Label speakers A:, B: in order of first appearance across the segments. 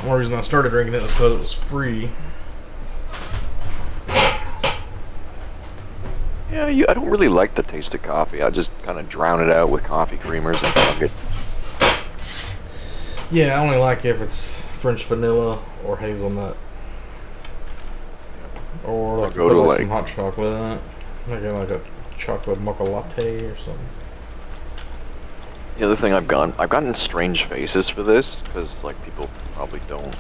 A: The only reason I started drinking it was because it was free.
B: Yeah, I don't really like the taste of coffee. I just kind of drown it out with coffee creamers and fuck it.
A: Yeah, I only like it if it's French vanilla or hazelnut. Or like
B: go
A: put
B: to,
A: like
B: like
A: some hot chocolate in it. Maybe like a chocolate mocha latte or something.
B: the other thing I've gotten strange faces for this because like people probably don't.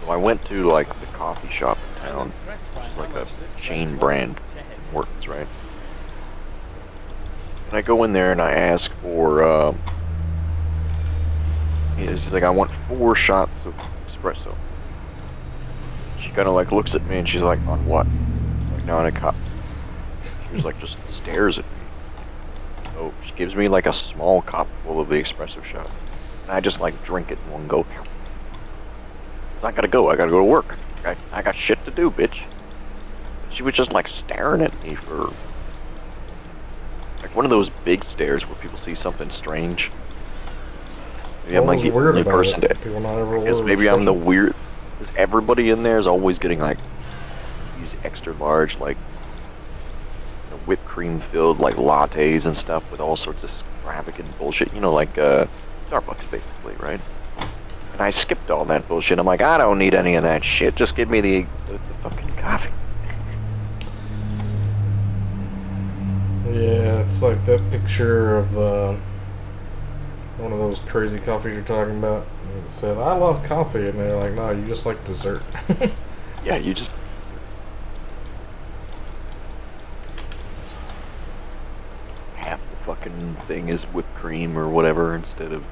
B: So I went to like the coffee shop in town, which is like a chain brand, Morton's, right? And I go in there and I ask for, it's like I want 4 shots of espresso. She kind of like looks at me and she's like, on what? Like, now in a cup. She was like, just stares at me. So she gives me like a small cup full of the espresso shot. And I just like drink it in one go. So I gotta go to work. I got shit to do, bitch. She was just like staring at me for like one of those big stares where people see something strange. Maybe I'm like the only person to. Because maybe I'm the weird. Because everybody in there is always getting like these extra large, like whipped cream filled like lattes and stuff with all sorts of extravagant bullshit. You know, like Starbucks basically, right? And I skipped all that bullshit. I'm like, I don't need any of that shit. Just give me the fucking coffee.
A: Yeah, it's like that picture of one of those crazy coffees you're talking about. It said, I love coffee. And they're like, no, you just like dessert.
B: Yeah, you just... half the fucking thing is whipped cream or whatever instead of...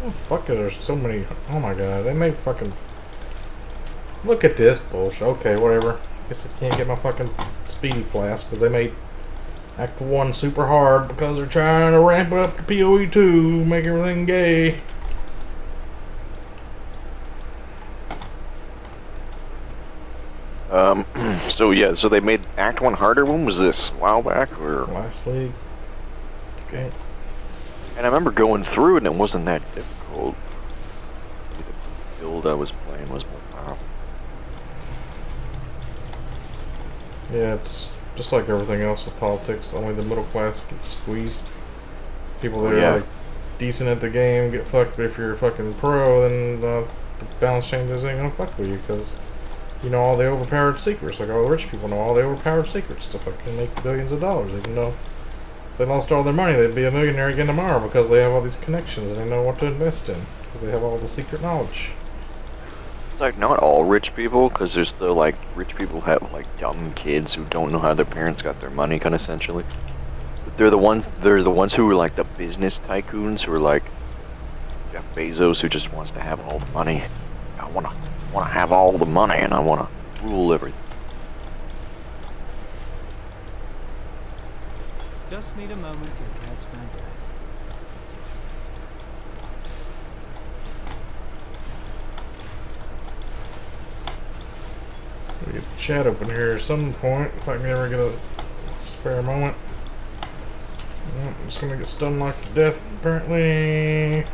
A: Oh, fuck it, there's so many. Oh my god, they make fucking. Look at this bullshit. Okay, whatever. Guess I can't get my fucking speedy flask because they made Act 1 super hard because they're trying to ramp up the PoE 2, make everything gay.
B: So yeah, so they made Act 1 harder. When was this? A while back or?
A: Last league. Okay.
B: And I remember going through it and it wasn't that difficult. The build I was playing was more powerful.
A: Yeah, it's just like everything else with politics. Only the middle class gets squeezed. People that are like decent at the game get fucked, but if you're a fucking pro, then the balance changes ain't gonna fuck with you because you know all the overpowered secrets. Like all the rich people know all the overpowered secrets to fucking make billions of dollars, even though if they lost all their money, they'd be a millionaire again tomorrow because they have all these connections and they know what to invest in because they have all the secret knowledge.
B: It's like not all rich people, because there's still like rich people have like dumb kids who don't know how their parents got their money, kind of essentially. But they're the ones who are like the business tycoons who are like Jeff Bezos, who just wants to have all the money. I wanna have all the money and I wanna rule everything.
C: Just need a moment to catch my breath.
A: We get the chat open here at some point if I can ever get a spare moment. I'm just gonna get stun locked to death apparently.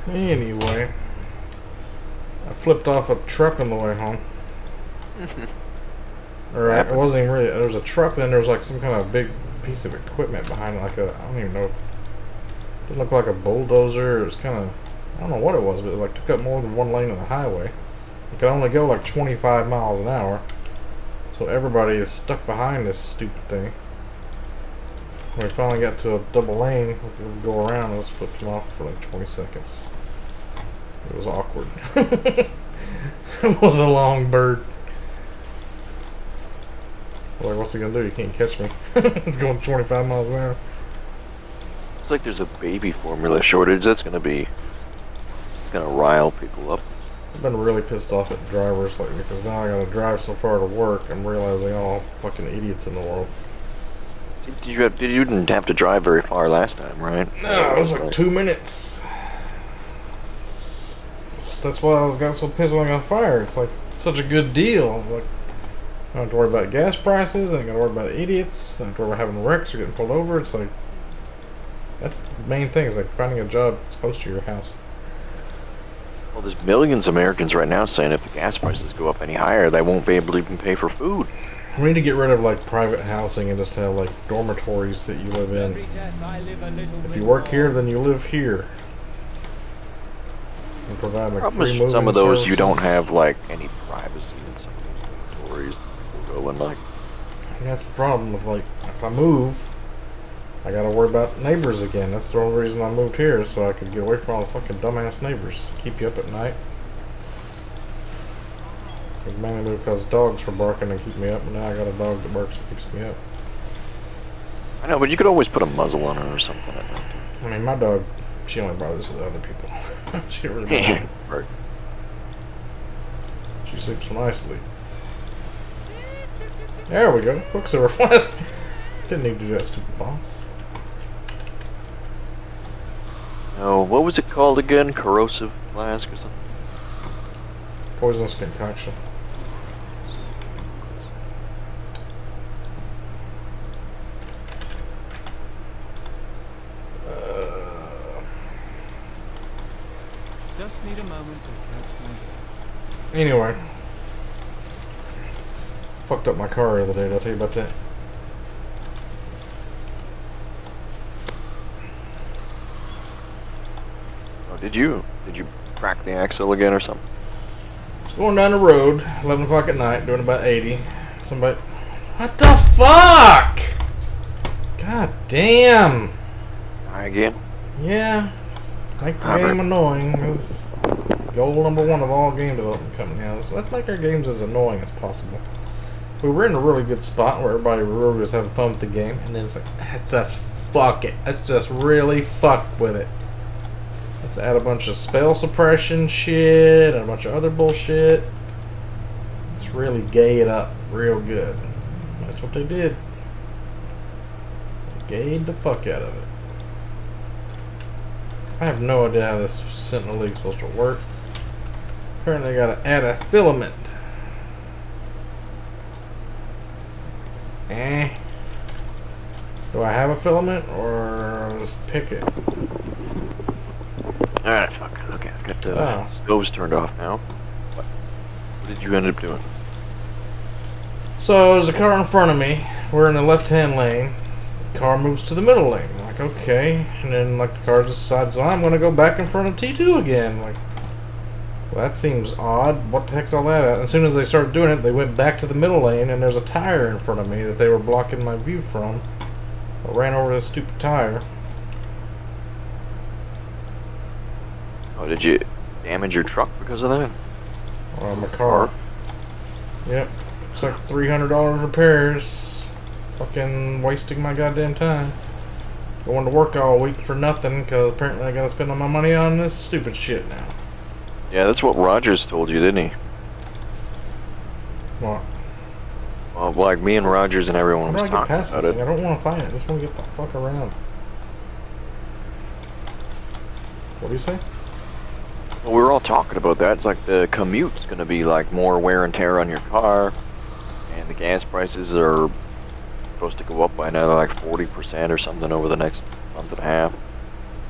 A: Anyway, I flipped off a truck on the way home. Alright, it wasn't even really. There was a truck, and then there was like some kind of big piece of equipment behind it, like a. I don't even know. It didn't look like a bulldozer. It was kind of. I don't know what it was, but it like took up more than one lane of the highway. It could only go like 25 miles an hour. So everybody is stuck behind this stupid thing. When we finally got to a double lane, we could go around and just flipped them off for like 20 seconds. It was awkward. It was a long bird. Like, what's he gonna do? You can't catch me. It's going 25 miles an hour.
B: It's like there's a baby formula shortage. That's gonna rile people up.
A: I've been really pissed off at drivers lately because now I gotta drive so far to work. I'm realizing all fucking idiots in the world.
B: You didn't have to drive very far last time, right?
A: No, it was like 2 minutes. That's why I got so pissed when I got fired. It's like such a good deal. Like, I don't have to worry about gas prices. I ain't gotta worry about idiots. I don't have to worry about having wrecks or getting pulled over. It's like, that's the main thing. Is like finding a job close to your house.
B: Well, there's millions of Americans right now saying if the gas prices go up any higher, they won't be able to even pay for food.
A: We need to get rid of like private housing and just have like dormitories that you live in. If you work here, then you live here. And provide like
B: Problem
A: free
B: is,
A: moving
B: some of those
A: services.
B: you don't have like any privacy in some of those dormitories. People go and like.
A: Yeah, that's the problem with like if I move, I gotta worry about neighbors again. That's the only reason I moved here, so I could get away from all the fucking dumbass neighbors. Keep you up at night. Like, mainly because dogs were barking and keep me up, and now I got a dog that barks and keeps me up.
B: I know, but you could always put a muzzle on her or something.
A: I mean, my dog, she only bothers the other people. She don't really bother me.
B: Right.
A: She sleeps when I sleep. There we go. Quicksilver flask. Didn't need to do that, stupid boss.
B: No, what was it called again? Corrosive flask or something?
A: Poisonous concoction.
C: Just need a moment to catch my breath.
A: Anyway. Fucked up my car the other day. Did I tell you about that?
B: Oh, did you crack the axle again or something?
A: Going down the road, 11 o'clock at night, doing about 80. Somebody... What the fuck? God damn.
B: Again?
A: Yeah. Make the
B: Robert.
A: game annoying. It's goal number 1 of all game development companies. Let's make our games as annoying as possible. We were in a really good spot where everybody really was having fun with the game, and then it's like, let's just fuck it. Let's just really fuck with it. Let's add a bunch of spell suppression shit and a bunch of other bullshit. Let's really gay it up real good. That's what they did. They gayed the fuck out of it. I have no idea how this Sentinel League is supposed to work. Apparently I gotta add a filament. Do I have a filament or just pick it?
B: Alright, fuck. Okay, I got the stoves turned off now. What did you end up doing?
A: So there's a car in front of me. We're in the left-hand lane. The car moves to the middle lane. I'm like, okay. And then like the car decides, well, I'm gonna go back in front of T2 again. Like, well, that seems odd. What the heck's all that? And as soon as they started doing it, they went back to the middle lane, and there's a tire in front of me that they were blocking my view from. I ran over this stupid tire.
B: Oh, did you damage your truck because of that?
A: My car. Yep. It's like $300 repairs. Fucking wasting my goddamn time. Going to work all week for nothing because apparently I gotta spend all my money on this stupid shit now.
B: Yeah, that's what Rogers told you, didn't he?
A: What?
B: Well, like me and Rogers and everyone
A: How do
B: was
A: I get
B: talking
A: past
B: about
A: this
B: it.
A: thing? I don't want to fight it. I just want to get the fuck around. What do you say?
B: Well, we were all talking about that. It's like the commute's going to be like more wear and tear on your car, and the gas prices are supposed to go up by another like 40% or something over the next month and a half.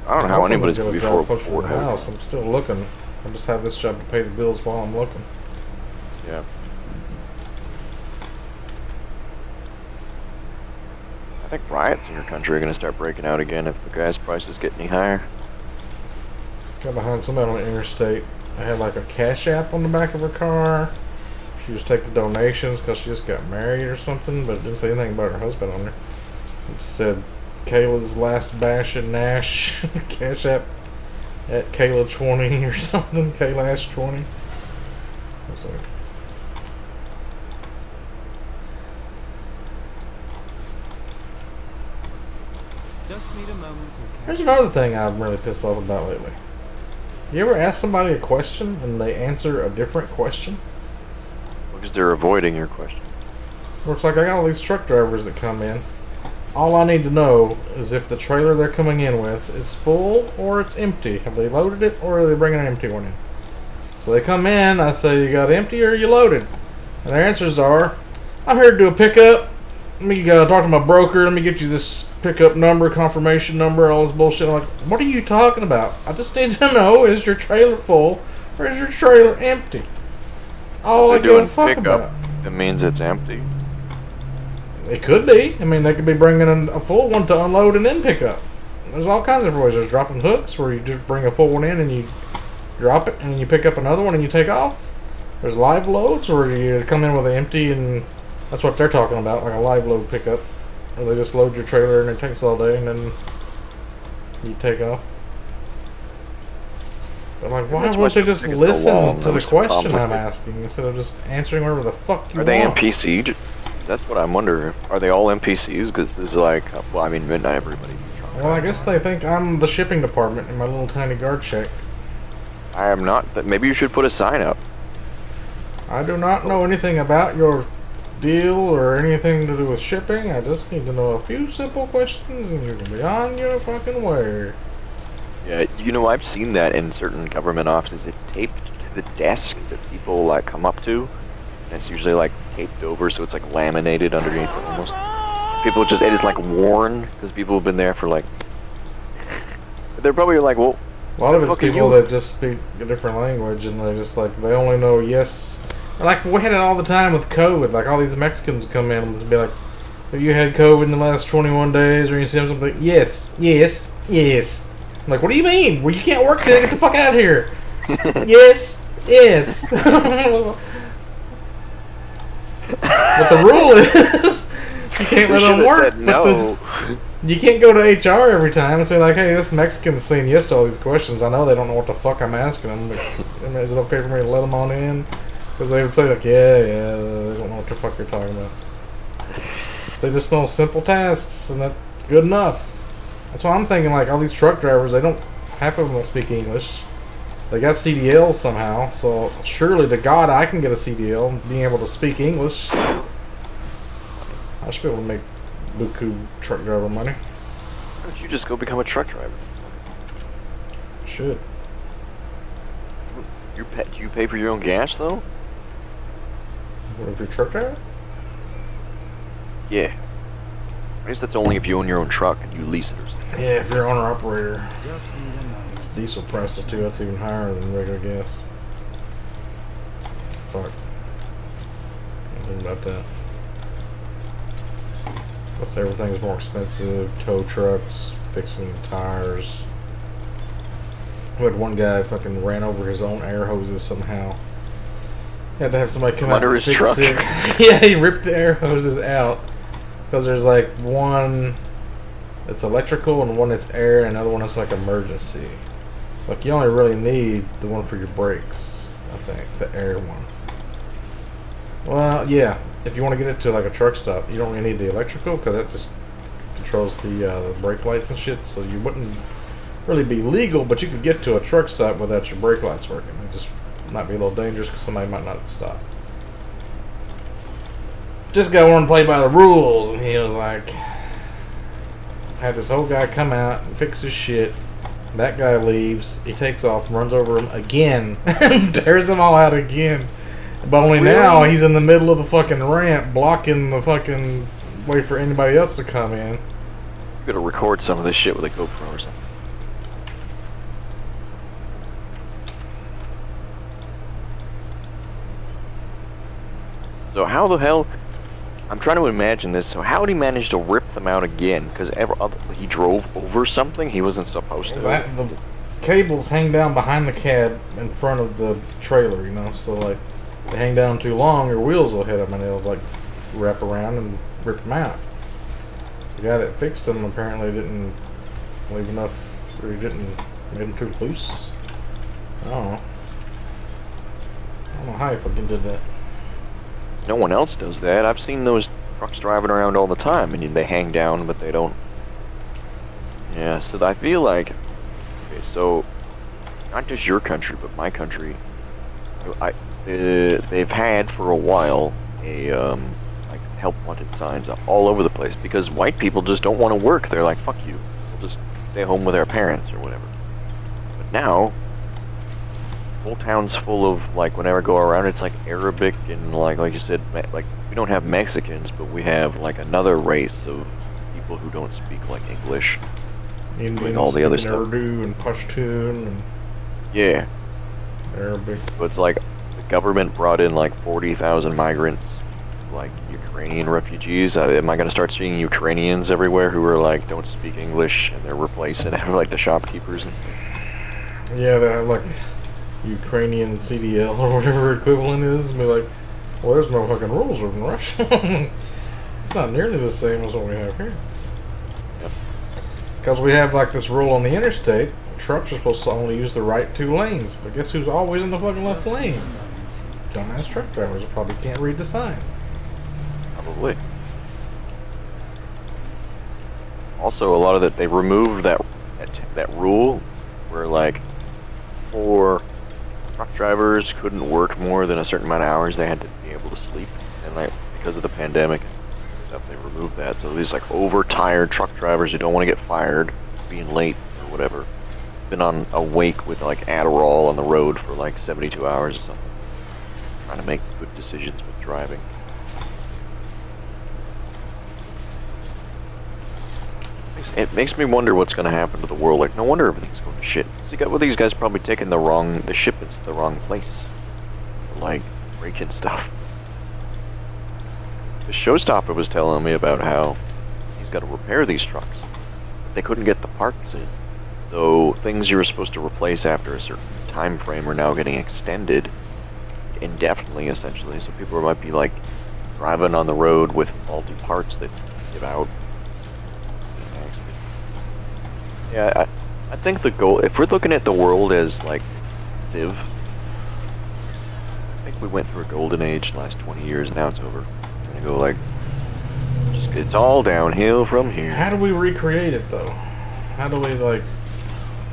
B: I don't know how anybody's going to be
A: closer to the
B: afford
A: house. I'm still looking. I just have this job to pay the bills while I'm looking.
B: Yeah. I think riots in your country are going to start breaking out again if the gas prices get any higher.
A: Got behind somebody on the interstate. I had like a cash app on the back of her car. She was taking donations because she just got married or something, but it didn't say anything about her husband on there. It said Kayla's last bash and Nash cash app at Kayla 20 or something. Kaylash 20. I was like,
C: Just need a moment to catch
A: there's another thing I'm really pissed off about lately. You ever ask somebody a question and they answer a different question?
B: Because they're avoiding your question.
A: Looks like I got all these truck drivers that come in. All I need to know is if the trailer they're coming in with is full or it's empty. Have they loaded it or are they bringing an empty one in? So they come in, I say, you got empty or you loaded? And their answers are, I'm here to do a pickup. Let me talk to my broker. Let me get you this pickup number, confirmation number, all this bullshit. I'm like, what are you talking about? I just need to know, is your trailer full or is your trailer empty? That's all I give a fuck about.
B: It means it's empty.
A: It could be. I mean, they could be bringing a full one to unload and then pick up. There's all kinds of ways. There's dropping hooks where you just bring a full one in and you drop it and then you pick up another one and you take off. There's live loads where you come in with an empty and that's what they're talking about, like a live load pickup. Where they just load your trailer and it takes all day and then you take off. But like, why won't they just listen to the question I'm asking instead of just answering whatever the fuck you want?
B: Are they NPC? That's what I'm wondering. Are they all NPCs? Because this is like, well, I mean, midnight everybody.
A: Well, I guess they think I'm the shipping department in my little tiny guard shack.
B: I am not. Maybe you should put a sign up.
A: I do not know anything about your deal or anything to do with shipping. I just need to know a few simple questions and you can be on your fucking way.
B: Yeah, you know, I've seen that in certain government offices. It's taped to the desk that people like come up to. And it's usually like taped over, so it's like laminated underneath it almost. People just, it is like worn because people have been there for like. They're probably like, well.
A: A lot of it's people that just speak a different language and they just like, they only know yes. Like, we had it all the time with COVID. Like, all these Mexicans come in and be like, have you had COVID in the last 21 days? Or you see something like, yes, yes, yes. I'm like, what do you mean? Well, you can't work there. Get the fuck out of here. Yes, yes. But the rule is, you can't let them work.
B: Said no.
A: You can't go to HR every time and say like, hey, this Mexican's saying yes to all these questions. I know they don't know what the fuck I'm asking them. But is it okay for me to let them on in? Because they would say like, yeah, they don't know what the fuck you're talking about. They just know simple tasks, and that's good enough. That's why I'm thinking like all these truck drivers, half of them don't speak English. They got CDLs somehow, so surely to God I can get a CDL being able to speak English. I should be able to make buku truck driver money.
B: Why don't you just go become a truck driver?
A: Should.
B: Do you pay for your own gas though?
A: What if you're a truck driver?
B: Yeah. I guess that's only if you own your own truck and you lease it or something.
A: Yeah, if you're owner operator.
C: Just need a moment.
A: Diesel prices too, that's even higher than regular gas. Fuck. I'm thinking about that. Plus everything's more expensive. Tow trucks, fixing tires. We had one guy fucking ran over his own air hoses somehow. He had to have somebody come out and fix
B: truck.
A: it. Yeah, he ripped the air hoses out. Because there's like one that's electrical and one that's air and another one that's like emergency. Like you only really need the one for your brakes, I think, the air one. Well, yeah, if you want to get it to like a truck stop, you don't really need the electrical because that just controls the brake lights and shit. So you wouldn't really be legal, but you could get to a truck stop without your brake lights working. It just might be a little dangerous because somebody might not stop. This guy wanted to play by the rules, and he was like, had this whole guy come out and fix his shit. That guy leaves, he takes off, runs over him again, and tears them all out again. But only now he's in the middle of the fucking ramp, blocking the fucking way for anybody else to come in.
B: You gotta record some of this shit with a GoPro or something. So how the hell? I'm trying to imagine this. So how did he manage to rip them out again? Because he drove over something he wasn't supposed to.
A: The cables hang down behind the cab in front of the trailer, you know. So like, they hang down too long, your wheels will hit them, and they'll like wrap around and rip them out. The guy that fixed them apparently didn't leave enough, or he didn't make them too loose. I don't know how he fucking did that.
B: No one else does that. I've seen those trucks driving around all the time, and they hang down, but they don't. Yeah, so I feel like, okay, so not just your country, but my country. They've had for a while a like help wanted signs up all over the place because white people just don't want to work. They're like, fuck you, we'll just stay home with our parents or whatever. But now, whole town's full of like whenever I go around, it's like Arabic and like you said, like we don't have Mexicans, but we have like another race of people who don't speak like English.
A: Indians,
B: all the other stuff.
A: Urdu and Pashtun and
B: Yeah.
A: Arabic.
B: So it's like the government brought in like 40,000 migrants, like Ukrainian refugees. Am I gonna start seeing Ukrainians everywhere who are like don't speak English and they're replacing like the shopkeepers and stuff?
A: Yeah, they have like Ukrainian CDL or whatever equivalent is, and be like, well, there's no fucking rules in Russia. It's not nearly the same as what we have here. Because we have like this rule on the interstate, trucks are supposed to only use the right 2 lanes. But guess who's always in the fucking left lane? Dumbass truck drivers who probably can't read the sign.
B: Probably. Also, a lot of that, they removed that rule where like for truck drivers couldn't work more than a certain amount of hours. They had to be able to sleep, and like because of the pandemic and stuff, they removed that. So these like overtired truck drivers who don't want to get fired, being late or whatever, been on a wake with like Adderall on the road for like 72 hours or something, trying to make good decisions with driving. It makes me wonder what's going to happen to the world. Like, no wonder everything's going to shit. So you got well, these guys probably taking the shipments to the wrong place, like breaking stuff. The showstopper was telling me about how he's got to repair these trucks. They couldn't get the parts in, so things you were supposed to replace after a certain time frame are now getting extended indefinitely, essentially. So people might be like driving on the road with faulty parts that give out. Yeah, I think the goal, if we're looking at the world as like Civ, I think we went through a golden age the last 20 years, now it's over. We're gonna go like, just it's all downhill from here.
A: How do we recreate it though? How do we like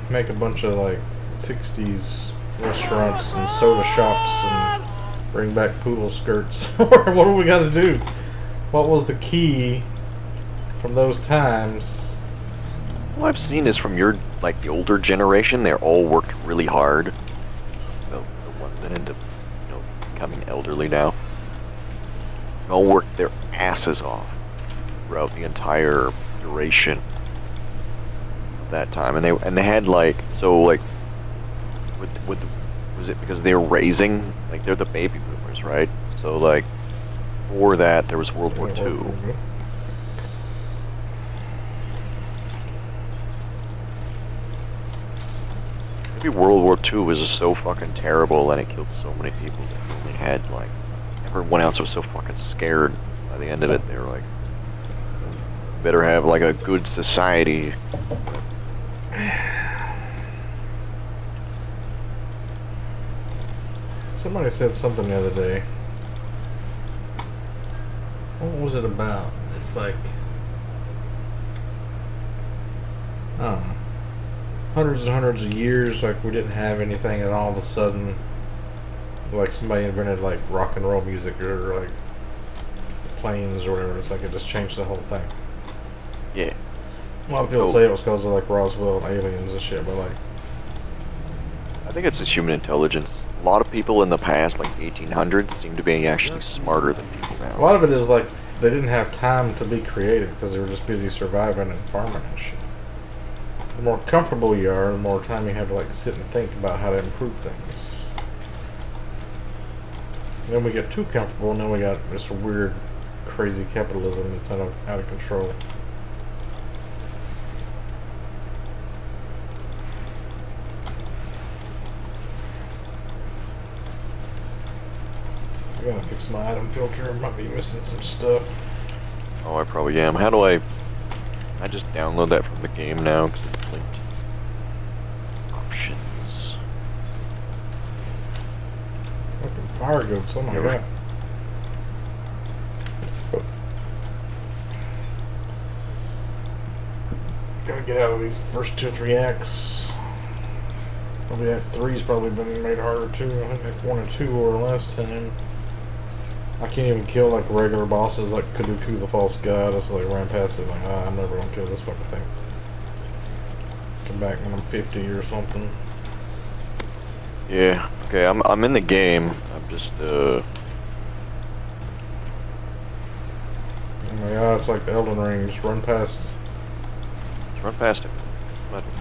A: make a bunch of like 60s restaurants and soda shops and bring back poodle skirts? Or what do we gotta do? What was the key from those times?
B: Well, I've seen is from your, like, the older generation, they all worked really hard. The ones that end up, becoming elderly now. They all worked their asses off throughout the entire duration of that time. And they had, like, so, like, was it because they were raising, like, they're the baby boomers, right? So, like, for that, there was World War II. Maybe World War II was just so fucking terrible and it killed so many people that we only had, like, everyone else was so fucking scared by the end of it. They were like, better have, like, a good society.
A: Somebody said something the other day. What was it about? It's like, I don't know. Hundreds and hundreds of years, like we didn't have anything, and all of a sudden, like somebody invented like rock and roll music or like planes or whatever. It's like it just changed the whole thing.
B: Yeah.
A: A lot of people say it was because of like Roswell and aliens and shit, but like,
B: I think it's just human intelligence. A lot of people in the past, like 1800s, seem to be actually smarter than people now.
A: a lot of it is like they didn't have time to be creative because they were just busy surviving and farming and shit. The more comfortable you are, the more time you have to like sit and think about how to improve things. And then we get too comfortable, and then we got this weird, crazy capitalism that's out of control. I gotta fix my item filter. I might be missing some stuff.
B: Oh, I probably am. How do I just download that from the game now because it's linked. Options.
A: Fucking fire goats, oh my god. Gotta get out of these first 2 or 3 acts. Probably Act 3's probably been made harder too. I think Act 1 or 2 were last time. I can't even kill like regular bosses like Kaduku the False God. I just like ran past it like, I'm never gonna kill this fucking thing. Come back when I'm 50 or something.
B: Yeah. Okay, I'm in the game. I'm just
A: Oh my god, it's like Elden Ring. Just run past.
B: Just run past him. Let him.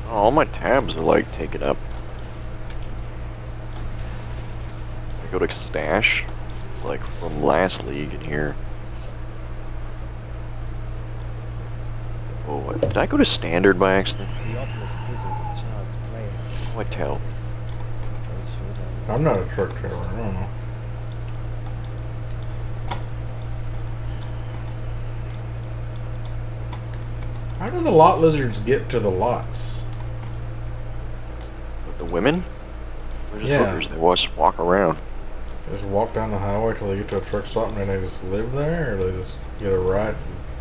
B: Oh, all my tabs are like taken up. I go to stash. It's like from last league in here. Oh, did I go to standard by accident?
D: The obvious isn't a child's play.
B: How do I tell?
A: I'm not a truck driver. I don't know. How do the lot lizards get to the lots?
B: With the women? They're just
A: Yeah.
B: hookers. They just walk around.
A: They just walk down the highway till they get to a truck stop and then they just live there, or they just get a ride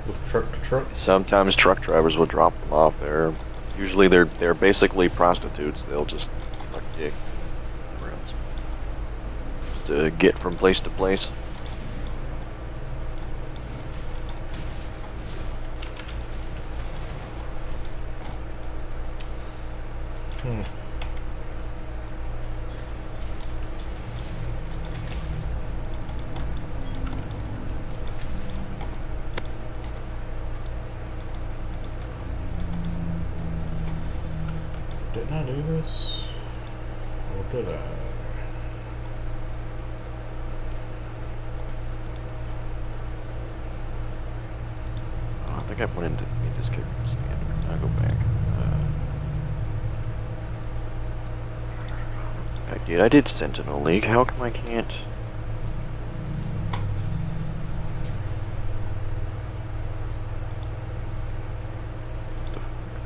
A: with truck to truck?
B: Sometimes truck drivers will drop them off there. Usually they're basically prostitutes. They'll just suck dick around. Just to get from place to place.
A: Hmm. Didn't I do this? Or did I?
B: Oh, I think I went into made this character standard. I'll go back. I did Sentinel League. How come I can't?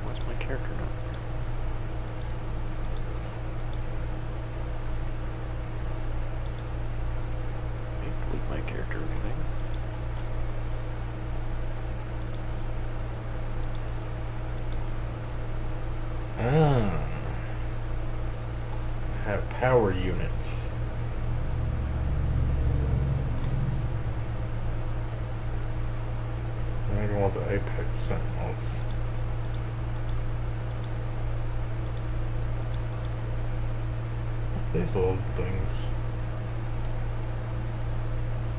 B: Why's my character not there? Delete my character or anything.
A: Ah. Have power units. I don't want the Apex Sentinels. These little things.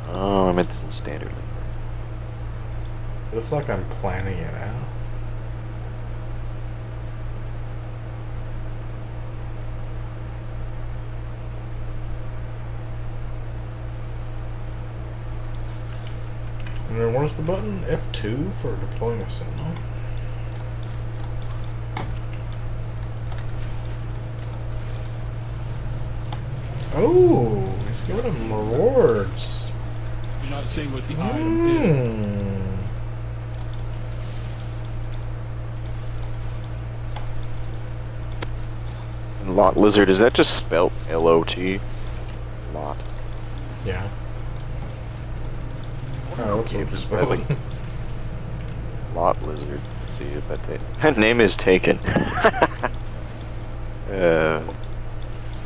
B: Oh, I meant this in standard league.
A: Looks like I'm planning it out. And then what is the button? F2 for deploying a Sentinel? Oh, he's giving him rewards.
C: You're not seeing what the item is.
B: And Lot Lizard, is that just spelt L-O-T? Lot.
A: Yeah. Oh, that's what you spelled it.
B: Lot Lizard. Let's see if that name is taken.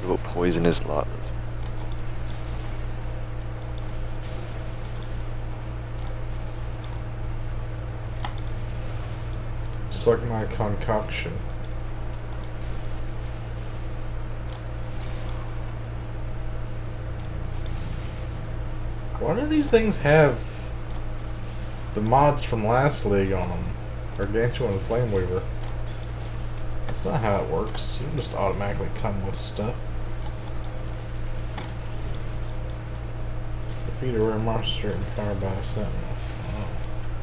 B: What poisonous lot lizard?
A: Just like my concoction. Why do these things have the mods from last league on them? Gargantua and Flameweaver. That's not how it works. You don't just automatically come with stuff. Defeat a rare monster empowered by a sentinel. Oh.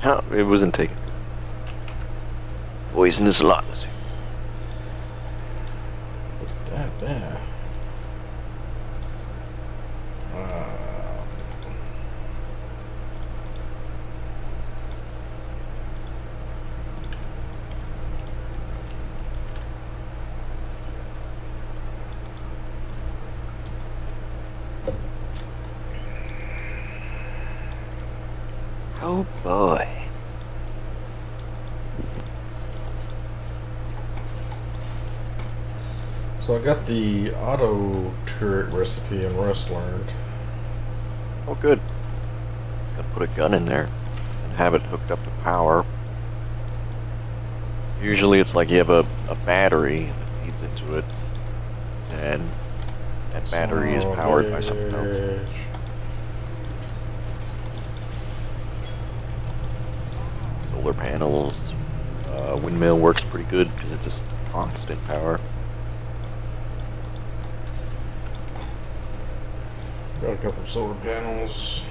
B: How? It wasn't taken. Poisonous lot lizard.
A: Put that there. So I got the auto turret recipe in Rust Learned.
B: Oh, good. Gotta put a gun in there and have it hooked up to power. Usually it's like you have a battery that feeds into it, and that battery is powered by something else. Solar panels. Windmill works pretty good because it's just constant power.
A: Got a couple solar panels.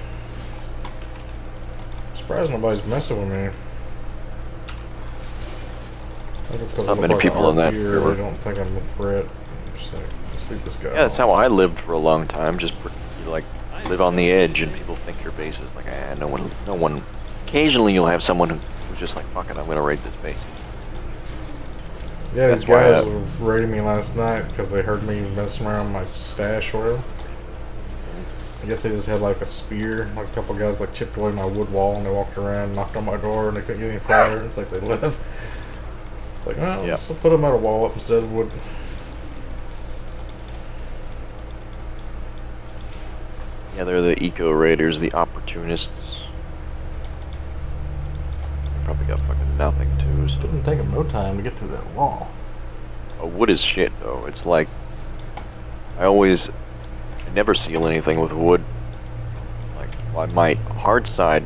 A: Surprised nobody's messing with me. I think it's because
B: Not many people in that
A: they
B: server.
A: don't think I'm a threat. Just like, just leave this guy.
B: Yeah, that's how I lived for a long time. Just you like live on the edge, and people think your base is like, no one. Occasionally, you'll have someone who's just like, fuck it, I'm gonna raid this base.
A: Yeah,
B: That's
A: these guys
B: why
A: were raiding me last night because they heard me messing around my stash or whatever. I guess they just had like a spear. Like a couple guys like chipped away my wood wall and they walked around, knocked on my door, and they couldn't get any fire. It's like they left. It's like, well,
B: Yep.
A: so put them at a wall up instead of wood.
B: Yeah, they're the eco raiders, the opportunists. They probably got fucking nothing too. So.
A: Didn't take them no time to get through that wall.
B: Oh, wood is shit though. It's like I never seal anything with wood. Like on my hard side,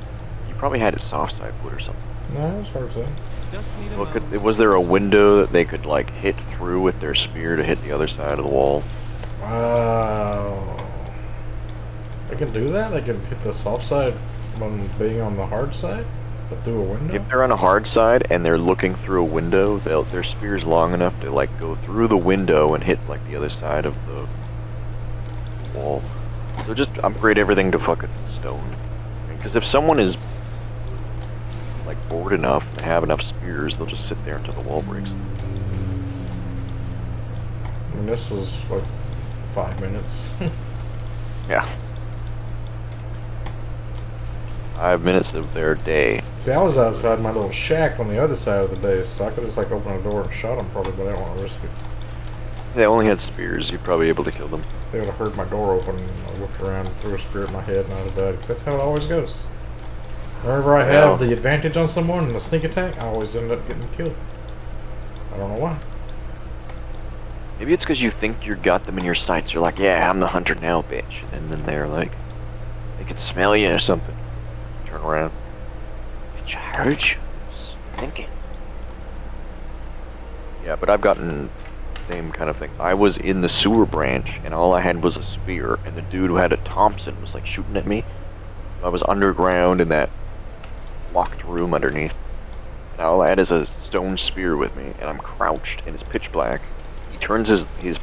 B: you probably had it soft side wood or something.
A: No, it's hard to say.
C: Just need a
B: Look
C: moment.
B: was there a window that they could like hit through with their spear to hit the other side of the wall?
A: Wow. They can do that? They can hit the soft side when being on the hard side? But through a window?
B: If they're on a hard side and they're looking through a window, their spear's long enough to like go through the window and hit like the other side of the wall. So just upgrade everything to fucking stone. Because if someone is like bored enough and have enough spears, they'll just sit there until the wall breaks.
A: I mean, this was like 5 minutes.
B: Yeah. 5 minutes of their day.
A: See, I was outside my little shack on the other side of the base, so I could just like open a door and shot them probably, but I didn't want to risk it.
B: They only had spears, you'd probably be able to kill them.
A: They would have heard my door open and I whipped around and threw a spear at my head and I'd have died. That's how it always goes. Whenever I have the advantage on someone in a sneak attack, I always end up getting killed. I don't know why.
B: Maybe it's because you think you got them in your sights. You're like, yeah, I'm the hunter now, bitch. And then they're like, they can smell you or something. Turn around. Bitch, I heard you. Thinking. Yeah, but I've gotten the same kind of thing. I was in the sewer branch, and all I had was a spear, and the dude who had a Thompson was like shooting at me. I was underground in that locked room underneath. And all I had is a stone spear with me, and I'm crouched, and it's pitch black. He turns his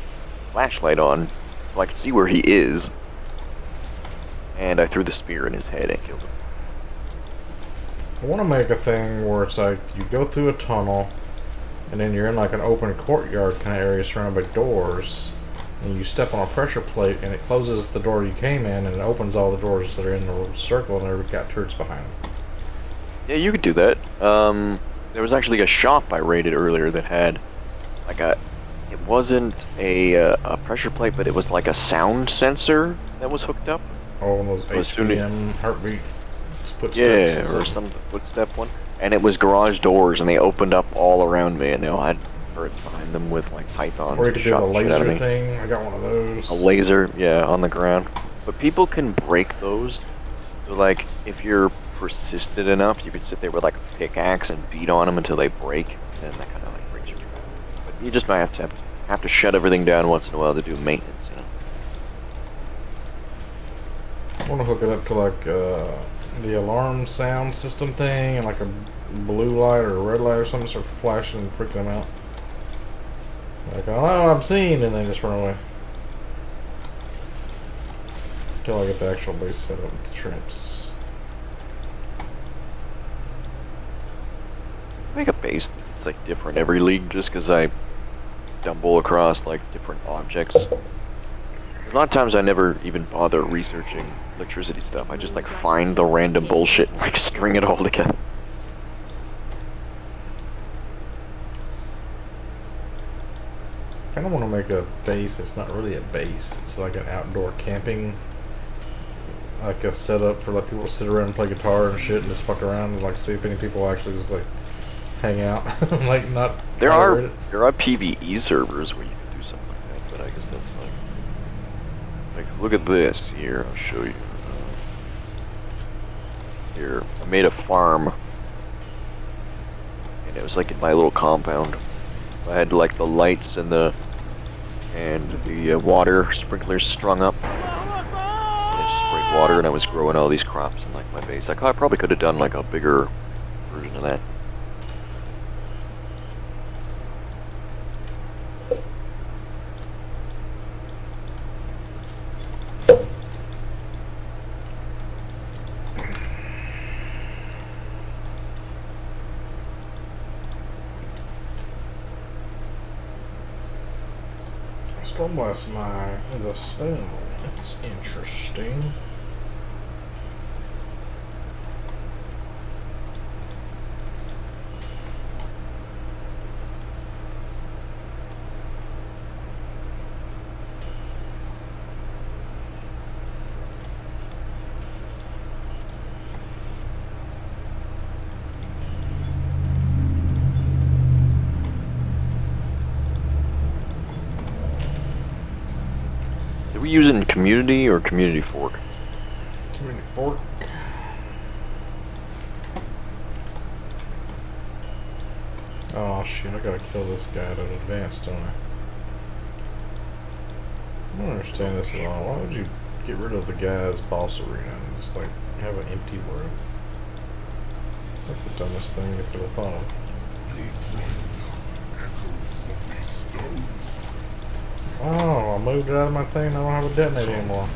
B: flashlight on, so I can see where he is. And I threw the spear in his head and killed him.
A: I want to make a thing where it's like you go through a tunnel and then you're in like an open courtyard kind of area surrounded by doors and you step on a pressure plate and it closes the door you came in and it opens all the doors that are in the circle and they've got turrets behind them.
B: Yeah, you could do that. There was actually a shop I raided earlier that had like it wasn't a pressure plate, but it was like a sound sensor that was hooked up.
A: Oh, one of those
B: As soon as-
A: HBM heartbeat footsteps.
B: Yeah,
A: or
B: or some footstep one. And it was garage doors, and they opened up all around me, and they all had turrets behind them with like pythons.
A: Or you
B: to
A: could do the
B: shot the shit out of
A: laser
B: me.
A: thing. I got one of those.
B: A laser, yeah, on the ground. But people can break those. So like, if you're persistent enough, you could sit there with like a pickaxe and beat on them until they break, and that kind of like breaks your. But you just might have to shut everything down once in a while to do maintenance, you know.
A: I want to hook it up to like the alarm sound system thing and like a blue light or a red light or something start flashing and freaking them out. Like, oh, I'm seen, and they just run away. Until I get the actual base set up with the traps.
B: Make a base that's like different every league, just because I stumble across like different objects. A lot of times I never even bother researching electricity stuff. I just like find the random bullshit and like string it all together.
A: kind of want to make a base. It's not really a base. It's like an outdoor camping, like a setup for like people to sit around and play guitar and shit and just fuck around and like see if any people actually just like hang out. Like not.
B: There are PvE servers where you can do something like that, but I guess that's like look at this here. I'll show you. Here, I made a farm, and it was like in my little compound. I had like the lights and the water sprinklers strung up. I just sprayed water, and I was growing all these crops in like my base. I probably could have done like a bigger version of that.
A: Stormblast Mine is a spell. It's interesting.
B: Are we using community or community fork?
A: Community fork. Oh shit, I gotta kill this guy at an advance, don't I? I don't understand this at all. Why would you get rid of the guy's boss arena and just like have an empty room? It's like the dumbest thing you could have thought of. Oh, I moved it out of my thing and I don't have a detonator anymore.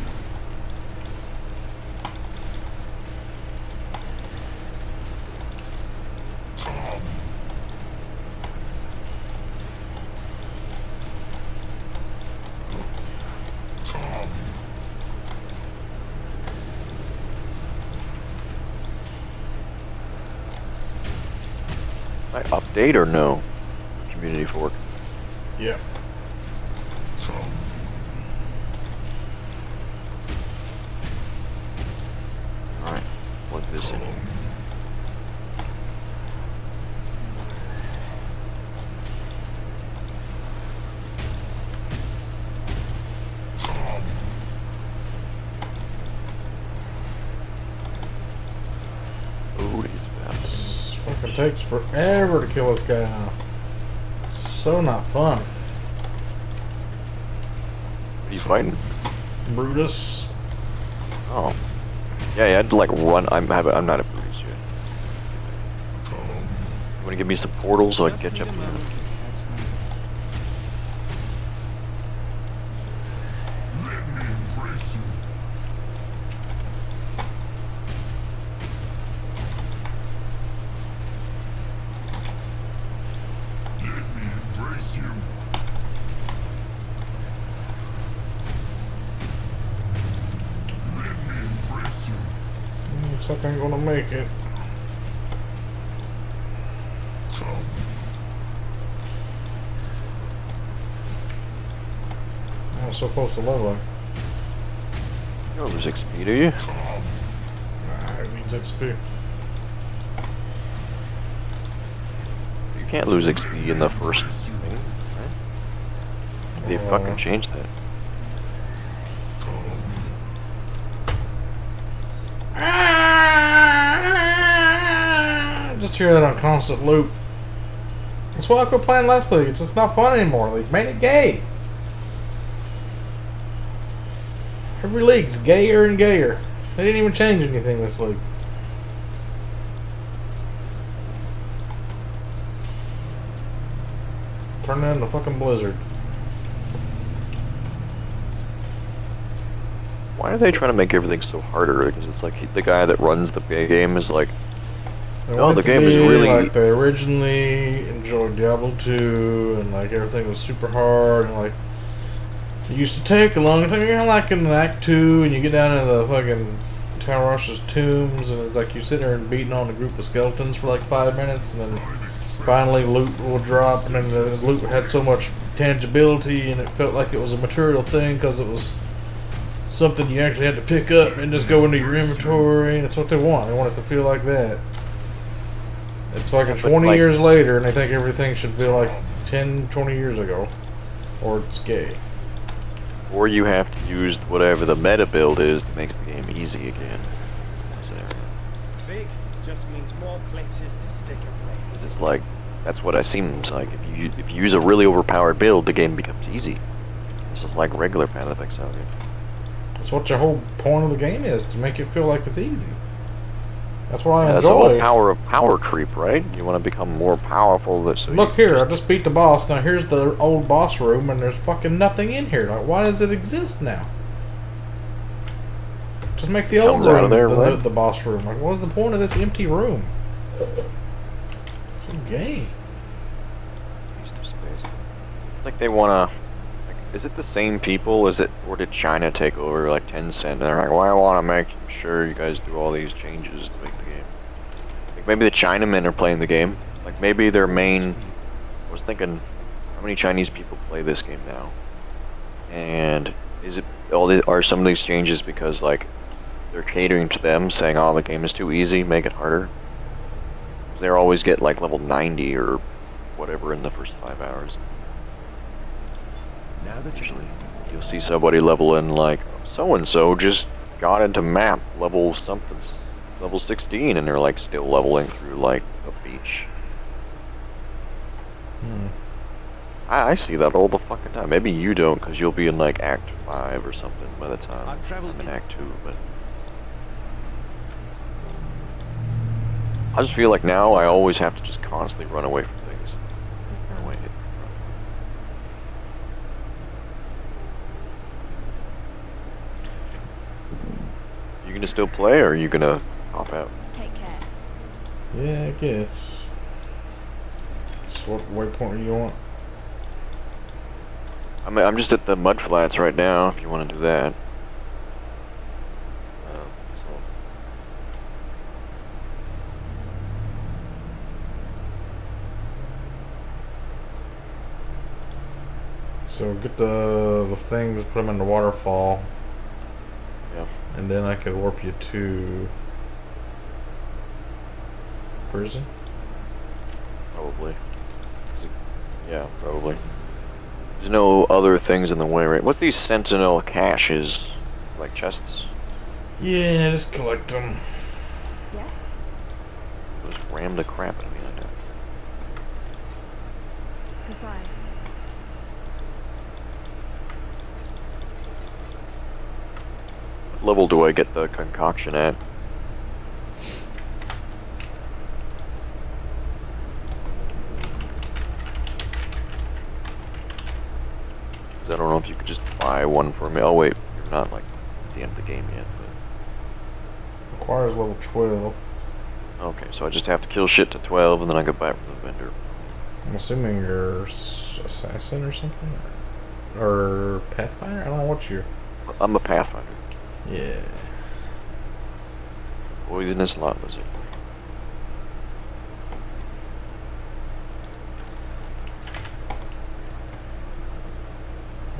B: I update or no? Community fork.
A: Yeah.
B: Alright, plug this in here. Oh, these bastards.
A: It fucking takes forever to kill this guy now. It's so not fun.
B: What are you fighting?
A: Brutus.
B: Oh. Yeah, you had to like run. I'm not a Brutus yet. You wanna give me some portals so I can
C: Just
B: catch up
C: need a
B: to you?
C: moment to catch my breath.
A: Looks like I'm gonna make it. I'm so close to leveling.
B: You don't lose XP, do you?
A: Nah, it means XP.
B: You can't lose XP in the first thing, right? They fucking changed that.
A: Just hear that on constant loop. That's why I quit playing last league. It's just not fun anymore. They've made it gay. Every league's gayer and gayer. They didn't even change anything this league. Turn that into fucking Blizzard.
B: Why are they trying to make everything so harder? Because it's like the guy that runs the game is like,
A: They
B: no,
A: want
B: the
A: it to
B: game is
A: be
B: really
A: like they originally enjoyed Diablo 2, and like everything was super hard, and like it used to take a long time. You're like in Act 2, and you get down into the fucking Tower Rush's tombs, and it's like you sit there and beating on a group of skeletons for like 5 minutes, and then finally loot will drop, and then the loot had so much tangibility, and it felt like it was a material thing because it was something you actually had to pick up and just go into your inventory. And that's what they want. They want it to feel like that. It's fucking 20 years later, and they think everything should be like 10, 20 years ago, or it's gay.
B: Or you have to use whatever the meta build is that makes the game easy again.
D: Big just means more places to stick a blade.
B: It's like, that's what it seems like. If you use a really overpowered build, the game becomes easy. This is like regular Path of Exile game.
A: That's what your whole point of the game is, to make it feel like it's easy. That's what I
B: That's the
A: enjoy.
B: whole power of power creep, right? You want to become more powerful.
A: Look here, I just beat the boss. Now here's the old boss room, and there's fucking nothing in here. Like, why does it exist now? Just make the old room the boss room. Like, what's the point of this empty room? So gay.
B: Waste of space. It's like they want to. Is it the same people? Or did China take over, like Tencent? And they're like, well, I want to make sure you guys do all these changes to make the game. Like maybe the Chinamen are playing the game. Like maybe their main. I was thinking, how many Chinese people play this game now? And is it are some of these changes because like they're catering to them, saying, oh, the game is too easy, make it harder? They always get like level 90 or whatever in the first 5 hours.
D: Now that
B: Usually, you'll see somebody level in like, so-and-so just got into map level something, level 16, and they're like still leveling through like a beach. I see that all the fucking time. Maybe you don't, because you'll be in like Act 5 or something by the time I'm in Act 2, but... I just feel like now I always have to just constantly run away from things. You gonna still play, or are you gonna hop out?
E: Take care.
A: Yeah, I guess. So what waypoint are you on?
B: I'm just at the mud flats right now, if you want to do that.
A: So get the things, put them in the waterfall.
B: Yeah.
A: And then I could warp you to prison.
B: Probably. Yeah, probably. There's no other things in the way, right? What's these Sentinel caches? Like chests?
A: Yeah, just collect them.
E: Yes?
B: Just ram the crap out of me like that.
E: Goodbye.
B: What level do I get the concoction at? I don't know if you could just buy one for me. Oh wait, you're not like at the end of the game yet. But...
A: Requires level 12.
B: Okay, so I just have to kill shit to 12 and then I go back from the vendor.
A: I'm assuming you're assassin or something? Or Pathfinder? I don't know what you're...
B: I'm a Pathfinder.
A: Yeah.
B: Poisonous lot lizard.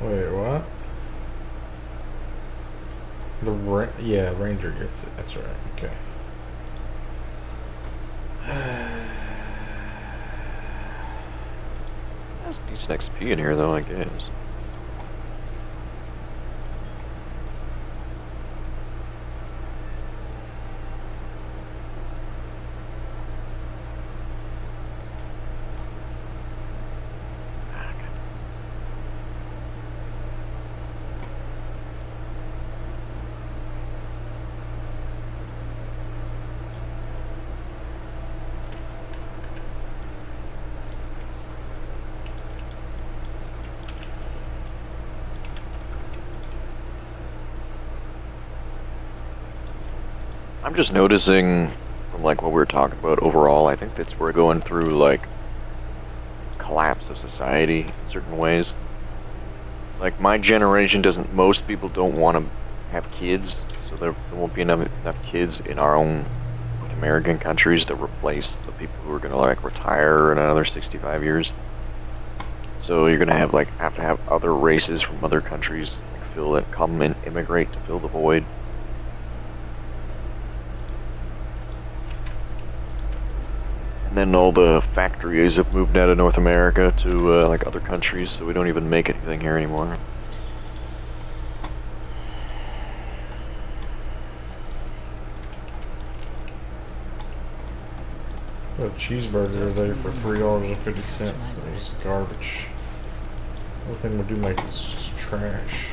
A: Wait, what? Yeah, Ranger gets it. That's right. Okay.
B: There's decent XP in here though, I guess. I'm just noticing from like what we were talking about overall, I think that's we're going through like collapse of society in certain ways. Like my generation doesn't, most people don't want to have kids, so there won't be enough kids in our own North American countries to replace the people who are going to like retire in another 65 years. So you're gonna have to have other races from other countries come and immigrate to fill the void. And then all the factories have moved out of North America to like other countries, so we don't even make anything here anymore.
A: Got a cheeseburger there for $3.50. It was garbage. Everything we do make is just trash.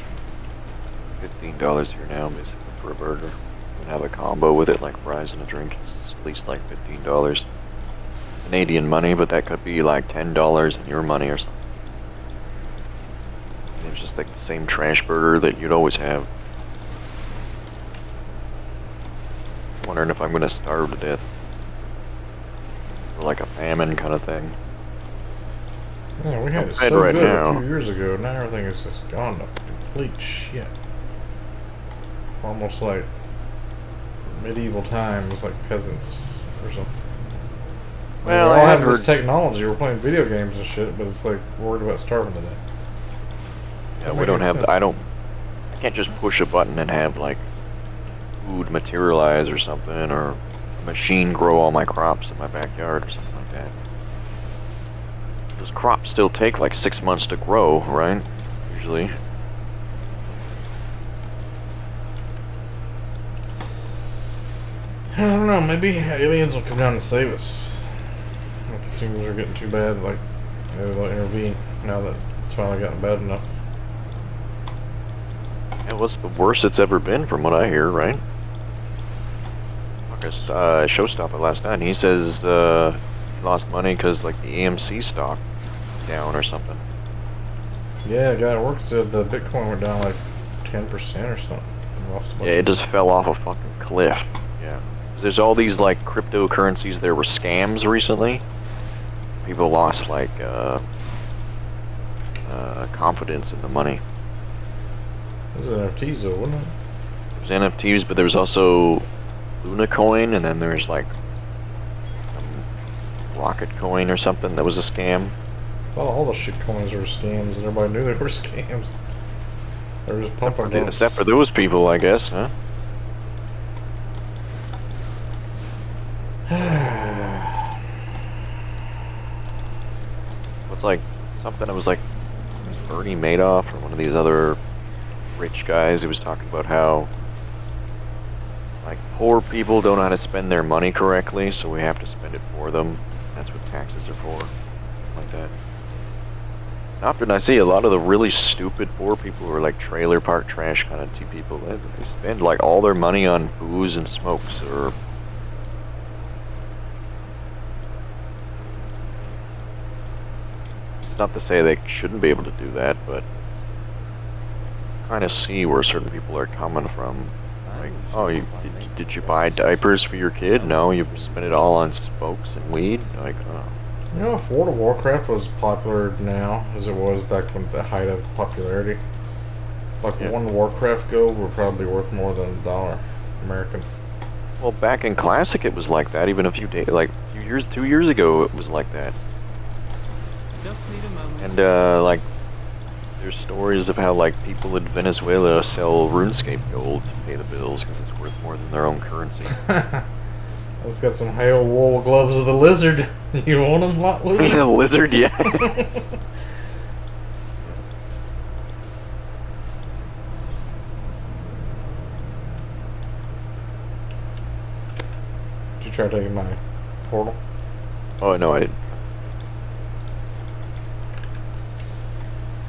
B: $15 here now, basically, for a burger. And have a combo with it, like fries and a drink. It's at least like $15. Canadian money, but that could be like $10 in your money or something. And it's just like the same trash burger that you'd always have. Wondering if I'm gonna starve to death. Or like a famine kind of thing.
A: Yeah, we had it
B: Fed
A: so
B: right
A: good
B: now.
A: a few years ago. Now everything is just gone to complete shit. Almost like medieval times, like peasants or something.
B: Well,
A: we
B: I
A: all
B: have
A: have this
B: heard.
A: technology. We're playing video games and shit, but it's like worried about starving to death.
B: Yeah, we don't have. I can't just push a button and have like food materialize or something, or a machine grow all my crops in my backyard or something like that. Those crops still take like 6 months to grow, right? Usually.
A: I don't know. Maybe aliens will come down and save us. Like things are getting too bad. Like maybe they'll intervene now that it's finally gotten bad enough.
B: Yeah, what's the worst it's ever been, from what I hear, right? Showstopper last night. He says he lost money because like the AMC stock down or something.
A: Yeah, a guy at work said the Bitcoin went down like 10% or something. He lost a bunch
B: Yeah, it
A: of
B: just fell off a fucking cliff. Yeah. There's all these like cryptocurrencies. There were scams recently. People lost like confidence in the money.
A: It was NFTs though, wasn't it?
B: There's NFTs, but there's also Luna Coin, and then there's like Rocket Coin or something that was a scam.
A: I thought all the shit coins were scams and everybody knew they were scams. They were just pumping dumps.
B: Except for those people, I guess, huh? It's like something that was like, it was Bernie Madoff or one of these other rich guys. He was talking about how like poor people don't know how to spend their money correctly, so we have to spend it for them. That's what taxes are for, like that. Often I see a lot of the really stupid poor people who are like trailer park trash kind of people. They spend like all their money on booze and smokes, or it's not to say they shouldn't be able to do that, but kind of see where certain people are coming from. Like, oh, did you buy diapers for your kid? No, you spent it all on smokes and weed. Like, oh.
A: You know, if World of Warcraft was popular now as it was back when the height of popularity, like one Warcraft gold would probably be worth more than $1 American.
B: Well, back in Classic, it was like that. Even a few days, like 2 years ago, it was like that.
C: Just need a moment.
B: And like, there's stories of how like people in Venezuela sell RuneScape gold to pay the bills because it's worth more than their own currency.
A: It's got some hail wool gloves of the lizard. You want them, lot lizard?
B: A lizard, yeah.
A: Did you try taking my portal?
B: Oh no, I didn't.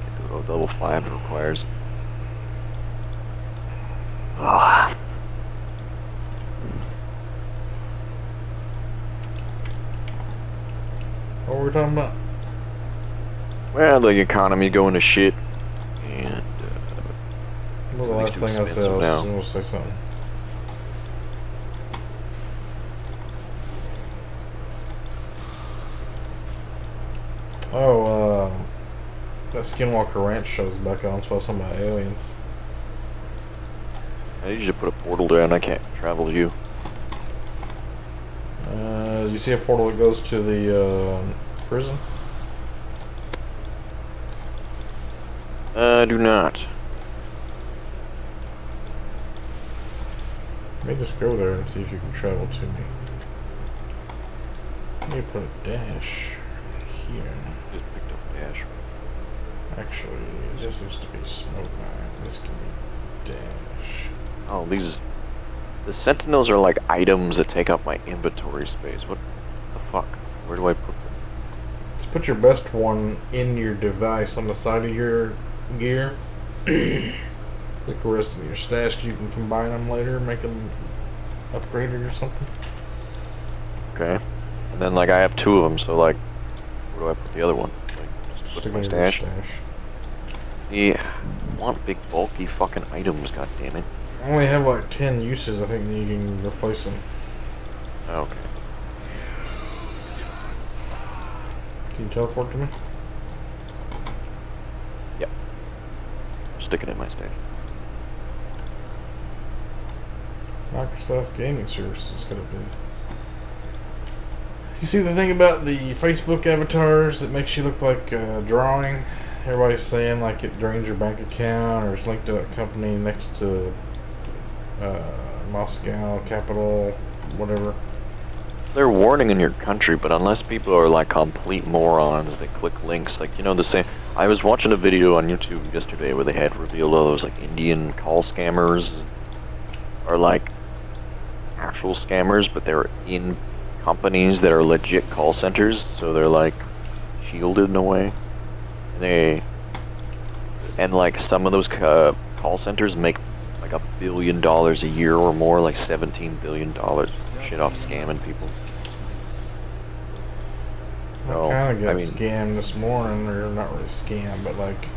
B: Can't do it. Level 5 it requires. Ah.
A: What were we talking about?
B: Well, the economy going to shit, and
A: What was the last thing I said? I was going to say something. Oh, that Skinwalker Ranch show's back on, so I was talking about aliens.
B: I need you to put a portal down. I can't travel to you.
A: You see a portal that goes to the prison?
B: Do not.
A: Let me just go there and see if you can travel to me. Let me put a dash here.
B: Just picked up dash.
A: Actually, this used to be smoke mine. This can be dash.
B: Oh, the sentinels are like items that take up my inventory space. What the fuck? Where do I put them?
A: Just put your best one in your device on the side of your gear. Like the rest of your stash, you can combine them later, make them upgraded or something.
B: Okay. And then, like, I have 2 of them, so, like, where do I put the other one? Like, just
A: Stick
B: put my
A: it in your
B: stash? Yeah. I want big, bulky fucking items, goddammit.
A: I only have like 10 uses, I think you can replace them.
B: Okay.
A: Can you teleport to me?
B: Yep. Stick it in my stash.
A: Microsoft Gaming Services could have been. You see the thing about the Facebook avatars that makes you look like a drawing? Everybody's saying like it drains your bank account or it's linked to a company next to Moscow, capital, whatever.
B: They're warning in your country, but unless people are like complete morons that click links, like, you know, the same. I was watching a video on YouTube yesterday where they had revealed all those like Indian call scammers are like actual scammers, but they're in companies that are legit call centers, so they're like shielded in a way. And like some of those call centers make like $1 billion a year or more, like $17 billion shit off scamming people. So,
A: I kind of got scammed this morning, or not really scammed, but like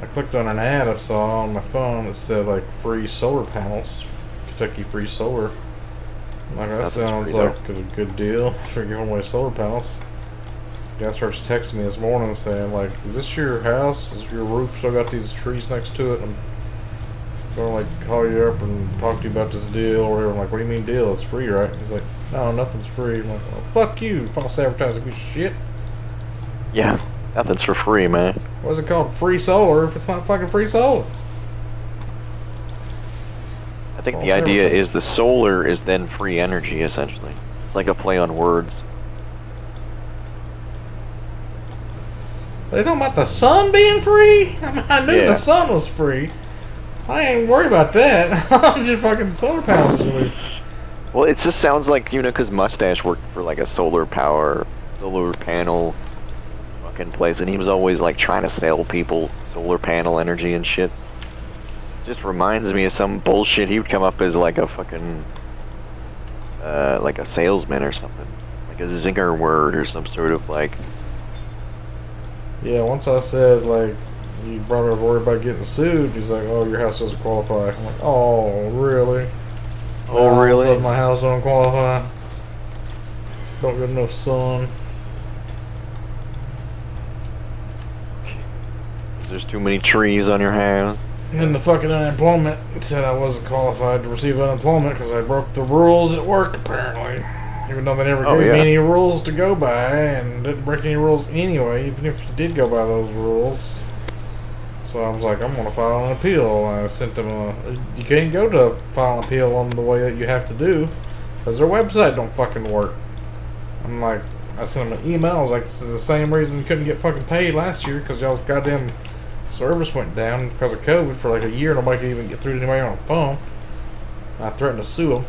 A: I clicked on an ad I saw on my phone that said like free solar panels, Kentucky free solar. I'm like, that sounds like a good deal for giving away solar panels. The guy starts texting me this morning saying like, is this your house? Is your roof still got these trees next to it? I'm gonna like call you up and talk to you about this deal or whatever. I'm like, what do you mean deal? It's free, right? He's like, no, nothing's free. I'm like, well, fuck you, false advertising piece of shit.
B: Yeah, nothing's for free, man.
A: What's it called? Free solar if it's not fucking free solar.
B: I think the idea is the solar is then free energy, essentially. It's like a play on words.
A: They talking about the sun being free? I mean, I knew the sun was free. I ain't worried about that. I'm just fucking solar panels.
B: Well, it just sounds like, you know, because Mustache worked for like a solar panel fucking place, and he was always like trying to sell people solar panel energy and shit. Just reminds me of some bullshit he would come up as like a fucking like a salesman or something, like a zinger word or some sort of like.
A: Yeah, once I said like you brought up worried about getting sued, he's like, oh, your house doesn't qualify. I'm like, oh, really?
B: Oh, really?
A: All of a sudden my house don't qualify. Don't get enough sun.
B: There's too many trees on your house.
A: And then the fucking unemployment said I wasn't qualified to receive unemployment because I broke the rules at work, apparently. Even though they never gave me any rules to go by and didn't break any rules anyway, even if you did go by those rules. So I was like, I'm going to file an appeal. And I sent them you can't go to file an appeal on the way that you have to do because their website don't fucking work. I'm like, I sent them an email. I was like, this is the same reason you couldn't get fucking paid last year because y'all's goddamn service went down because of COVID for like a year. Nobody could even get through to anybody on the phone. I threatened to sue them.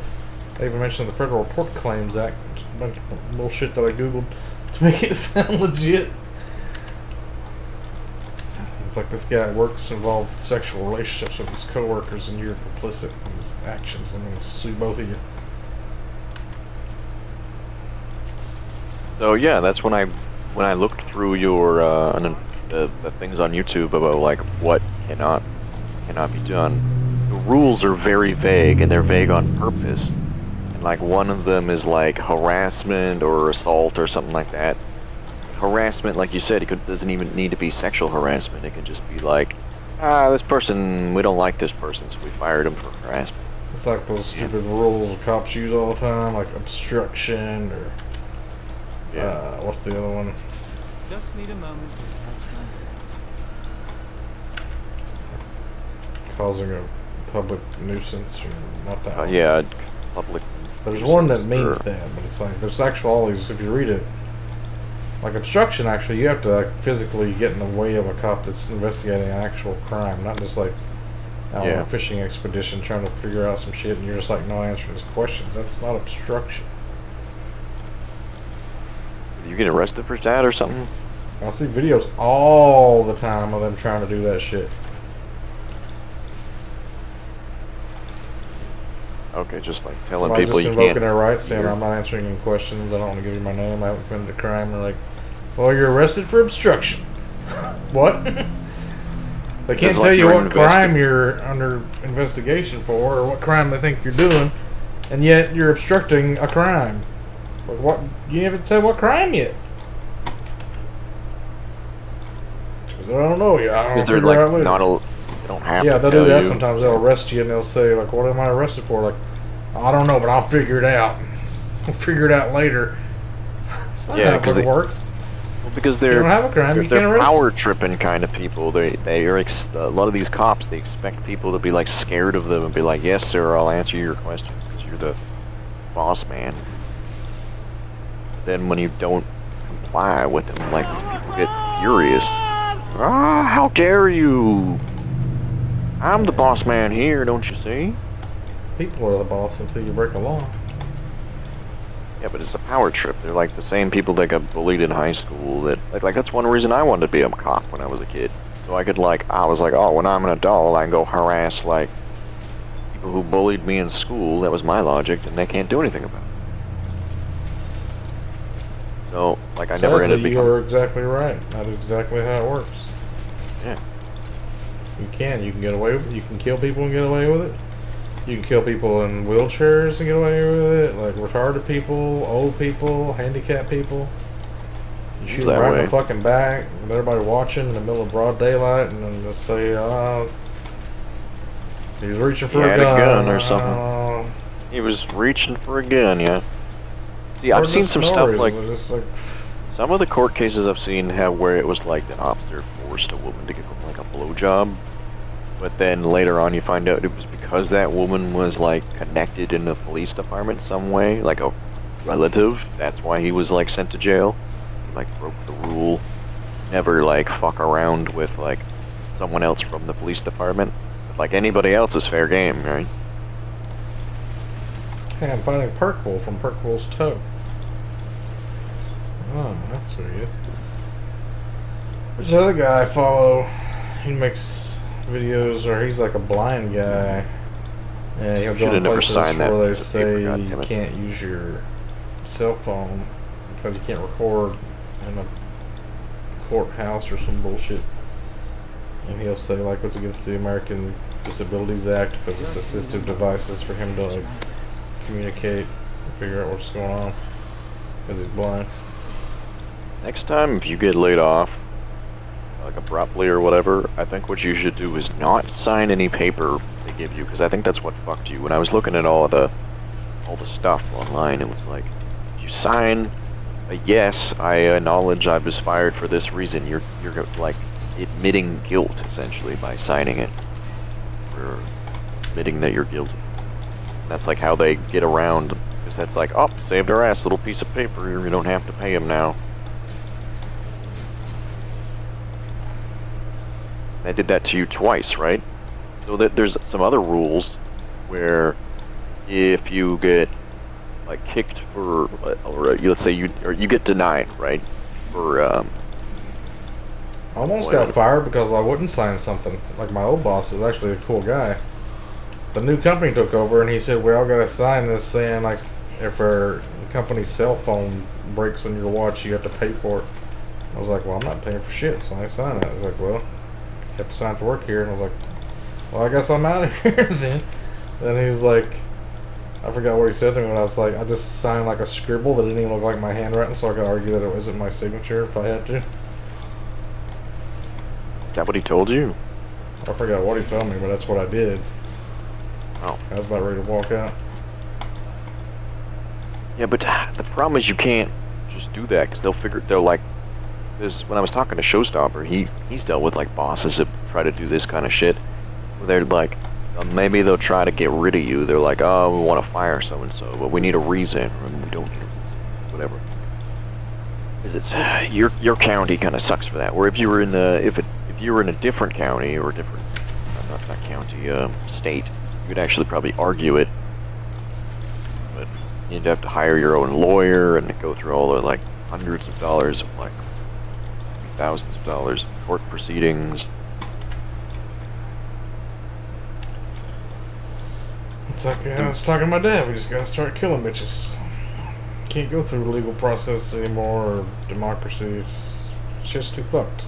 A: They even mentioned the Federal Tort Claims Act. Just a bunch of bullshit that I googled to make it sound legit. It's like this guy works involved with sexual relationships with his coworkers and you're complicit in his actions. I'm going to sue both of you.
B: So yeah, that's when I looked through your the things on YouTube about like what cannot be done. The rules are very vague, and they're vague on purpose. And like one of them is like harassment or assault or something like that. Harassment, like you said, doesn't even need to be sexual harassment. It can just be like, this person, we don't like this person, so we fired him for harassment.
A: It's like those stupid rules cops use all the time, like obstruction or what's the other one?
C: Just need a moment to catch my breath.
A: causing a public nuisance, or not that one.
B: Yeah, public.
A: There's one that
B: nuisance,
A: means
B: or-
A: that, but it's like there's actual all these. If you read it, like obstruction, actually, you have to like, physically get in the way of a cop that's investigating an actual crime, not just like out on
B: Yeah.
A: a fishing expedition trying to figure out some shit, and you're just like not answering his questions. That's not obstruction.
B: You get arrested for that or something?
A: I see videos all the time of them trying to do that shit.
B: Okay, just like telling
A: Somebody
B: people
A: just
B: you
A: invoking
B: can't.
A: their rights, saying
B: you're-
A: I'm not answering any questions. I don't want to give you my name. I haven't committed a crime. They're like, well, you're arrested for obstruction. What? They can't
B: It's
A: tell
B: like
A: you
B: you're
A: what crime
B: investi-
A: you're under investigation for, or what crime they think you're doing, and yet you're obstructing a crime. Like what? You haven't said what crime yet. I don't know yet. I don't
B: Because
A: know.
B: they're
A: Figure out
B: like
A: later.
B: not a. They don't have
A: Yeah,
B: to
A: they'll
B: tell
A: do that
B: you.
A: sometimes. They'll arrest you and they'll say, like, what am I arrested for? Like, I don't know, but I'll figure it out. I'll figure it out later. It's not
B: Yeah,
A: how
B: 'cause
A: it
B: they-
A: works.
B: Well, because
A: You
B: they're
A: don't have a crime, you
B: they're
A: can't arrest
B: power tripping kind of people. A lot of these cops, they expect people to be like scared of them and be like, "Yes, sir, I'll answer your questions because you're the boss man." Then when you don't comply with them, like these people get furious. Ah, how dare you! I'm the boss man here, don't you see?
A: People are the boss until you break a law.
B: Yeah, but it's a power trip. They're like the same people that got bullied in high school. That like that's one reason I wanted to be a cop when I was a kid. So I was like, oh, when I'm an adult, I can go harass like people who bullied me in school. That was my logic, and they can't do anything about it. So like I never ended up
A: Sadly, you
B: becoming.
A: are exactly right. That is exactly how it works.
B: Yeah.
A: You can get away with it. You can kill people and get away with it. You can kill people in wheelchairs and get away with it, like retarded people, old people, handicapped people. You shoot
B: That
A: them right in
B: way.
A: the fucking back with everybody watching in the middle of broad daylight, and then just say, he was reaching for
B: He
A: a
B: had a
A: gun.
B: gun or something. He was reaching for a gun, yeah. See, I've seen some stuff like
A: Just like
B: some of the court cases I've seen have where it was like an officer forced a woman to give him like a blowjob, but then later on you find out it was because that woman was like connected in the police department some way, like a relative. That's why he was like sent to jail. He like broke the rule, never like fuck around with like someone else from the police department. But, like anybody else is fair game, right?
A: hey, I'm finding Perkwool from Perkwool's toe. Oh, that's what he is. There's another guy I follow. He makes videos, or he's like a blind guy. And he'll go
B: Should've
A: in
B: never
A: places
B: signed that
A: where they
B: piece of
A: say
B: paper,
A: you
B: goddammit.
A: can't use your cell phone because you can't record in a courthouse or some bullshit. And he'll say like it's against the American Disabilities Act because it's assistive devices for him to like communicate and figure out what's going on because he's blind.
B: Next time, if you get laid off, like abruptly or whatever, I think what you should do is not sign any paper they give you, because I think that's what fucked you. When I was looking at all the stuff online, it was like, if you sign a yes, I acknowledge I was fired for this reason, you're like admitting guilt essentially by signing it, or admitting that you're guilty. That's like how they get around, because that's like, oh, saved our ass, little piece of paper, you don't have to pay him now. They did that to you twice, right? So that there's some other rules where if you get like kicked for, or let's say you get denied, right? For
A: I almost got fired because I wouldn't sign something. Like my old boss is actually a cool guy. The new company took over and he said, we all gotta sign this saying like if our company's cell phone breaks on your watch you have to pay for it. I was like, well, I'm not paying for shit, so I signed it. I was like, well, you have to sign to work here. And I was like, well, I guess I'm out of here then. Then he was like, I forgot what he said to me, but I was like, I just signed like a scribble that didn't even look like my handwriting, so I could argue that it wasn't my signature if I had to.
B: is that what he told you?
A: I forgot what he told me, but that's what I did.
B: Oh.
A: I was about ready to walk out.
B: Yeah, but the problem is you can't just do that, because they'll like, when I was talking to Showstopper, he's dealt with like bosses that try to do this kind of shit, They're like, maybe they'll try to get rid of you. They're like, oh, we want to fire so and so, but we need a reason, and we don't need a reason. Whatever. Because it's your county kind of sucks for that. Where if you were in the if you were in a different county or a different not county state, you'd actually probably argue it. But you'd have to hire your own lawyer and go through all the like hundreds of dollars of like thousands of dollars of court proceedings.
A: It's like I was talking to my dad. We just gotta start killing bitches. Can't go through legal process anymore or democracy. It's just too fucked.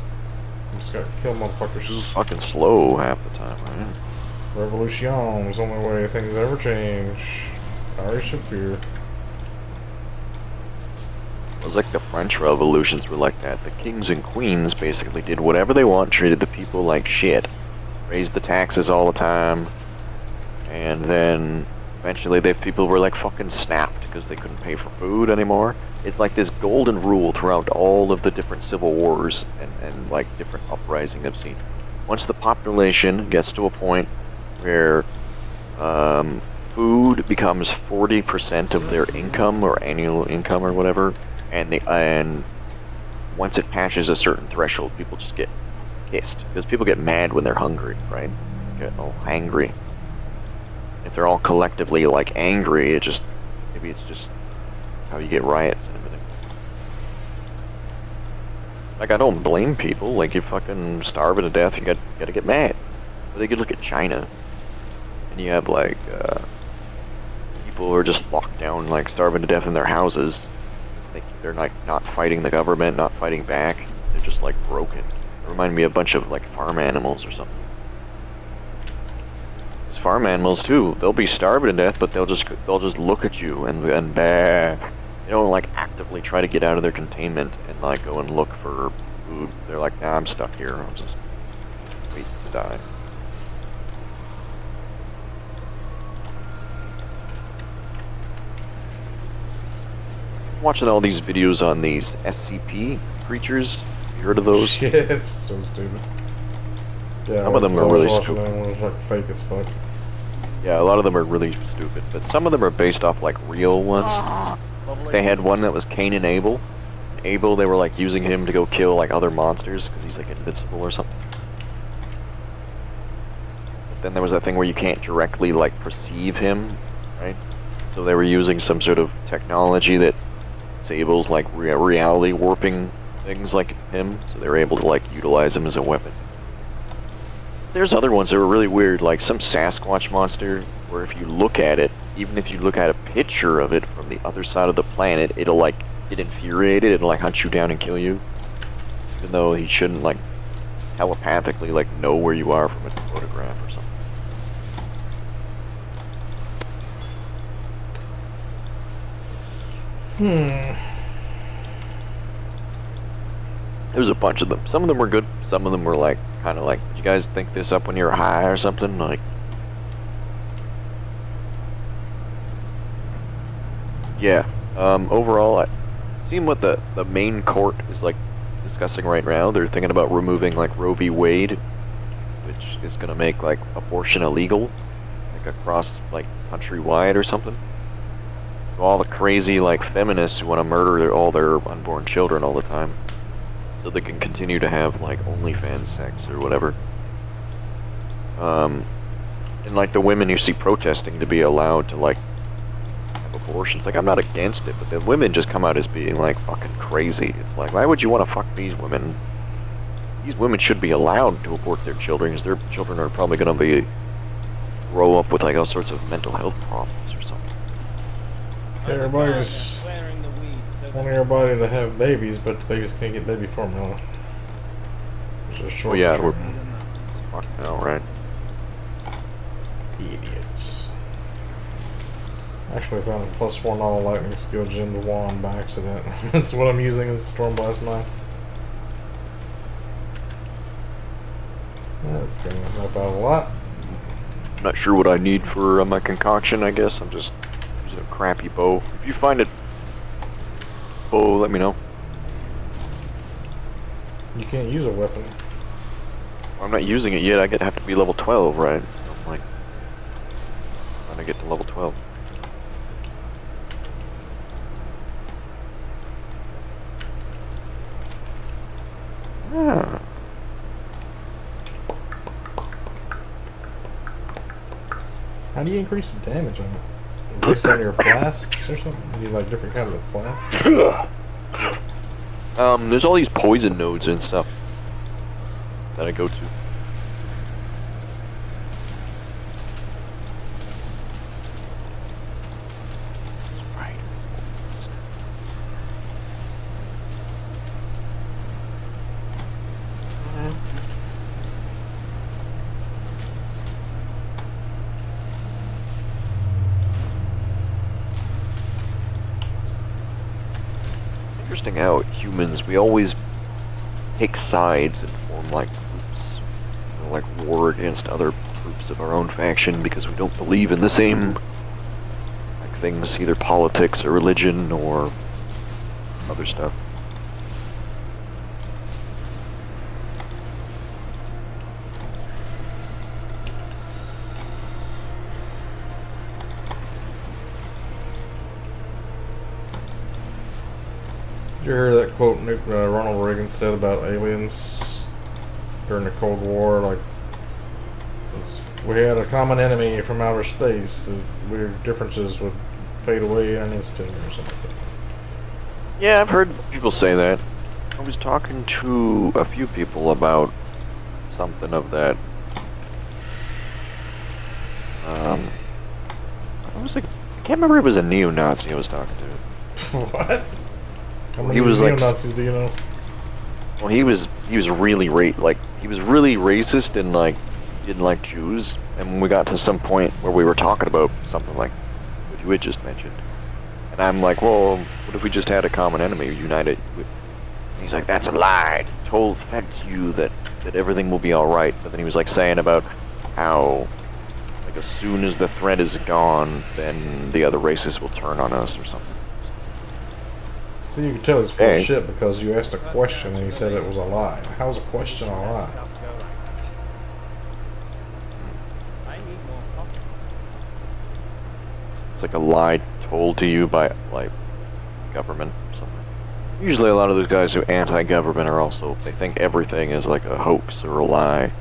A: Just gotta kill motherfuckers.
B: Too fucking slow half the time, right?
A: Revolution is the only way things ever change. Ari Shafir.
B: It was like the French revolutions were like that. The kings and queens basically did whatever they want, treated the people like shit, raised the taxes all the time, and then eventually people were like fucking snapped because they couldn't pay for food anymore. It's like this golden rule throughout all of the different civil wars and like different uprisings I've seen. Once the population gets to a point where food becomes 40% of their income or annual income or whatever, and once it passes a certain threshold, people just get pissed because people get mad when they're hungry, right? Get all hangry. If they're all collectively like angry, it's just how you get riots and everything. Like I don't blame people. Like you fucking starving to death, you gotta get mad. But they could look at China, and you have like people who are just locked down, like starving to death in their houses. They're like not fighting the government, not fighting back. They're just like broken. They remind me of a bunch of like farm animals or something. Farm animals too. They'll be starving to death, but they'll just look at you and bah. They don't like actively try to get out of their containment and like go and look for food. They're like, nah, I'm stuck here. I'll just wait to die. Watching all these videos on these SCP creatures. You heard of those?
A: Yeah, it's so stupid. Yeah,
B: some of them are really stupid.
A: Them, it was like fake as fuck.
B: Yeah, a lot of them are really stupid, but some of them are based off like real ones. They had one that was Cain and Abel. Abel, they were like using him to go kill like other monsters because he's like invincible or something. But then there was that thing where you can't directly like perceive him, right? So they were using some sort of technology that disables like reality warping things like him, so they were able to like utilize him as a weapon. There's other ones that were really weird, like some Sasquatch monster, where if you look at it, even if you look at a picture of it from the other side of the planet, it'll like get infuriated, it'll like hunt you down and kill you. Even though he shouldn't like telepathically like know where you are from a photograph or something. There was a bunch of them. Some of them were good, some of them were like kind of like, did you guys think this up when you were high or something? Like, yeah. Overall, I seen what the main court is like discussing right now. They're thinking about removing like Roe v. Wade, which is gonna make like abortion illegal, like across like countrywide or something. So all the crazy like feminists who want to murder all their unborn children all the time, so they can continue to have like OnlyFans sex or whatever. And like the women you see protesting to be allowed to like have abortions, like I'm not against it, but the women just come out as being like fucking crazy. It's like, why would you want to fuck these women? These women should be allowed to abort their children, because their children are probably going to grow up with like all sorts of mental health problems or something.
A: Everybody's wanting everybody to have babies, but the babies can't get baby formula.
B: Oh yeah, we're fucked now, right?
A: Idiots. Actually found a +1 all lightning skill gem to wand by accident. That's what I'm using as a Stormblast mine. That's gonna help out a lot.
B: Not sure what I need for my concoction, I guess. I'm just using a crappy bow. If you find it, bow, let me know.
A: You can't use a weapon.
B: I'm not using it yet. Have to be level 12, right? So I'm like, trying to get to level 12. Yeah.
A: How do you increase the damage on it? Based on your flasks or something? You need like different kinds of flasks?
B: There's all these poison nodes and stuff that I go to. Right. Interesting how humans, we always take sides and form like groups, you know, like war against other groups of our own faction because we don't believe in the same like things, either politics or religion or other stuff.
A: Did you hear that quote Ronald Reagan said about aliens during the Cold War? Like, we had a common enemy from outer space. The weird differences would fade away in an instant or something.
B: Yeah, I've heard people say that. I was talking to a few people about something of that. I was like, I can't remember if it was a neo-Nazi I was talking to.
A: What? How many
B: He was like,
A: neo-Nazis do you know?
B: well, he was really he was really racist and like didn't like Jews. And when we got to some point where we were talking about something like what you had just mentioned, and I'm like, well, what if we just had a common enemy united with? And he's like, that's a lie. Told fed to you that everything will be all right. But then he was like saying about how like as soon as the threat is gone, then the other races will turn on us or something.
A: So you can tell it's full
B: Hey.
A: of shit because you asked a question and he said it was a lie. How's a question a lie?
D: Myself go like that. I need more pockets.
B: It's like a lie told to you by like government or something. Usually a lot of those guys who are anti-government are also, they think everything is like a hoax or a lie.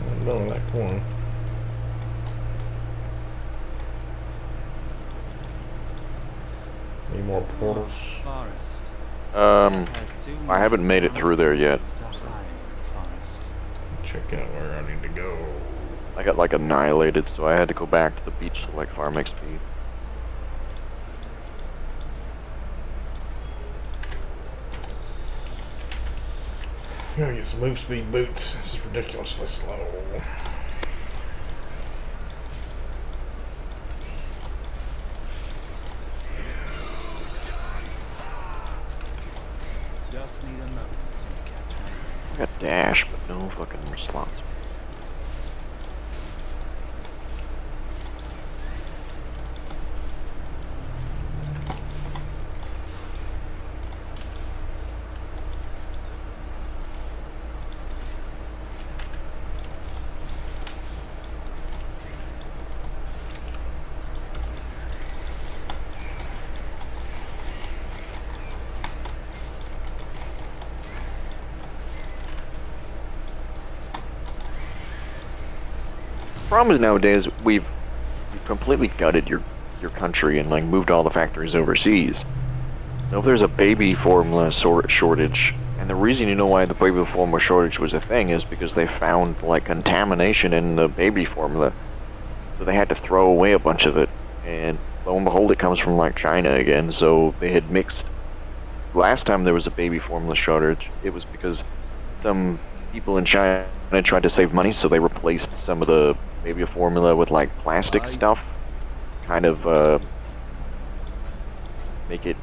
A: I'm done with that corn. Need more portals.
C: Forest. Has too
B: I haven't made it through there yet.
C: places to hide in forest.
A: Check out where I need to go.
B: I got like annihilated, so I had to go back to the beach to like farm XP.
A: Gotta get some move speed boots. This is ridiculously slow.
C: Just need a moment to catch me.
B: I got dash, but no fucking slots. Problem is nowadays we've completely gutted your country and like moved all the factories overseas. Now if there's a baby formula shortage, and the reason you know why the baby formula shortage was a thing is because they found like contamination in the baby formula, so they had to throw away a bunch of it. And lo and behold, it comes from like China again. So they had mixed last time there was a baby formula shortage, it was because some people in China tried to save money, so they replaced some of the baby formula with like plastic stuff, kind of make it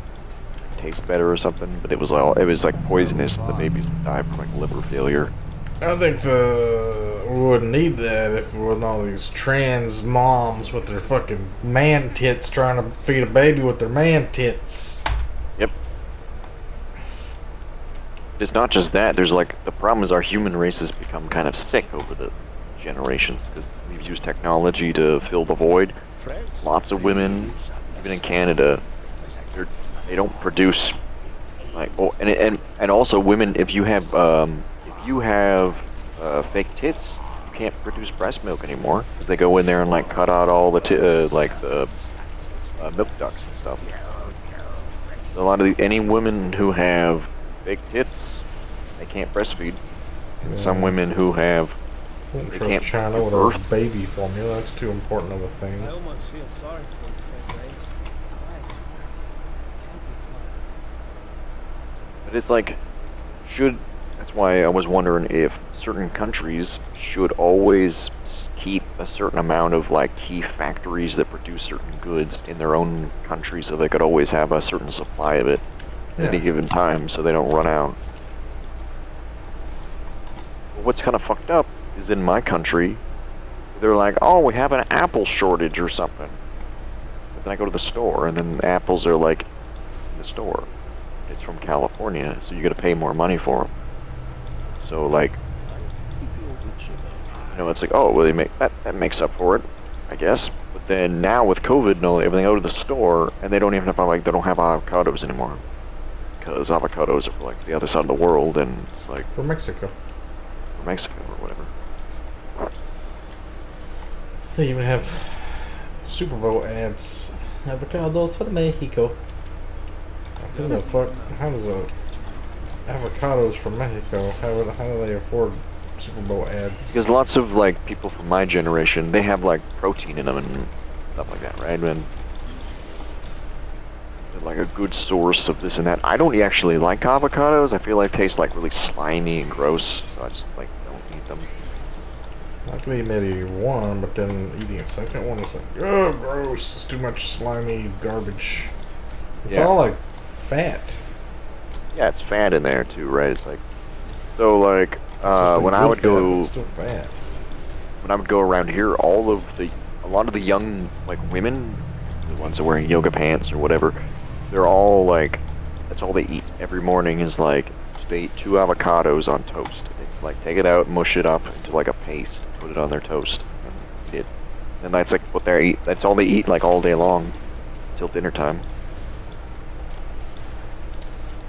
B: taste better or something. But it was like poisonous, and the babies would die from like liver failure.
A: I think we wouldn't need that if it wasn't all these trans moms with their fucking man tits trying to feed a baby with their man tits.
B: Yep. It's not just that. There's like the problem is our human race has become kind of sick over the generations because we've used technology to fill the void. Lots of women, even in Canada, they don't produce like and also women. If you have fake tits, you can't produce breast milk anymore because they go in there and like cut out all the milk ducts and stuff. So a lot of any women who have fake tits, they can't breastfeed. And some women who have
A: Wouldn't
B: they
A: trust
B: can't
A: China
B: give
A: with our
B: birth.
A: baby formula. That's too important of a thing.
C: I almost feel sorry for you, Fred.
D: Right, nice. Can't be fun.
B: But it's like, that's why I was wondering if certain countries should always keep a certain amount of like key factories that produce certain goods in their own country so they could always have a certain supply of it at any given time so they don't run out. But what's kind of fucked up is in my country, they're like, oh, we have an apple shortage or something. But then I go to the store and then the apples are like in the store. It's from California, so you got to pay more money for them. So like, it's like, oh, well, they make that makes up for it, I guess. But then now with COVID, no, everything go to the store and they don't even have they don't have avocados anymore because avocados are for like the other side of the world, and it's like
A: For Mexico.
B: for Mexico or whatever.
A: They even have Super Bowl ads. Avocados for Mexico. Who the fuck? How does avocados from Mexico? How do they afford Super Bowl ads?
B: Because lots of like people from my generation, they have like protein in them and stuff like that, right? And they're like a good source of this and that. I don't actually like avocados. I feel like they taste like really slimy and gross, so I just like don't eat them.
A: I can eat maybe one, but then eating a second one is like, oh, gross. It's too much slimy garbage. It's
B: Yeah.
A: all like fat.
B: Yeah, it's fat in there too, right? It's like, so like
A: It's just
B: when
A: like
B: I
A: good
B: would
A: fat,
B: go
A: but it's still fat.
B: when I would go around here, a lot of the young like women, the ones that wear yoga pants or whatever, they're all like, that's all they eat every morning is like they eat 2 avocados on toast. They like take it out, mush it up into like a paste, put it on their toast, and eat it. And that's like what they eat. That's all they eat like all day long, till dinner time.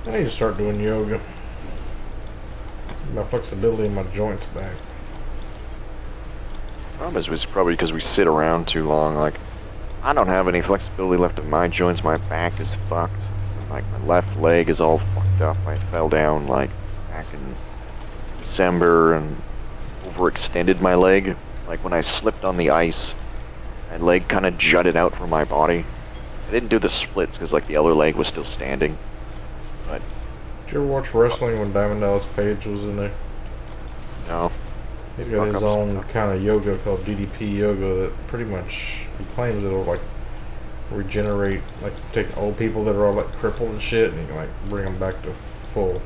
A: I need to start doing yoga. My flexibility in my joints back.
B: Problem is, it's probably because we sit around too long. Like, I don't have any flexibility left in my joints. My back is fucked. Like, my left leg is all fucked up. I fell down, like, back in December and overextended my leg. Like, when I slipped on the ice, my leg kind of jutted out from my body. I didn't do the splits because, like, the other leg was still standing. But,
A: Did you ever watch wrestling when Diamond Dallas Page was in there?
B: no.
A: He's got his own kind of yoga called DDP yoga that pretty much, he claims it'll like regenerate, like take old people that are all like crippled and shit and you can like bring them back to full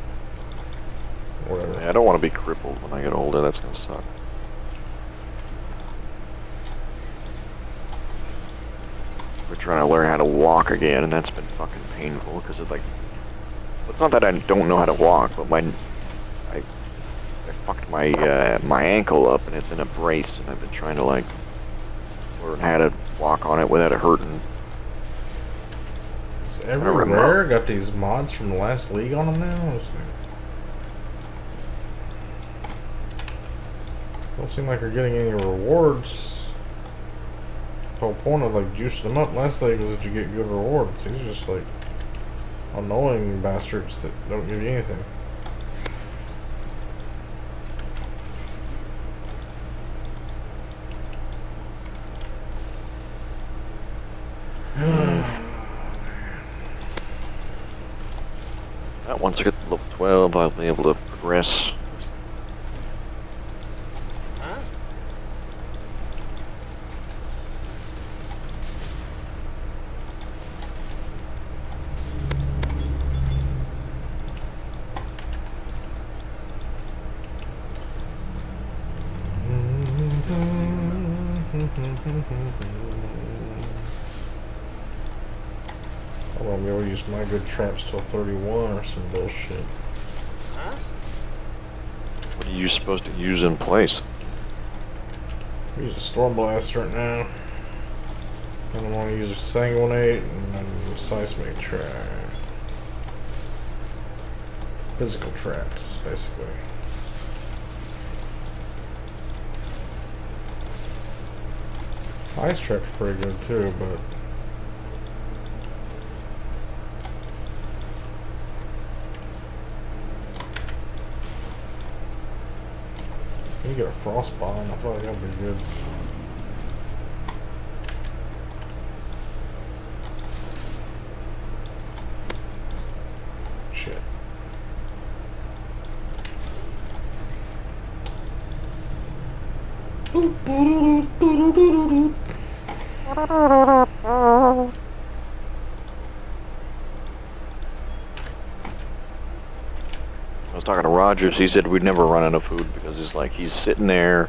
A: whatever.
B: I don't want to be crippled when I get older. That's gonna suck. We're trying to learn how to walk again, and that's been fucking painful because it's like, it's not that I don't know how to walk, but I fucked my ankle up, and it's in a brace, and I've been trying to like learn how to walk on it without it hurting.
A: Is everywhere got these mods from the last league on them now? It's like, don't seem like they're getting any rewards. The whole point of like juicing them up last league was that you get good rewards. These are just like annoying bastards that don't give you anything.
B: 12, I'll be able to progress.
A: I won't be able to use my good traps till 31 or some bullshit.
B: What are you supposed to use in place?
A: Use a storm blast right now. And I'm gonna use a sanguinate and then a seismic trap. Physical traps, basically. Ice trap's pretty good too, but you get a frost bomb, I feel like that'd be good. Shit.
B: I was talking to Rogers, he said we'd never run out of food because it's like he's sitting there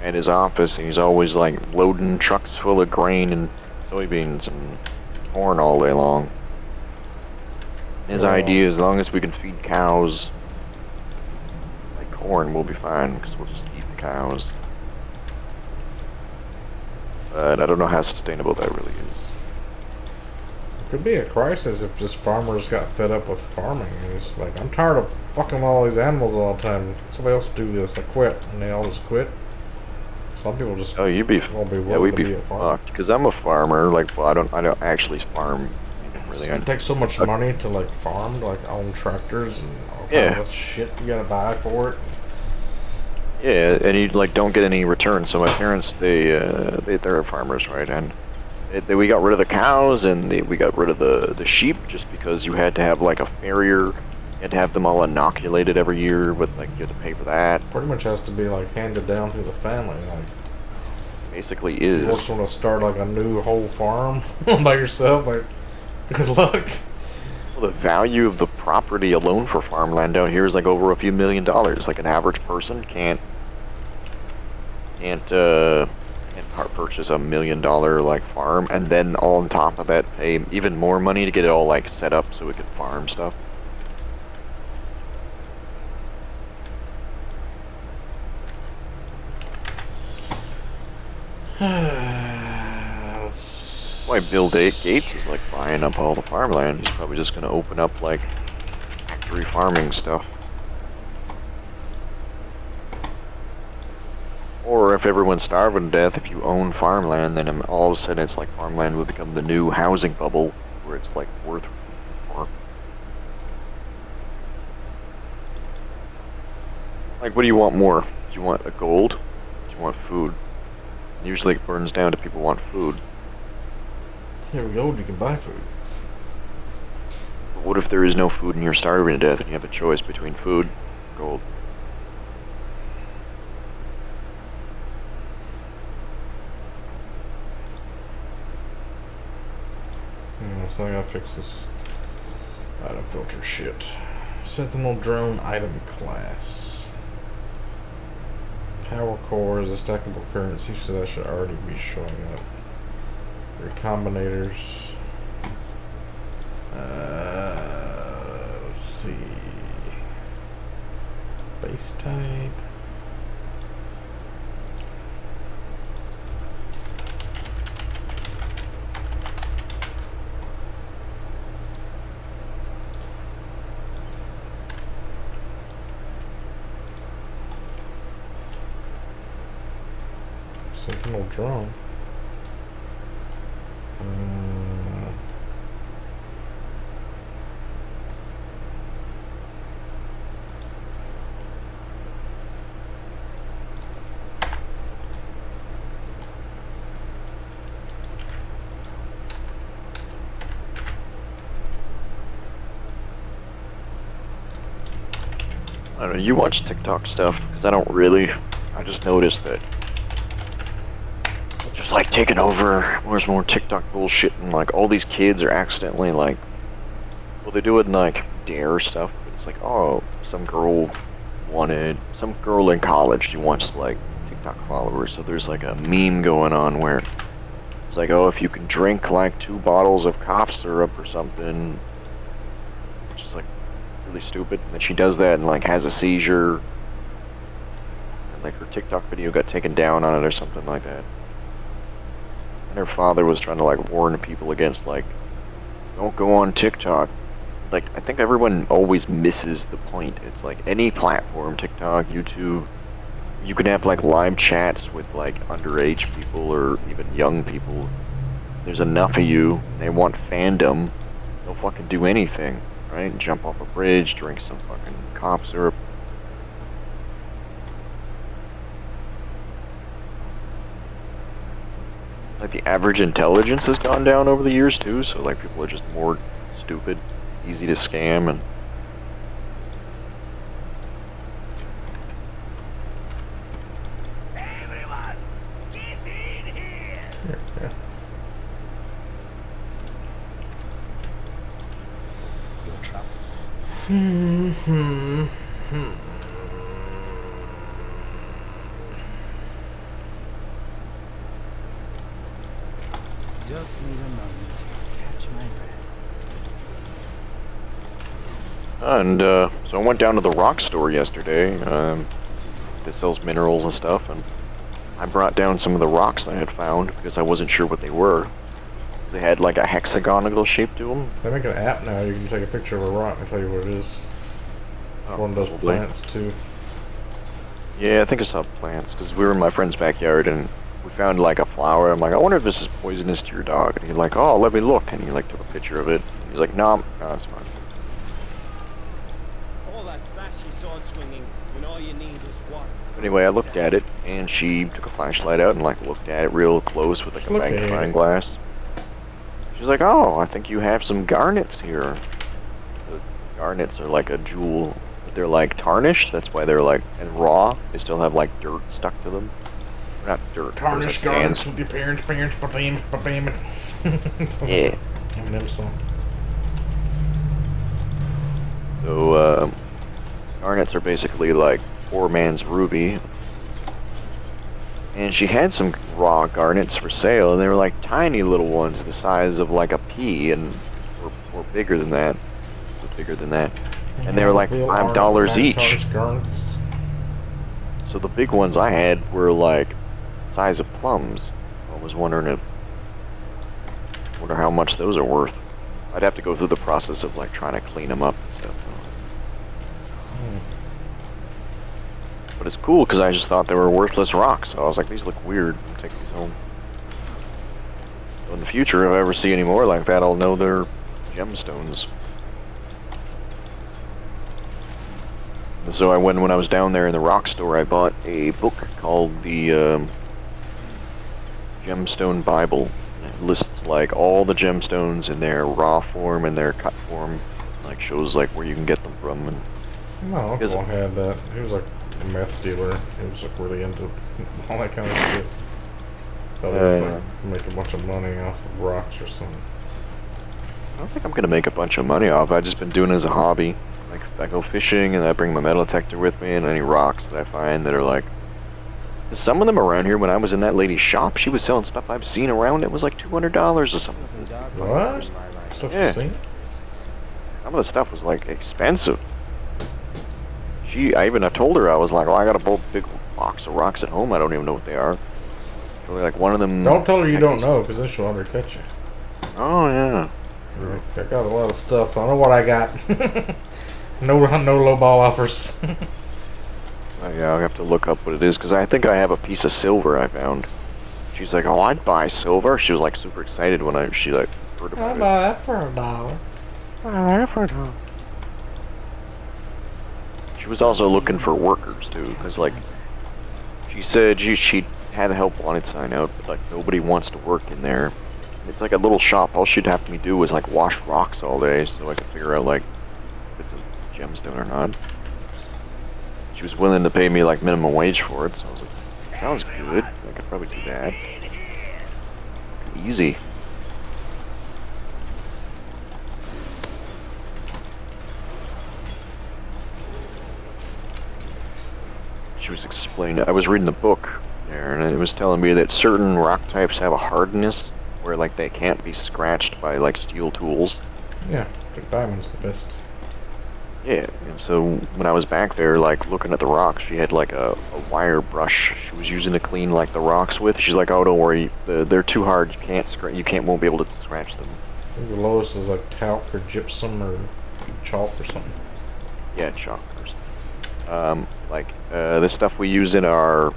B: at his office and he's always like loading trucks full of grain and soybeans and corn all day long. His idea, as long as we can feed cows like corn, we'll be fine because we'll just eat the cows. But I don't know how sustainable that really is.
A: Could be a crisis if just farmers got fed up with farming. It's like, I'm tired of fucking all these animals all the time. Somebody else do this. I quit. And they all just quit. Some people just
B: Oh, you'd be,
A: won't be
B: yeah,
A: willing
B: we'd
A: to
B: be
A: be a farmer.
B: fucked. Because I'm a farmer. Like, well, I don't actually farm. Really,
A: It takes so much money to like farm, to like own tractors and all
B: Yeah.
A: kinds of shit you gotta buy for it.
B: Yeah, and you like don't get any return. So my parents, they're farmers, right? And we got rid of the cows and we got rid of the sheep just because you had to have like a farrier. You had to have them all inoculated every year, but like you had to pay for that.
A: Pretty much has to be like handed down through the family. Like,
B: Basically
A: you
B: is.
A: just want to start like a new whole farm by yourself. Like, good luck.
B: Well, the value of the property alone for farmland down here is like over a few $1 million. Like an average person can't purchase $1 million like farm and then all on top of that pay even more money to get it all like set up so we can farm stuff. Why Bill Gates is like buying up all the farmland. He's probably just gonna open up like factory farming stuff. Or if everyone's starving to death, if you own farmland, then all of a sudden it's like farmland will become the new housing bubble where it's like worth more. Like, what do you want more? Do you want a gold? Do you want food? Usually it burns down to people want food.
A: Here we go. You can buy food.
B: But what if there is no food and you're starving to death and you have a choice between food and gold?
A: Yeah, so I gotta fix this item filter shit. Sentinel drone item class. Power core is a stackable currency, so that should already be showing up. Recombinators. Let's see. Base type. Sentinel drone.
B: I don't know, you watch TikTok stuff, because I don't really. I just noticed that it's just like taking over. There's more TikTok bullshit, and like all these kids are accidentally like, well, they do it in like dare stuff, but it's like, oh, some girl in college, she wants like TikTok followers, so there's like a meme going on where it's like, oh, if you can drink like 2 bottles of cough syrup or something, which is like really stupid, and then she does that and like has a seizure, and like her TikTok video got taken down on it or something like that. And her father was trying to like warn people against like, don't go on TikTok. Like, I think everyone always misses the point. It's like any platform, TikTok, YouTube, you can have like live chats with like underage people or even young people. There's enough of you, they want fandom, they'll fucking do anything, right? Jump off a bridge, drink some fucking cough syrup. Like, the average intelligence has gone down over the years too, so like people are just more stupid, easy to scam, and
A: Yeah.
D: Your trap.
C: Just need a moment to catch my breath.
B: And so I went down to the rock store yesterday, that sells minerals and stuff, and I brought down some of the rocks I had found because I wasn't sure what they were. They had like a hexagonal shape to them.
A: They make an app now. You can take a picture of a rock and tell you what it is. One of those
B: Probably.
A: plants too.
B: Yeah, I think it's not plants, because we were in my friend's backyard and we found like a flower. I'm like, I wonder if this is poisonous to your dog. And he's like, oh, let me look. And he like took a picture of it. And he's like, no, it's fine.
F: All that flashy sword swinging when all you need is water.
B: Anyway, I looked at it, and she took a flashlight out and like looked at it real close with like a
A: Look at
B: magnifying
A: it.
B: glass. She's like, oh, I think you have some garnets here. The garnets are like a jewel, but they're like tarnished. That's why they're like, and raw. They still have like dirt stuck to them. Not dirt.
A: Tarnished
B: there's, like,
A: garments
B: sand.
A: with your parents,
B: Yeah.
A: Eminem song.
B: So, garnets are basically like poor man's ruby. And she had some raw garnets for sale, and they were like tiny little ones, the size of like a pea, and or bigger than that. Bigger than that. And they were like $5 each.
A: Tarnished garments.
B: So the big ones I had were like size of plums. I was wondering wonder how much those are worth. I'd have to go through the process of like trying to clean them up and stuff. But it's cool because I just thought they were worthless rocks. So I was like, these look weird. I'll take these home. So in the future, if I ever see any more like that, I'll know they're gemstones. And so when I was down there in the rock store, I bought a book called the Gemstone Bible. It lists like all the gemstones in their raw form and their cut form. Like shows like where you can get them from. And
A: My
B: Is
A: uncle
B: it-
A: had that. He was like a meth dealer. He was like really into all that kind of shit. Thought he would like make a bunch of money off of rocks or something.
B: I don't think I'm gonna make a bunch of money off it. I've just been doing it as a hobby. Like I go fishing and I bring my metal detector with me, and any rocks that I find that are like. Some of them around here, when I was in that lady's shop, she was selling stuff I've seen around. It was like $200 or something.
D: Some dark
A: What?
D: places in my life.
A: Stuff
B: Yeah.
A: you've seen?
B: Some of the stuff was like expensive. I told her, I was like, well, I got a big box of rocks at home. I don't even know what they are. Really, like one of them.
A: Don't tell her you don't know, because then she'll undercut you.
B: Oh yeah.
A: You're like, I got a lot of stuff. I know what I got. no low ball offers.
B: Oh, yeah, I'll have to look up what it is because I think I have a piece of silver I found. She's like, oh, I'd buy silver. She was like super excited when she like heard
A: I'll
B: about
A: buy that for $1.
B: She was also looking for workers too, because like she said she had a help wanted sign out, but like nobody wants to work in there. It's like a little shop. All she'd have me do was like wash rocks all day, so I could figure out like if it's a gemstone or not. She was willing to pay me like minimum wage for it, so I was like, sounds good. I could probably do that. Easy. She was explaining, I was reading the book there, and it was telling me that certain rock types have a hardness where like they can't be scratched by like steel tools.
A: Yeah, the diamond's the best.
B: Yeah, and so when I was back there, like looking at the rocks, she had like a wire brush she was using to clean like the rocks with. She's like, "Oh, don't worry, they're too hard. Won't be able to scratch them."
A: I think the lowest is like talc or gypsum or chalk or something.
B: Yeah, chalk. This stuff we use in our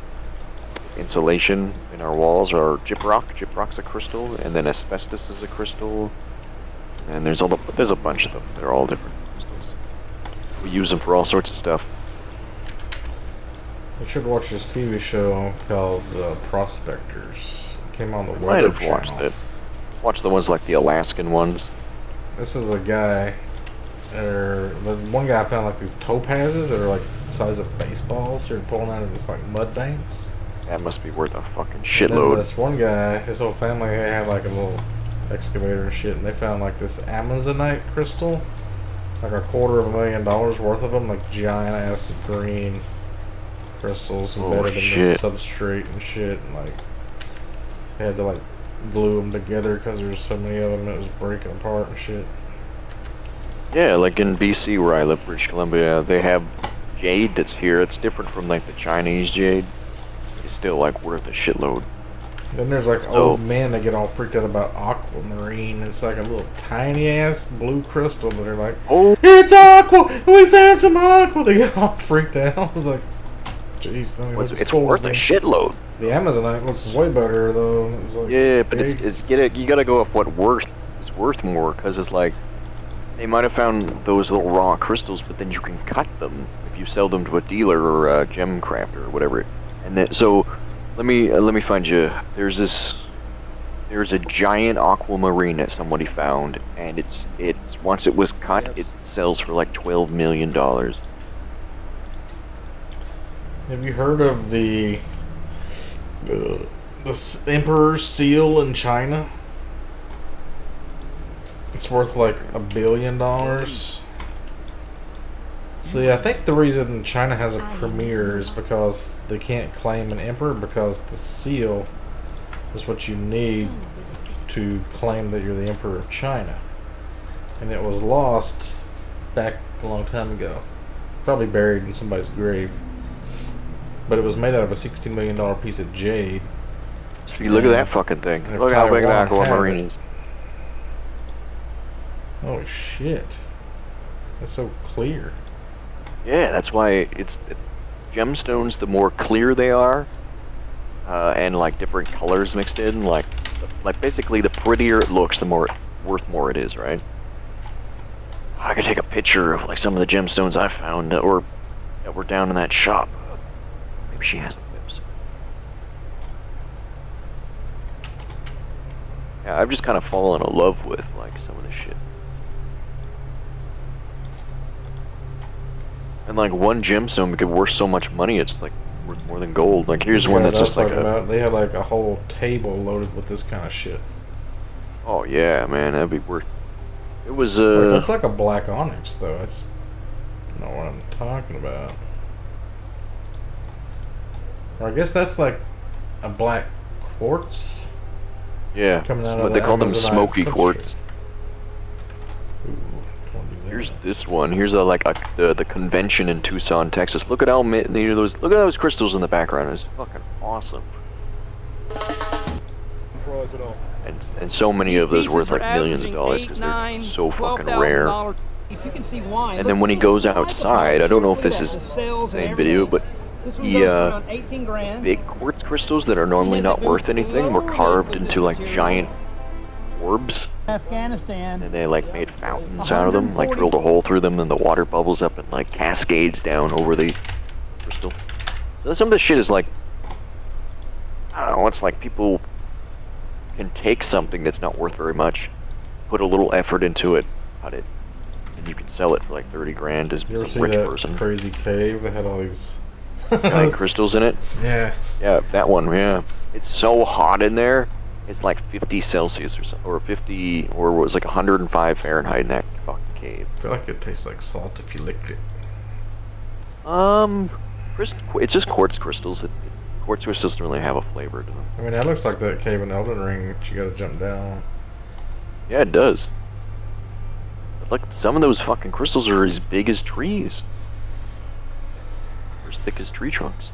B: insulation in our walls are gyprock. Gyprock's a crystal, and then asbestos is a crystal, and there's a bunch of them. They're all different crystals. We use them for all sorts of stuff.
A: You should watch this TV show called Prospectors. It came on the
B: I
A: Weather
B: might have
A: Channel.
B: watched it. Watch the ones like the Alaskan ones.
A: This is a guy, or the one guy found like these topazes that are like the size of baseballs. They're pulling out of this like mud banks.
B: That must be worth a fucking
A: And then
B: shitload.
A: this one guy, his whole family, they had like a little excavator and shit, and they found like this Amazonite crystal, like $250,000 worth of them, like giant ass green crystals embedded in this substrate and shit, and like they had to like glue them together because there's so many of them it was breaking apart and shit.
B: Yeah, like in BC where I live, British Columbia, they have jade that's here. It's different from like the Chinese jade. It's still like worth a shitload.
A: Then there's like old men that get all freaked out about aquamarine. It's like a little tiny ass blue crystal, but they're like,
B: Oh,
A: "It's aqua! We found some aqua!" They get all freaked out. I was like, "Jeez, I mean,
B: it's worth a shitload.
A: The Amazonite looks way better though. It's like
B: Yeah, but
A: big.
B: you gotta go off what is worth more, because it's like they might have found those little raw crystals, but then you can cut them if you sell them to a dealer or a gem crafter or whatever. And then so let me find you. There's a giant aquamarine that somebody found, and it's once it was cut, it sells for like $12 million.
A: Have you heard of the Emperor's seal in China? It's worth like $1 billion. See, I think the reason China has a premier is because they can't claim an emperor, because the seal is what you need to claim that you're the emperor of China. And it was lost back a long time ago. Probably buried in somebody's grave. But it was made out of a $60 million piece of jade.
B: So you look at that fucking thing.
A: And
B: Look how big that
A: Taiwan had
B: aquamarine
A: it.
B: is.
A: Holy shit. That's so clear.
B: Yeah, that's why gemstones. The more clear they are, and like different colors mixed in, like basically the prettier it looks, the more worth more it is, right? I could take a picture of like some of the gemstones I found that were down in that shop. Maybe she has a website. Yeah, I've just kind of fallen in love with like some of this shit. And like one gemstone could be worth so much money, it's like worth more than gold. Like here's one that's just like
A: they had like a whole table loaded with this kind of shit.
B: Oh yeah, man, that'd be worth. It was
A: That's like a black onyx though. That's not what I'm talking about. Or I guess that's like a black quartz.
B: Yeah,
A: Coming out
B: but
A: of
B: they
A: the
B: call them
A: Amazonite
B: smoky
A: substrate.
B: quartz.
A: Ooh, don't do that.
B: Here's this one. Here's the convention in Tucson, Texas. Look at how look at those crystals in the background. It's fucking awesome. And so many of those worth like millions of dollars because they're so fucking rare. And then when he goes outside, I don't know if this is the same video, but big quartz crystals that are normally not worth anything were carved into like giant orbs.
G: Afghanistan.
B: And they like made fountains out of them, like drilled a hole through them, and the water bubbles up and like cascades down over the crystal. So some of this shit is like, I don't know, it's like people can take something that's not worth very much, put a little effort into it, cut it, and you could sell it for like 30 grand to
A: You ever see
B: some rich
A: that
B: person.
A: crazy cave that had all these?
B: Giant crystals in it.
A: Yeah.
B: Yeah, that one. Yeah, it's so hot in there. It's like 50 Celsius or so, or 50, or it was like 105 Fahrenheit in that fucking cave.
A: I feel like it tastes like salt if you licked it.
B: It's just quartz crystals. Quartz crystals don't really have a flavor to them.
A: I mean, that looks like that cave in Elden Ring that you gotta jump down.
B: Yeah, it does. But like, some of those fucking crystals are as big as trees. They're as thick as tree trunks.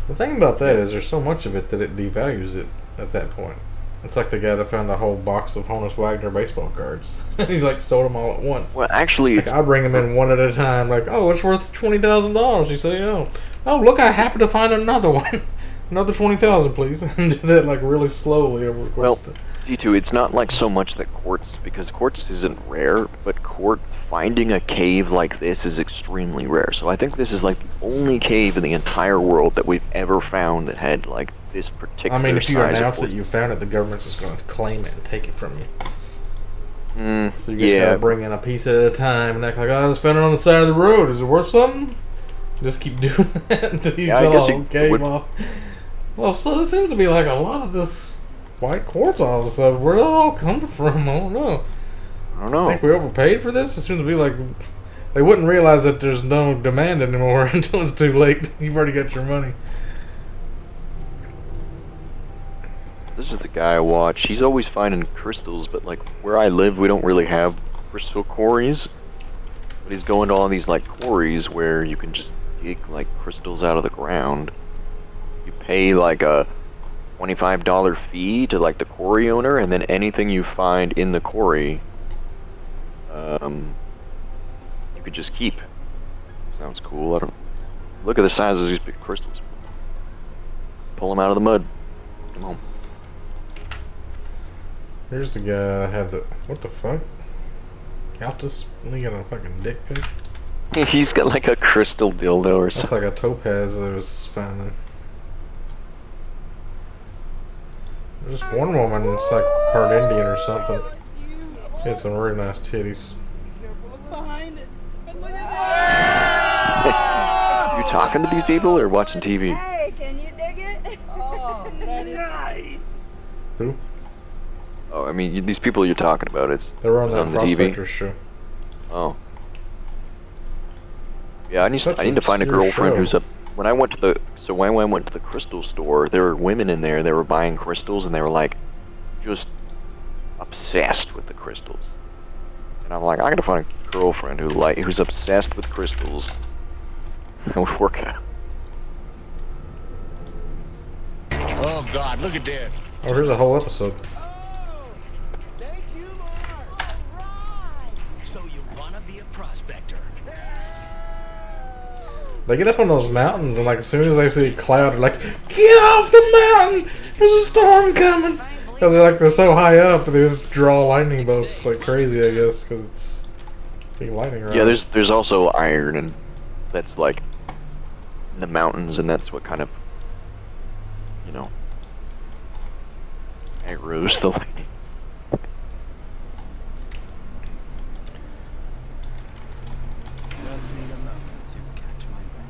A: The thing about that is there's so much of it that it devalues it at that point. It's like the guy that found a whole box of Honus Wagner baseball cards. He's like sold them all at once.
B: Well, actually,
A: Like, I'll bring them in one at a time. Like, oh, it's worth $20,000. You say, oh, look, I happen to find another one. Another 20,000, please. And do that like really slowly over the course
B: well,
A: of time.
B: D2, it's not like so much that quartz, because quartz isn't rare, but finding a cave like this is extremely rare. So I think this is like the only cave in the entire world that we've ever found that had like this particular
A: I mean, if you
B: size of
A: announce that
B: quartz.
A: you found it, the government's just going to claim it and take it from you. So you just
B: yeah,
A: gotta bring in a piece at a time and act like, oh, I just found it on the side of the road. Is it worth something? Just keep doing that until you
B: Yeah, I
A: sell
B: guess
A: the whole
B: it
A: cave
B: would-
A: off. Well, so there seems to be like a lot of this white quartz all of a sudden. Where did it all come from? I don't know.
B: I don't
A: I
B: know.
A: think we overpaid for this. It seems to be like they wouldn't realize that there's no demand anymore until it's too late. You've already got your money.
B: This is the guy I watch. He's always finding crystals, but like where I live, we don't really have crystal quarries. But he's going to all these like quarries where you can just dig like crystals out of the ground. You pay like a $25 fee to like the quarry owner, and then anything you find in the quarry, you could just keep. Sounds cool. I don't. Look at the size of these big crystals. Pull them out of the mud. Come on.
A: Here's the guy that had the what the fuck? Countess? He got a fucking dick pic.
B: He's got like a crystal dildo or
A: That's
B: something.
A: like a topaz that was finding. There's this one woman, it's like part Indian or something. She had some really nice titties.
B: You talking to these people or watching TV?
E: Hey, can you dig it?
F: Oh, that is nice.
A: Who?
B: Oh, I mean, these people you're talking about, it's
A: They were on that
B: on the TV.
A: Prospectors show.
B: Oh. Yeah, I need
A: Such
B: to find a
A: obscure
B: girlfriend
A: show.
B: who's up. When I went to the crystal store, there were women in there. They were buying crystals, and they were like, just obsessed with the crystals. And I'm like, I gotta find a girlfriend who's obsessed with crystals. That would work out.
G: Oh God, look at that.
A: Oh, here's a whole episode.
F: Thank you, Mark.
G: So you wanna be a prospector?
A: They get up on those mountains, and like as soon as they see a cloud, they're like, "Get off the mountain! There's a storm coming!" Because they're so high up, they just draw lightning bolts like crazy, I guess, because it's big lightning around.
B: Yeah, there's also iron, and that's like in the mountains, and that's what kind of, you know, aggroes the lightning.
C: Just need a moment to catch my breath.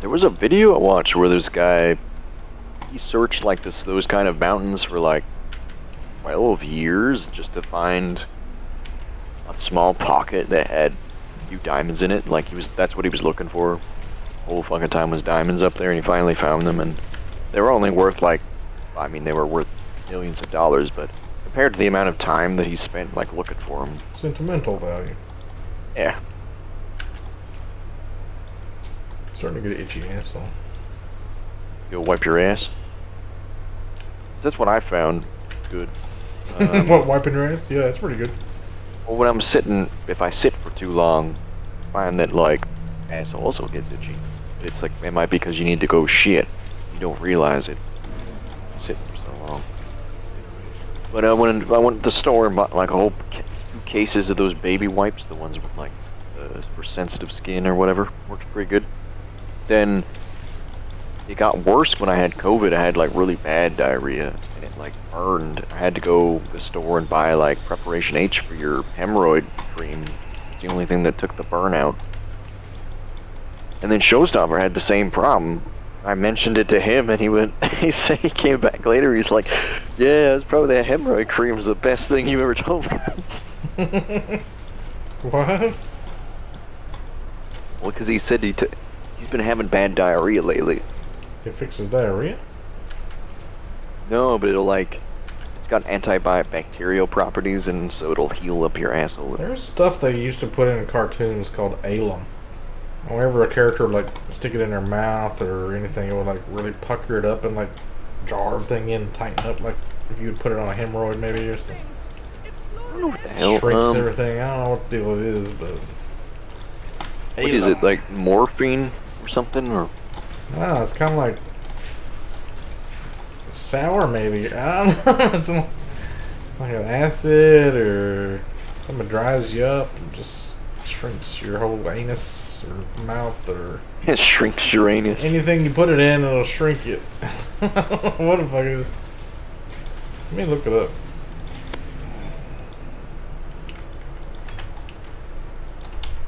B: There was a video I watched where this guy, he searched like those kind of mountains for like 12 years just to find a small pocket that had a few diamonds in it. Like that's what he was looking for. The whole fucking time was diamonds up there, and he finally found them, and they were only worth like, I mean, they were worth millions of dollars, but compared to the amount of time that he spent like looking for them,
A: Sentimental value.
B: yeah.
A: Starting to get an itchy asshole.
B: You'll wipe your ass. That's what I found good.
A: What, wiping your ass? Yeah, that's pretty good.
B: Well, when I'm sitting, if I sit for too long, I find that like ass also gets itchy. It's like it might be because you need to go shit. You don't realize it. Sitting for so long. But I went to the store and bought like a whole 2 cases of those baby wipes, the ones with like for sensitive skin or whatever. Works pretty good. then it got worse when I had COVID. I had like really bad diarrhea, and it like burned. I had to go to the store and buy like Preparation H for your hemorrhoid cream. It's the only thing that took the burn out. And then Showstopper had the same problem. I mentioned it to him, and he went. He said he came back later. He's like, "Yeah, it's probably that hemorrhoid cream is the best thing you ever told me."
A: What?
B: Well, because he said he's been having bad diarrhea lately.
A: It fixes diarrhea?
B: No, but it'll like, it's got antibacterial properties, and so it'll heal up your asshole.
A: There's stuff they used to put in cartoons called alum. Whenever a character would like stick it in their mouth or anything, it would like really pucker it up and like jar everything in and tighten up, like if you would put it on a hemorrhoid maybe or something.
B: I don't know what the hell.
A: Shrinks everything. I don't know what the deal it is, but
B: What is it, like morphine or something, or?
A: No, it's kind of like sour, maybe. I don't know. It's like an acid or something that dries you up and just shrinks your whole anus or mouth or
B: It shrinks your anus.
A: anything you put it in, it'll shrink it. I don't know what the fuck is. Let me look it up.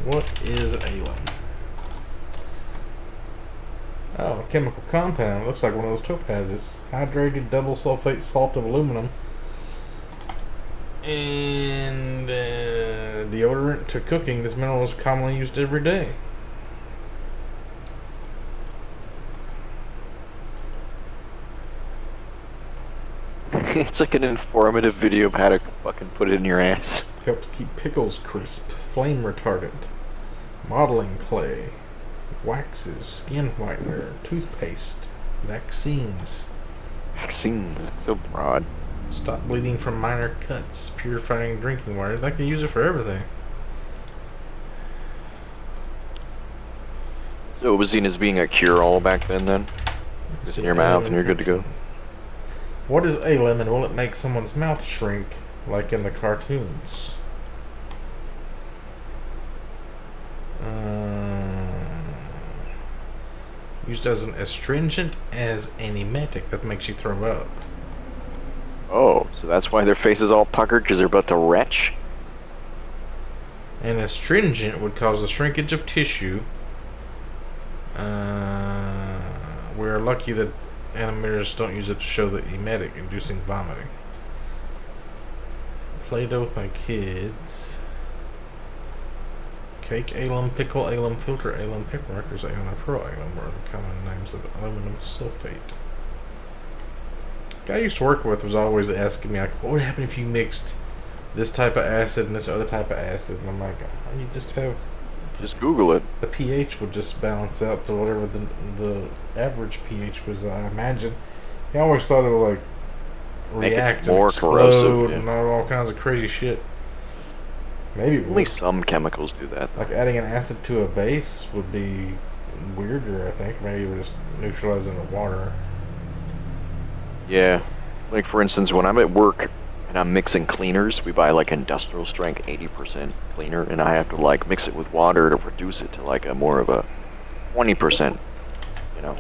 A: What is alum? Oh, a chemical compound. Looks like one of those topazes. Hydrated double sulfate salt of aluminum. And deodorant to cooking. This mineral is commonly used every day.
B: It's like an informative video of how to fucking put it in your ass.
A: Helps keep pickles crisp. Flame retardant. Modeling clay. Waxes. Skin whitener. Toothpaste. Vaccines.
B: Vaccines, it's so broad.
A: Stop bleeding from minor cuts. Purifying drinking water. They can use it for everything.
B: So it was seen as being a cure-all back then? Just in your mouth and you're good to go.
A: What is alum and will it make someone's mouth shrink like in the cartoons? Used as an astringent, as an emetic that makes you throw up.
B: Oh, so that's why their face is all puckered, because they're about to retch?
A: An astringent would cause the shrinkage of tissue. We're lucky that animators don't use it to show the emetic inducing vomiting. Play-Doh with my kids. Cake alum, pickle alum, filter alum, papermakers alum, and pearl alum are the common names of aluminum sulfate. The guy I used to work with was always asking me, like, what would happen if you mixed this type of acid and this other type of acid? And I'm like, oh, you just have...
B: Just Google it.
A: The pH would just balance out to whatever the average pH was, I imagine. He always thought it would, like,
B: Make it
A: react
B: more
A: and explode
B: corrosive, yeah.
A: and all kinds of crazy shit. Maybe it
B: Only
A: would.
B: some chemicals do that.
A: Like adding an acid to a base would be weirder, I think. Maybe we're just neutralizing the water.
B: Yeah. Like, for instance, when I'm at work and I'm mixing cleaners, we buy, like, industrial strength 80% cleaner, and I have to, like, mix it with water to reduce it to, like, a more of a 20%, you know?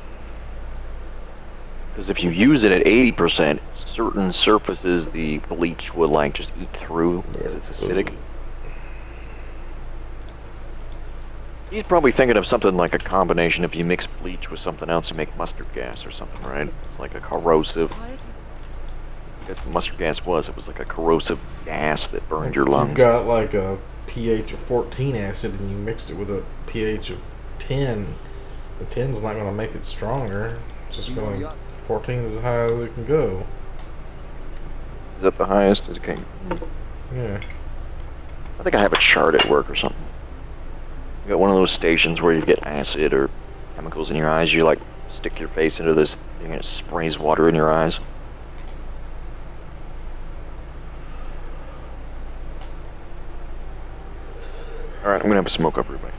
B: Because if you use it at 80%, certain surfaces the bleach will, like, just eat through because it's acidic. He's probably thinking of something like a combination. If you mix bleach with something else, you make mustard gas or something, right? It's like a corrosive. That's what mustard gas was. It was like a corrosive gas that burned your lungs.
A: You've got like a pH of 14 acid and you mixed it with a pH of 10. The 10's not going to make it stronger. It's just going to... 14 is as high as it can go.
B: Is that the highest? Okay.
A: Yeah.
B: I think I have a chart at work or something. You got one of those stations where you get acid or chemicals in your eyes. You like stick your face into this thing and it sprays water in your eyes. Alright, I'm gonna have a smoke up, everybody.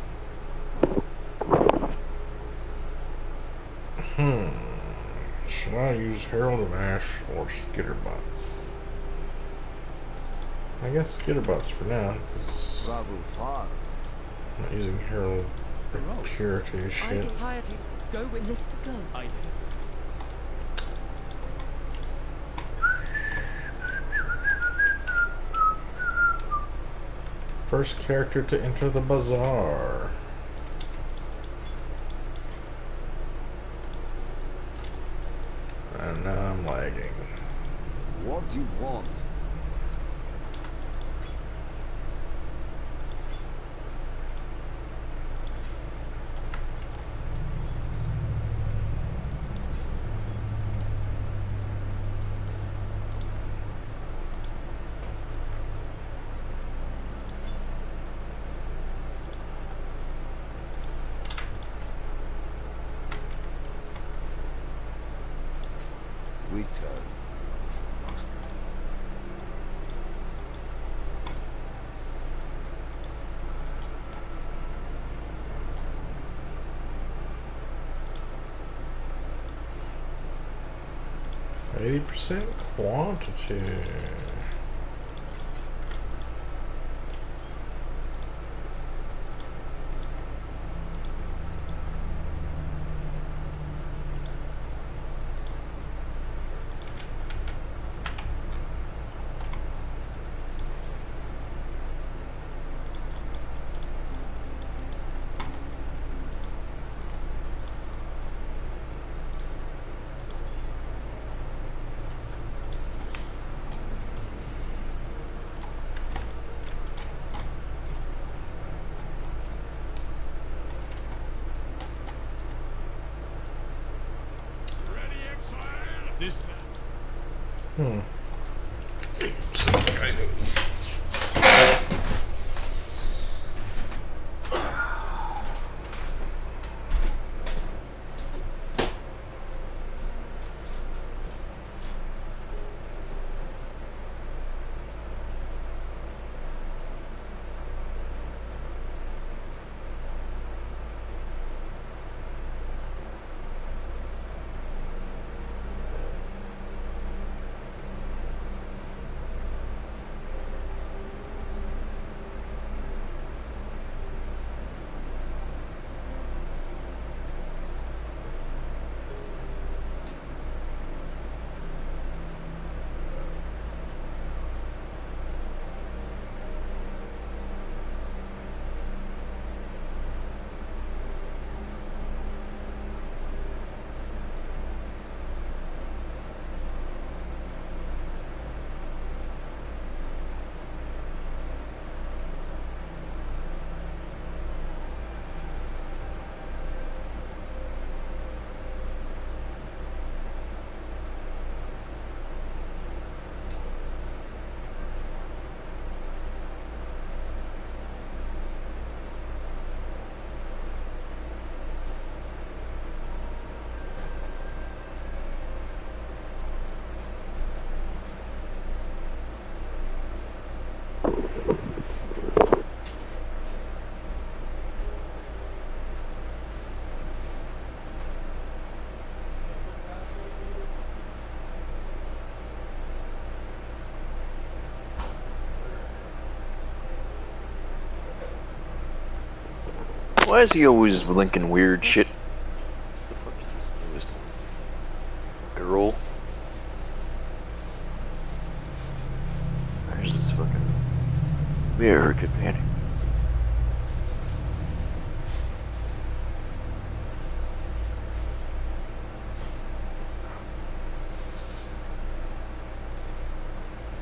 A: Should I use Herald of Ash or Skitterbots? I guess Skitterbots for now, because I'm not using Herald
C: Roll.
A: Purity
E: I
A: shit.
E: get hired to go win this for go.
C: I did.
A: First character to enter the bazaar. And now I'm lagging.
H: What do you want? Return. Must.
A: 80% quantity.
C: This.
A: Hmm.
B: Why is he always linking weird shit? What the fuck is this newest girl? Where's this fucking mirror companion?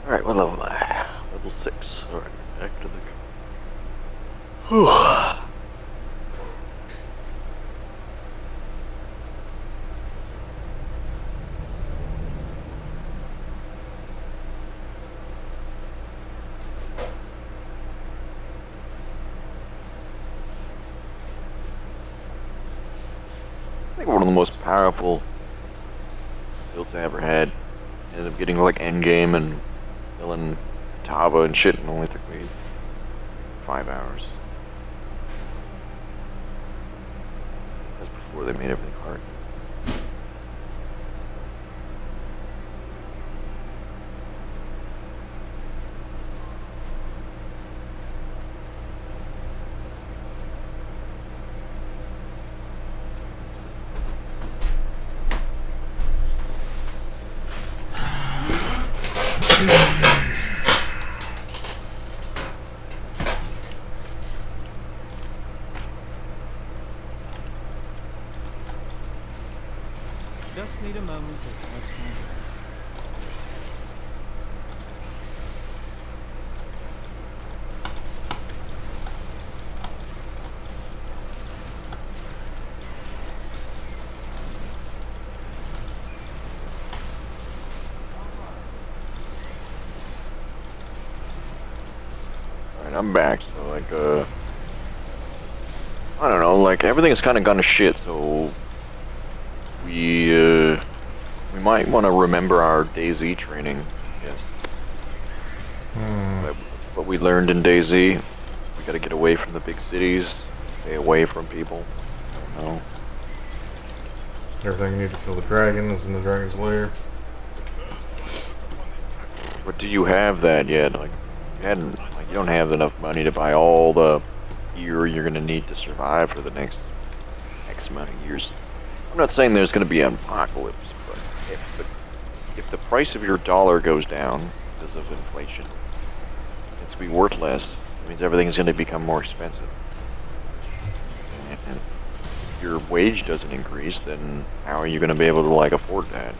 B: Alright, what level am I? Level 6. Alright, back to the... Whew. I think one of the most powerful builds I ever had. Ended up getting like endgame and killing Taba and shit, and only took me 5 hours. That's before they made everything hard.
C: Just need a moment to catch my breath.
B: Alright, I'm back. So, like, I don't know, like, everything's kind of gone to shit, so we might want to remember our DayZ training, yes. Like, what we learned in DayZ, we gotta get away from the big cities, stay away from people, I don't know.
A: Everything you need to kill the dragon is in the dragon's lair.
B: But do you have that yet? Like, you don't have enough money to buy all the gear you're gonna need to survive for the next X amount of years. I'm not saying there's gonna be an apocalypse, but if the price of your dollar goes down because of inflation, it's gonna be worth less. It means everything's gonna become more expensive. And if your wage doesn't increase, then how are you gonna be able to like afford that?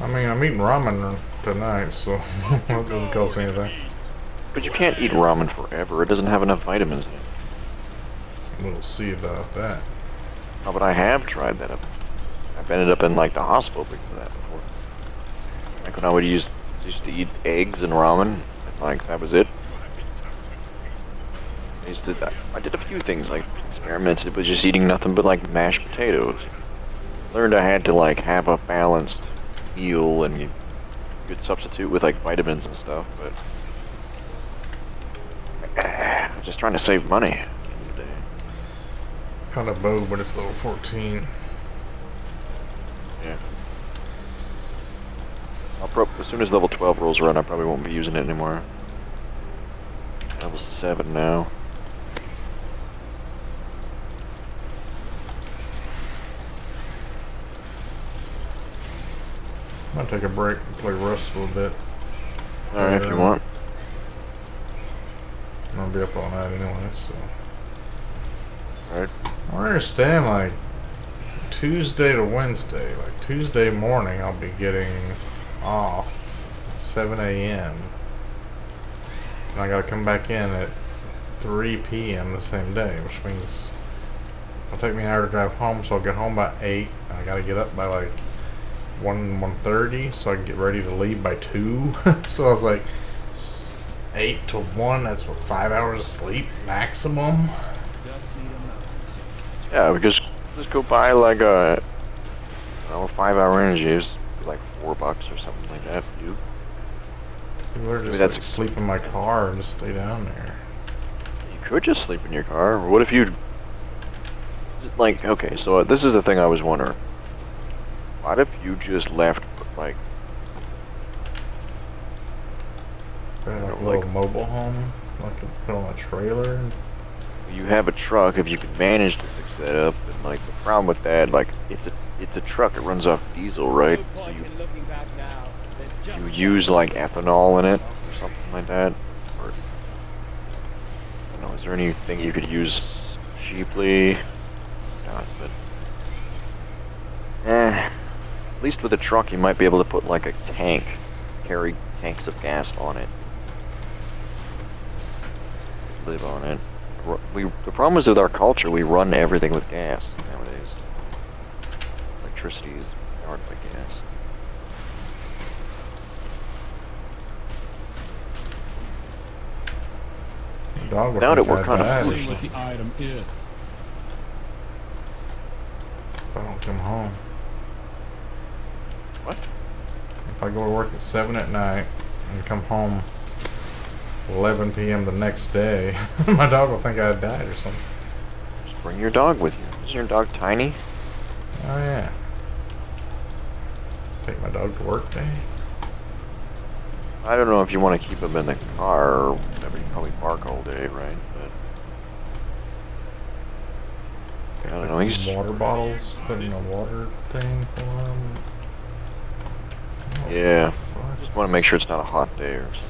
A: I mean, I'm eating ramen tonight, so it doesn't cost me anything.
B: But you can't eat ramen forever. It doesn't have enough vitamins in it.
A: We'll see about that.
B: Oh, but I have tried that. I've ended up in like the hospital because of that before. Like when I would used to eat eggs and ramen, and, like that was it. I did a few things, like experimented with just eating nothing but like mashed potatoes. Learned I had to like have a balanced meal and you could substitute with like vitamins and stuff, but I'm just trying to save money.
A: Kind of bow, but it's level 14.
B: Yeah. As soon as level 12 rolls around, I probably won't be using it anymore. Level 7 now.
A: I'm gonna take a break and play Rust a little bit.
B: Alright, if you want.
A: I'm gonna be up all night anyway, so.
B: Alright.
A: I don't understand, like, Tuesday to Wednesday. Like, Tuesday morning, I'll be getting off at 7 a.m. And I gotta come back in at 3 p.m. the same day, which means it'll take me an hour to drive home, so I'll get home by 8. And I gotta get up by, like, 1:30, so I can get ready to leave by 2. So I was like, 8 to 1, that's what, 5 hours of sleep maximum?
C: Just need a moment.
B: Yeah, because just go buy like a 5-hour energy is like $4 or something like that. You.
A: Or just
B: that's
A: like, sleep in my car and just stay down there.
B: You could just sleep in your car. Or what if you like? Okay, so this is the thing I was wondering. What if you just left like
A: Like a
B: like-
A: little mobile home, like put on a trailer. And
B: you have a truck? If you can manage to fix that up, then like the problem with that, like it's a truck. It runs off diesel, right?
F: No
B: So
F: point in looking back now. There's
B: you
F: just
B: use like ethanol in it or something like that, or I don't know. Is there anything you could use cheaply? Not, but at least with a truck, you might be able to put like a tank, carry tanks of gas on it, live on it. The problem is with our culture, we run everything with gas nowadays. Electricity is powered by gas.
A: the dog would
B: Without
A: think
B: it, we're
A: I'd
B: kinda
A: die
B: foolish.
I: What the item is.
A: if I don't come home.
B: What?
A: If I go to work at 7 at night and come home 11 p.m. the next day, my dog will think I died or something.
B: Just bring your dog with you. Is your dog tiny?
A: Oh yeah. Take my dog to work day.
B: I don't know if you want to keep him in the car or whatever. You probably bark all day, right? But I don't know.
A: Like
B: He's
A: some water bottles, put in a water thing for him.
B: yeah.
A: Fuck.
B: Just want to make sure it's not a hot day or something.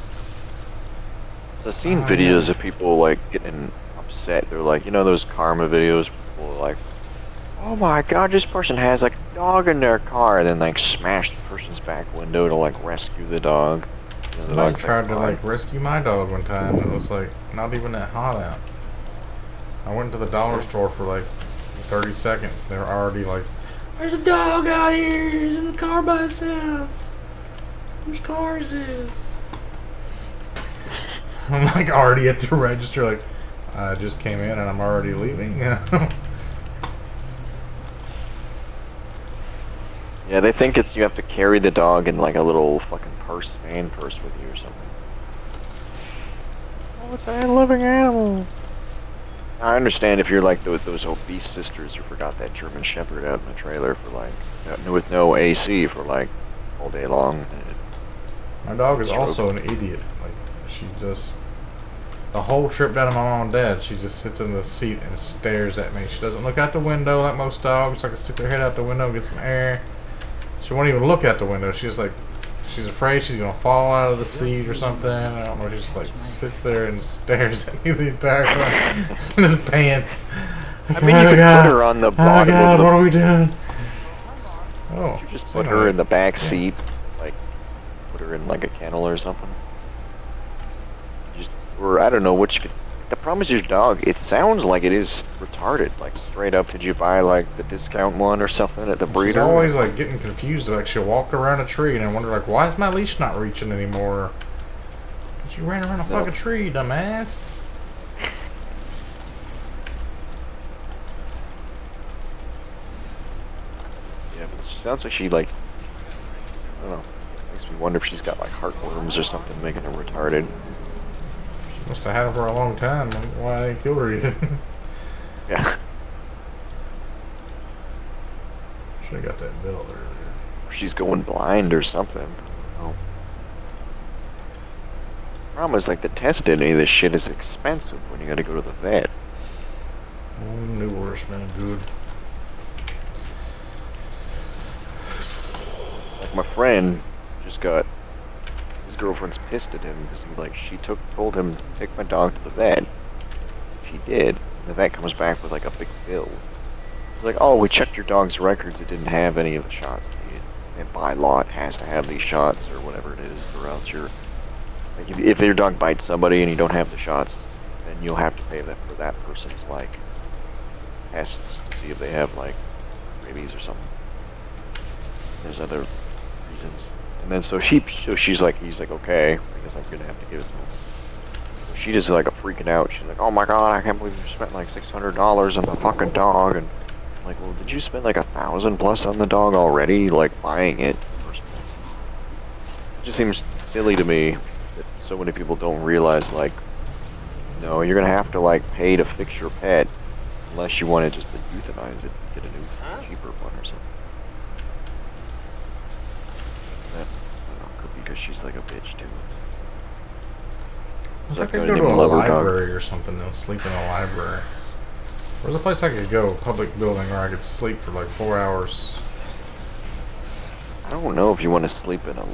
B: I've seen
A: Oh,
B: videos
A: yeah.
B: of people like getting a upset. They're like, you know those karma videos where people are like, oh my god, this person has like a dog in their car, and then like smash the person's back window to like rescue the dog. And the
A: Somebody
B: dog's
A: tried to
B: "Fine."
A: like rescue my dog one time. It was like not even that hot out. I went to the dollar store for like 30 seconds. They were already like, "There's a dog out here. He's in the car by himself. Whose car is this?" I'm like already at the register. Like, I just came in and I'm already leaving.
B: Yeah, they think it's you have to carry the dog in like a little fucking purse, man purse with you or something. Oh, it's a living animal. I understand if you're like those obese sisters who forgot that German Shepherd out in the trailer for like with no AC for like all day long.
A: My dog is also an idiot. Like, she just the whole trip down to my mom and dad, she just sits in the seat and stares at me. She doesn't look out the window like most dogs. I can stick her head out the window and get some air. She won't even look out the window. She's like, she's afraid she's gonna fall out of the seat or something. I don't know. She just like sits there and stares at me the entire time in his pants.
B: I mean, you could put her on the bottom
A: God,
B: of the.
A: what are we doing? Oh,
B: You just put her in the back seat, like put her in like a kennel or something. Just, or I don't know what you could. The problem is your dog. It sounds like it is retarded. Like straight up, did you buy like the discount one or something at the breeder?
A: She's always like getting confused. Like she'll walk around a tree and I wonder like, why is my leash not reaching anymore? 'Cause you ran around a fucking tree, dumbass.
B: Yeah, but she sounds like she like. I don't know. Makes me wonder if she's got like heartworms or something making her retarded.
A: Must have had her for a long time. Why I ain't killed her yet?
B: Yeah.
A: Should have got that bill earlier.
B: She's going blind or something. Oh. Problem is, like, the test in any of this shit is expensive when you gotta go to the vet.
A: Oh, noodles smell good.
B: Like, my friend just got his girlfriend's pissed at him because she told him to take my dog to the vet. He did. And the vet comes back with like a big bill. It's like, oh, we checked your dog's records. It didn't have any of the shots. And by law, it has to have these shots or whatever it is, or else you're like, if your dog bites somebody and you don't have the shots, then you'll have to pay that for that person's like tests to see if they have like rabies or something. There's other reasons. And then so she's like, he's like, okay, I guess I'm gonna have to give it to him. So she just like freaking out. She's like, oh my god, I can't believe you spent like $600 on the fucking dog. And I'm like, well, did you spend like $1,000+ on the dog already? Like buying it? It just seems silly to me that so many people don't realize like, no, you're gonna have to like pay to fix your pet unless you want to just euthanize it, get a new cheaper one or something. Because she's like a bitch too.
A: I could go to a library or something and sleep in a library. Where's a place I could go, public building, where I could sleep for like 4 hours?
B: I don't know if you want to sleep in a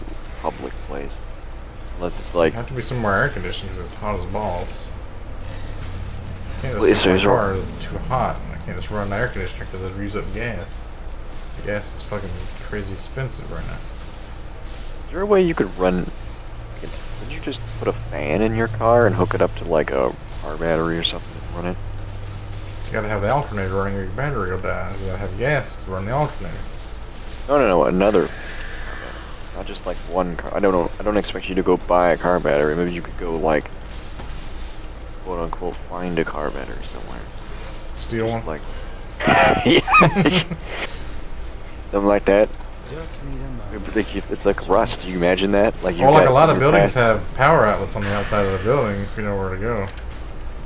B: public place. Unless it's like...
A: It'd have to be somewhere air conditioned because it's hot as balls. I can't
B: Well,
A: just sleep in
B: is
A: my car, it's too hot. I can't just run the air conditioner because it'd use up gas. The gas is fucking crazy expensive right now.
B: Is there a way you could run... Could you just put a fan in your car and hook it up to like a car battery or something and run it?
A: You gotta have the alternator running or your battery will die. You gotta have gas to run the alternator.
B: No, another. Not just like one car. I don't know. I don't expect you to go buy a car battery. Maybe you could go like, quote unquote, find a car battery somewhere.
A: Steal one?
B: Like, yeah. Something like that.
C: Just need a moment.
B: It's like rust. Do you imagine that? Like,
A: Well, like a lot of buildings have power outlets on the outside of the building if you know where to go.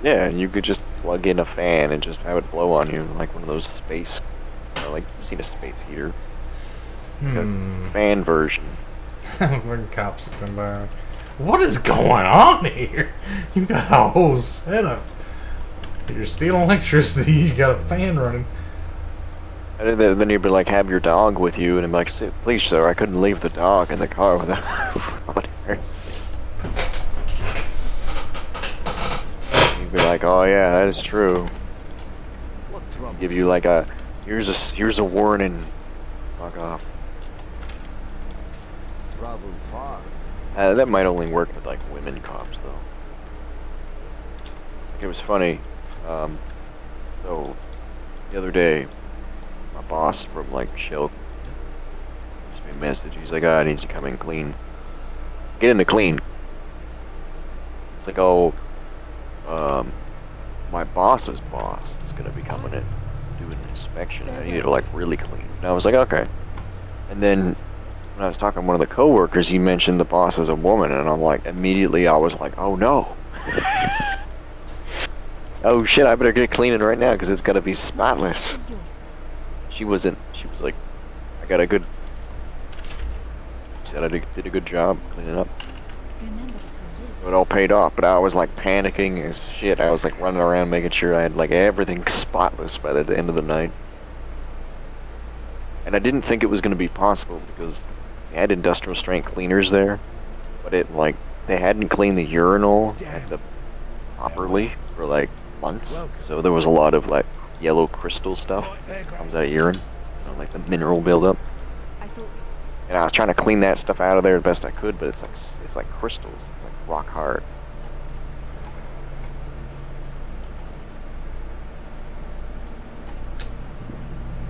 B: Yeah, and you could just plug in a fan and just have it blow on you, like one of those space, like you've seen a space heater. Fan version.
A: When cops come by. What is going on here? You got a whole setup. You're stealing electricity, you got a fan running.
B: And then you'd be like, have your dog with you, and I'm like, please, sir, I couldn't leave the dog in the car without whatever. be like, oh yeah, that is true.
H: What trouble?
B: Give you like a, here's a warning. Fuck off.
H: Travel far.
B: That might only work with like women cops though. It was funny. So the other day, my boss from like Shell sent me a message. He's like, I need you to come in clean. Get into clean. It's like, oh, my boss's boss is gonna be coming in, doing an inspection. I need to like really clean. And I was like, okay. And then when I was talking to one of the coworkers, he mentioned the boss is a woman, and I'm like, immediately I was like, oh no. Oh shit, I better get cleaning right now because it's gotta be spotless.
E: It's yours.
B: She wasn't. She was like, I got a good. She said I did a good job cleaning up.
E: Remember the 2 years.
B: It all paid off, but I was like panicking as shit. I was like running around making sure I had like everything spotless by the end of the night. And I didn't think it was going to be possible because they had industrial strength cleaners there, but it like they hadn't cleaned the urinal properly for like months. So there was a lot of like yellow crystal stuff comes out of urine, you know, like the mineral buildup.
E: I thought
B: And I was trying to clean that stuff out of there the best I could, but it's like crystals. It's like rock hard.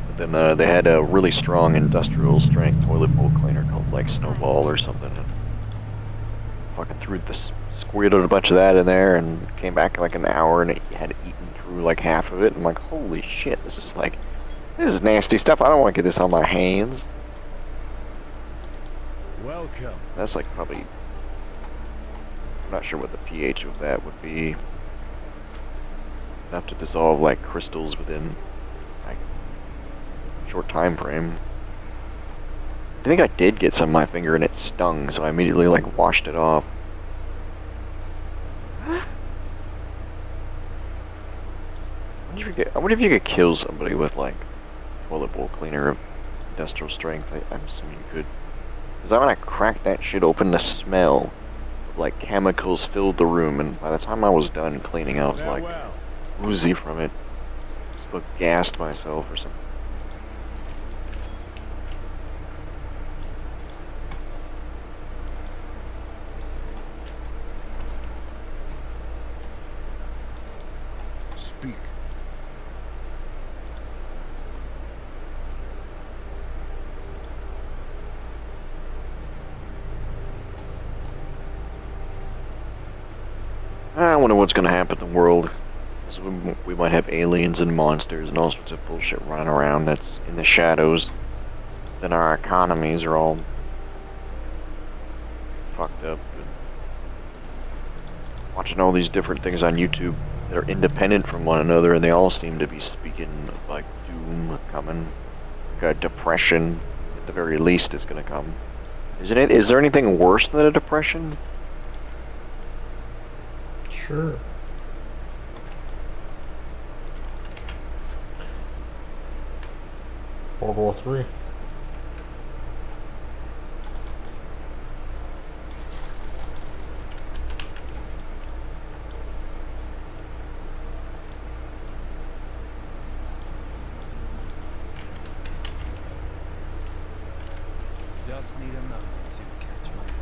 B: But then they had a really strong industrial strength toilet bowl cleaner called like Snowball or something. And fucking squirted a bunch of that in there and came back in like an hour and it had eaten through like half of it. I'm like, holy shit, this is nasty stuff. I don't want to get this on my hands.
H: Welcome.
B: That's like probably, I'm not sure what the pH of that would be. Enough to dissolve like crystals within like a short time frame. I think I did get some on my finger and it stung, so I immediately like washed it off. I wonder if you could kill somebody with like toilet bowl cleaner of industrial strength. I'm assuming you could. Because when I cracked that shit open, the smell of like chemicals filled the room, and by the time I was done cleaning, I was like woozy from it. Just about gassed myself or something.
H: Speak.
B: I wonder what's gonna happen to the world. So we might have aliens and monsters and all sorts of bullshit running around that's in the shadows. Then our economies are all fucked up. Watching all these different things on YouTube that are independent from one another, and they all seem to be speaking of like doom coming, like a depression at the very least is gonna come. Is there anything worse than a depression?
A: Sure. World War III.
C: Just need a moment to catch my breath.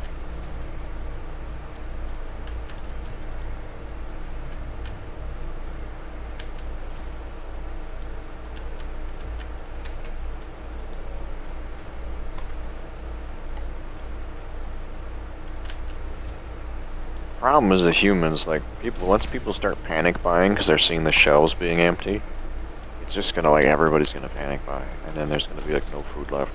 B: Problem is the humans, like once people start panic buying because they're seeing the shelves being empty, it's just gonna like everybody's gonna panic buy, and then there's gonna be like no food left.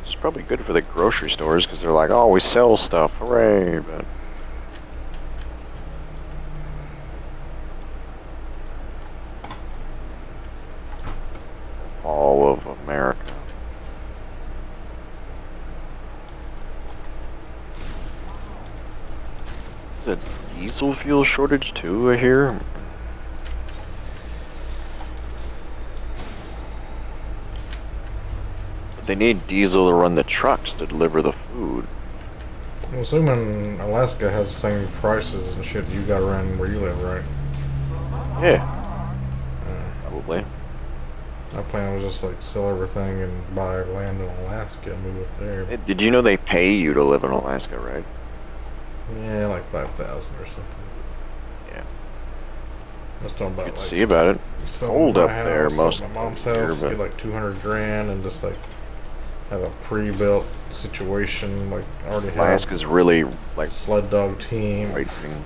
B: It's probably good for the grocery stores because they're like, oh, we sell stuff, hooray! But all of America. Is a diesel fuel shortage too, I hear? But they need diesel to run the trucks to deliver the food.
A: I'm assuming Alaska has the same prices and shit you got around where you live, right?
B: Yeah. Probably.
A: My plan was just like sell everything and buy land in Alaska and move up there.
B: Hey, did you know they pay you to live in Alaska, right?
A: Yeah, like 5,000 or something.
B: Yeah.
A: I was talking
B: You
A: about
B: could
A: like
B: see about it.
A: selling
B: Cold
A: my
B: up
A: house,
B: there
A: selling
B: most
A: my mom's
B: of the year,
A: house,
B: but-
A: get like 200 grand and just like have a pre-built situation, like already have
B: Alaska's really like
A: sled dog team.
B: right thing.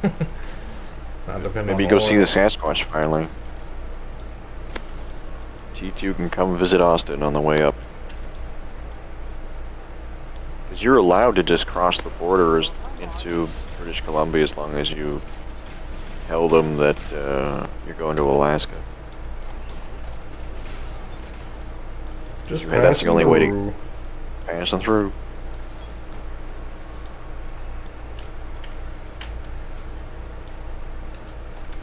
A: Depending
B: Maybe
A: on
B: go
A: the
B: see the
A: oil.
B: Sasquatch finally. T2 can come visit Austin on the way up. Because you're allowed to just cross the borders into British Columbia as long as you tell them that you're going to Alaska.
A: Just
B: Yeah, that's the only way to-
A: through.
B: Passing through.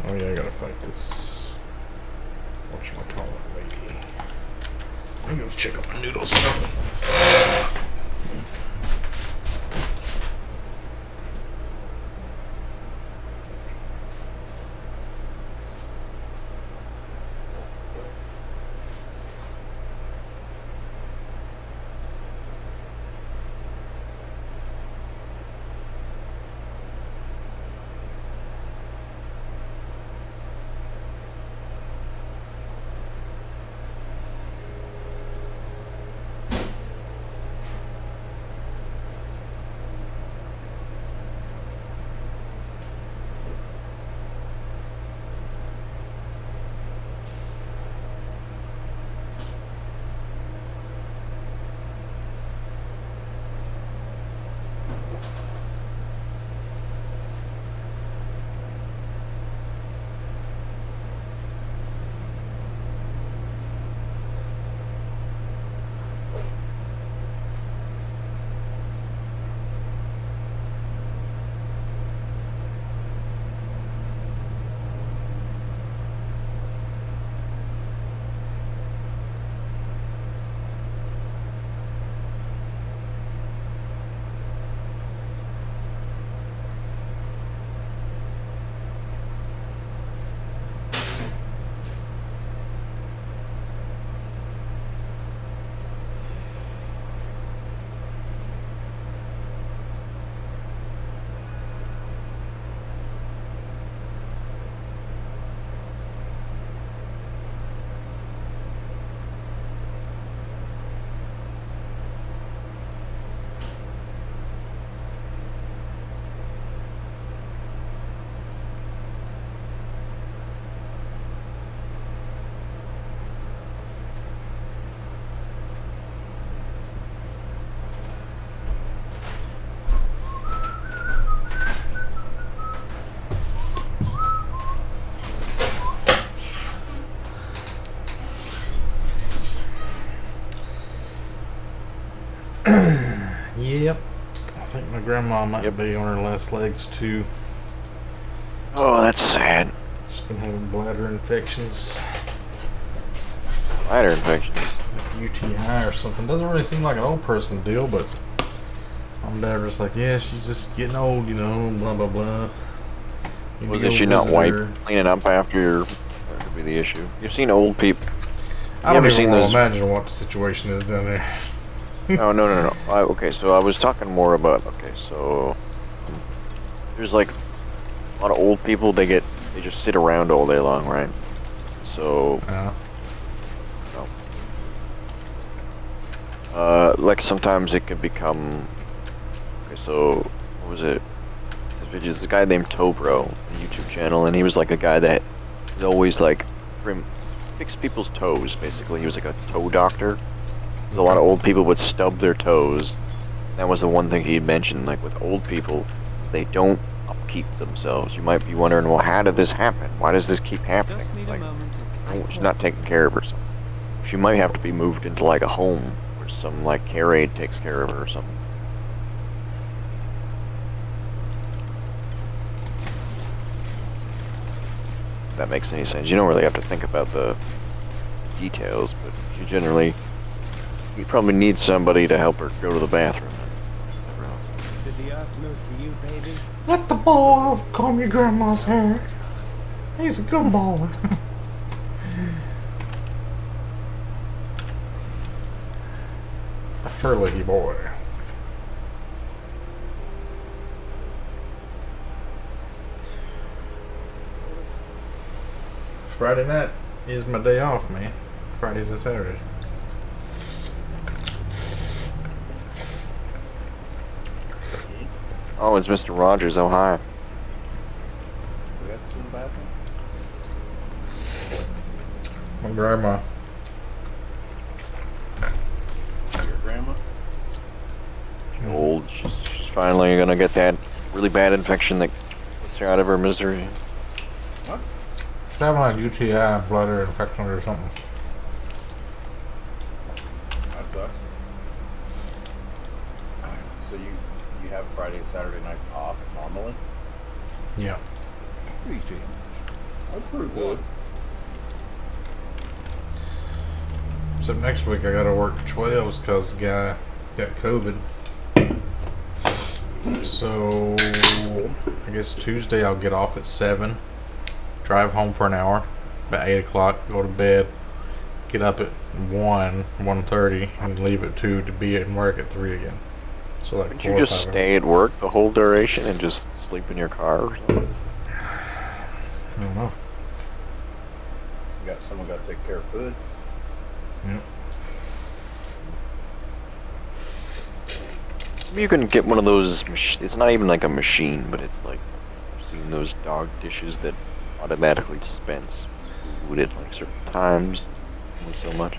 A: Oh yeah, I gotta fight this. Whatchamacallit lady. I'm gonna check out my noodles. Yep. I think my grandma might
B: Yep.
A: be on her last legs too.
B: Oh, that's sad.
A: She's been having bladder infections,
B: Bladder infections.
A: like UTI or something. Doesn't really seem like an old person deal, but mom and dad are just like, yeah, she's just getting old, you know, blah blah blah. Need to
B: Wasn't
A: go
B: she not
A: visit
B: wiped
A: her.
B: cleaning up after your... That could be the issue. You've seen old people...
A: I don't
B: ever
A: even
B: seen
A: want to
B: those-
A: imagine what the situation is down there.
B: Oh, no. Okay, so I was talking more about... Okay, so... There's like... A lot of old people, they just sit around all day long, right? So... like sometimes it can become... Okay, so... What was it? There's a guy named Tobro, a YouTube channel, and he was like a guy that was always like... fix people's toes, basically. He was like a toe doctor. There's a lot of old people would stub their toes. That was the one thing he mentioned, like with old people, they don't upkeep themselves. You might be wondering, well, how did this happen? Why does this keep happening?
C: Just
B: It's
C: need a
B: like,
C: moment to
B: oh, she's not taking care of herself. She might have to be moved into like a home where some like care aide takes care of her or something. If that makes any sense. You don't really have to think about the details, but you probably need somebody to help her go to the bathroom. And whatever else.
F: Did the enough move for you, baby?
A: Let the boy comb your grandma's hair. He's a good boy. A fur-leggy boy. Friday night is my day off, man. Fridays and Saturdays.
B: Oh, it's Mr. Rogers. Oh, hi.
D: We have to go to the bathroom?
A: My grandma.
D: Your grandma?
B: Old. She's finally gonna get that really bad infection that puts her out of her misery.
A: She's having like UTI, bladder infection or something.
D: That sucks. So you have Friday, Saturday nights off normally?
A: Yeah.
D: That's pretty good.
A: Except next week I gotta work 12s because the guy got COVID. So I guess Tuesday I'll get off at 7, drive home for an hour, about 8 o'clock, go to bed, get up at 1:30, and leave at 2 to be at work at 3 again. So like
B: Couldn't
A: 4
B: you
A: or
B: just
A: 5
B: stay at work the whole duration and just sleep in your car or something?
A: I don't know.
D: Someone got to take care of food.
A: Yeah.
B: You can get one of those. It's not even like a machine, but it's like I've seen those dog dishes that automatically dispense food at like certain times. Only so much.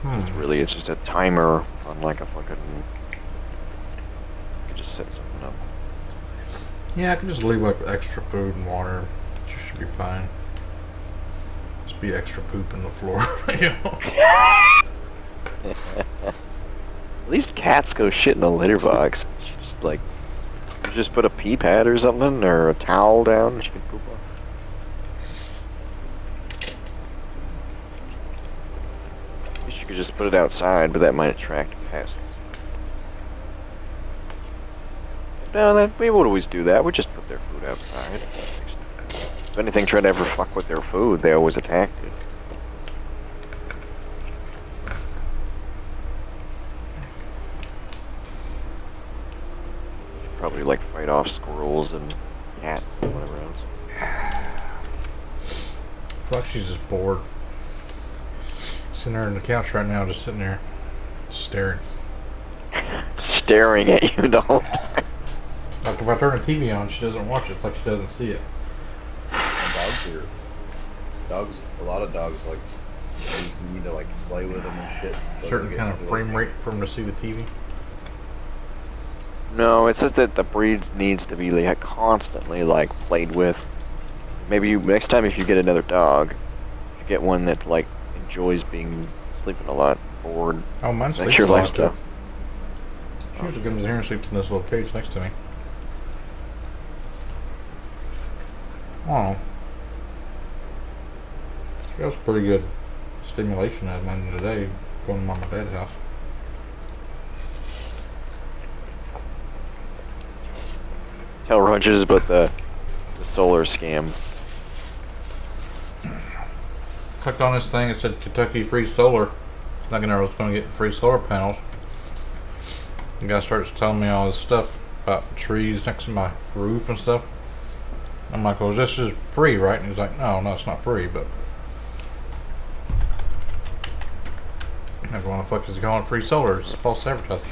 B: It's just a timer on like a fucking. You can just set something up.
A: Yeah, I can just leave like extra food and water. It should be fine. Just be extra poop in the floor, you know.
B: At least cats go shit in the litter box. Just like, you just put a pee pad or something, or a towel down, and she can poop on. I guess you could just put it outside, but that might attract pests. No, we would always do that. We just put their food outside. If anything tried to ever fuck with their food, they always attacked it. Probably like fight off squirrels and cats and whatever else.
A: I feel like she's just bored. Sitting there on the couch right now, just sitting there, staring.
B: Staring at you the whole time.
A: Like if I turn the TV on, she doesn't watch it. It's like she doesn't see it.
D: A lot of dogs like, you need to like play with them and shit.
A: Certain kind of frame rate for them to see the TV.
B: No, it says that the breed needs to be like constantly like played with. Maybe next time if you get another dog, you get one that like enjoys sleeping a lot, bored.
A: Oh, mine sleeps
B: Makes your
A: a lot
B: life
A: too.
B: stuff.
A: She usually comes in here and sleeps in this little cage next to me. Oh. That was pretty good stimulation I had today going to Mom and Dad's house.
B: Tell Rogers about the solar scam.
A: Clicked on this thing, it said Kentucky free solar. Thinking I was going to get free solar panels. The guy starts telling me all this stuff about trees next to my roof and stuff. I'm like, well, this is free, right? And he's like, no, it's not free, but I'm like, why the fuck is he calling free solar? It's false advertising.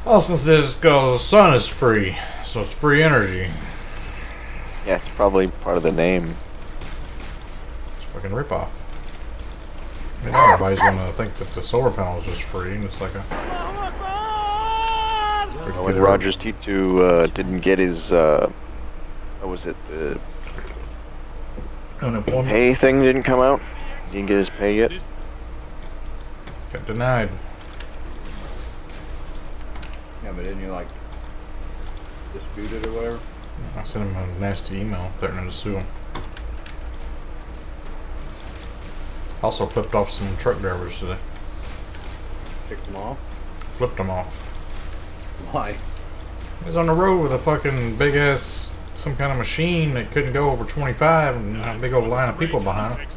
A: Oh, since this goes, the sun is free, so it's free energy.
B: Yeah, it's probably part of the name.
A: It's a fucking ripoff. I mean, everybody's gonna think that the solar panel is just free, and it's like a.
B: When Rogers T2 didn't get his, what was it, the
A: Unemployment
B: pay thing didn't come out? He didn't get his pay yet?
A: got denied.
D: Yeah, but didn't you like dispute it or whatever?
A: I sent him a nasty email threatening to sue him. Also flipped off some truck drivers today.
D: Kicked them off.
A: Flipped them off.
D: Why?
A: He was on the road with a fucking big ass, some kind of machine that couldn't go over 25, and a big old line of people behind him.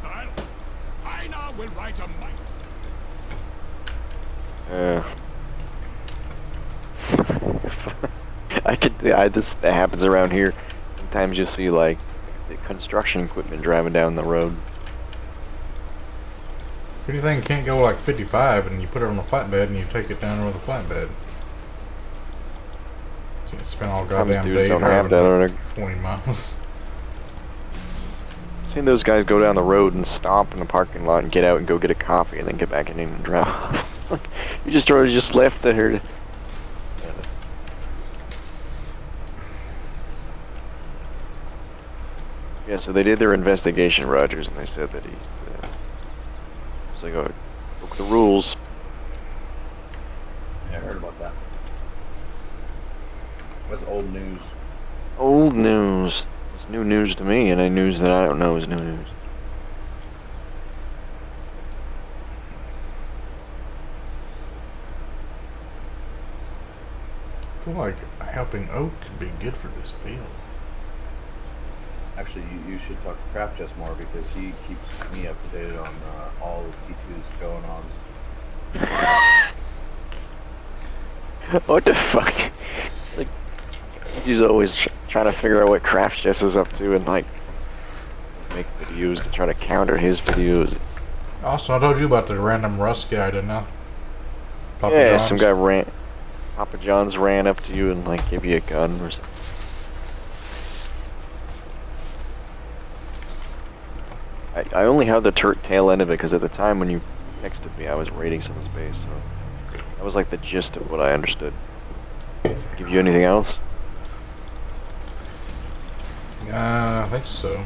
B: This that happens around here. Sometimes you'll see like the construction equipment driving down the road.
A: If anything can't go like 55, and you put it on a flatbed and you take it down with a flatbed. Can't spend all
B: Sometimes
A: goddamn
B: dudes
A: day
B: don't have that
A: driving
B: on
A: like 20 miles.
B: Seen those guys go down the road and stop in the parking lot and get out and go get a coffee and then get back in and drive. You just left there. Yeah, so they did their investigation, Rogers, and they said that he's like, oh, broke the rules.
D: Yeah, I heard about that. That's old news.
B: Old news. It's new news to me, and news that I don't know is new news.
A: I feel like a helping oak could be good for this field.
D: Actually, you should talk to Craft Chess more because he keeps me up to date on all of T2's going on.
B: What the fuck? Like, he's always trying to figure out what Craft Chess is up to and like make videos to try to counter his videos.
A: Also, I told you about the random Rust guy, didn't I? Papa
B: Yeah,
A: John's.
B: some guy Papa John's ran up to you and like gave you a gun or something. I only have the tail end of it because at the time when you texted me, I was raiding someone's base, so that was like the gist of what I understood. Give you anything else?
A: I think so.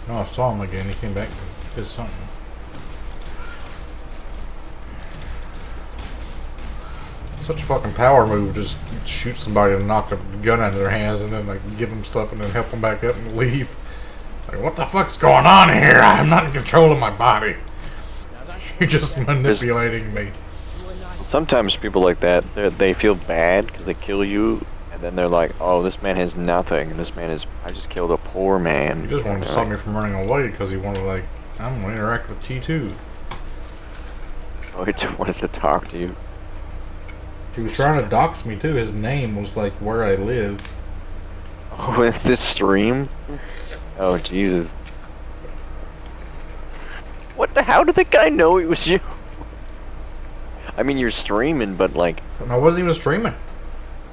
A: No, I saw him again. He came back and did something. Such a fucking power move. Just shoot somebody and knock a gun out of their hands and then like give them stuff and then help them back up and leave. Like, what the fuck's going on here? I'm not in control of my body. You're just manipulating me.
B: Sometimes people like that, they feel bad because they kill you, and then they're like, oh, this man has nothing, and this man is, I just killed a poor man.
A: He just wanted to stop me from running away because he wanted, like, I'm going to interact with T2.
B: Oh, he just wanted to talk to you.
A: He was trying to dox me, too. His name was, like, where I live.
B: Oh, in this stream? Oh, Jesus. What the, how did the guy know it was you? I mean, you're streaming, but like...
A: I wasn't even streaming.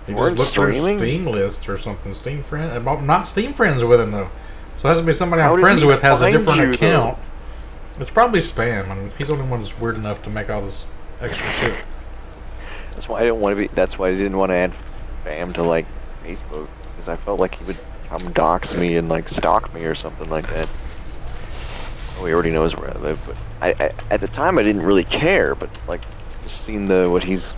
A: He just looked
B: streaming?
A: through Steam list or something. Steam friend? I'm not Steam friends with him, though. So it has to be somebody
B: How
A: I'm
B: did
A: friends
B: he
A: with has a
B: find
A: different
B: you,
A: account. It's probably spam. I mean, he's the only one that's weird enough to make all this extra shit.
B: That's why I don't want to be... That's why I didn't want to add spam to, like, Facebook. Because I felt like he would come dox me and, like, stalk me or something like that. Well, he already knows where I live, but... I at the time, I didn't really care, but, like... Just seen what he's...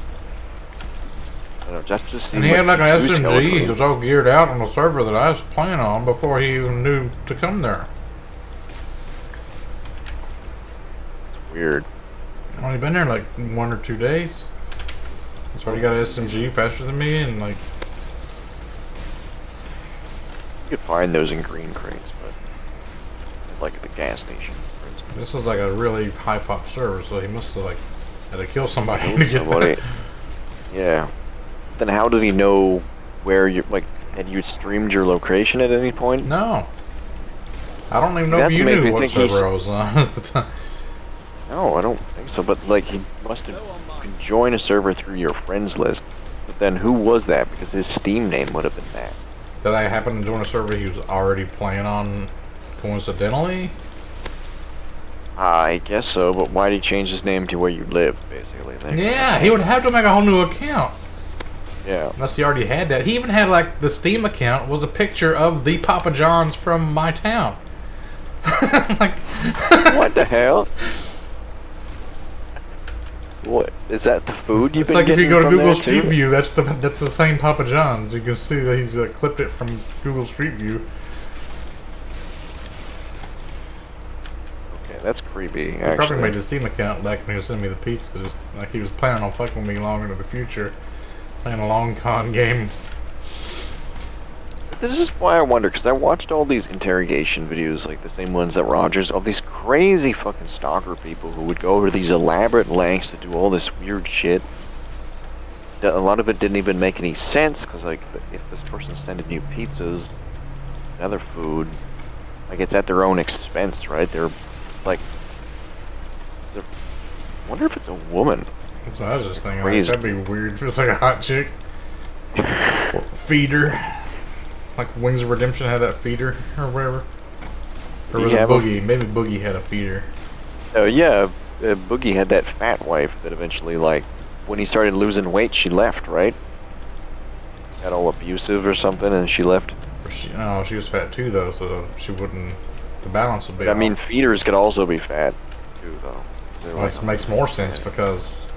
B: I don't know, just seen...
A: And he had like an
B: his
A: SMG.
B: skeleton.
A: He was all geared out on the server that I was playing on before he even knew to come there.
B: It's weird.
A: I've only been there like 1 or 2 days. He's already got an SMG faster than me and like...
B: You could find those in green crates, but... Like at the gas station, for instance.
A: This is like a really high pop server, so he must have like had to kill somebody to get
B: Somebody.
A: that.
B: Yeah. Then how did he know where you... Like, had you streamed your location at any point?
A: No. I don't even know if
B: That's
A: you
B: made
A: knew
B: me
A: what
B: think he's-
A: server I was on at the time.
B: No, I don't think so, but like he must have could join a server through your friends list. But then who was that? Because his Steam name would have been that.
A: Did I happen to join a server he was already playing on coincidentally?
B: I guess so, but why did he change his name to where you live, basically? Then?
A: Yeah, he would have to make a whole new account.
B: Yeah.
A: Unless he already had that. He even had like the Steam account was a picture of the Papa John's from my town. Like
B: What the hell? What is that? The food you've
A: it's
B: been
A: like if you
B: getting
A: go to
B: from
A: Google
B: there,
A: Street
B: too?
A: View, that's the same Papa John's. You can see that he's clipped it from Google Street View.
B: Okay, That's creepy,
A: He probably
B: actually.
A: made his Steam account back when he was sending me the pizza, just like he was planning on fucking with me long into the future, playing a long con game.
B: This is why I wonder, because I watched all these interrogation videos, like the same ones that Rogers, of these crazy fucking stalker people who would go to these elaborate lengths to do all this weird shit. A lot of it didn't even make any sense, because like, if this person's sending you pizzas and other food, like it's at their own expense, right? They're like, I wonder if it's a woman.
A: So I was just thinking, like,
B: Crazy.
A: that'd be weird if it's like a hot chick. Or feeder. Like Wings of Redemption had that feeder, or whatever. Or was
B: Yeah,
A: it Boogie? Maybe Boogie had a feeder.
B: Oh yeah, Boogie had that fat wife that eventually, like, when he started losing weight, she left, right? Got all abusive or something, and she left.
A: Or she was fat too, though, so she wouldn't. The balance would be.
B: But, I mean,
A: off.
B: feeders could also be fat, too, though. They're
A: Well, this
B: like-
A: makes more sense because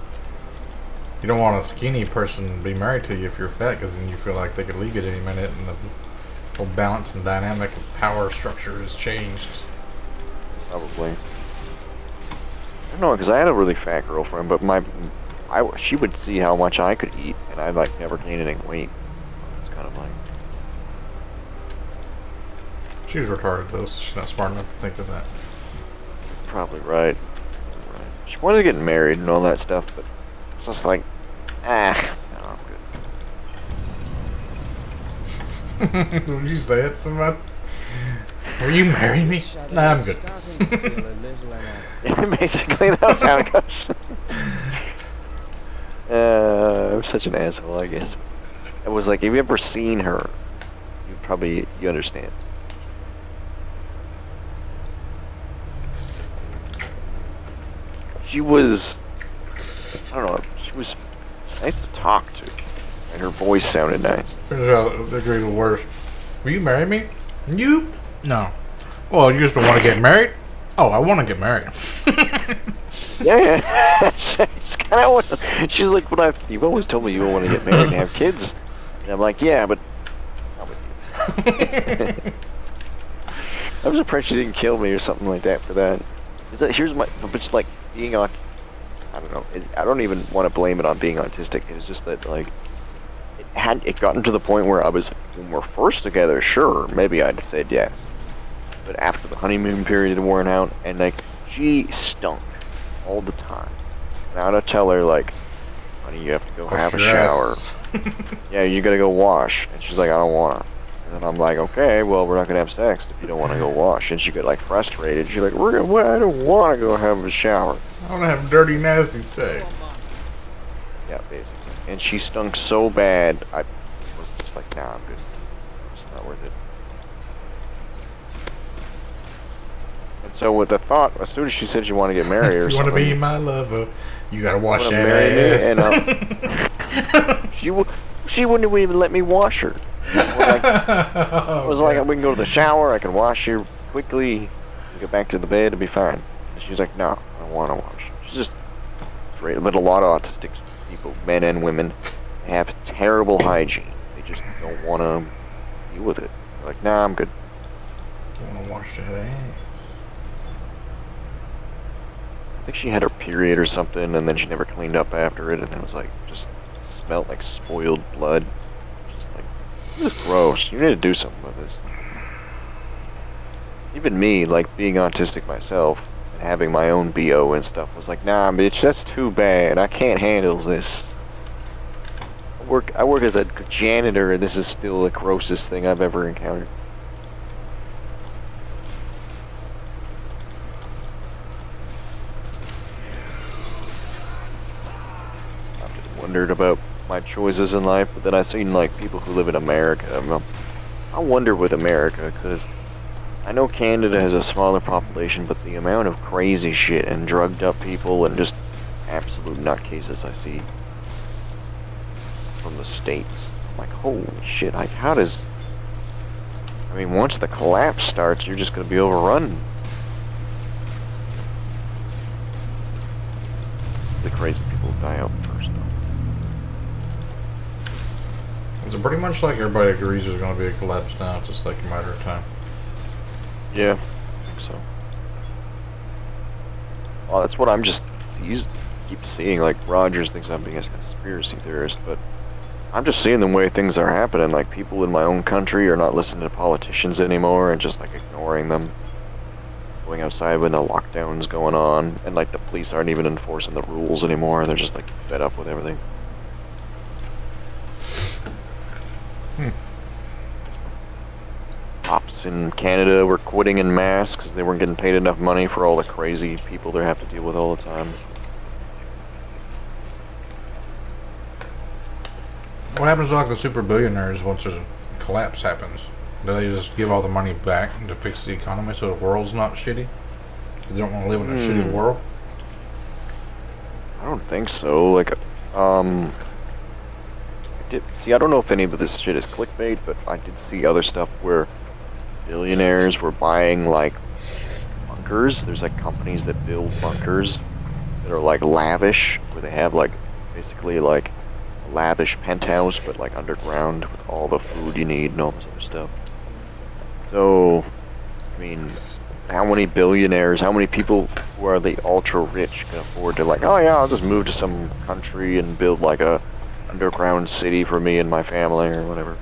A: you don't want a skinny person to be married to you if you're fat, because then you feel like they could leave you at any minute, and the whole balance and dynamic of power structure has changed.
B: Probably. I don't know, because I had a really fat girlfriend, but she would see how much I could eat, and I'd like never gain any weight. It's kind of like,
A: She was retarded though, so she's not smart enough to think of that.
B: probably right. She wanted to get married and all that stuff, but it's just like, no, I'm good.
A: Would you say it to somebody? Will you marry me? Nah, I'm good.
B: Basically, that was how it goes. I'm such an asshole, I guess. It was like, if you ever seen her, you understand. She was, I don't know, she was nice to talk to, and her voice sounded nice.
A: Here's how the great worst. Will you marry me? You? No. Well, you just don't want to get married? Oh, I want to get married.
B: Yeah. It's kind of what she's like. You've always told me you want to get married and have kids, and I'm like, yeah, but not with you. I'm surprised she didn't kill me or something like that for that. But just like being I don't know. I don't even want to blame it on being autistic. It's just that like it gotten to the point where when we're first together, sure, maybe I'd said yes, but after the honeymoon period had worn out, and like she stunk all the time. Now to tell her like, honey, you have to go have a
A: your
B: shower.
A: ass.
B: Yeah, you gotta go wash. And she's like, I don't wanna. And then I'm like, okay, well, we're not gonna have sex if you don't wanna go wash. And she got like frustrated. She's like, I don't wanna go have a shower.
A: I want to have dirty, nasty sex.
B: Yeah, basically. And she stunk so bad, I was just like, nah, I'm good. It's not worth it. And so with the thought, as soon as she said she wanted to get married or
A: If you want to
B: something,
A: be my lover, you gotta wash
B: wanna
A: that
B: marry me,
A: ass.
B: and, she wouldn't even let me wash her. I was like, we can go to the shower, I can wash here quickly, get back to the bed, it'll be fine. And she's like, no, I don't want to wash. She's just great. But a lot of autistic people, men and women, have terrible hygiene. They just don't want to deal with it. They're like, nah, I'm good.
A: You want to wash that ass.
B: I think she had her period or something, and then she never cleaned up after it, and it was like, just smelled like spoiled blood. Just like, this is gross. You need to do something with this. Even me, like being autistic myself, and having my own BO and stuff, was like, nah, bitch, that's too bad. I can't handle this. I work as a janitor, and this is still the grossest thing I've ever encountered. I've wondered about my choices in life, but then I've seen like people who live in America. I wonder with America, because I know Canada has a smaller population, but the amount of crazy shit and drugged up people and just absolute nutcases I see from the States. I'm like, holy shit, like how does... I mean, once the collapse starts, you're just going to be overrun. The crazy people die out first.
A: Is it pretty much like everybody agrees there's going to be a collapse now, just like a matter of time?
B: Yeah, I think so. Well, that's what I'm just keep seeing. Like Rogers thinks I'm being a conspiracy theorist, but I'm just seeing the way things are happening. Like people in my own country are not listening to politicians anymore and just like ignoring them. Going outside when the lockdown's going on, and like the police aren't even enforcing the rules anymore. They're just like fed up with everything. Cops in Canada were quitting in mass because they weren't getting paid enough money for all the crazy people they have to deal with all the time.
A: What happens to like the super billionaires once a collapse happens? Do they just give all the money back to fix the economy so the world's not shitty? They don't want to live in a shitty world?
B: I don't think so. Like, I don't know if any of this shit is clickbait, but I did see other stuff where billionaires were buying like bunkers. There's like companies that build bunkers that are like lavish, where they have like basically like a lavish penthouse, but like underground with all the food you need and all this other stuff. So, I mean, how many billionaires, how many people who are the ultra rich can afford to like, oh yeah, I'll just move to some country and build like a underground city for me and my family or whatever.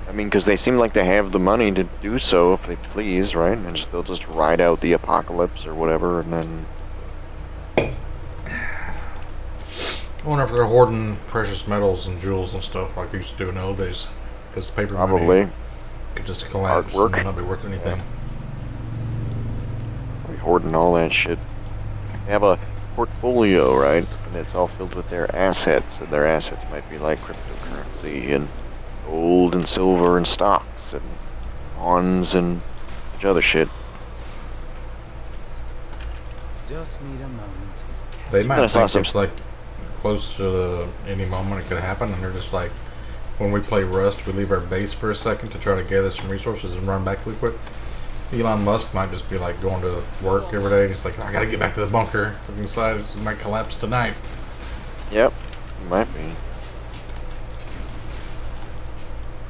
B: I mean, because they seem like they have the money to do so if they please, right? And they'll just ride out the apocalypse or whatever, and then...
A: I wonder if they're hoarding precious metals and jewels and stuff like they used to do in the old days. Because paper
B: Probably.
A: money could just collapse
B: Artwork.
A: and not be worth anything.
B: They're hoarding all that shit. They have a portfolio, right? And it's all filled with their assets, and their assets might be like cryptocurrency and gold and silver and stocks and bonds and a bunch of other shit.
C: Just need a moment.
A: They
B: I
A: might
B: saw
A: think
B: some-
A: it's like close to any moment it could happen, and they're just like, when we play Rust, we leave our base for a second to try to gather some resources and run back really quick. Elon Musk might just be like going to work every day. He's like, I gotta get back to the bunker. Fucking side, it might collapse tonight.
B: Yep, it might be.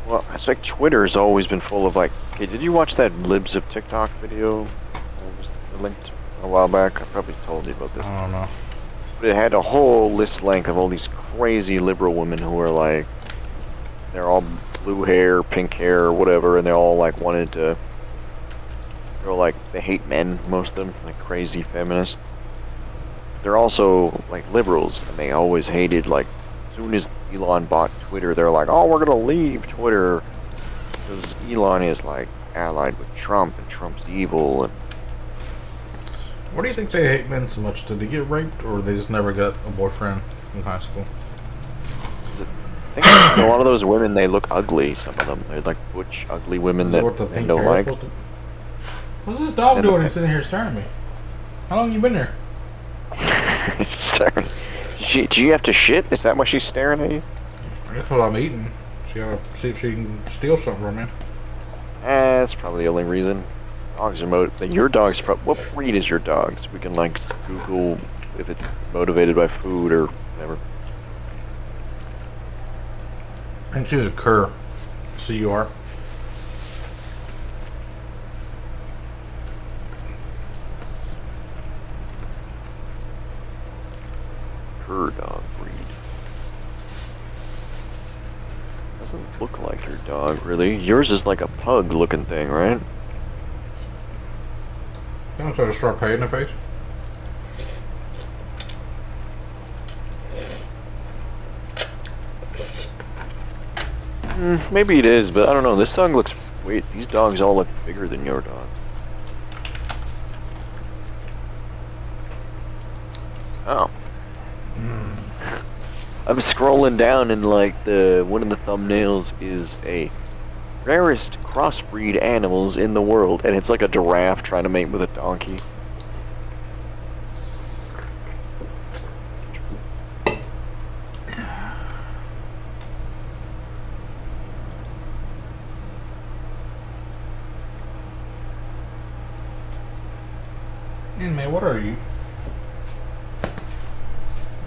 B: Well, it's like Twitter's always been full of like, okay, did you watch that Libs of TikTok video? That was linked a while back. I probably told you about this.
A: I don't know.
B: But it had a whole list length of all these crazy liberal women who are like, they're all blue hair, pink hair, or whatever, and they all like wanted to, they're like, they hate men, most of them, like crazy feminists. They're also like liberals, and they always hated, like, as soon as Elon bought Twitter, they're like, oh, we're gonna leave Twitter, because Elon is like allied with Trump, and Trump's evil, and
A: What do you think they hate men so much? Did they get raped, or they just never got a boyfriend in high school?
B: I think a lot of those women, they look ugly, some of them. They're like butch, ugly women
A: Is
B: that
A: what the
B: men
A: pink
B: don't
A: hair
B: like.
A: is supposed to... What's this dog
B: And
A: doing?
B: the-
A: He's sitting here staring at me. How long you been there?
B: Staring. Do you have to shit? Is that why she's staring at you?
A: That's what I'm eating. She gotta see if she can steal something from me.
B: That's probably the only reason. Dogs are your dog's what breed is your dog? So we can like Google if it's motivated by food or whatever.
A: I think she's a cur. C-U-R.
B: Her dog breed. Doesn't look like your dog really. Yours is like a pug looking thing, right?
A: You want to try to start paying in the face?
B: Maybe it is, but I don't know. This dog looks... Wait, these dogs all look bigger than your dog. Oh. I'm scrolling down and like one of the thumbnails is a rarest crossbreed animals in the world, and it's like a giraffe trying to mate with a donkey.
A: Man, man, what are you?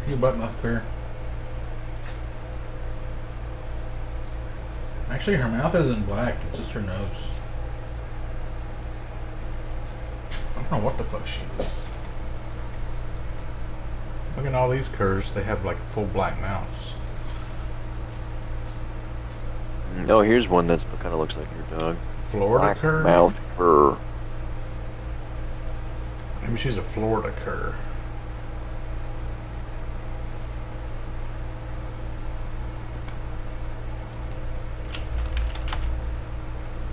A: You button up here. Actually, her mouth isn't black, it's just her nose. don't know what the fuck she is. Look at all these curs. They have like full black mouths.
B: Oh, here's one that kind of looks like your dog.
A: Florida
B: Black
A: cur?
B: mouth cur.
A: Maybe she's a Florida cur.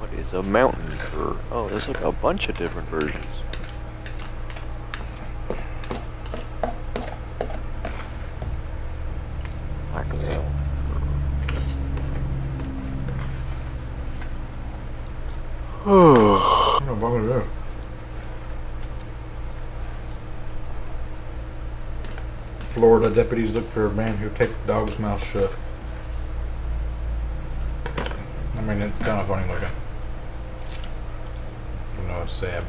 B: What is a mountain cur? Oh, there's like a bunch of different versions. Black mouth.
A: I don't know what it is. Florida deputies look for a man who takes the dog's mouth shut. I mean, it's kind of funny looking. You know, it's sad.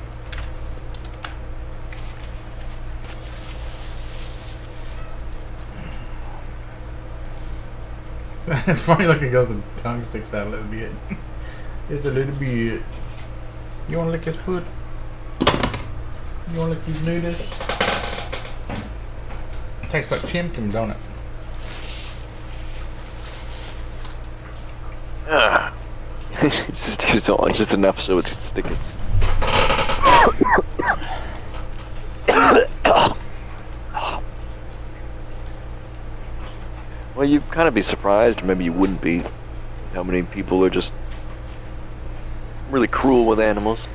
A: It's funny looking because the tongue sticks out a little bit. Just a little bit. You want to lick his foot? You want to lick his noodles? Tastes like chimkin, don't it?
B: Just enough so it can stick its. Well, you'd kind of be surprised, or maybe you wouldn't be, how many people are just really cruel with animals.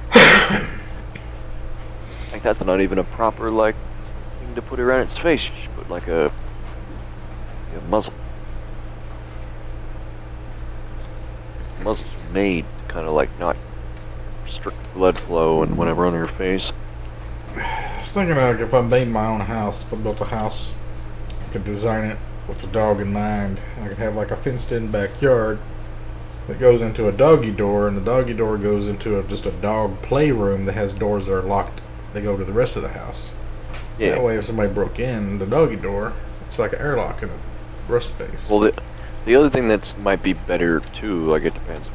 B: Like, that's not even a proper, like, thing to put around its face. You should put, like, a muzzle. Muzzle's made to kind of, like, not restrict blood flow and whatever on your face.
A: I was thinking, like, if I made my own house, if I built a house, I could design it with the dog in mind. I could have, like, a fenced-in backyard that goes into a doggy door, and the doggy door goes into just a dog playroom that has doors that are locked. They go to the rest of the house.
B: Yeah.
A: That way, if somebody broke in the doggy door, it's like an airlock in a rust base.
B: Well, the other thing that might be better too, like it depends.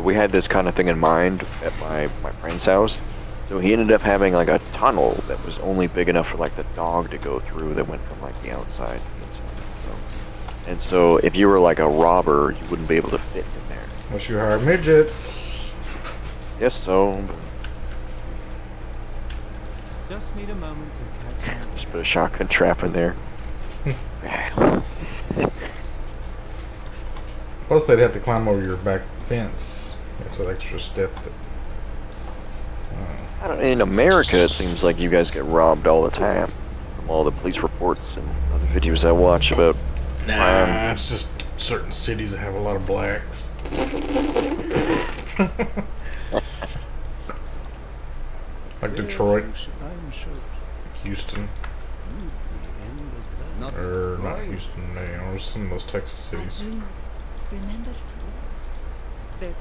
B: We had this kind of thing in mind at my friend's house. So he ended up having like a tunnel that was only big enough for like the dog to go through. That went from like the outside to the inside. And so if you were like a robber, you wouldn't be able to fit in there.
A: Unless you hire midgets.
B: Yes, so
C: Just need a moment to catch my breath.
B: just put a shotgun trap in there.
A: Plus, they'd have to climb over your back fence. It's an extra step that.
B: I don't, in America, it seems like you guys get robbed all the time. From all the police reports and other videos I watch about.
A: Nah, it's just certain cities that have a lot of blacks. Like Detroit,
H: I'm sure.
A: Houston,
H: Not
A: or not
H: right.
A: Houston, you know, some of those Texas cities.
E: I do remember too. There's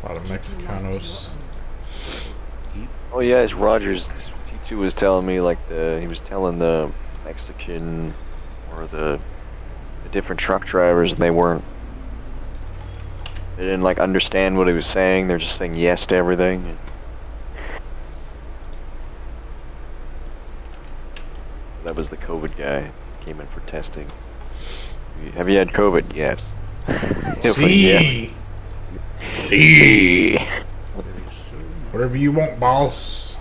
A: A lot of Mexicanos.
B: Oh yeah, it's Rogers. T2 was telling me like he was telling the Mexican or the different truck drivers, and they didn't like understand what he was saying. They're just saying yes to everything. That was the COVID guy. Came in for testing. Have you had COVID? Yes.
A: See, see, whatever you want, boss.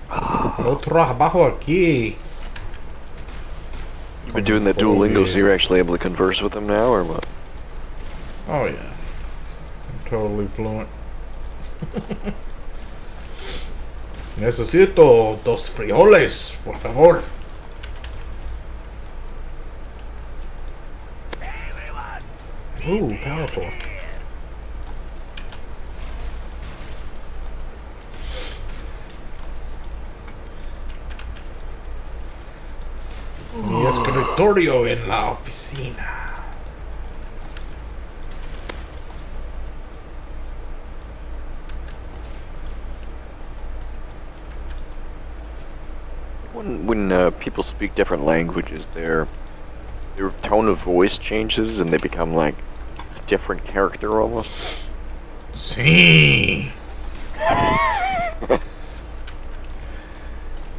A: No trabajo aquí.
B: You've been doing that Duolingo, so you're actually able to converse with them now, or what?
A: Oh yeah, I'm totally fluent. Necesito dos frijoles, por favor. Ooh, powerful. Mi escritorio en la oficina.
B: When people speak different languages, their their tone of voice changes and they become like a different character almost.
A: See.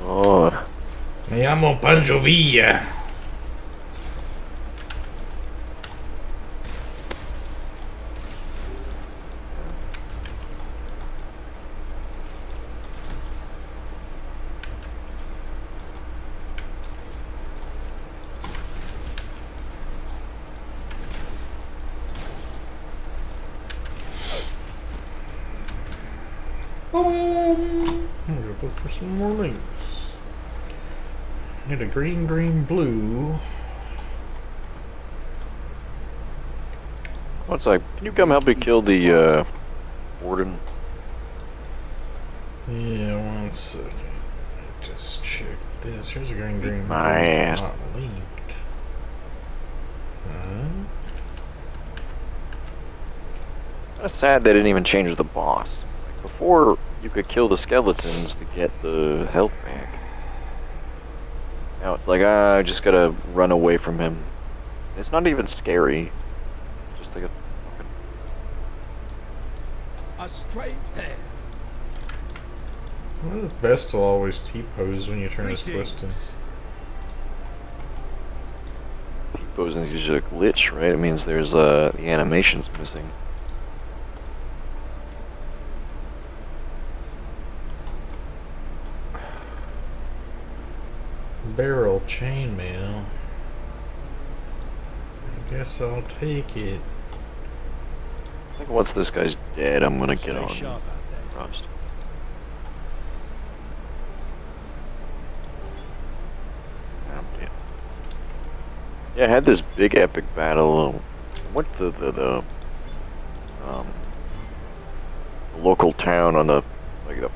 B: Oh,
A: Me llamo Pancho Villa. I'm gonna look for some more links. Need a green, green, blue.
B: what's like? Can you come help me kill the warden?
A: Yeah, 1 second. Just check this. Here's a green, green, blue.
B: My ass.
A: Not linked.
B: Kind of sad they didn't even change the boss. Like before, you could kill the skeletons to get the health back. Now it's like, I just gotta run away from him. It's not even scary. Just like a fucking...
G: A straight hand.
A: Well, the best will always T-pose when you turn this twist in.
B: T-pose is usually a glitch, right? It means there's the animation's missing.
A: Barrel chainmail. I guess I'll take it.
B: I think once this guy's dead, I'm gonna get on
G: Sharp out there.
B: Rust. I'm dead. Yeah, I had this big epic battle. Went to the local town on the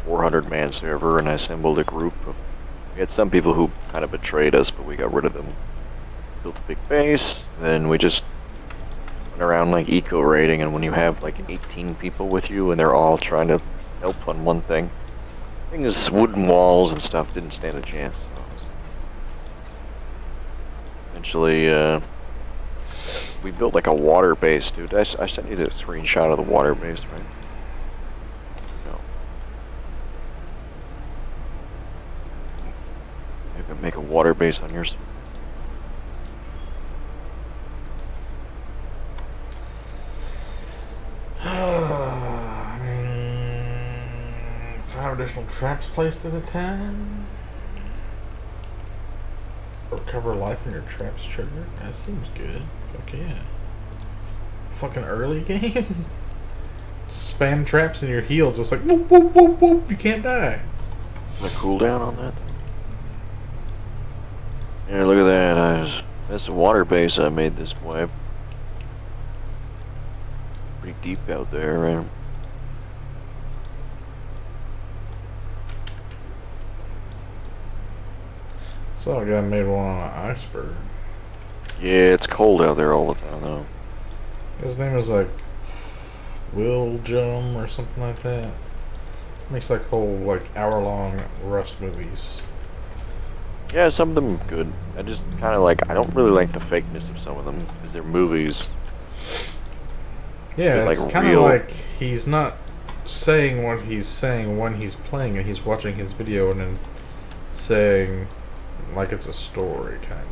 B: 400-man server, and I assembled a group of. We had some people who kind of betrayed us, but we got rid of them. Built a big base, then we just went around like eco raiding, and when you have like 18 people with you and they're all trying to help on one thing, things, wooden walls and stuff didn't stand a chance. So eventually, we built like a water base, dude. I sent you the screenshot of the water base, right? No. Maybe make a water base on yours.
A: I mean, 5 additional traps placed at a time. Recover life when your traps trigger. That seems good. Fuck yeah. Fucking early game. Spam traps in your heals. It's like whoop whoop whoop whoop. You can't die.
B: A cooldown on that. Yeah, look at that. That's a water base I made this way. Pretty deep out there, right?
A: So I got made one on an iceberg.
B: Yeah, it's cold out there all the time, though.
A: His name is like Will Jum or something like that. Makes like whole like hour-long Rust movies.
B: Yeah, some of them are good. I just kind of like, I don't really like the fakeness of some of them, because they're movies.
A: Yeah,
B: They're,
A: it's
B: like,
A: kind of
B: real.
A: like he's not saying what he's saying when he's playing it. He's watching his video and then saying like it's a story, kind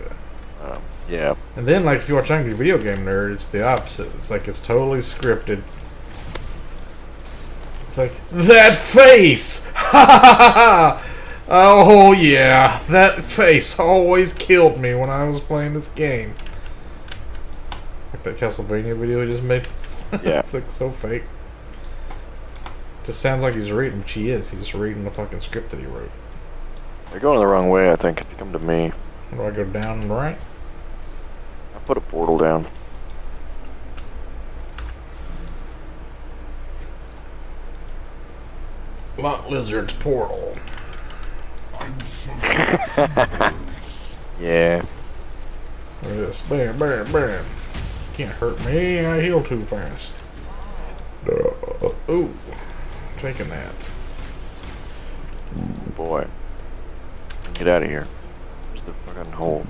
A: of.
B: Yeah.
A: And then like if you watch Angry Video Game Nerd, it's the opposite. It's like it's totally scripted. It's like, that face! Ha ha ha ha! Oh yeah, that face always killed me when I was playing this game. Like that Castlevania video he just made.
B: Yeah.
A: It's like so fake. Just sounds like he's reading, which he is. He's just reading the fucking script that he wrote.
B: They're going the wrong way, I think, if you come to me.
A: Do I go down and right?
B: I put a portal down.
A: Lot Lizard's portal.
B: Yeah.
A: Look at this. Bam, bam, bam. Can't hurt me. I heal too fast. Ooh. Taking that.
B: Boy. Get out of here. Where's the fucking hole?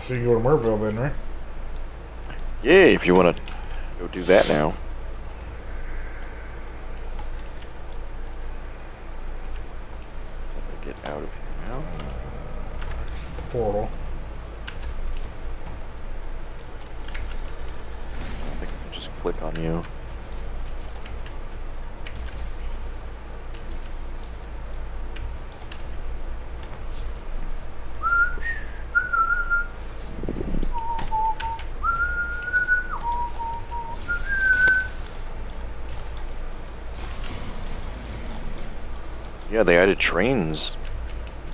A: So you go to Merville then, right?
B: Yeah, if you want to go do that now. Let me get out of here now.
A: Portal.
B: I think I can just click on you. Yeah, they added trains.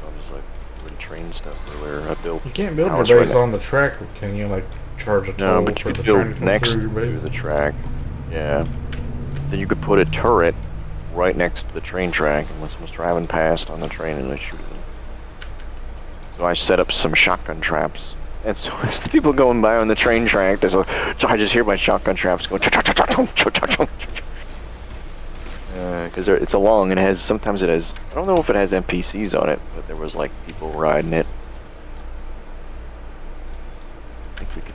B: I was like doing train stuff earlier. I built.
A: You can't build your
B: house
A: base
B: right
A: on the track, can you? Like charge a
B: No,
A: toll
B: but you
A: for
B: could
A: the train to
B: build
A: come
B: next
A: through your
B: to
A: base?
B: the track. Yeah. Then you could put a turret right next to the train track, and when someone's driving past on the train, and I shoot them. So I set up some shotgun traps, and so as the people going by on the train track, so I just hear my shotgun traps go. Because it's a long, and it has, sometimes it has, I don't know if it has NPCs on it, but there was like people riding it. I think we could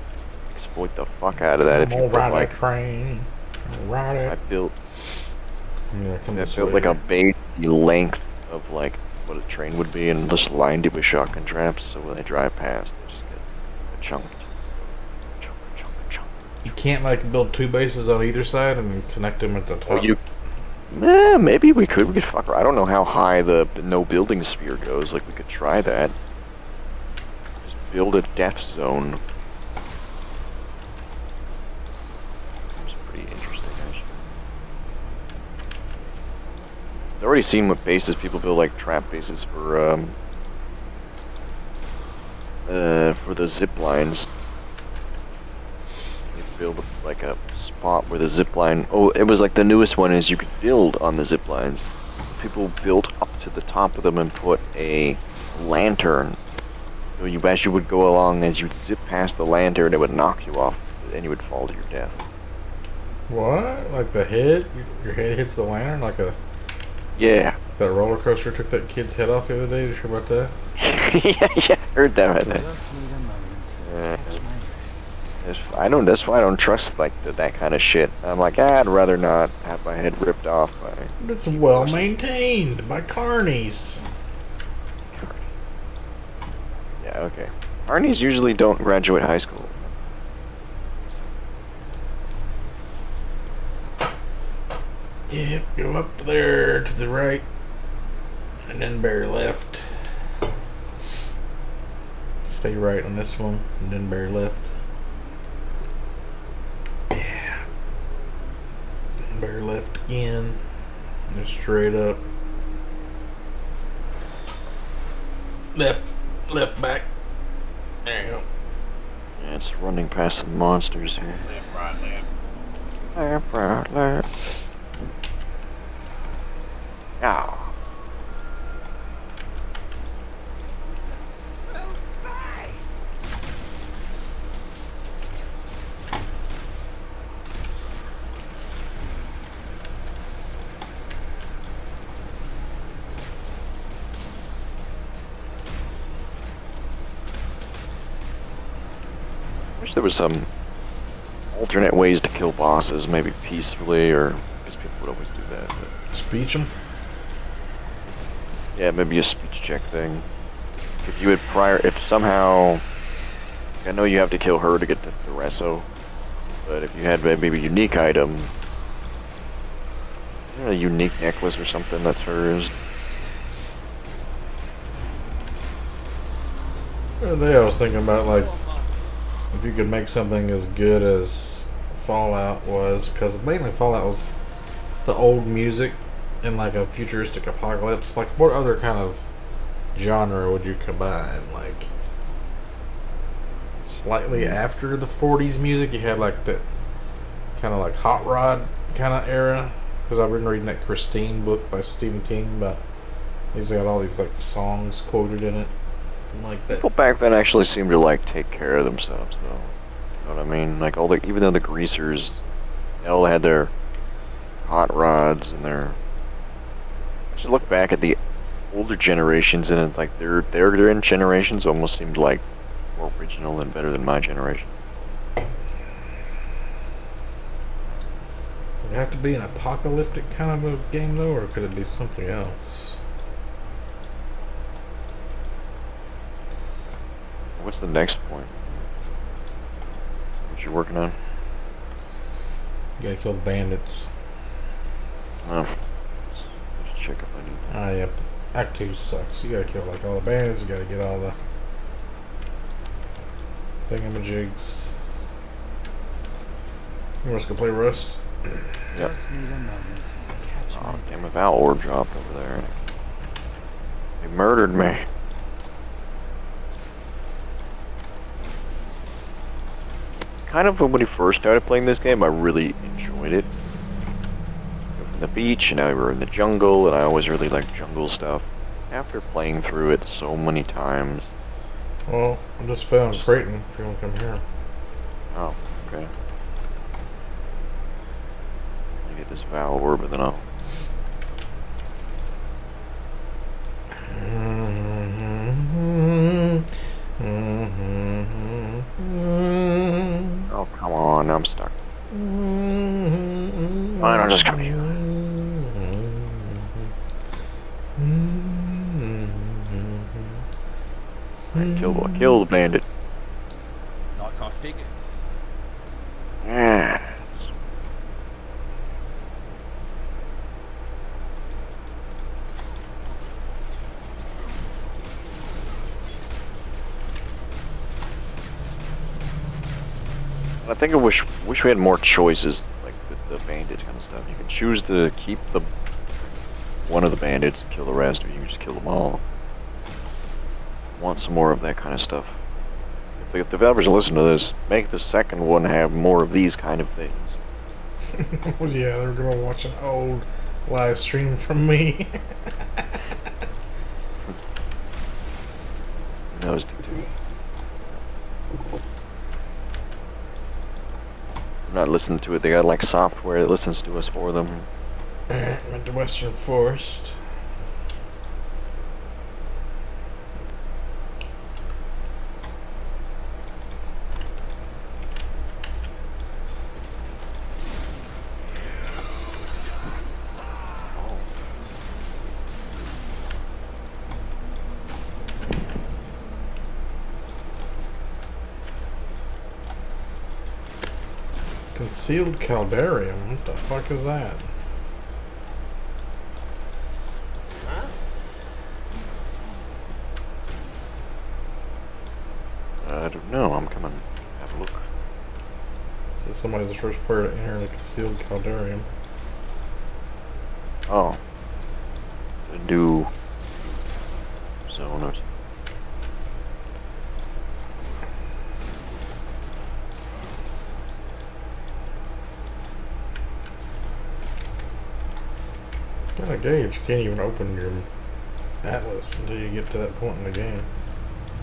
B: exploit the fuck out of that if
A: I'm
B: you
A: gonna
B: put
A: ride
B: like,
A: that train. I'm gonna ride
B: I
A: it.
B: built
A: Come
B: I
A: this
B: built
A: way.
B: like a base length of like what a train would be, and just lined it with shotgun traps, so when they drive past, they just get a chunk.
A: You can't like build two bases on either side and then connect them at the top.
B: Oh, you. Maybe we could. We could fuck. I don't know how high the no building sphere goes. Like we could try that. Just build a death zone. Seems pretty interesting, actually. I've already seen what bases people build, like trap bases for the zip lines. You build like a spot where the zip line. Oh, it was like the newest one is you could build on the zip lines. People built up to the top of them and put a lantern. So you, as you would go along, as you zip past the lantern, it would knock you off, and you would fall to your death.
A: What? Like the head? Your head hits the lantern like a...
B: Yeah.
A: That roller coaster took that kid's head off the other day. Did you hear about that?
B: yeah, heard that right there.
C: Just need a moment to catch my breath.
B: I don't. That's why I don't trust like that kind of shit. I'm like, I'd rather not have my head ripped off by.
A: It's well maintained by carnies.
B: Yeah. Okay. Arnies usually don't graduate high school.
A: Yep, go up there to the right, and then bear left. Stay right on this one, and then bear left. Yeah. Bear left again. And straight up. Left back. There you go.
B: Yeah, it's running past some monsters here. Left, right, left. Yeah. Wish there was some alternate ways to kill bosses, maybe peacefully, or because people would always do that. But
A: Speech them.
B: yeah, maybe a speech check thing. If you had if somehow, I know you have to kill her to get the reso, but if you had maybe a unique item, a unique necklace or something that's hers.
A: The other day I was thinking about like if you could make something as good as Fallout was, because mainly Fallout was the old music in like a futuristic apocalypse. Like what other kind of genre would you combine? Like slightly after the 40s music, you had like that kind of like hot rod kind of era. Because I've been reading that Christine book by Stephen King, but he's got all these like songs quoted in it from like that.
B: People back then actually seemed to like take care of themselves, though. You know what I mean? Like even though the greasers, they all had their hot rods and their. Just look back at the older generations, and like their generations almost seemed like more original and better than my generation.
A: Would it have to be an apocalyptic kind of a game though, or could it be something else?
B: What's the next point? What you working on?
A: You gotta kill the bandits.
B: Oh, let's check if I need.
A: Ah, yep. Act 2 sucks. You gotta kill like all the bandits, you gotta get all the thingamajigs. You want us to go play Rust?
B: Yep.
C: Just need a moment to catch
B: Oh,
C: my
B: damn, a Val orb dropped over there. They murdered me. Kind of when we first started playing this game, I really enjoyed it. From the beach, and now we're in the jungle, and I always really liked jungle stuff. After playing through it so many times.
A: Well, I'm just found Creighton if you want to come here.
B: Oh, okay. I get this Val orb, and then I'll. Oh, come on, I'm stuck. Fine, I'll just come here. Kill the bandit.
G: Like I figured.
B: Yes. I think I wish we had more choices, like with the bandit kind of stuff. You can choose to keep the one of the bandits and kill the rest, or you can just kill them all. Want some more of that kind of stuff. If the developers listen to this, make the second one have more of these kind of things.
A: Well, yeah, they're gonna watch an old live stream from me.
B: Those two. I'm not listening to it. They got like software that listens to us for them.
A: Went to Western Forest. Concealed Caldarium? What the fuck is that?
B: I don't know. I'm coming. Have a look.
A: So somebody's the first player to enter the Concealed Caldarium.
B: Oh. A new zone or
A: Kind of gauge. You can't even open your atlas until you get to that point in the game.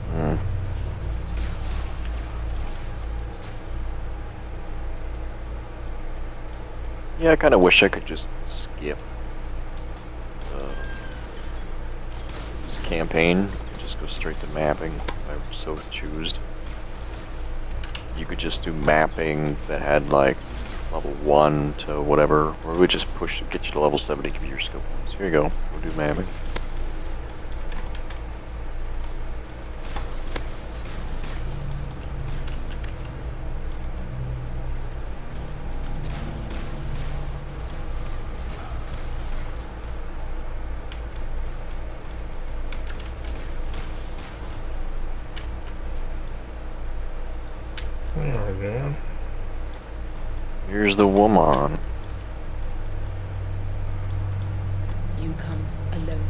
B: Hmm. Yeah, I kind of wish I could just skip this campaign and just go straight to mapping if I so choose. You could just do mapping that had like level 1 to whatever, or we would just push to get you to level 70, give you your skill points. Here you go, we'll do mapping.
A: There we go.
B: Here's the woman.
E: You come alone.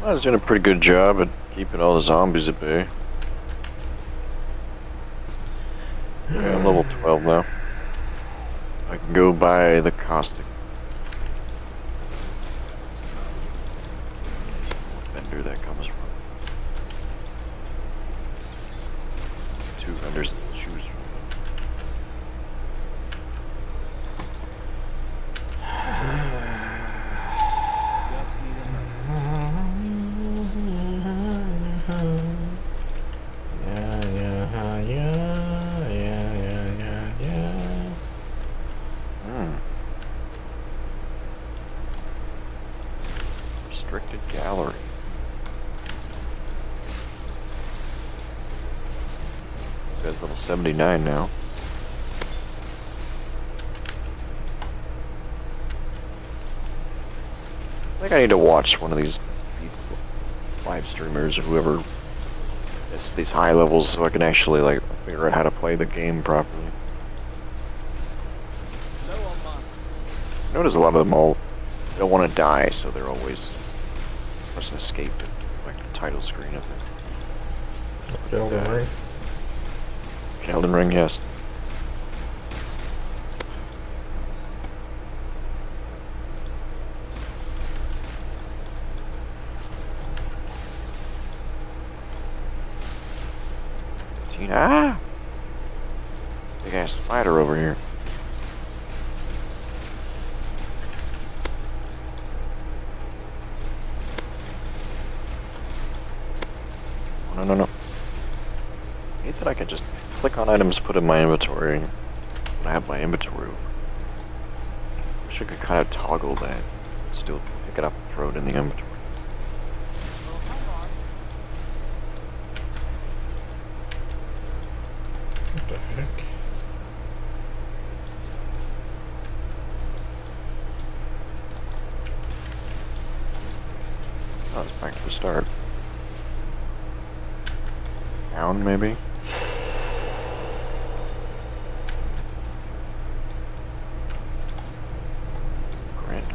B: I was doing a pretty good job at keeping all the zombies at bay. Yeah, I'm level 12 now. I can go buy the caustic. What vendor that comes from. defenders to choose from.
C: Just need a moment.
B: Restricted gallery. This guy's level 79 now. I think I need to watch one of these live streamers or whoever is these high levels so I can actually like figure out how to play the game properly.
F: Low on mine.
B: Notice a lot of them all don't want to die, so they're always pressing escape at like the title screen of it.
A: Elden Ring.
B: Elden Ring, yes. Ah! Big ass spider over here. Oh, no, no, no. I hate that I can just click on items, put in my inventory when I have my inventory. Wish I could kind of toggle that. Still pick it up and throw it in the inventory.
A: What the heck?
B: Oh, it's back to the start. Down, maybe? Grand.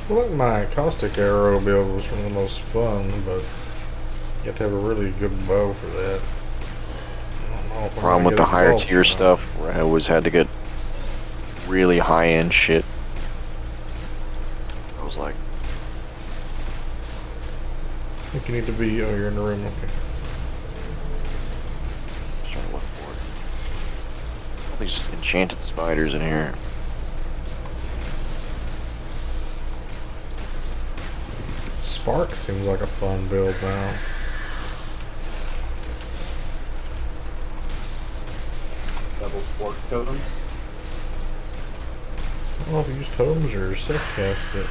A: I like my caustic arrow build was one of the most fun, but you have to have a really good bow for that. I don't know if I'm
B: Problem
A: gonna
B: with
A: get
B: the higher
A: exalted
B: tier
A: or not.
B: stuff, where I always had to get really high end shit. I was like,
A: I think you need to be. Oh, you're in the room. Okay.
B: just trying to look for it. All these enchanted spiders in here.
A: Spark seems like a fun build now.
D: Double sport totem.
A: I don't know if you use totems or set cast it.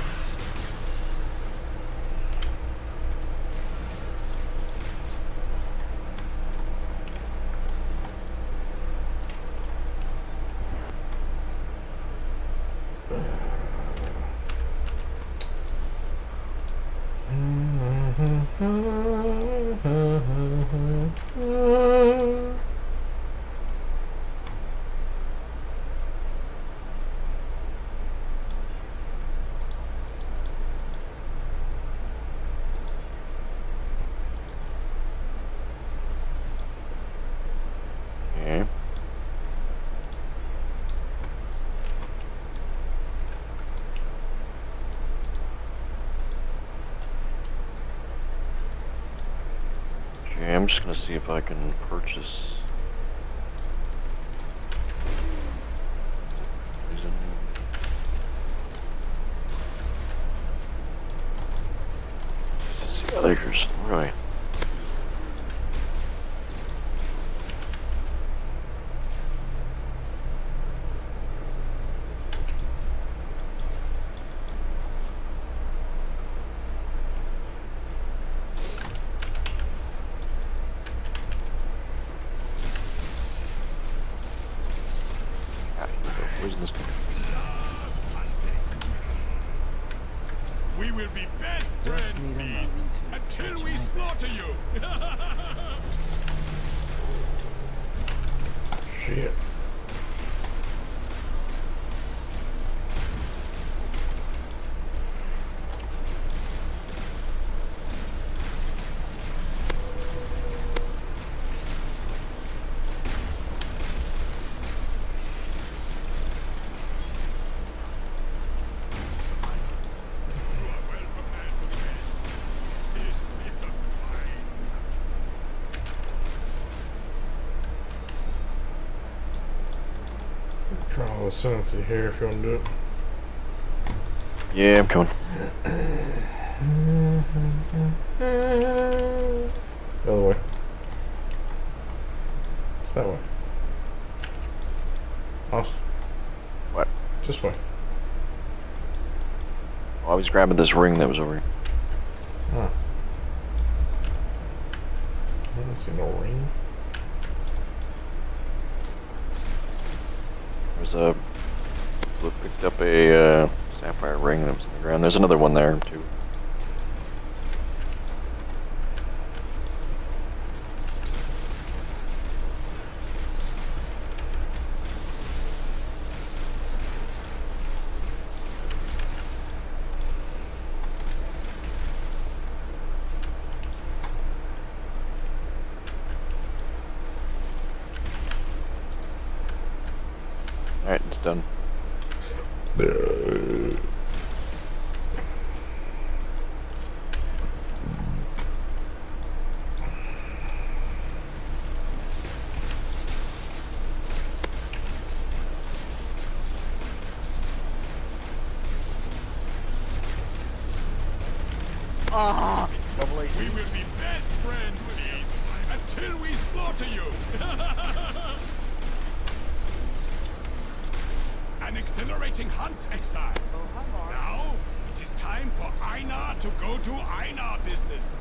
B: Okay. Okay, I'm just gonna see if I can purchase. Poison. Let's see others. Where are I? Ah, here we go. Poisonous.
H: We will be best
C: Just
H: friends,
C: need a
H: beast,
C: moment to
H: until
C: catch
H: we
C: my
H: slaughter you.
A: Shit. Call ascendancy here if you want to do it.
B: Yeah, I'm coming.
A: The other way. It's that way. Austin.
B: What?
A: This way.
B: Oh, I was grabbing this ring that was over here.
A: Huh. I don't see no ring.
B: There's a... We picked up a sapphire ring that was on the ground. There's another one there, too. Alright, it's done.
F: We will be best friends, Beast, until we slaughter you. An exhilarating hunt, Exile. Now, it is time for Einar to go to Einar business.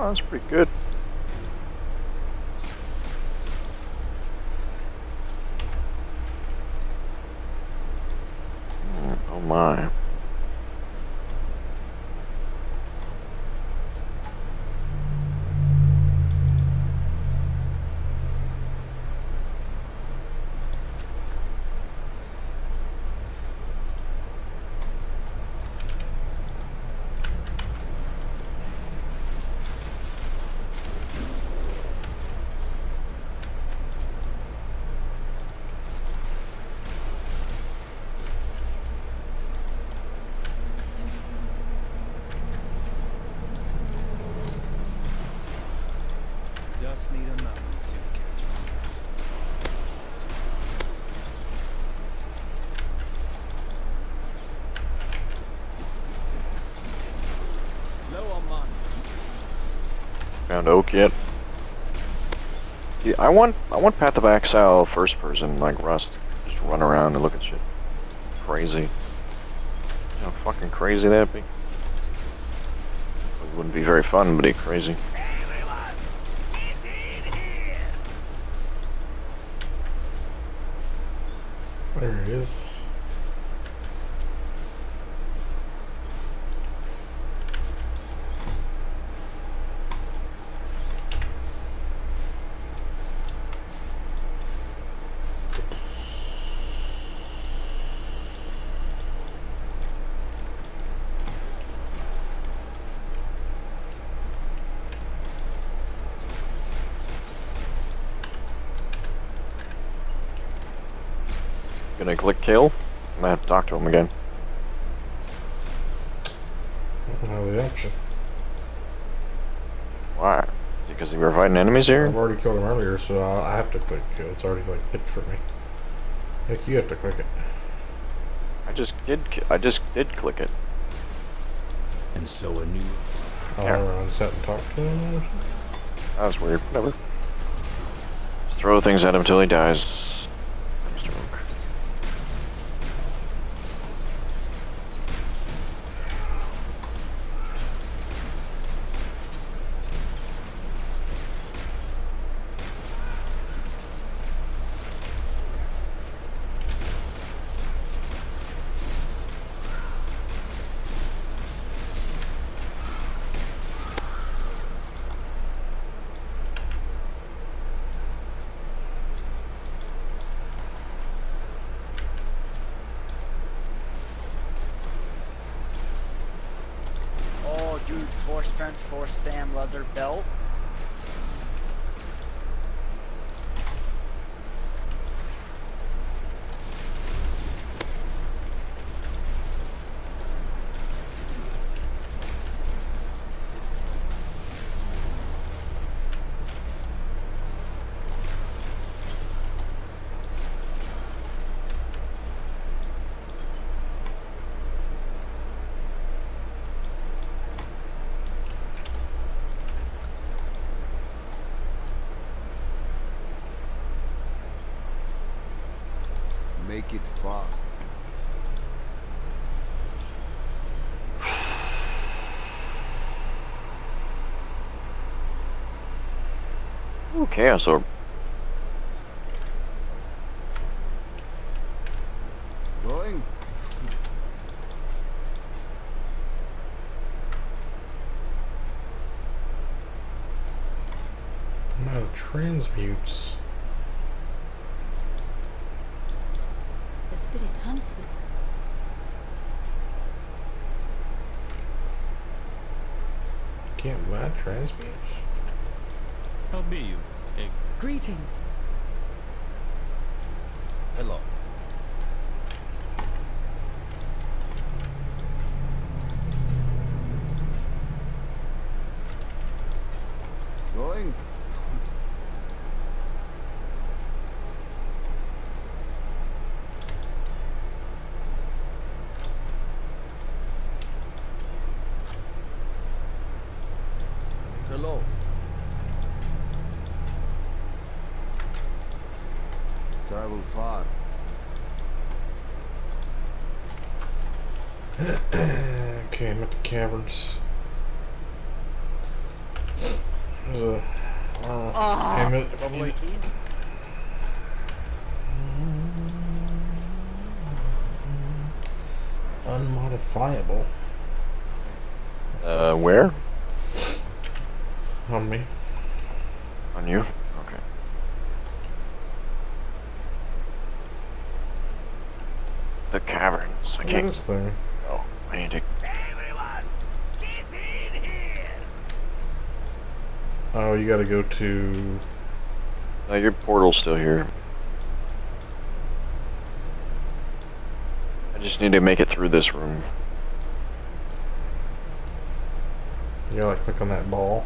B: Oh, that's pretty good. Oh my.
C: Just need a moment to catch my breath. Low on money.
B: Found oak yet? Yeah, I want Path of Exile first person like Rust. Just run around and look at shit. Crazy. You know how fucking crazy that'd be? It wouldn't be very fun, but it's crazy.
A: There it is.
B: Gonna click kill? I'm gonna have to talk to him again.
A: I don't have the option.
B: Why? Is it because we were fighting enemies here?
A: I've already killed him earlier, so I have to click kill. It's already like picked for me. Like you have to click it.
B: I just did click it.
G: And so a new...
A: I don't know, I just have to talk to him or something.
B: That was weird. Whatever. Just throw things at him till he dies. Mr. Oak.
I: French Force Stam leather belt.
H: Make it fast.
B: Ooh, chaos orb.
H: Going?
A: I'm out of transmutes.
E: The spirit hunts with
A: Can't buy transmutes.
C: How be you, egg?
E: greetings.
H: Hello. Going? Hello. Travel far.
A: Okay, I'm at the caverns. There's a amulet if I need
I: Lovely
A: it.
I: keys.
A: Unmodifiable.
B: Where?
A: On me.
B: On you? Okay. The caverns. I
A: Look at
B: can't.
A: this thing.
B: Oh, I need to.
F: Everyone, get in here!
A: Oh, you gotta go to...
B: No, your portal's still here. I just need to make it through this room.
A: You gotta click on that ball.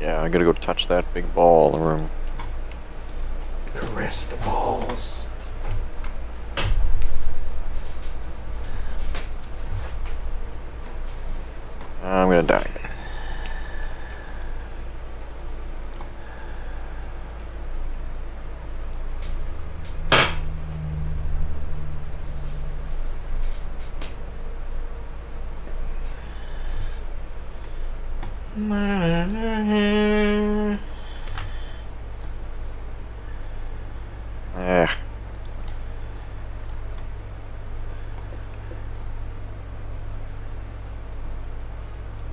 B: Yeah, I gotta go touch that big ball in the room.
A: Caress the balls.
B: I'm gonna die. Eh.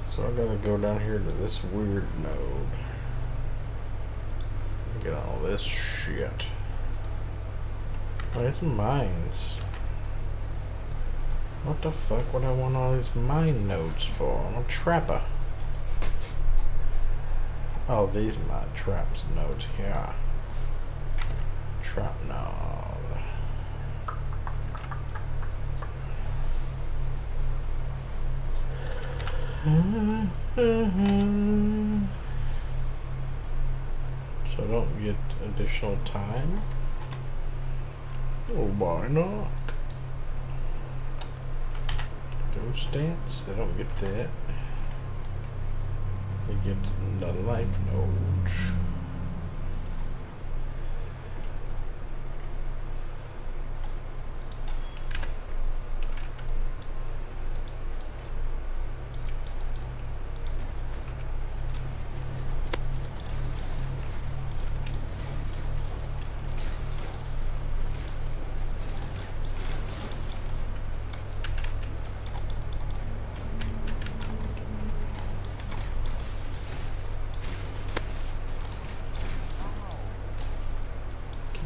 A: So I gotta go down here to this weird node. Get all this shit. Oh, it's mines. What the fuck would I want all these mine nodes for? I'm a trapper. Oh, these are my traps nodes here. Trap node. So I don't get additional time? Oh, why not? Ghost dance? They don't get that. They get the life nodes.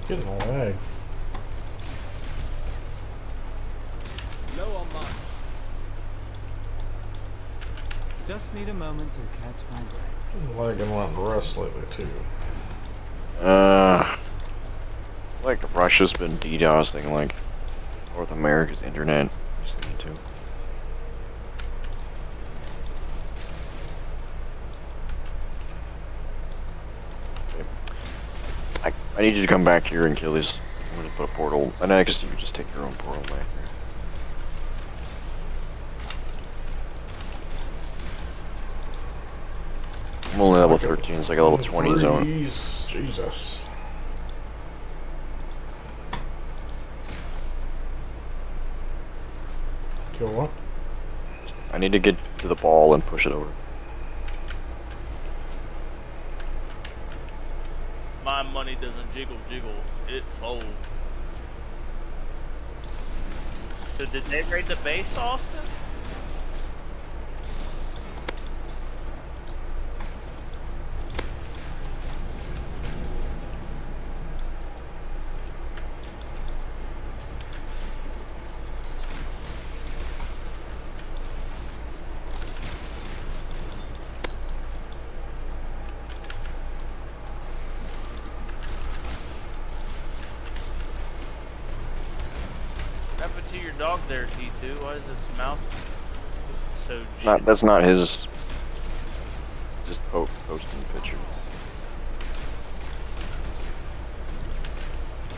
A: Getting a lag.
H: Low on mine.
C: Just need a moment to catch my breath.
A: Lagging a lot in Rust lately too.
B: Like Russia's been DDoSing like North America's internet recently too. Okay. I need you to come back here and kill these. I'm gonna put a portal, and I guess you could just take your own portal back there. I'm only level 13, it's like a level 20 zone.
A: Jesus. Kill what?
B: I need to get to the ball and push it over.
J: My money doesn't jiggle, it folds. So did they raid the base, Austin? What happened to your dog there, T2? Why is its mouth so
B: That's not his. Just posting pictures.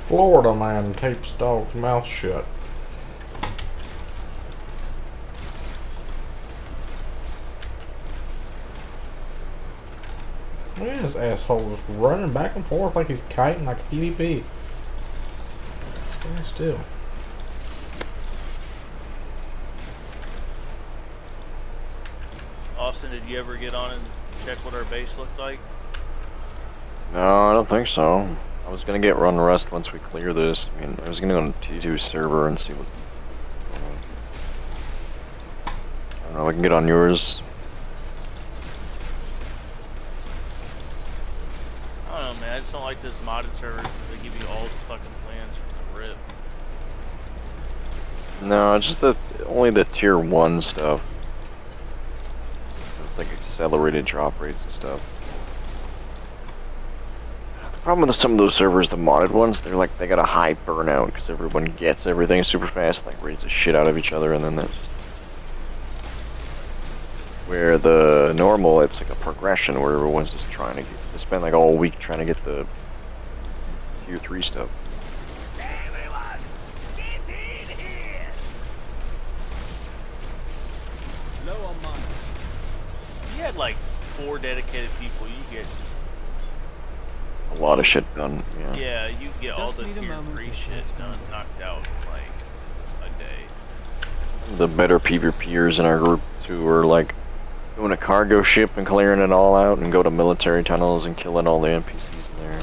A: Florida man tapes dog's mouth shut. Look at this asshole just running back and forth like he's kiting like a PvP. Stand still.
J: Austin, did you ever get on and check what our base looked like?
B: No, I don't think so. I was gonna get run rust once we clear this. I mean, I was gonna go on T2 server and see what. I don't know. I can get on yours.
J: I don't know, man. I just don't like this modded server. They give you all the fucking plans from the rip.
B: No, it's just only the tier 1 stuff. It's like accelerated drop rates and stuff. The problem with some of those servers, the modded ones, they got a high burnout because everyone gets everything super fast, like raids the shit out of each other, and then that's where the normal, it's like a progression where everyone's just trying to they spend like all week trying to get the tier 3 stuff.
F: Everyone, get in here!
C: Low on mine.
J: If you had like 4 dedicated people, you get
B: A lot of shit done, yeah.
J: yeah, you get all
C: Just
J: the
C: need a
J: tier
C: moment
J: 3
C: to
J: shit
C: catch
J: done,
C: my
J: knocked out in like a day.
B: The better PvPers in our group too are like doing a cargo ship and clearing it all out and go to military tunnels and killing all the NPCs in there.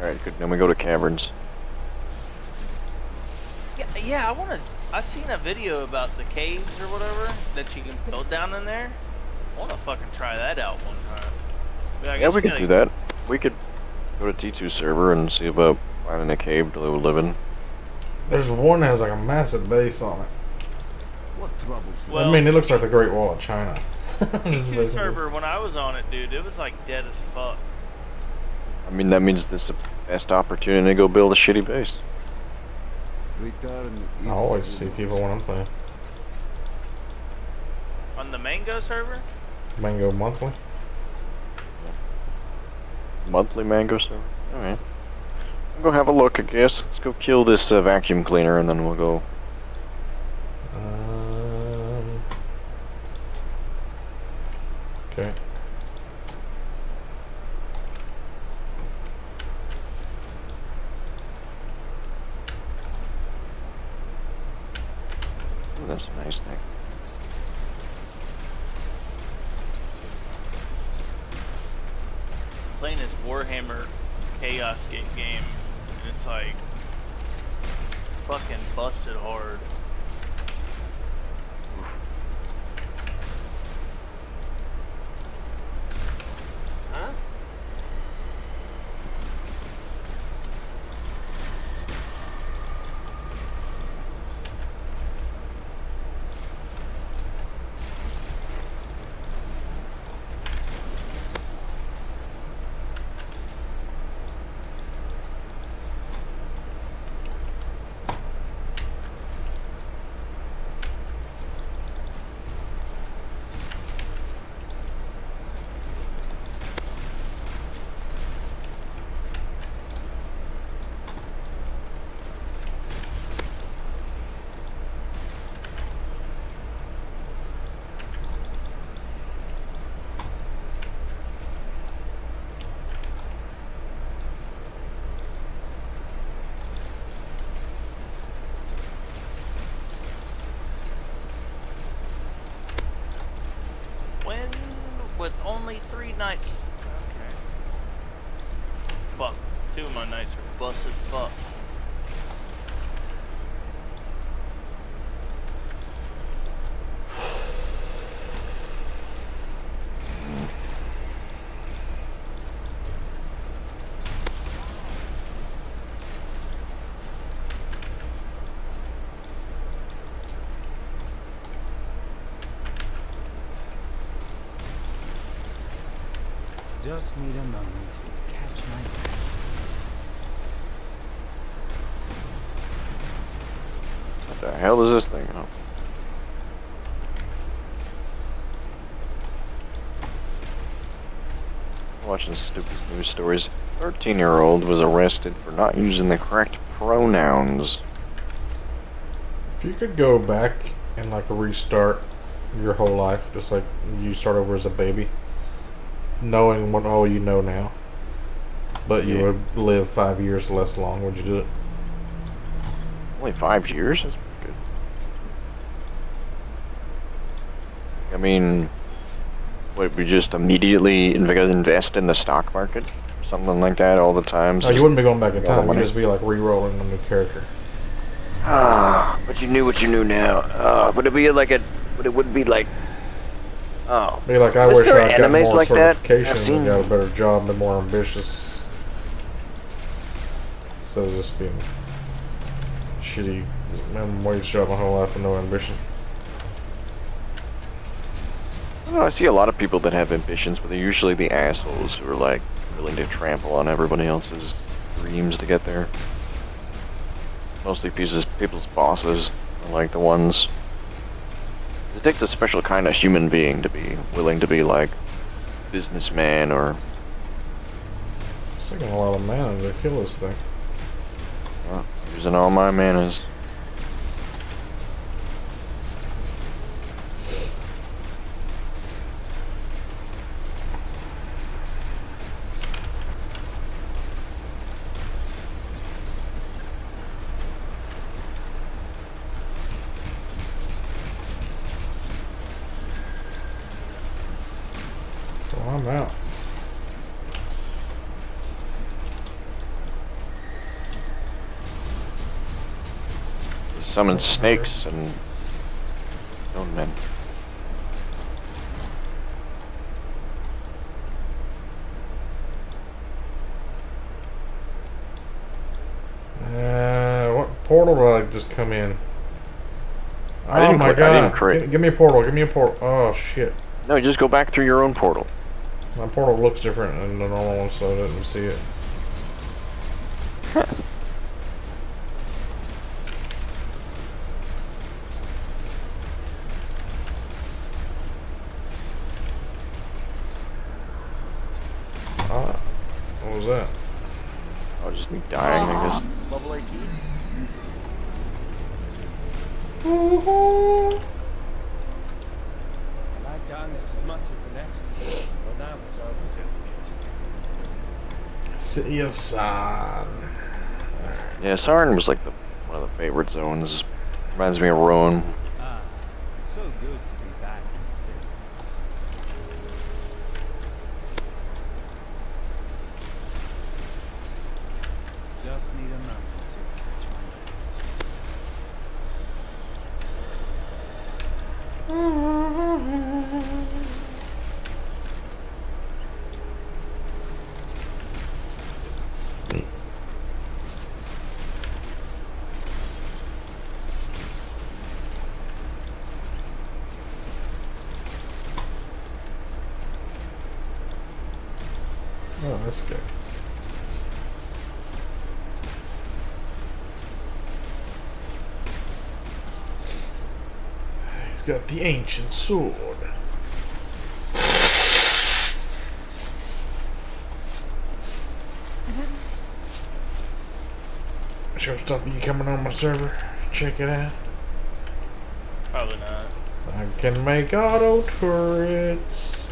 B: Alright, good. Then we go to caverns.
J: Yeah, I seen a video about the caves or whatever that you can build down in there. I wanna fucking try that out one time. But I
B: Yeah,
J: guess
B: we
J: you
B: could do
J: gotta-
B: that. We could go to T2 server and see about finding a cave to live in.
A: There's one that has like a massive base on it.
H: What trouble?
J: Well,
A: I mean, it looks like the Great Wall of China. This is
J: T2
A: basically-
J: server, when I was on it, dude, it was like dead as fuck.
B: I mean, that means this is the best opportunity to go build a shitty base.
H: Return.
A: I always see people when I'm playing.
J: On the Mango server?
A: Mango Monthly.
B: Monthly mango server? Alright. We'll go have a look, I guess. Let's go kill this vacuum cleaner and then we'll go.
A: Okay.
B: Ooh, that's a nice thing.
J: Playing this Warhammer Chaos Gate game, and it's like fucking busted hard.
H: Huh?
J: only 3 nights. Okay. Fuck. 2 of my nights are busted fuck.
C: Just need a moment to catch my breath.
B: What the hell is this thing? Oh. Watching stupid news stories. 13-year-old was arrested for not using the correct pronouns.
A: If you could go back and like restart your whole life, just like you start over as a baby, knowing what all you know now, but you would live 5 years less long, would you do it?
B: Only 5 years? That's pretty good. I mean, would we just immediately invest in the stock market? Something like that all the time?
A: No, you wouldn't be going back in time. You'd just be like re-rolling a new character.
B: Ah, but you knew what you knew now. Would it be like a... But it wouldn't be like... Oh.
A: Be like, I
B: Is
A: wish
B: there
A: I'd got
B: animes
A: more
B: like that?
A: certifications
B: I've
A: and
B: seen-
A: got a better job, been more ambitious. Instead of just being shitty minimum wage job my whole life with no ambition.
B: I don't know, I see a lot of people that have ambitions, but they're usually the assholes who are like willing to trample on everybody else's dreams to get there. Mostly people's bosses are like the ones. It takes a special kind of human being to be willing to be like businessman or...
A: It's taking a lot of mana to kill this thing.
B: Using all my manas.
A: So I'm out.
B: Summon snakes and stone men.
A: What portal did I just come in?
B: I
A: Oh
B: didn't
A: my
B: crit- I didn't
A: god.
B: crit.
A: Give me a portal, give me a portal. Oh shit.
B: No, just go back through your own portal.
A: My portal looks different than the normal one, so I didn't see it. What was that?
B: Oh, just me dying, I guess.
I: Bubble AP.
C: I like darkness as much as the ecstasy, but that was overdoing it.
A: City of San.
B: Yeah, Sarn was like one of the favorite zones. Reminds me of Rowan.
C: Ah, it's so good to be back in the city. Just need a moment to catch my breath.
A: Oh, that's good. He's got the ancient sword. Showstopper, you coming on my server? Check it out.
J: Probably not.
A: I can make auto turrets.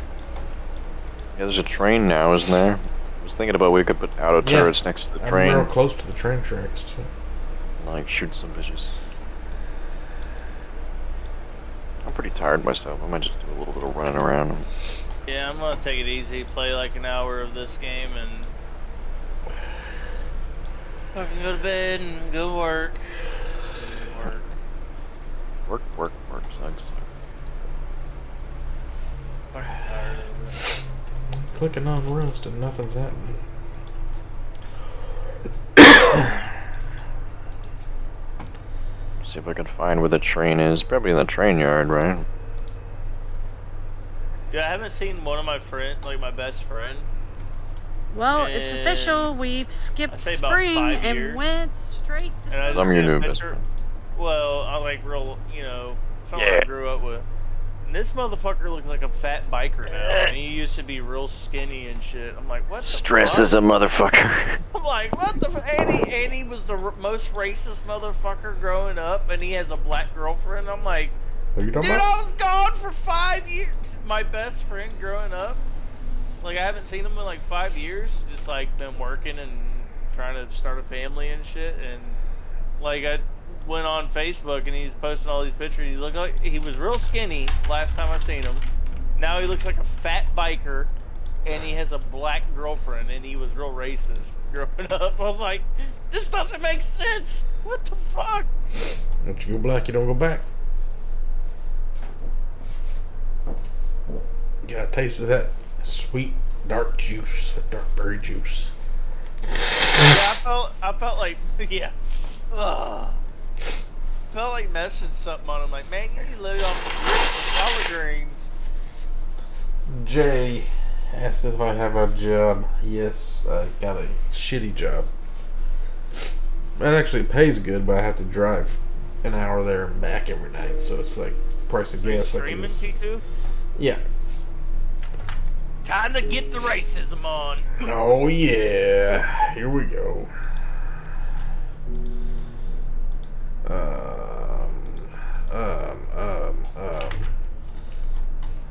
B: Yeah, there's a train now, isn't there? I was thinking about we could put auto
A: Yeah.
B: turrets next to the
A: I'm
B: train.
A: real close to the train tracks too.
B: Like, shoot some bitches. I'm pretty tired myself. I might just do a little bit of running around and
J: Yeah, I'm gonna take it easy, play like an hour of this game, and fucking go to bed and go to work.
B: Work, sucks.
J: Fucking tired of it.
A: Clicking on Rust and nothing's happening.
B: See if I can find where the train is. Probably in the train yard, right?
J: Yeah, I haven't seen one of my friends, like my best friend.
K: Well, it's official.
J: in,
K: We've
J: I'd
K: skipped
J: say about
K: spring
J: 5
K: and
J: years.
K: went straight to
J: And I
K: summer.
B: Some of your
J: seen a
B: new best
J: picture-
B: friend.
J: Well, I like real, someone
B: Yeah.
J: I grew up with. And this motherfucker looks like a fat biker now. And he used to be real skinny and shit. I'm like, what the
B: Stress
J: fuck?
B: is a motherfucker.
J: I'm like, what the and he was the most racist motherfucker growing up, and he has a black girlfriend. I'm like,
A: What are you
J: dude,
A: talking about?
J: I was gone for 5 years. My best friend growing up, like, I haven't seen him in like 5 years. Just like been working and trying to start a family and shit. And like I went on Facebook and he's posting all these pictures. He looked like he was real skinny last time I seen him. Now he looks like a fat biker, and he has a black girlfriend, and he was real racist growing up. I was like, this doesn't make sense. What the fuck?
A: Once you go black, you don't go back. Got a taste of that sweet dark juice, that dark berry juice.
J: Yeah, I felt like, yeah. Ugh. Felt like messing something on him. Like, man, you need to lay off the collard greens.
A: Jay asked if I have a job. Yes, I got a shitty job. It actually pays good, but I have to drive an hour there and back every night, so it's like price of gas. Like
J: Streaming
A: it's,
J: T2?
A: yeah.
J: Time to get the racism on.
A: Oh yeah, here we go.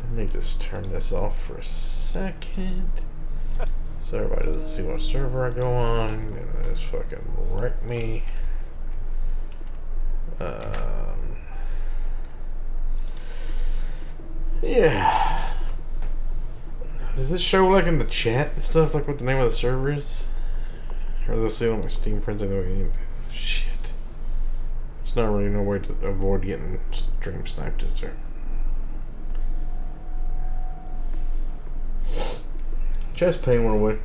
A: Let me just turn this off for a second, so everybody doesn't see what server I go on. And just fucking wreck me. Yeah. Does this show like in the chat and stuff, like what the name of the server is? Or does it say on my Steam friends anyway? Shit. There's not really no way to avoid getting stream sniped, is there? Chest pain went away.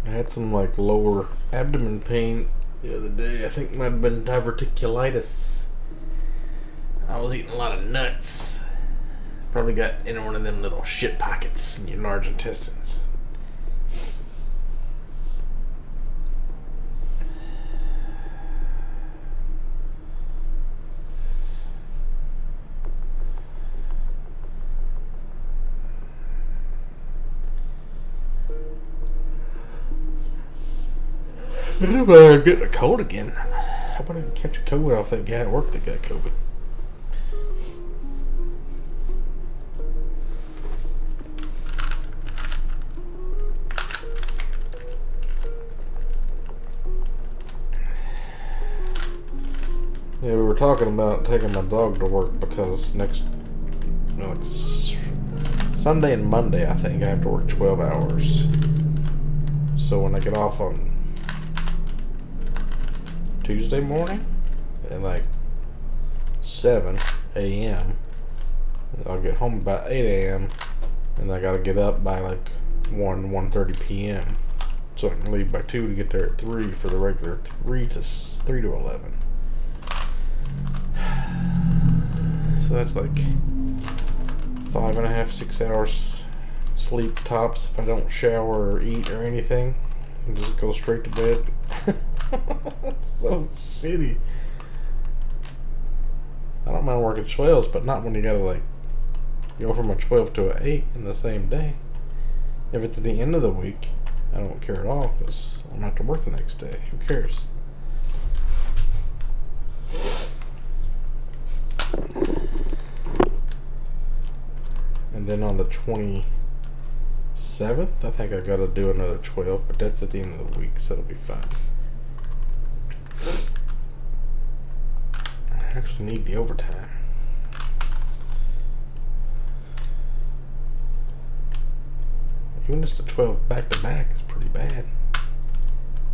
A: I had some like lower abdomen pain the other day. I think it might have been diverticulitis. I was eating a lot of nuts. Probably got in one of them little shit pockets in your large intestines. I'm getting a cold again. I hope I didn't catch a COVID off that guy at work that got COVID. Yeah, we were talking about taking my dog to work because next, like Sunday and Monday, I think I have to work 12 hours. So when I get off on Tuesday morning at like 7 a.m. I'll get home about 8 a.m. and I gotta get up by like 1:30 p.m. so I can leave by 2 to get there at 3 for the regular 3 to 11. So that's like 5.5, 6 hours sleep tops if I don't shower or eat or anything and just go straight to bed. That's so shitty. I don't mind working 12s, but not when you gotta like go from a 12 to an 8 in the same day. If it's the end of the week, I don't care at all because I'm gonna have to work the next day. Who cares? And then on the 27th, I think I gotta do another 12, but that's at the end of the week, so it'll be fine. actually need the overtime. Even just a 12 back-to-back is pretty bad.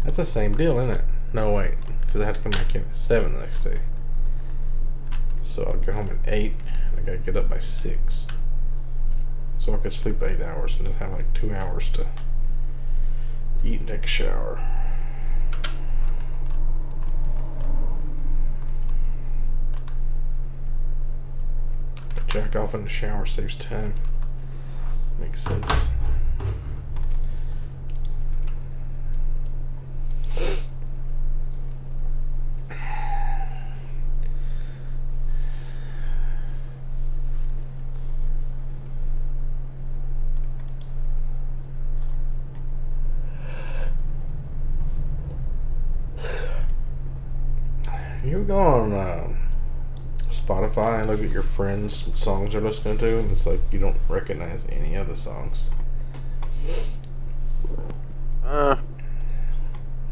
A: That's the same deal, isn't it? No, wait. Because I had to come back in at 7 the next day. So I'll get home at 8. And I gotta get up by 6. So I could sleep 8 hours and then have like 2 hours to eat and take a shower. Jack off in the shower saves time. Makes sense. You go on Spotify and look at your friends' songs they're listening to, and it's like you don't recognize any other songs.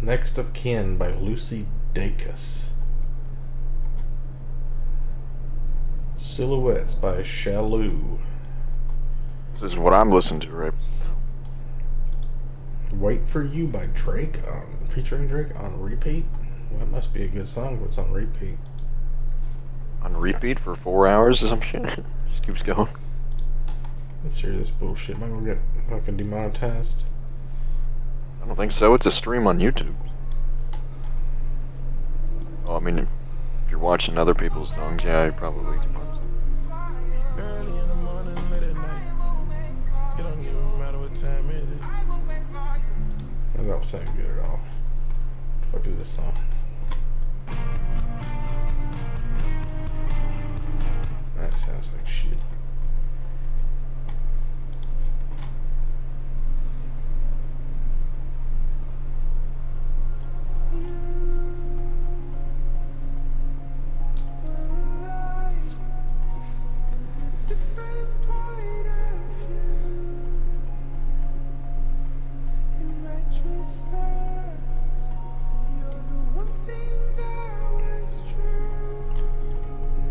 A: Next of Kin by Lucy Dacus. Silhouettes by Shalou.
B: This is what I'm listening to right now.
A: Wait for You by Drake, featuring Drake on repeat. Well, that must be a good song if it's on repeat.
B: On repeat for 4 hours or some shit? Just keeps going.
A: Let's hear this bullshit. Am I gonna get fucking demonetized?
B: I don't think so. It's a stream on YouTube. Oh, I mean, if you're watching other people's songs, yeah, you probably exposed.
F: Early in the morning, late at night. It don't even matter what time it is.
A: That's not sounding good at all. What the fuck is this song? That sounds like shit.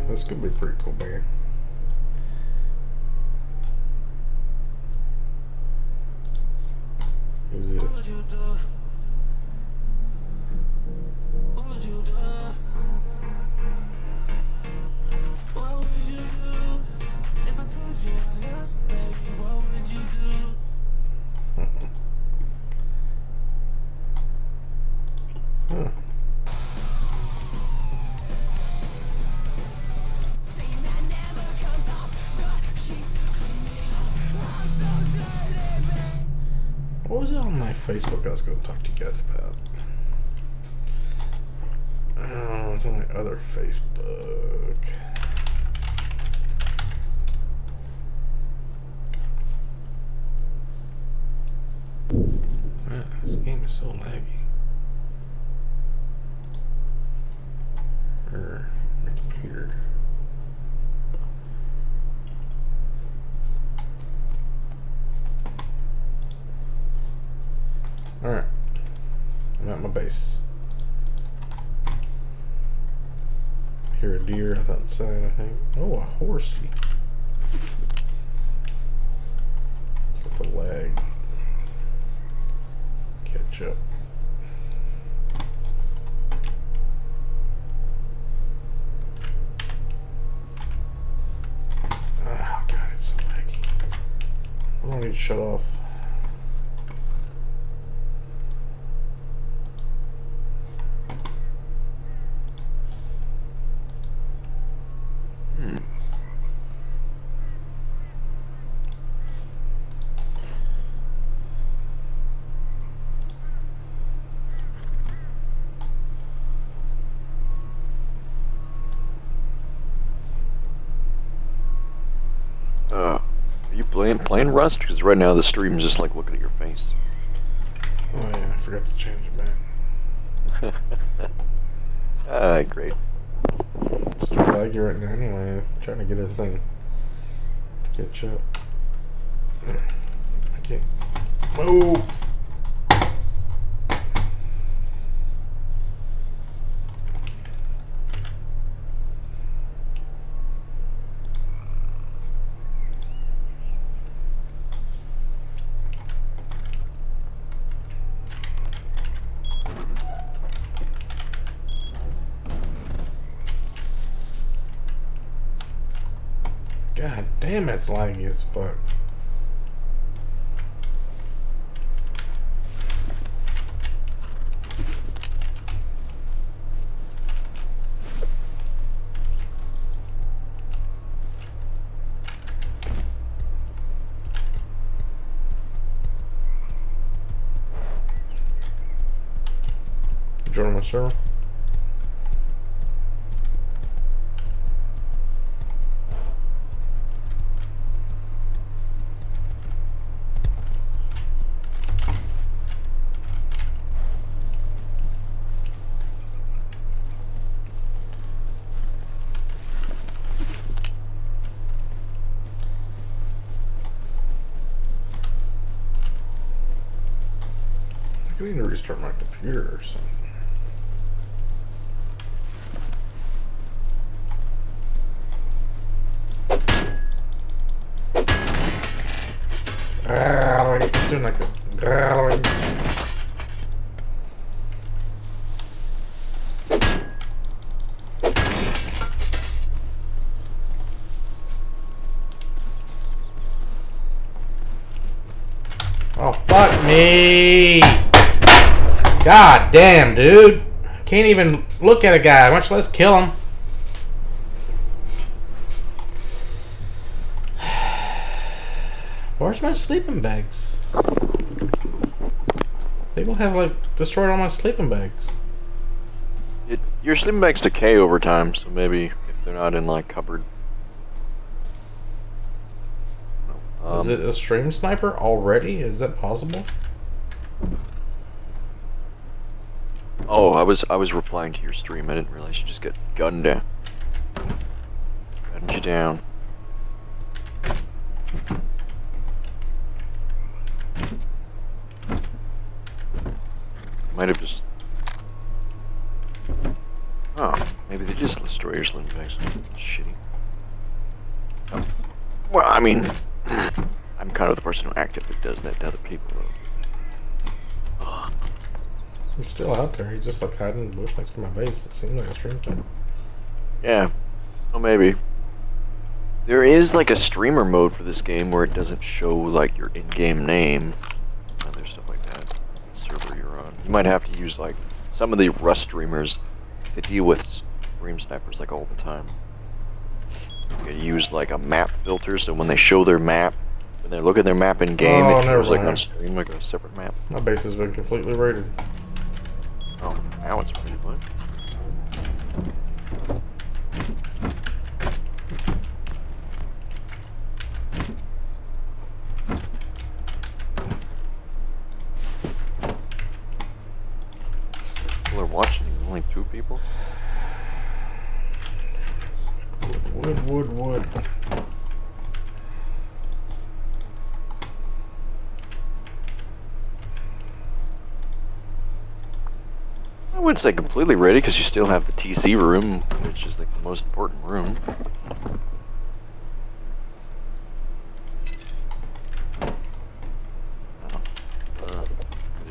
A: This could be a pretty cool band. Who's it? Huh. What was it on my Facebook I was going to talk to you guys about? Oh, it's on my other Facebook. Man, this game is so laggy. My computer. Alright. I'm at my base. Hear a deer outside, I think. Oh, a horsey. Let's let the lag catch up. Oh god, it's so laggy. I don't need to shut off.
B: Are you playing Rust? Because right now the stream is just like looking at your face.
A: Oh yeah, I forgot to change it back.
B: Great.
A: It's too laggy right now anyway. I'm trying to get everything to catch up. I can't move. God damn, it's laggy as fuck. Join my server. I need to restart my computer or something. It's doing like the oh, fuck me! God damn, dude. Can't even look at a guy, much less kill him. Where's my sleeping bags? People have, like, destroyed all my sleeping bags.
B: Your sleeping bags decay over time, so maybe if they're not in, like, cupboard.
A: Is it a stream sniper already? Is that possible?
B: Oh, I was replying to your stream. I didn't realize you just get gunned down. Gunned you down. Might have just. Oh, maybe they just destroy your sleeping bags. Shitty. Oh. Well, I mean, I'm kind of the person who actively does that to other people, though.
A: He's still out there. He's just like hiding in the bush next to my base. It seemed like a stream thing.
B: Yeah. Oh, maybe. There is like a streamer mode for this game where it doesn't show like your in-game name. And there's stuff like that. The server you're on. You might have to use like some of the Rust streamers. They deal with stream snipers like all the time. You use like a map filter, so when they show their map, when they look at their map in game, it shows like on stream like a separate map.
A: My base has been completely raided.
B: Oh, now it's pretty fun. People are watching. Only 2 people.
A: Wood.
B: I wouldn't say completely ready because you still have the TC room, which is like the most important room.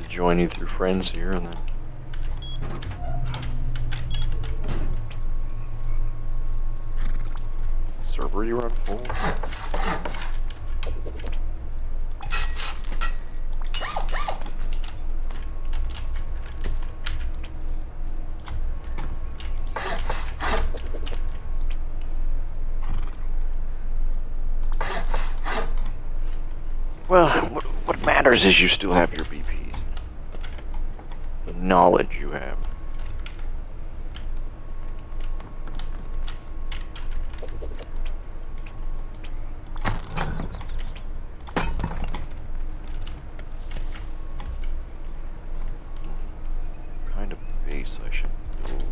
B: Join you through friends here and then. Server you run full. Well, what matters is you still have your BPs. The knowledge you have. What kind of base I should build?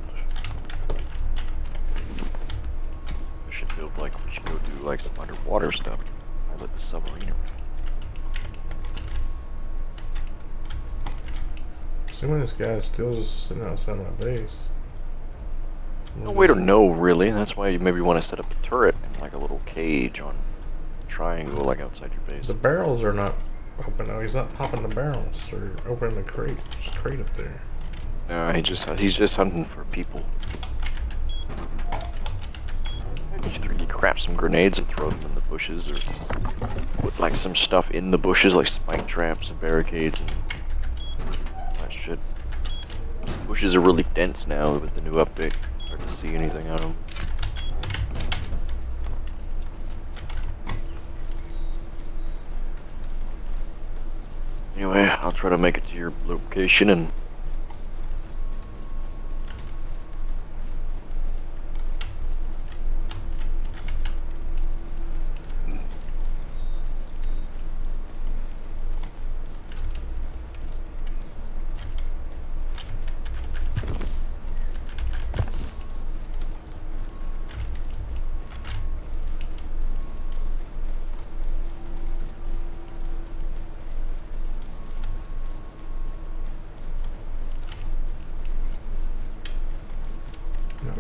B: I should build like, we should go do like some underwater stuff. I'll let the submarine around.
A: Assuming this guy's still just sitting outside my base.
B: No way to know, really. That's why you maybe want to set up a turret and like a little cage on a triangle, like outside your base.
A: The barrels are not open. No, he's not popping the barrels or opening the crate. There's a crate up there.
B: No, he's just hunting for people. 3D crate. grab some grenades and throw them in the bushes, or put like some stuff in the bushes, like spike traps and barricades and that shit. Bushes are really dense now with the new update. Hard to see anything out of them. Anyway, I'll try to make it to your location and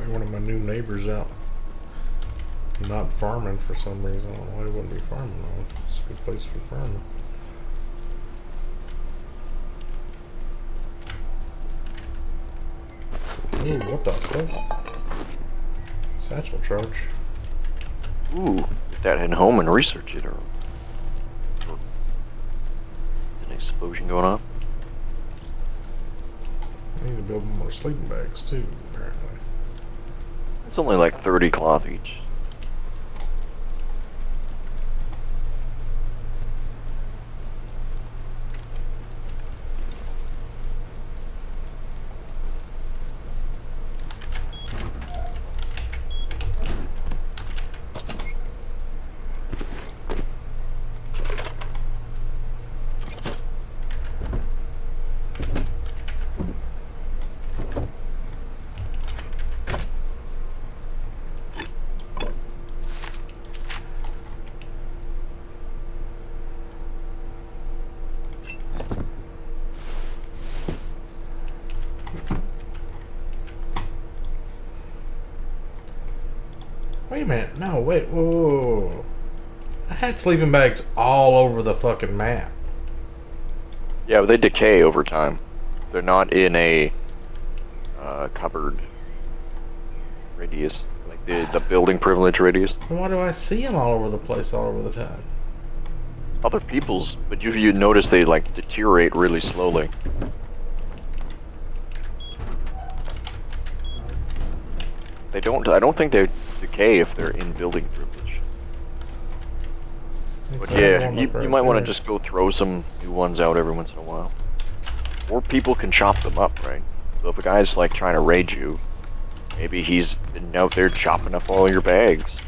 A: one of my new neighbors out not farming for some reason. I don't know why he wouldn't be farming though. It's a good place for farming. Ooh, what the fuck? Satchel charge.
B: ooh, get that heading home and research it, or is an explosion going on?
A: I need to build more sleeping bags too, apparently.
B: It's only like 30 cloth each.
A: Wait a minute. No, wait. Whoa, whoa, whoa. I had sleeping bags all over the fucking map.
B: Yeah, but they decay over time. They're not in a covered radius, like the building privilege radius.
A: Why do I see them all over the place all over the time?
B: Other people's, but you notice they like deteriorate really slowly. They don't. I don't think they decay if they're in building privilege. But yeah, you might want to just go throw some new ones out every once in a while. Or people can chop them up, right? So if a guy's like trying to raid you, maybe he's been out there chopping up all your bags.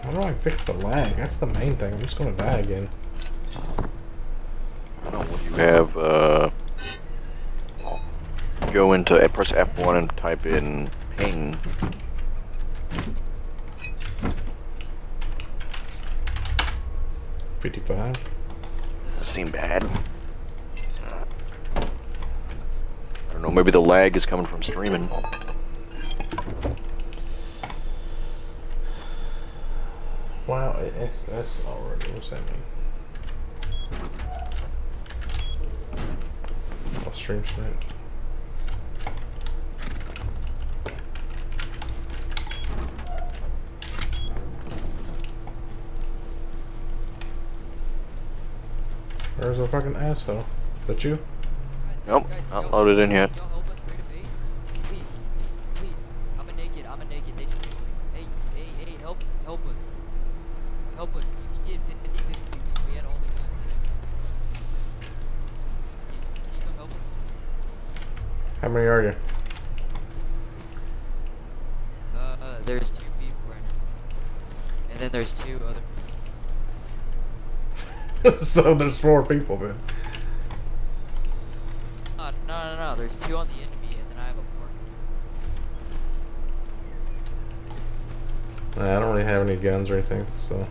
A: How do I fix the lag? That's the main thing. I'm just gonna die again.
B: I don't know what you have. Go into press F1 and type in ping.
A: $55.
B: Doesn't seem bad. I don't know. Maybe the lag is coming from streaming.
A: Wow, that's already. What's that mean? I'll stream straight. Where's the fucking asshole? Is that you?
B: Nope, not loaded in yet.
I: Please, please. I'm a naked. They just... Hey, help us. Help us. You can get 50-50. We had all the guns and everything. Can you come help us?
A: How many are you?
I: There's 2 people right now. And then there's 2 other people.
A: So there's 4 people then.
I: No. There's 2 on the enemy, and then I have a partner.
A: I don't really have any guns or anything, so.
I: You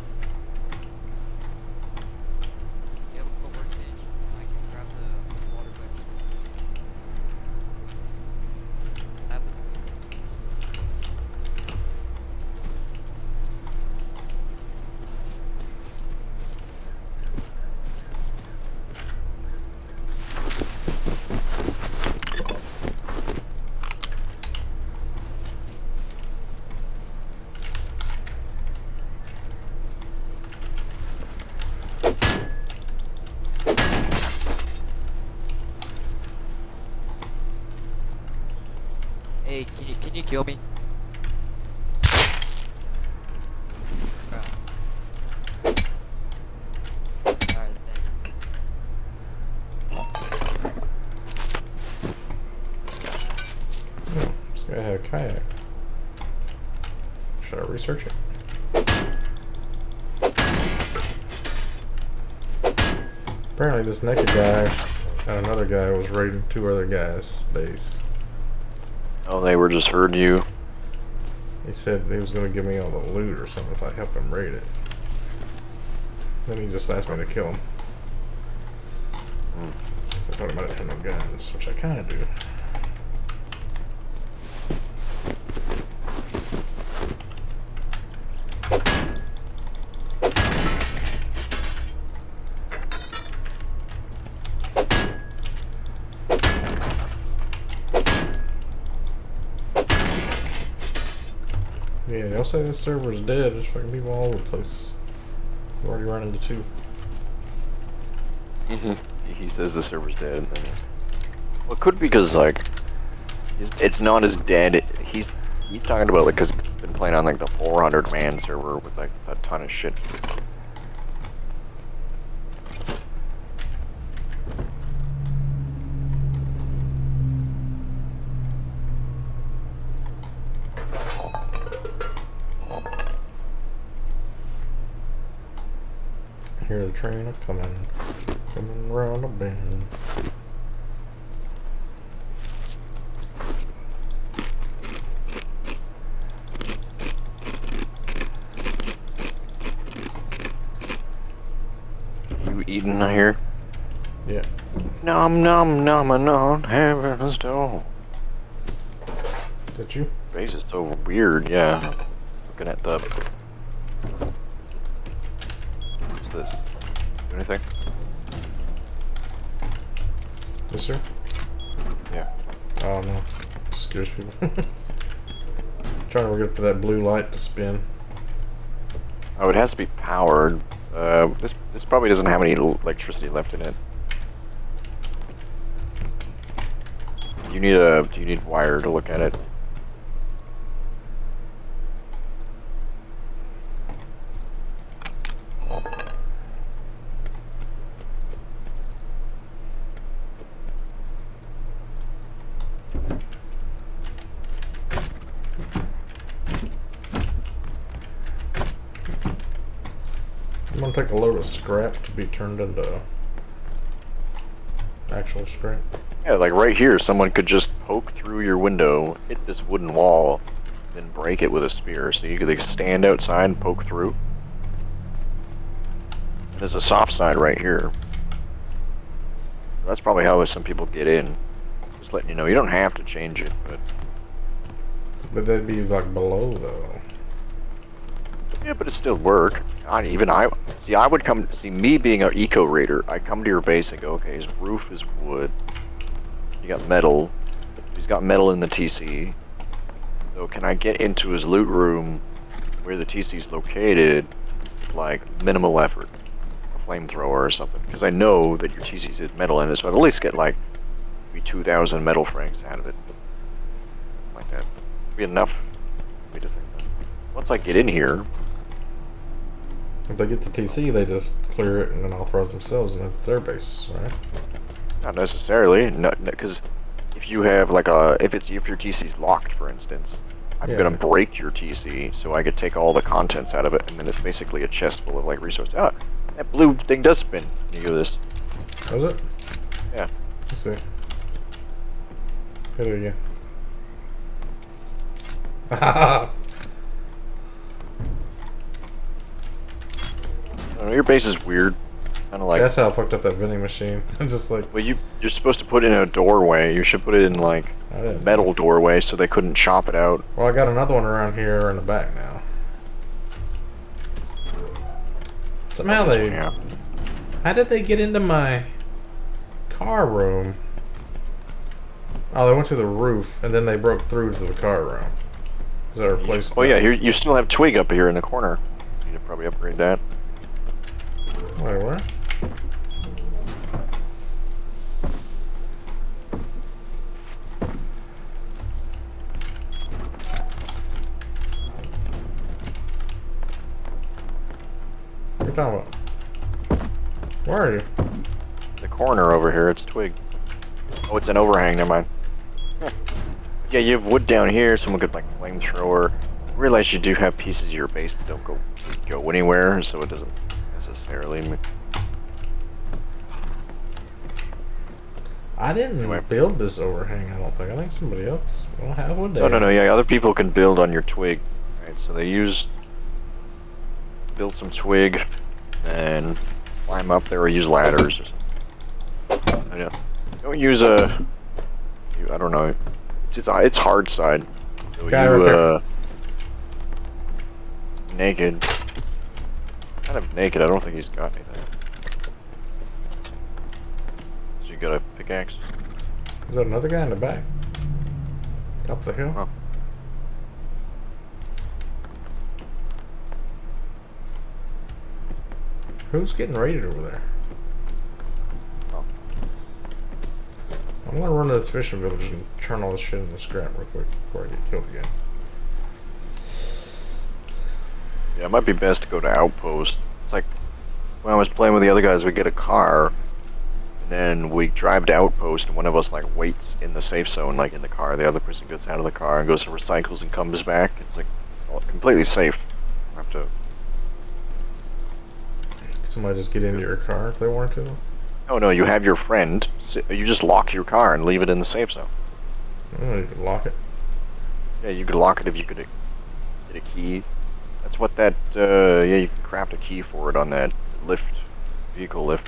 I: have a workbench. I can grab the water bucket. I have Can you kill me? Alright,
A: Oh, this guy had a kayak. Should I research it? Apparently this naked guy and another guy was raiding two other guys' base.
B: Oh, they were just herding you.
A: He said he was going to give me all the loot or something if I helped him raid it. Then he just asked me to kill him. So I told him I didn't have no guns, which I kind of do. Yeah, y'all say this server's dead. There's fucking people all over the place. I've already run into two.
B: He says the server's dead. Well, it could be because like it's not as dead. He's talking about like because he's been playing on like the 400-man server with like a ton of shit.
A: Hear the train a coming round the bend.
B: You eating here?
A: Yeah.
B: Nom nom nom nom heaven's door.
A: Is that you?
B: Base is so weird, yeah. Looking at the. What's this? Do anything?
A: Yes, sir?
B: Yeah.
A: Oh no. Scares people. Trying to get for that blue light to spin.
B: Oh, it has to be powered. This probably doesn't have any electricity left in it. Do you need wire to look at it?
A: I'm gonna take a load of scrap to be turned into actual scrap.
B: Yeah, like right here, someone could just poke through your window, hit this wooden wall, then break it with a spear. So you could like, stand outside and poke through. There's a soft side right here. That's probably how some people get in. Just letting you know, you don't have to change it, but
A: But that'd be like below though.
B: yeah, but it still work. I would come see me being an eco raider. I come to your base and go, okay, his roof is wood. You got metal. He's got metal in the TC. So can I get into his loot room where the TC is located, like minimal effort, a flamethrower or something? Because I know that your TC's is metal in it, so I'd at least get like maybe 2,000 metal francs out of it, like that. It'd be enough for me to think that. Once I get in here.
A: If they get the TC, they just clear it and then authorize themselves and it's their base, right?
B: Not necessarily, because if you have like if your TC's locked, for instance, I'm gonna break your TC so I could take all the contents out of it, and then it's basically a chest full of like resources. Ah, that blue thing does spin. You go this.
A: Does it?
B: Yeah.
A: Let's see. Hit it again.
B: I don't know, your base is weird. Kind of like.
A: That's how I fucked up that vending machine. I'm just like.
B: Well, you're supposed to put it in a doorway. You should put it in like a metal doorway so they couldn't chop it out.
A: Well, I got another one around here in the back now. Somehow they.
B: Yeah.
A: How did they get into my car room? Oh, they went to the roof and then they broke through to the car room. Is that replaced?
B: Oh yeah, you still have Twig up here in the corner. You need to probably upgrade that.
A: Wait, what? you talking about? Where are you?
B: The corner over here, it's twig. Oh, it's an overhang, never mind. Yeah, you have wood down here, someone could like flamethrower. Realize you do have pieces of your base that don't go anywhere, so it doesn't necessarily.
A: I didn't build this overhang, I don't think. I think somebody else. Well, how would they?
B: No, yeah, other people can build on your twig. Right, so they build some twig and climb up there or use ladders or something. I don't use I don't know. It's hard side. So
A: Guy right there.
B: Naked. Kind of naked, I don't think he's got anything. So you got a pickaxe?
A: Is that another guy in the back? Up the hill?
B: Huh.
A: Who's getting raided over there?
B: Oh.
A: I'm gonna run to this fishing village and turn all this shit into scrap real quick before I get killed again.
B: Yeah, it might be best to go to Outpost. It's like when I was playing with the other guys, we get a car, and then we drive to Outpost, and one of us like waits in the safe zone, like in the car. The other person gets out of the car and goes to recycles and comes back. It's like completely safe. I have to.
A: Somebody just get into your car if they want to?
B: Oh no, you have your friend. You just lock your car and leave it in the safe zone.
A: Oh, you can lock it.
B: Yeah, you could lock it if you could get a key. That's what that, yeah, you can craft a key for it on that lift, vehicle lift.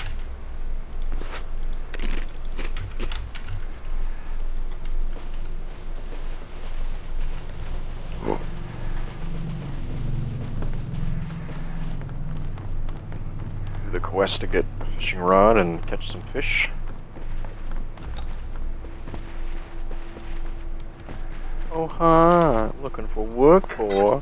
B: Whoa. Do the quest to get a fishing rod and catch some fish. Oh, huh, looking for work for.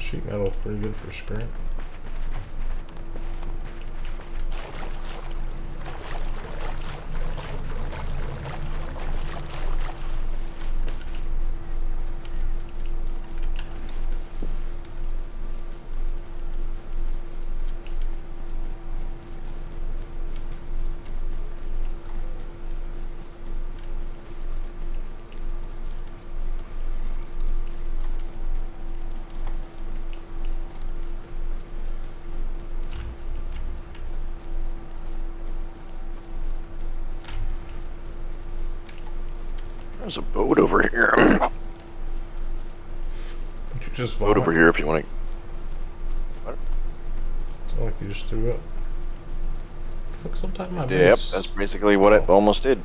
A: Sheet metal pretty good for scrap.
B: There's a boat over here.
A: You just
B: boat over here if you want to. What?
A: It's like you just threw up. Look, sometimes my
B: Yep,
A: base.
B: that's basically what it almost did.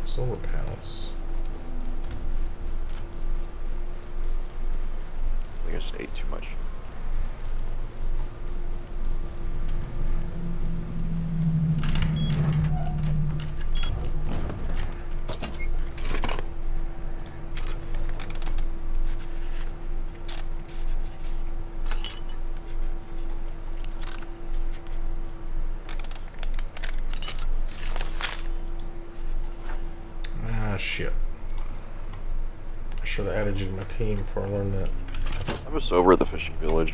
A: Solar panels.
B: I think I just ate too much.
A: Ah, shit. I should have added you to my team before I learned that.
B: I was over at the fishing village.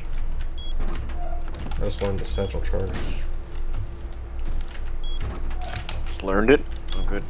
A: I just learned the essential charges.
B: Just learned it? Oh, good.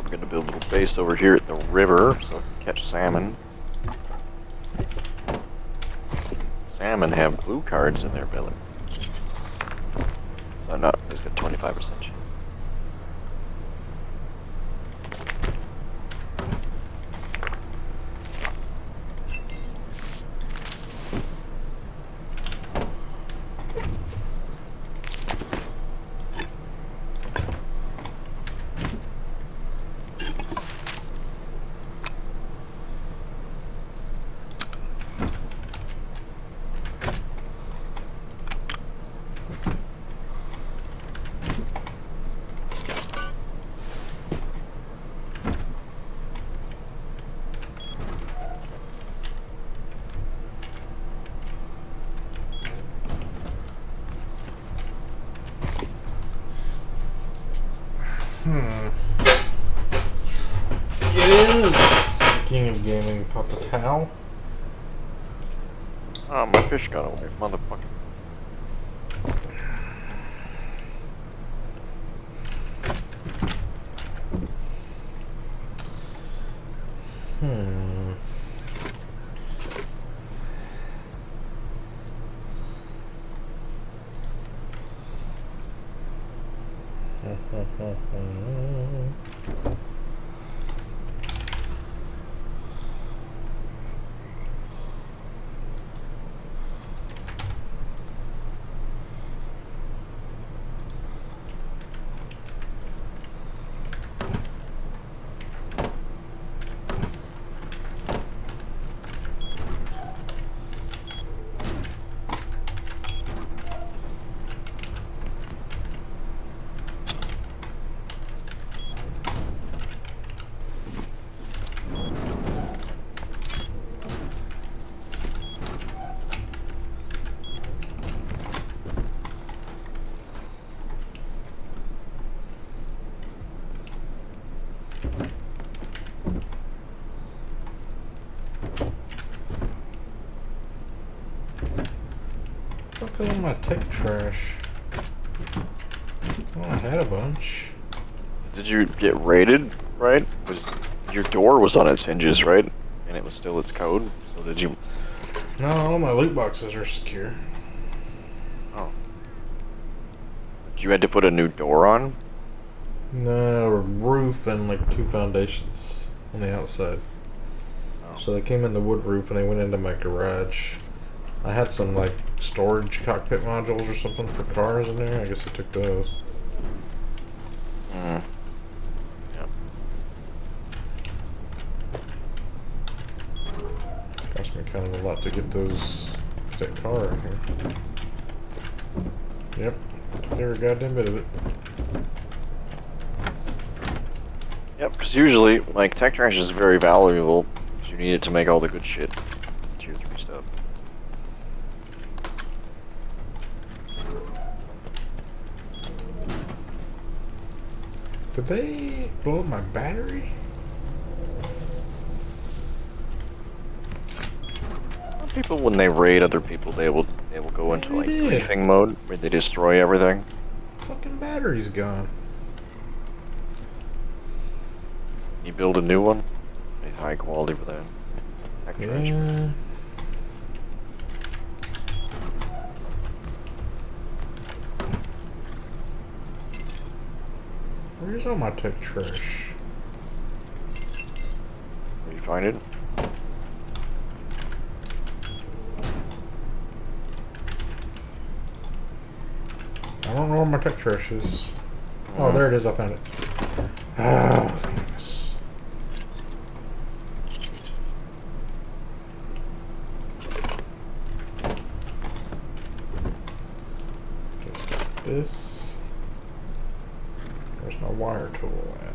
B: Probably gonna build a little base over here at the river so I can catch salmon. Salmon have blue cards in their belly. So not, it's got 25% chance.
A: Yes! King of Gaming, Papa Towel.
B: Oh, my fish got away, motherfucker.
A: Look at all my tech trash. Oh, I had a bunch.
B: Did you get raided, right? Your door was on its hinges, right? And it was still its code, so did you...
A: No, all my loot boxes are secure.
B: Oh. But you had to put a new door on?
A: No, roof and like 2 foundations on the outside.
B: Oh.
A: So they came in the wood roof and they went into my garage. I had some like storage cockpit modules or something for cars in there. I guess I took those.
B: Mm. Yep.
A: Cost me kind of a lot to get those, that car in here. Yep, took every goddamn bit of it.
B: Yep, because usually, like, tech trash is very valuable, because you need it to make all the good shit. Tier 3 stuff.
A: Did they blow up my battery?
B: Some people, when they raid other people, they will go into, like,
A: did.
B: briefing mode, where they destroy everything.
A: Fucking battery's gone.
B: You build a new one, it's high quality for that. Tech trash.
A: Yeah. Where's all my tech trash?
B: Where you find it?
A: I don't know where my tech trash is. Oh, there it is. I found it. Ah, thanks. Get this. Where's my wire tool at?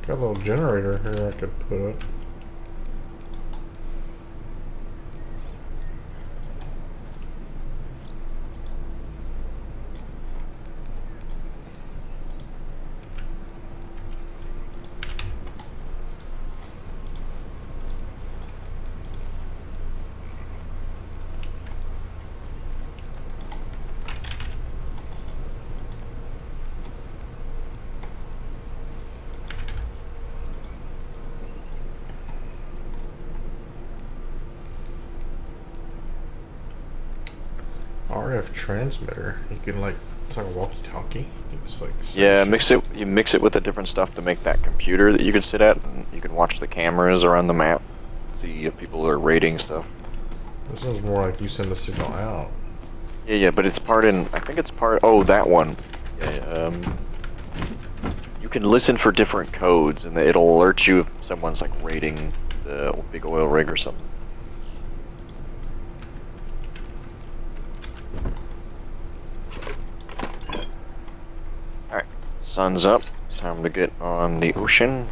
A: Got a little generator here I could put up. RF transmitter. You can like, it's like a walkie-talkie. You just like
B: Yeah, mix it. You mix it with the different stuff to make that computer that you can sit at, and you can watch the cameras around the map, see if people are raiding stuff.
A: This is more like you send the signal out.
B: Yeah, but it's part in. I think it's part. Oh, that one. Yeah. You can listen for different codes, and it'll alert you if someone's like raiding the big oil rig or something. Alright, sun's up. Time to get on the ocean.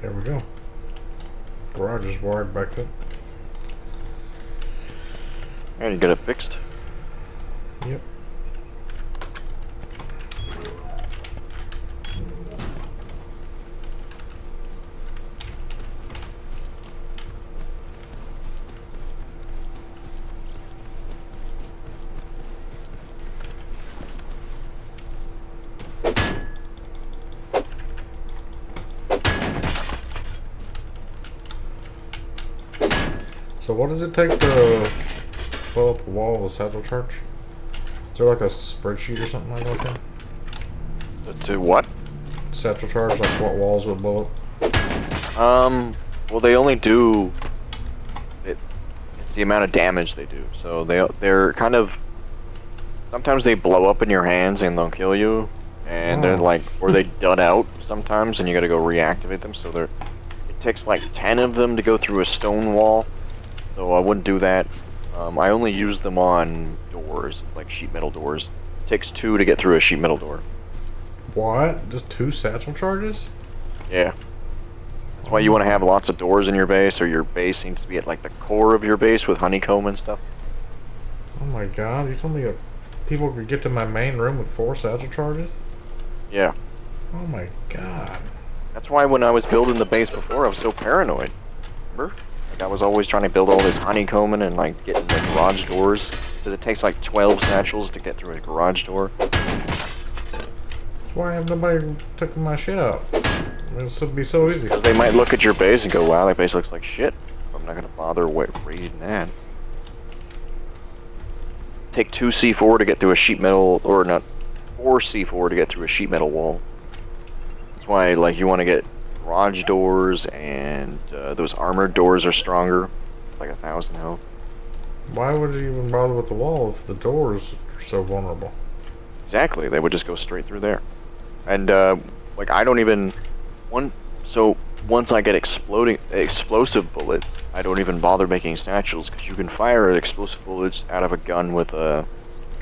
A: There we go. Garage is wired back up.
B: And you got it fixed.
A: Yep. So what does it take to blow up a wall of a satchel charge? Is there like a spreadsheet or something like that?
B: To what?
A: Satchel charge, like what walls would blow up?
B: Well, they only do it. It's the amount of damage they do. So they're kind of. Sometimes they blow up in your hands and they'll kill you, and they're like, or they dud out sometimes, and you got to go reactivate them. So they're. It takes like 10 of them to go through a stone wall. So I wouldn't do that. I only use them on doors, like sheet metal doors. It takes 2 to get through a sheet metal door.
A: What? Just 2 satchel charges?
B: Yeah. That's why you want to have lots of doors in your base, or your base needs to be at like the core of your base with honeycomb and stuff.
A: Oh my god, you told me people could get to my main room with 4 satchel charges?
B: Yeah.
A: Oh my god.
B: That's why when I was building the base before, I was so paranoid. Remember? I was always trying to build all this honeycombing and like getting the garage doors. Because it takes like 12 satchels to get through a garage door.
A: That's why I have nobody taking my shit out. It would be so easy.
B: Because they might look at your base and go, wow, that base looks like shit. I'm not going to bother raiding that. Take 2 C4 to get through a sheet metal, or not, 4 C4 to get through a sheet metal wall. That's why, like, you want to get garage doors, and those armored doors are stronger. Like 1,000 health.
A: Why would you even bother with the wall if the doors are so vulnerable?
B: Exactly, they would just go straight through there. And, like, I don't even... So, once I get explosive bullets, I don't even bother making satchels, because you can fire explosive bullets out of a gun with a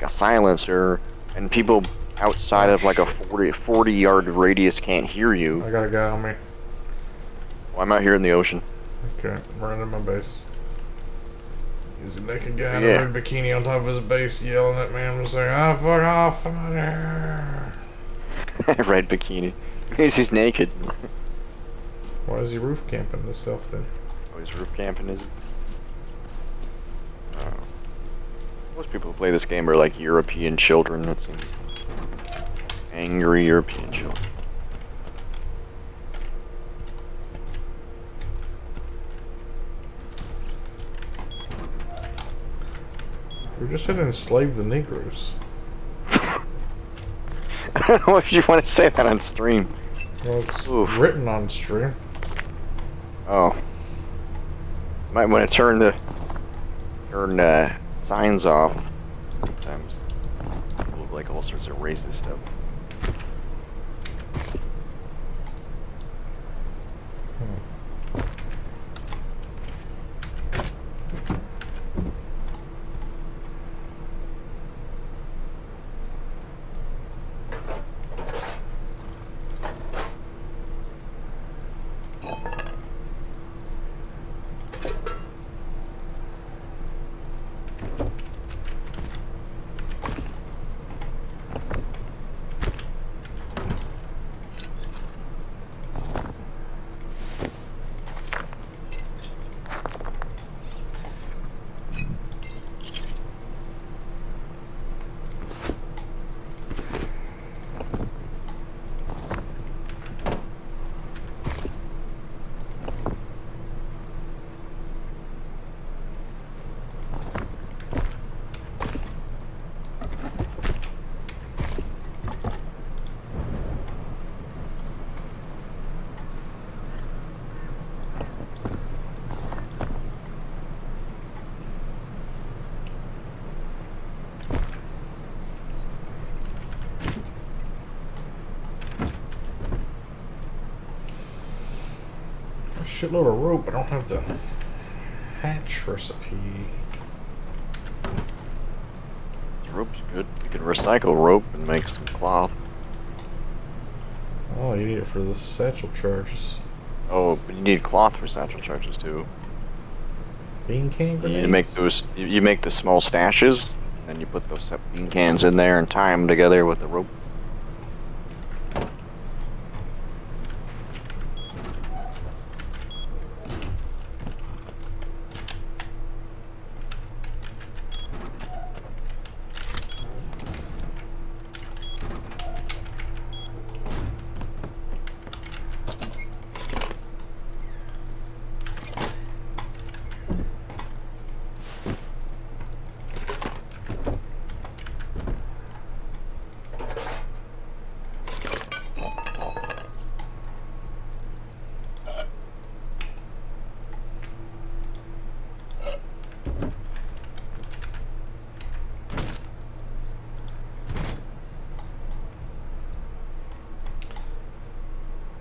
B: silencer, and people outside of like a 40-yard radius can't hear you.
A: I got a guy on me.
B: Well, I'm out here in the ocean.
A: Okay, I'm running my base. He's a naked guy in a red bikini on top of his base yelling at me. I'm just like, ah, fuck off, I'm out of here.
B: Red bikini. He's naked.
A: Why is he roof camping himself then?
B: Oh, he's roof camping, is it? Most people who play this game are like European children, it seems. Angry European children.
A: We just said enslave the Negroes.
B: I don't know if you want to say that on stream.
A: Well, it's written on stream.
B: Oh. Might want to turn signs off. Sometimes. Like all sorts of racist stuff.
A: Shitload of rope. I don't have the hatch recipe.
B: Rope's good. You can recycle rope and make some cloth.
A: Oh, you need it for the satchel charges.
B: Oh, but you need cloth for satchel charges too.
A: Bean can grenades?
B: You make those. You make the small stashes, and you put those bean cans in there and tie them together with the rope.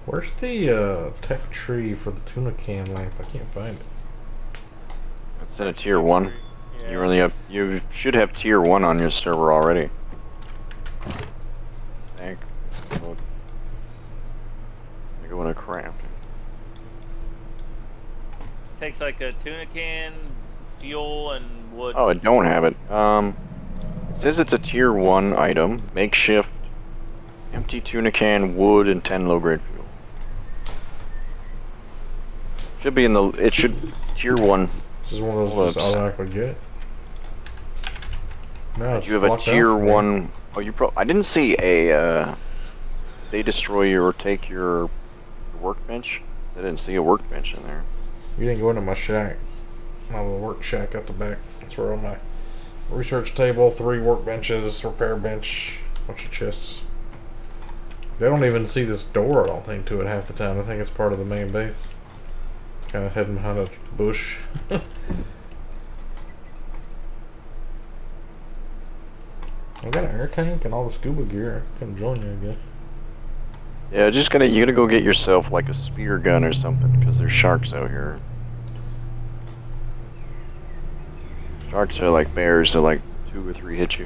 A: Where's the tech tree for the tuna can lamp? I can't find it.
B: It's in a tier 1.
J: Yeah.
B: You should have tier 1 on your server already. I think. Well, you go into craft.
J: Takes like a tuna can, fuel, and wood.
B: Oh, I don't have it. It says it's a tier 1 item. Makeshift, empty tuna can, wood, and 10 low-grade fuel. Should be in the. It should tier 1.
A: This is one of those just automatically get. No, it's
B: You have a
A: blocked out
B: tier
A: for me.
B: 1. Oh, you I didn't see a. They destroy you or take your workbench. I didn't see a workbench in there.
A: You didn't go into my shack. My little work shack up the back. That's where all my research table, 3 workbenches, repair bench, bunch of chests. They don't even see this door, I don't think, to it half the time. I think it's part of the main base. It's kind of hidden behind a bush. I got an air tank and all the scuba gear. I come join you, I guess.
B: Yeah, you gotta go get yourself like a spear gun or something, because there's sharks out here. Sharks are like bears, so like 2 or 3 hit you.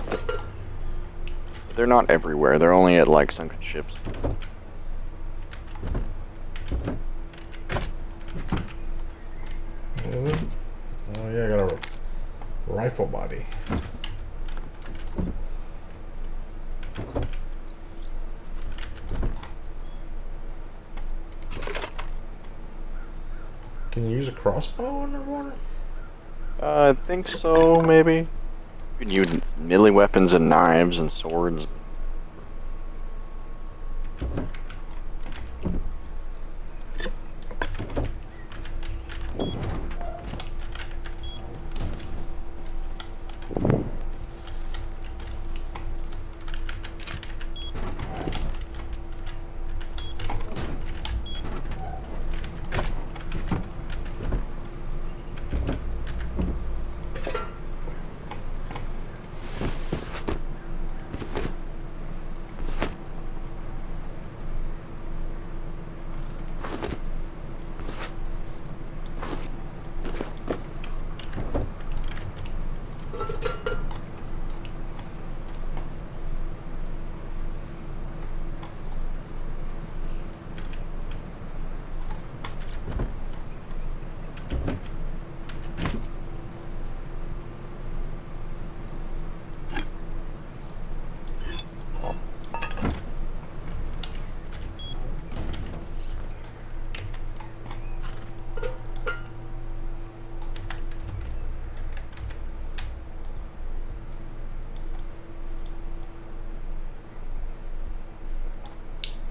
B: But they're not everywhere, they're only at like sunken ships.
A: Oh yeah, I got a rifle body. Can you use a crossbow underwater?
B: I think so, maybe. You can use melee weapons and knives and swords.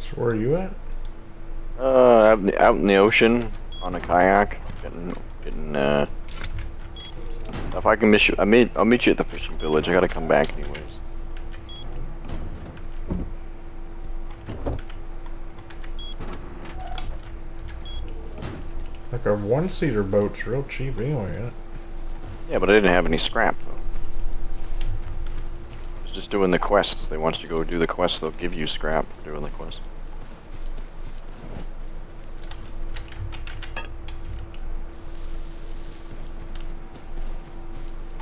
A: So where are you at?
B: Out in the ocean on a kayak, getting if I can miss you, I'll meet you at the fishing village. I gotta come back anyways.
A: Like a 1-seater boat's real cheap anyway, huh?
B: Yeah, but I didn't have any scrap though. I was just doing the quests. They want you to go do the quest, they'll give you scrap for doing the quest.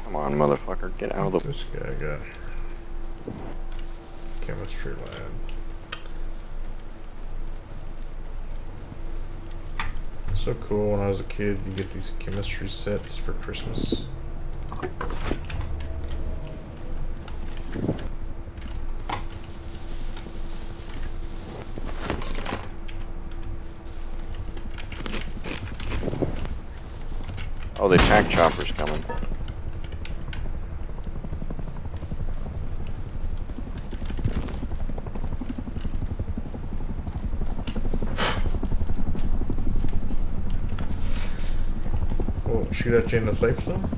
B: Come on, motherfucker, get out of the...
A: This guy got chemistry lab. So cool. When I was a kid, you get these chemistry sets for Christmas.
B: Oh, the attack chopper's coming.
A: Oh, shoot at you in the safe zone?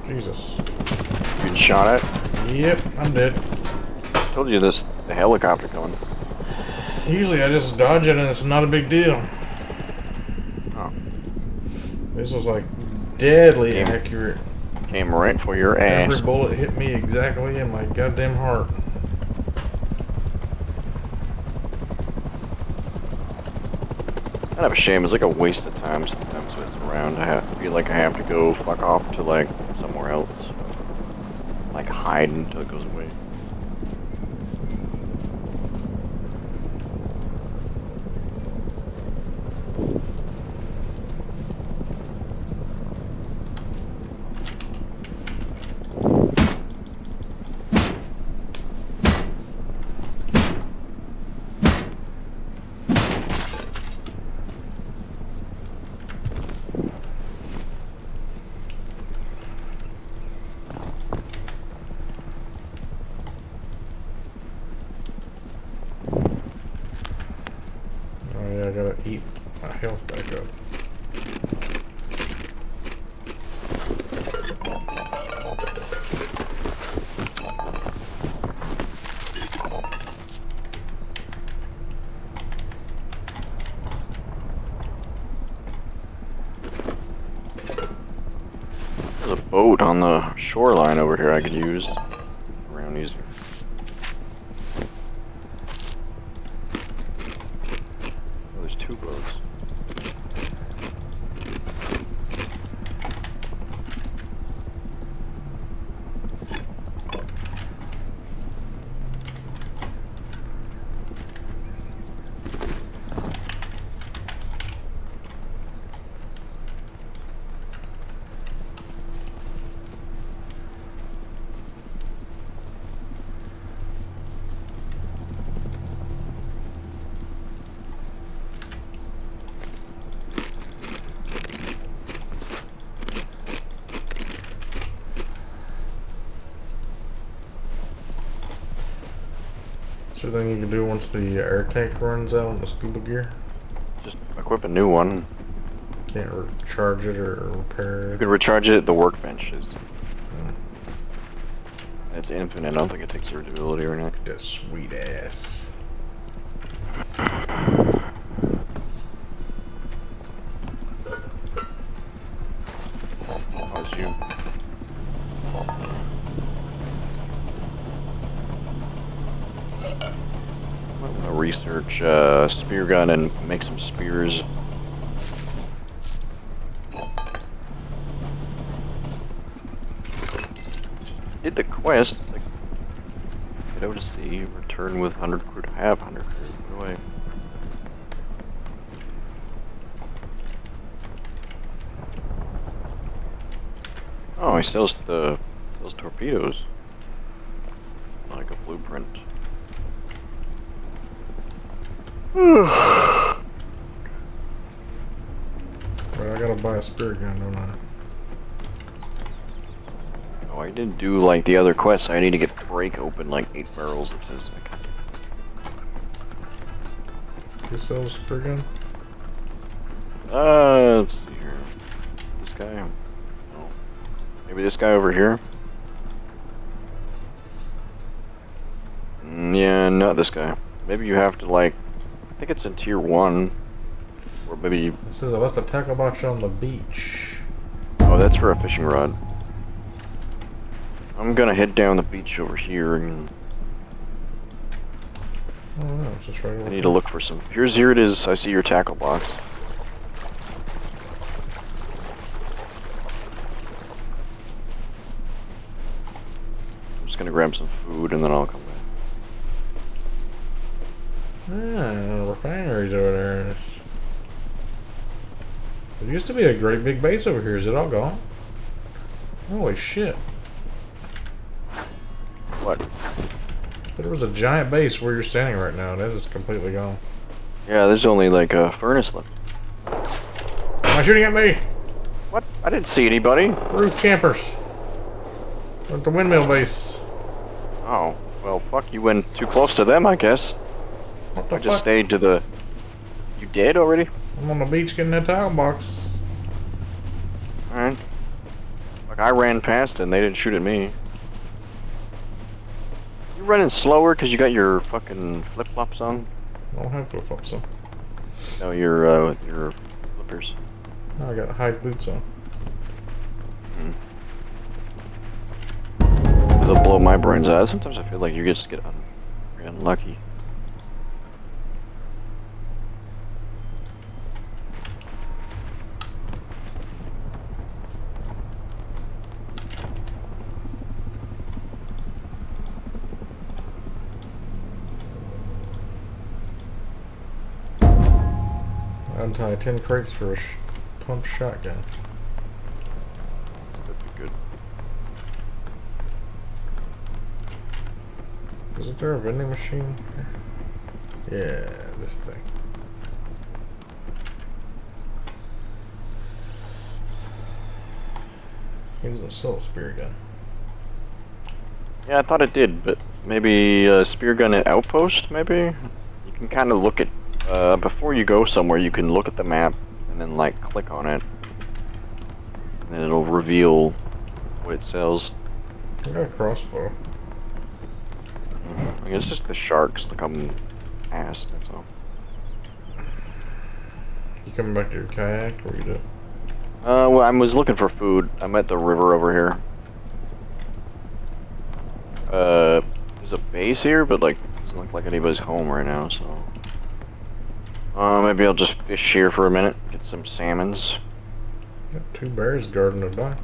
A: Jesus.
B: You been shot at?
A: Yep, I'm dead.
B: Told you this, the helicopter coming.
A: Usually I just dodge it and it's not a big deal.
B: Oh.
A: This was like deadly accurate.
B: Came right for your
A: Every
B: ass.
A: bullet hit me exactly in my goddamn heart.
B: Kind of a shame. It's like a waste of time sometimes when it's around. I feel like I have to go fuck off to like somewhere else. Like hide until it goes away.
A: Oh yeah, I gotta eat my health back up.
B: There's a boat on the shoreline over here I could use. Around easier. Oh, there's two boats.
A: Is there anything you can do once the air tank runs out on the scuba gear?
B: Just equip a new one.
A: Can't recharge it or repair
B: You
A: it.
B: can recharge it at the workbenches. It's infinite. I don't think it takes durability or anything.
A: That sweet ass.
B: How's you? I'm gonna research spear gun and make some spears. Did the quest, like, get out to sea, return with 100 crude, have 100 crude, put away. Oh, he sells torpedoes. Like a blueprint.
A: Right, I gotta buy a spear gun, don't I?
B: Oh, I didn't do like the other quests. I need to get break open like 8 barrels. It says like.
A: Who sells spear gun?
B: Let's see here. This guy. Oh, maybe this guy over here. Yeah, not this guy. Maybe you have to like. I think it's in tier 1. Or maybe.
A: It says I left a tackle box on the beach.
B: Oh, that's for a fishing rod. I'm gonna head down the beach over here and
A: Oh no, it's just right over
B: I need to look for some. Here it is. I see your tackle box. I'm just gonna grab some food and then I'll come back.
A: Ah, refineries over there. There used to be a great big base over here. Is it all gone? Holy shit.
B: What?
A: There was a giant base where you're standing right now. That is completely gone.
B: Yeah, there's only like a furnace left.
A: Am I shooting at me?
B: What? I didn't see anybody.
A: Roof campers. At the windmill base.
B: Oh, well, fuck, you went too close to them, I guess.
A: What the
B: I
A: fuck?
B: just stayed to the... You dead already?
A: I'm on the beach getting that tile box.
B: Alright. Like, I ran past and they didn't shoot at me. You running slower because you got your fucking flip-flops on?
A: I don't have flip-flops, so.
B: No, your flippers.
A: I got high boots on.
B: Hmm. blow my brains out. Sometimes I feel like you just get unlucky.
A: Untie 10 crates for a pump shotgun.
B: That'd be good.
A: Isn't there a vending machine? Yeah, this thing. He doesn't sell a spear gun.
B: Yeah, I thought it did, but maybe a spear gun at outpost, maybe? You can kind of look at, before you go somewhere, you can look at the map and then, like, click on it. And then it'll reveal what it sells.
A: I got a crossbow.
B: I guess just the sharks that come past, that's all.
A: You coming back to your kayak, or you do?
B: Well, I was looking for food. I'm at the river over here. There's a base here, but like doesn't look like anybody's home right now, so maybe I'll just fish here for a minute, get some salmons.
A: Got 2 bears guarding the dock.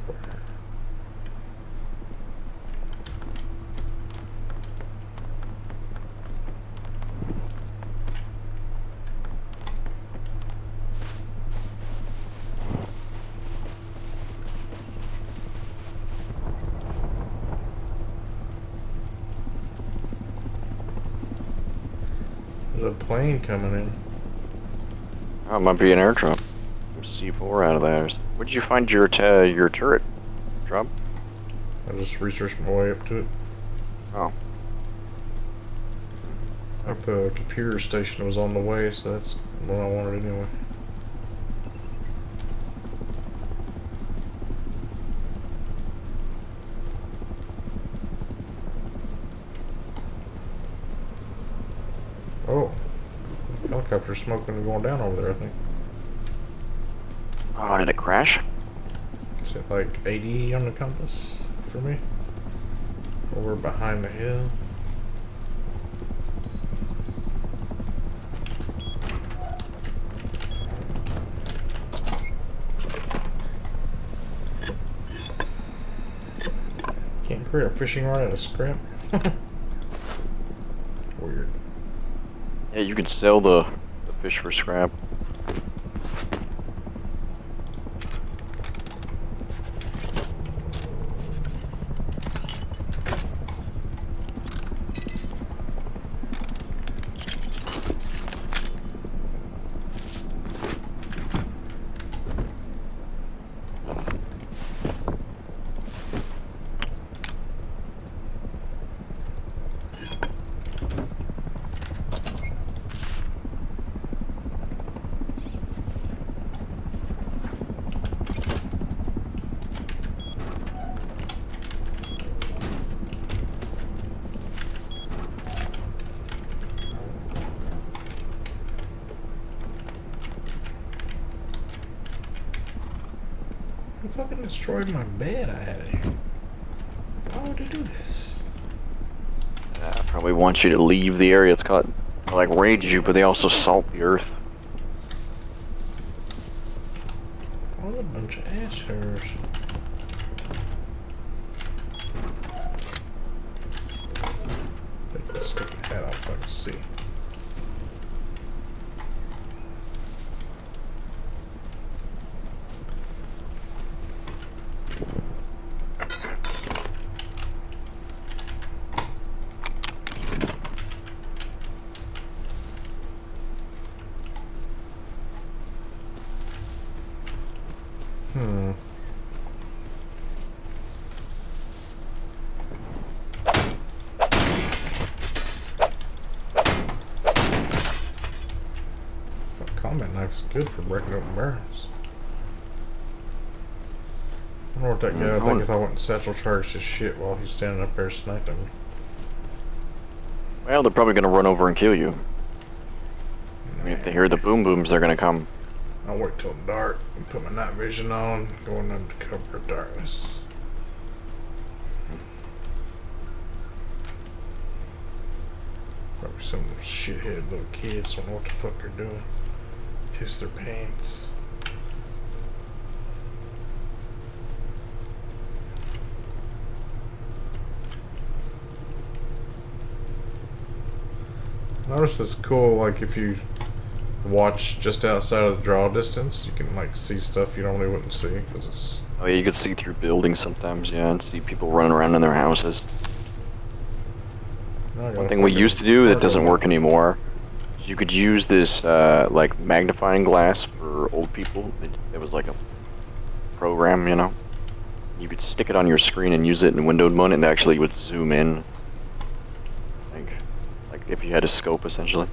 A: There's a plane coming in.
B: Oh, it might be an airdrop. C4 out of there. Where'd you find your turret drop?
A: I just researched my way up to it.
B: Oh.
A: Like the computer station was on the way, so that's what I wanted anyway. Oh, helicopter smoking and going down over there, I think.
B: Oh, did it crash?
A: Is it like 80 on the compass for me? Over behind the hill. Can't create a fishing rod out of scrap. Weird.
B: Yeah, you could sell the fish for scrap.
A: They fucking destroyed my bed I had here. Why would they do this?
B: Probably wants you to leave the area. It's called, like, rage you, but they also salt the earth.
A: What a bunch of ass hairs. Take this stupid hat off so I can see. Combat knife's good for breaking open barrels. I don't know what that guy, I think if I went and satchel charged his shit while he's standing up there sniping.
B: Well, they're probably gonna run over and kill you. I mean, if they hear the boom booms, they're gonna come.
A: I'll wait till dark and put my night vision on, going under cover of darkness. Some shithead little kids don't know what the fuck they're doing. Piss their pants. Notice it's cool, like if you watch just outside of the draw distance, you can like see stuff you normally wouldn't see because it's.
B: Oh yeah, you could see through buildings sometimes, yeah, and see people running around in their houses. One thing we used to do that doesn't work anymore is you could use this like magnifying glass for old people. It was like a program, you know. You could stick it on your screen and use it in windowed mode, and it actually would zoom in. Like if you had a scope, essentially.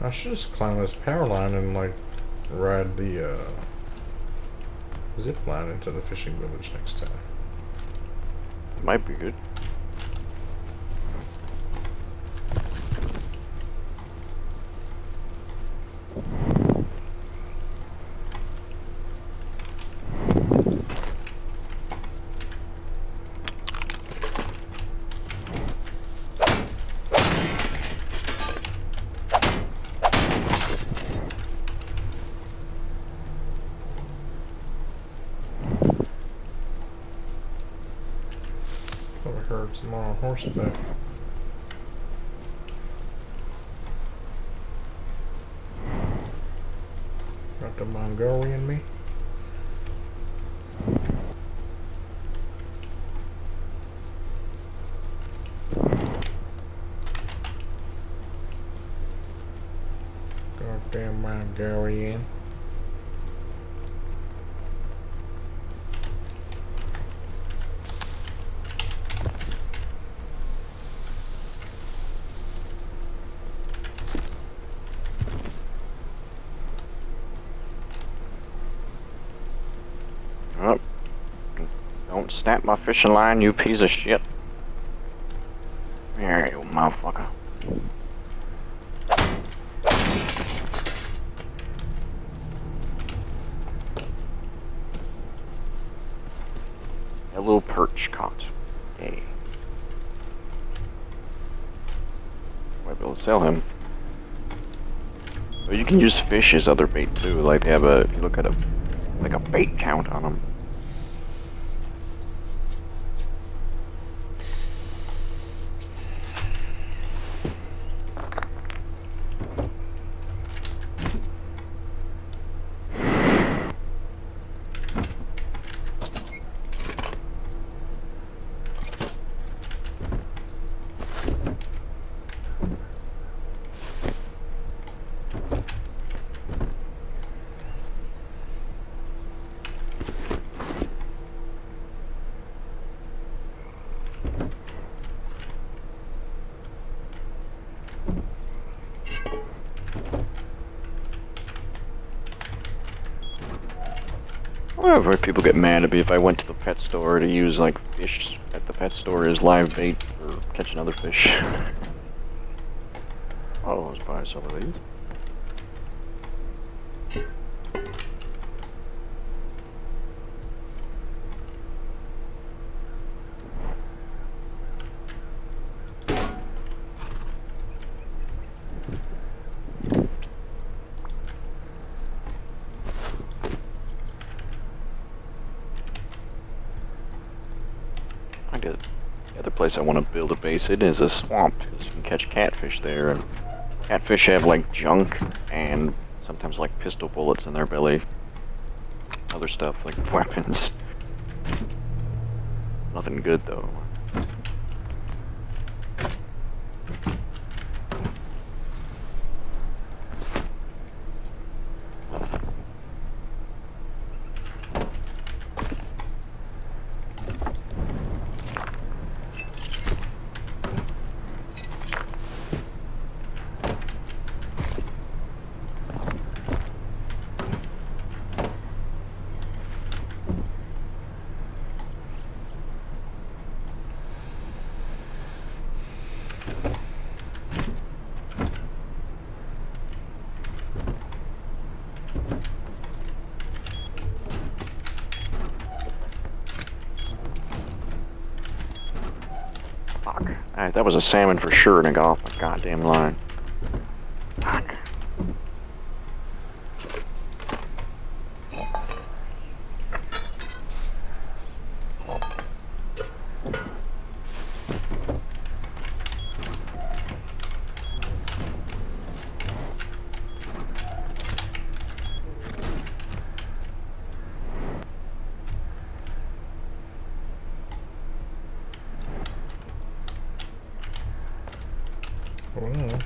A: I should just climb this power line and like ride the zip line into the fishing village next time.
B: Might be good.
A: Thought I heard some more on horseback. Got the Mongolian me. Goddamn Mongolian.
B: Oh. Don't snap my fishing line, you piece of shit. There you motherfucker. A little perch caught. Hey. Might be able to sell him. But you can use fish as other bait too. Like they have a, if you look at a, like a bait count on them. Whenever people get mad at me if I went to the pet store to use like fish at the pet store as live bait for catching other fish. Oh, let's buy some of these. The other place I want to build a base in is a swamp, because you can catch catfish there, and catfish have like junk and sometimes like pistol bullets in their belly. Other stuff like weapons. Nothing good though. Alright, that was a salmon for sure, and I got off my goddamn line. Fuck.
A: Oh.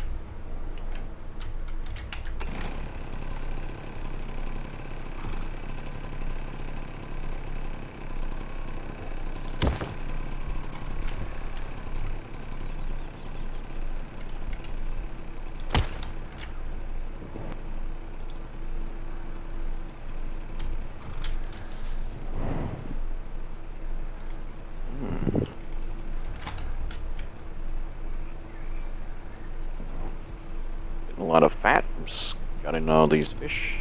B: Getting a lot of fat from gutting all these fish.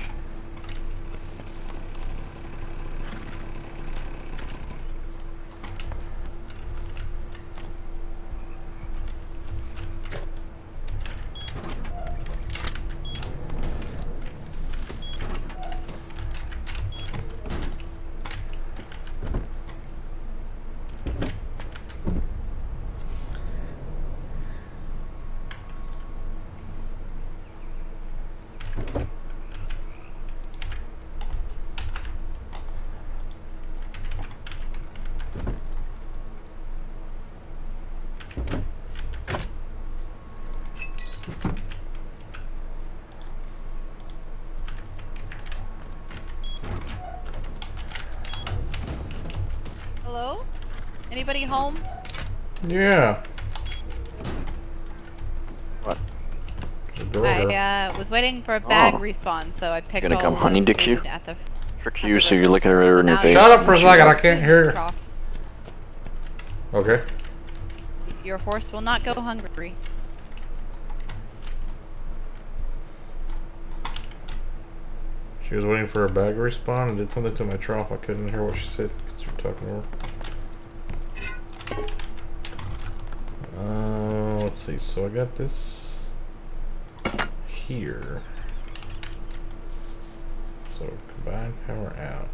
K: Hello? Anybody home?
A: Yeah.
B: What?
A: The door there.
K: I was waiting for a bag
B: Oh.
K: respawn, so I picked
B: Gonna
K: all
B: come
K: the
B: honey dick you?
K: food at the
B: Trick you so you look at her in your
K: now
B: face.
A: Shut up for a
B: and she-
A: second, I can't hear you.
K: trough.
A: Okay.
K: Your horse will not go hungry.
A: She was waiting for a bag to respawn and did something to my trough. I couldn't hear what she said because you were talking to her. Let's see. So I got this here. So combine power out.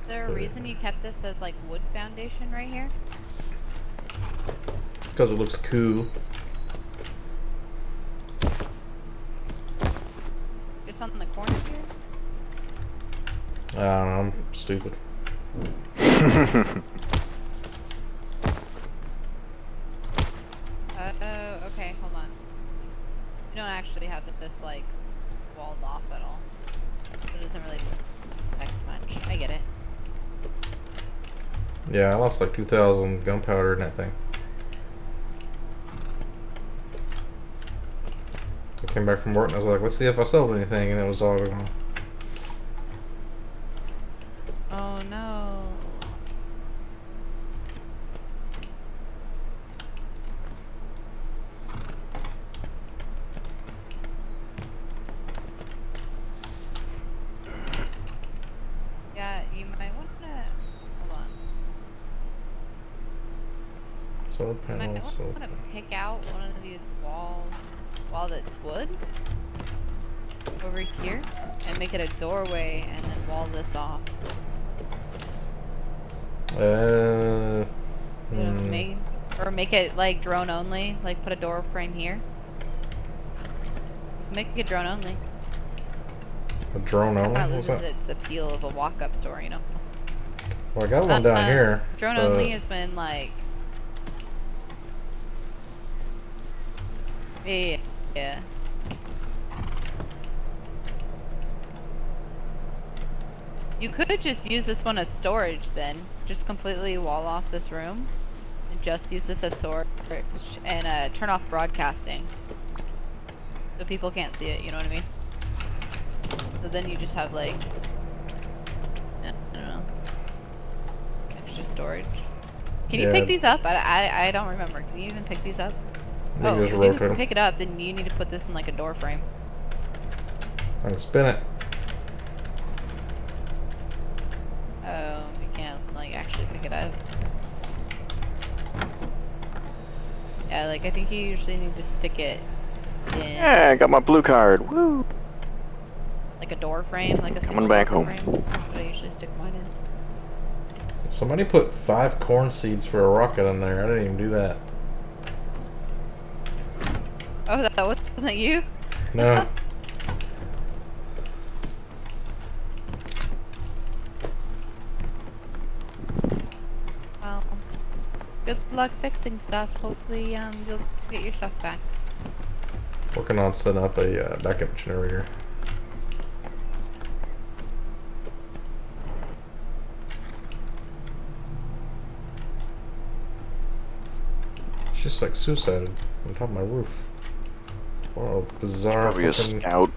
K: Is there a reason you kept this as like wood foundation right here?
A: Because it looks cool.
K: Just on the corner here?
A: I don't know, I'm stupid.
K: Okay, hold on. You don't actually have this like walled off at all. It doesn't really affect much. I get it.
A: Yeah, I lost like 2,000 gunpowder in that thing. I came back from work and I was like, let's see if I sold anything, and it was all gone.
K: Oh no. Yeah, you might want to hold on.
A: Solar
K: You might
A: panels.
K: want to pick out one of these wall that's wood over here and make it a doorway and then wall this off. You know what I mean? Or make it like drone only, like put a door frame here. Make it drone only.
A: A drone
K: Just
A: only?
K: kinda
A: What's
K: loses
A: that?
K: its appeal of a walk-up store, you know.
A: Well, I got one down here.
K: Drone
A: but
K: only has been like. Yeah. You could just use this one as storage then. Just completely wall off this room. And just use this as storage. And turn off broadcasting. So people can't see it, you know what I mean? So then you just have like. I don't know. Extra storage. Can you
A: Yeah.
K: pick these up? I don't remember. Can you even pick these up?
A: You
K: Oh,
A: just
K: if you
A: rotate
K: can
A: 'em.
K: pick it up, then you need to put this in like a door frame.
A: I can spin it.
K: Oh, you can't like actually pick it up. Yeah, like I think you usually need to stick it in.
B: Yeah, I got my blue card. Woo!
K: Like a door frame, like a
B: Coming
K: single
B: back
K: door
B: home.
K: frame. That's what I usually stick mine in.
A: Somebody put 5 corn seeds for a rocket in there. I didn't even do that.
K: Oh, that wasn't you?
A: No.
K: Well, good luck fixing stuff. Hopefully, you'll get your stuff back.
A: Working on setting up a backup generator. It's just like suicided on top of my roof. What a bizarre
B: Probably a
A: fucking...
B: scout.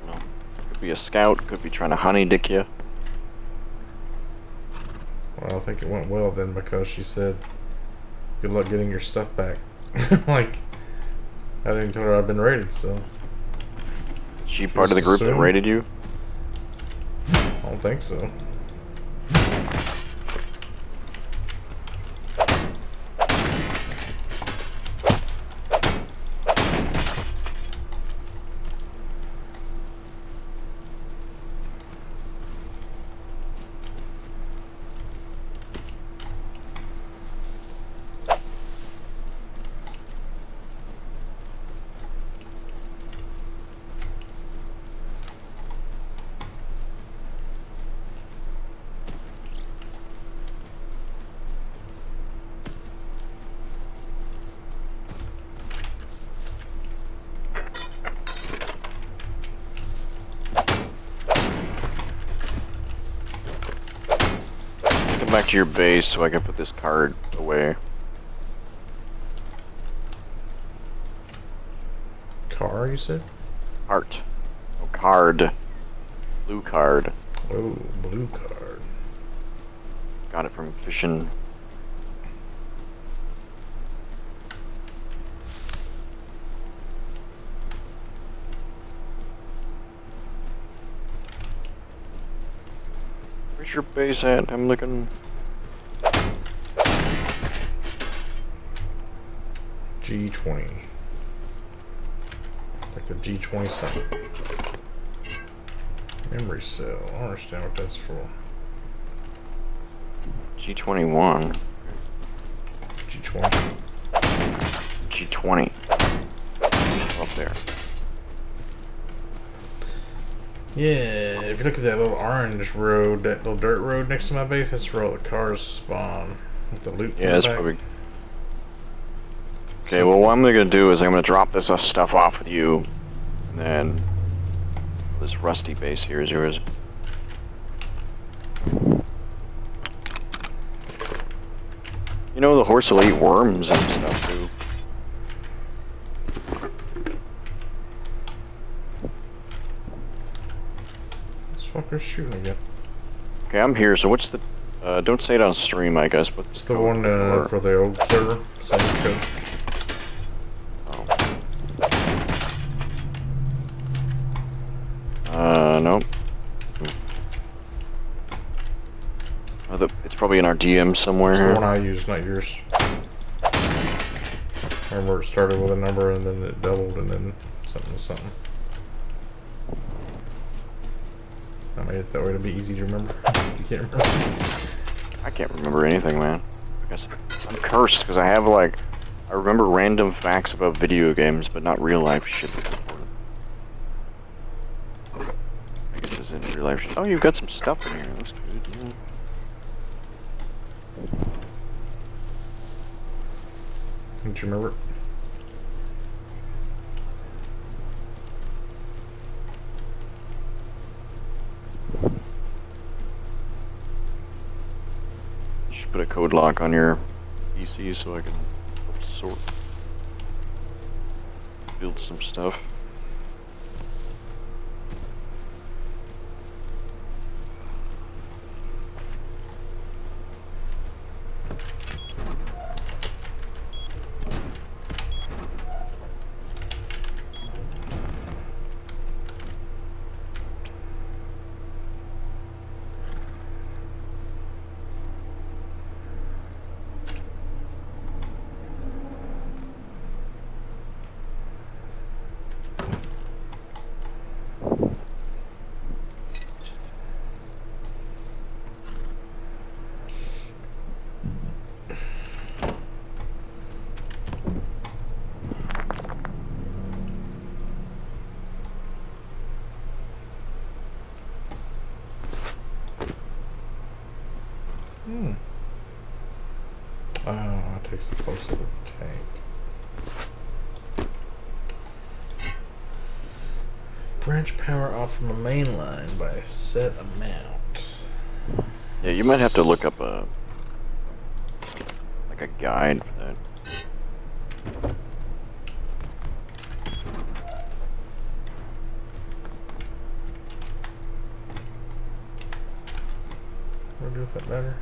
B: No. Could be a scout. Could be trying to honey dick you.
A: Well, I think it went well then because she said, good luck getting your stuff back. Like, I didn't tell her I'd been raided, so...
B: She part of the group that
A: assumed?
B: raided you?
A: I don't think so.
B: Come back to your base so I can put this card away.
A: Car, you said?
B: Heart. Oh, card. Blue card.
A: Oh, blue card.
B: Got it from fishing. Where's your base at? I'm looking.
A: G20. Like the G20 something. Memory cell. I don't understand what that's for.
B: G21.
A: G20.
B: G20. Up there.
A: Yeah, if you look at that little orange road, that little dirt road next to my base, that's where all the cars spawn. With the loot.
B: Yeah, that's probably. Okay, well, what I'm gonna do is I'm gonna drop this stuff off with you, and then this rusty base here is yours. You know, the horse will eat worms and stuff too.
A: This fucker's shooting again.
B: Okay, I'm here. So what's the? Don't say it on stream, I guess. What's
A: It's the one for the old server. Same code.
B: Nope. Oh, it's probably in our DM somewhere.
A: It's the one I use, not yours. I remember it started with a number and then it doubled and then something to something. I made it that way to be easy to remember. You can't remember.
B: I can't remember anything, man. I guess I'm cursed because I have like, I remember random facts about video games, but not real life shit. I guess this isn't real life shit. Oh, you've got some stuff in here. Looks good. Yeah.
A: Don't you remember?
B: You should put a code lock on your PC so I can sort, build some stuff.
A: Fix the close to the tank. Branch power off from a main line by a set amount.
B: Yeah, you might have to look up a guide for that.
A: We'll do that better.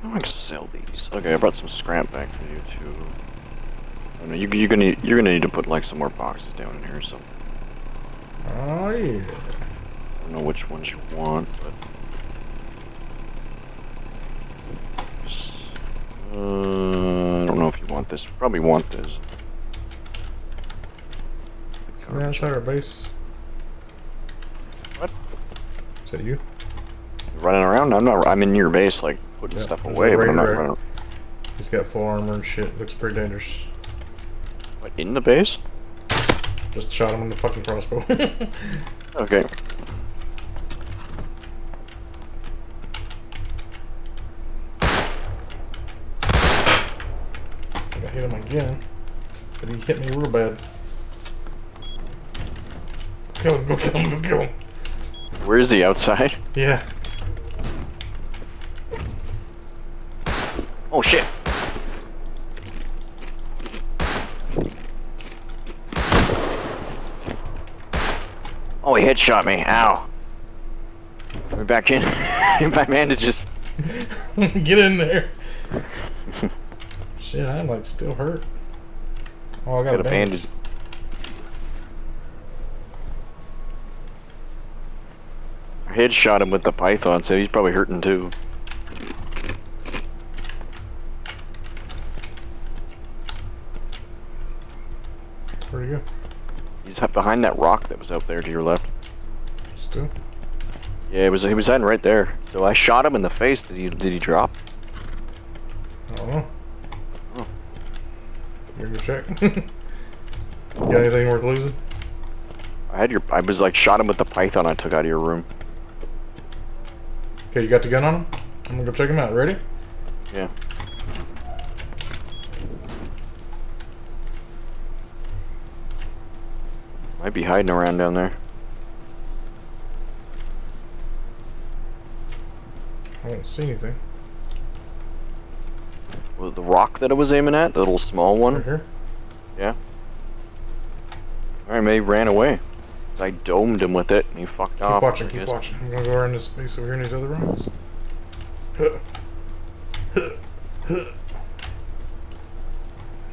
B: I can sell these. Okay, I brought some scrap back for you too. I know you're gonna need to put like some more boxes down in here or something.
A: Oh yeah.
B: I don't know which ones you want, but I don't know if you want this. You probably want this.
A: Yeah, outside our base.
B: What?
A: Is that you?
B: Running around? I'm not. I'm in your base, like putting stuff
A: there's
B: away,
A: a
B: but I'm not
A: raider
B: running.
A: He's got full armor and shit. Looks pretty dangerous.
B: What, in the base?
A: Just shot him with the fucking crossbow.
B: Okay.
A: I hit him again, but he hit me real bad. Kill him! Go kill him! Go kill him!
B: Where is he? Outside?
A: Yeah.
B: Oh shit! Oh, he headshot me. Ow. We're back in. My bandages.
A: Get in there. Shit, I'm like still hurt. Oh, I got a bandage.
B: I headshot him with the python, so he's probably hurting too.
A: Where'd he go?
B: He's behind that rock that was out there to your left.
A: Still?
B: Yeah, he was hiding right there. So I shot him in the face. Did he drop?
A: I don't know.
B: Oh.
A: Maybe check. Got anything worth losing?
B: I was like shot him with the python I took out of your room.
A: Okay, you got the gun on him? I'm gonna go check him out. Ready?
B: Yeah. Might be hiding around down there.
A: I don't see anything.
B: Well, the rock that I was aiming at, the little small one.
A: Right here?
B: Yeah. Alright, maybe he ran away. I domed him with it and he fucked off.
A: Keep watching. I'm gonna go around this space over here in these other rocks.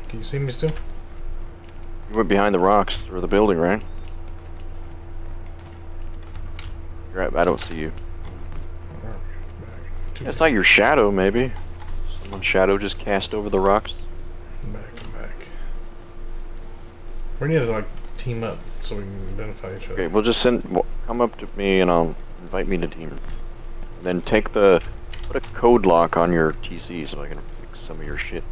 A: Can you see me still?
B: You went behind the rocks or the building, right? You're right, I don't see you. Yeah, it's not your shadow, maybe. Someone's shadow just cast over the rocks.
A: Back. We need to like team up so we can identify each other.
B: Okay, we'll just come up to me and I'll invite me to team. And then put a code lock on your TC so I can fix some of your shit.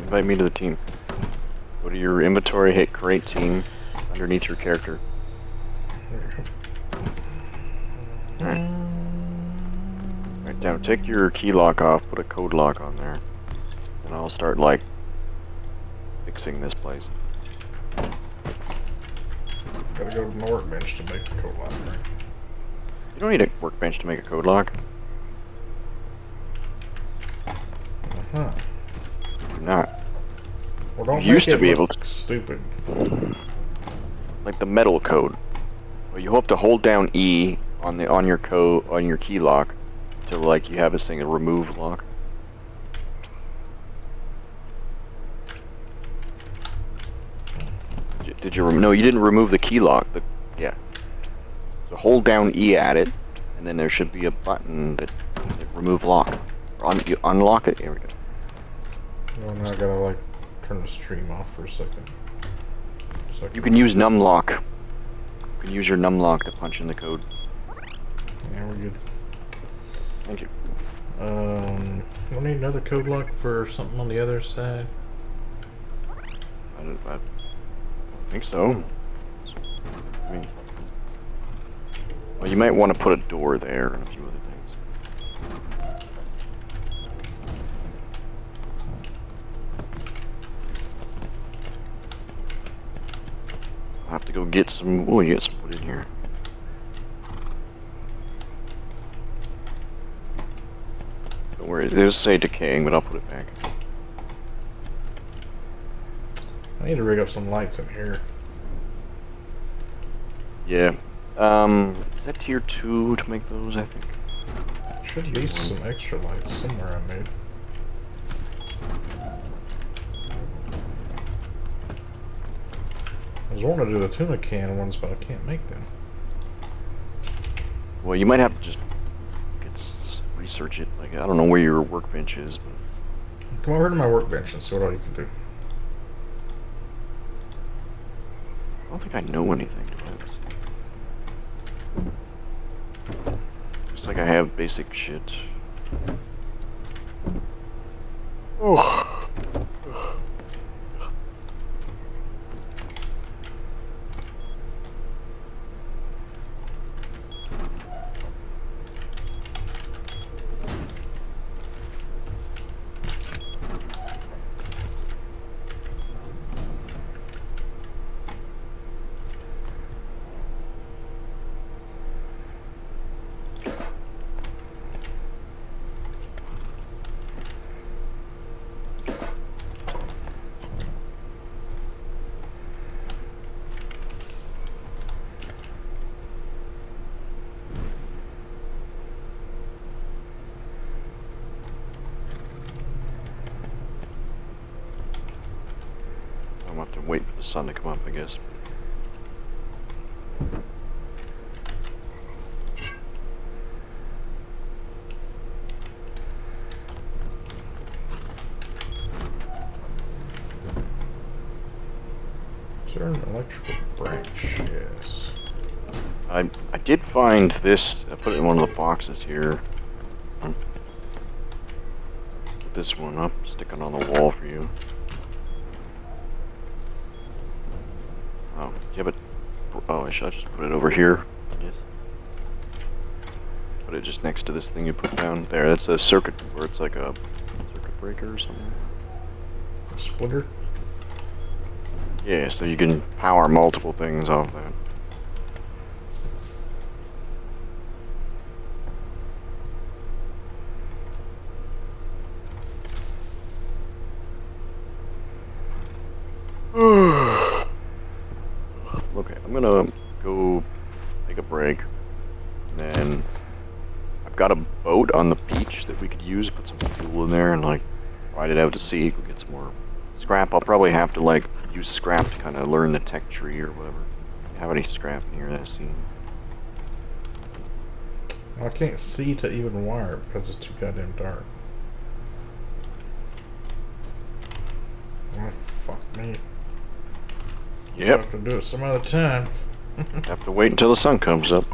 B: Invite me to the team. What to your inventory, hit create team underneath your character. Alright. Right down. Take your key lock off, put a code lock on there. And I'll start, like, fixing this place.
A: Gotta go to my workbench to make the code lock, right?
B: You don't need a workbench to make a code lock.
A: Uh-huh.
B: Do not.
A: Well, don't
B: You used
A: make
B: to
A: it
B: be
A: look
B: able to.
A: stupid.
B: Like the metal code. Well, you have to hold down E on your key lock till like you have this thing, a remove lock. Did you no, you didn't remove the key lock. Yeah. So hold down E at it, and then there should be a button that remove lock. You unlock it. Here we go.
A: Well, now I gotta like turn the stream off for a second.
B: You can use numlock. You can use your numlock to punch in the code.
A: Yeah, we're good.
B: Thank you.
A: We'll need another code lock for something on the other side.
B: I don't think so. I mean, well, you might want to put a door there and a few other things. I'll have to go get some. Oh, you get some wood in here. Don't worry, it'll say decaying, but I'll put it back.
A: I need to rig up some lights in here.
B: Yeah. Is that tier 2 to make those, I think?
A: Should be some extra lights somewhere I made. I was wanting to do the tuna can ones, but I can't make them.
B: Well, you might have to just research it. Like, I don't know where your workbench is, but...
A: Come over to my workbench and see what all you can do.
B: I don't think I know anything to this. Looks like I have basic shit. Oh. I'll have to wait for the sun to come up, I guess.
A: Is there an electrical branch? Yes.
B: I did find this. I put it in one of the boxes here. Put this one up, stick it on the wall for you. Oh, yeah, but oh, I should just put it over here. Yes. Put it just next to this thing you put down there. That's a circuit, or it's like a circuit breaker or something.
A: A splitter?
B: Yeah, so you can power multiple things off that. Okay, I'm gonna go take a break. And then I've got a boat on the beach that we could use, put some fuel in there and like ride it out to sea, go get some more scrap. I'll probably have to like use scrap to kind of learn the tech tree or whatever. Have any scrap in here that I've seen?
A: I can't see to even wire because it's too goddamn dark. Oh, fuck me.
B: Yep.
A: I'll have to do it some other time.
B: Have to wait until the sun comes up.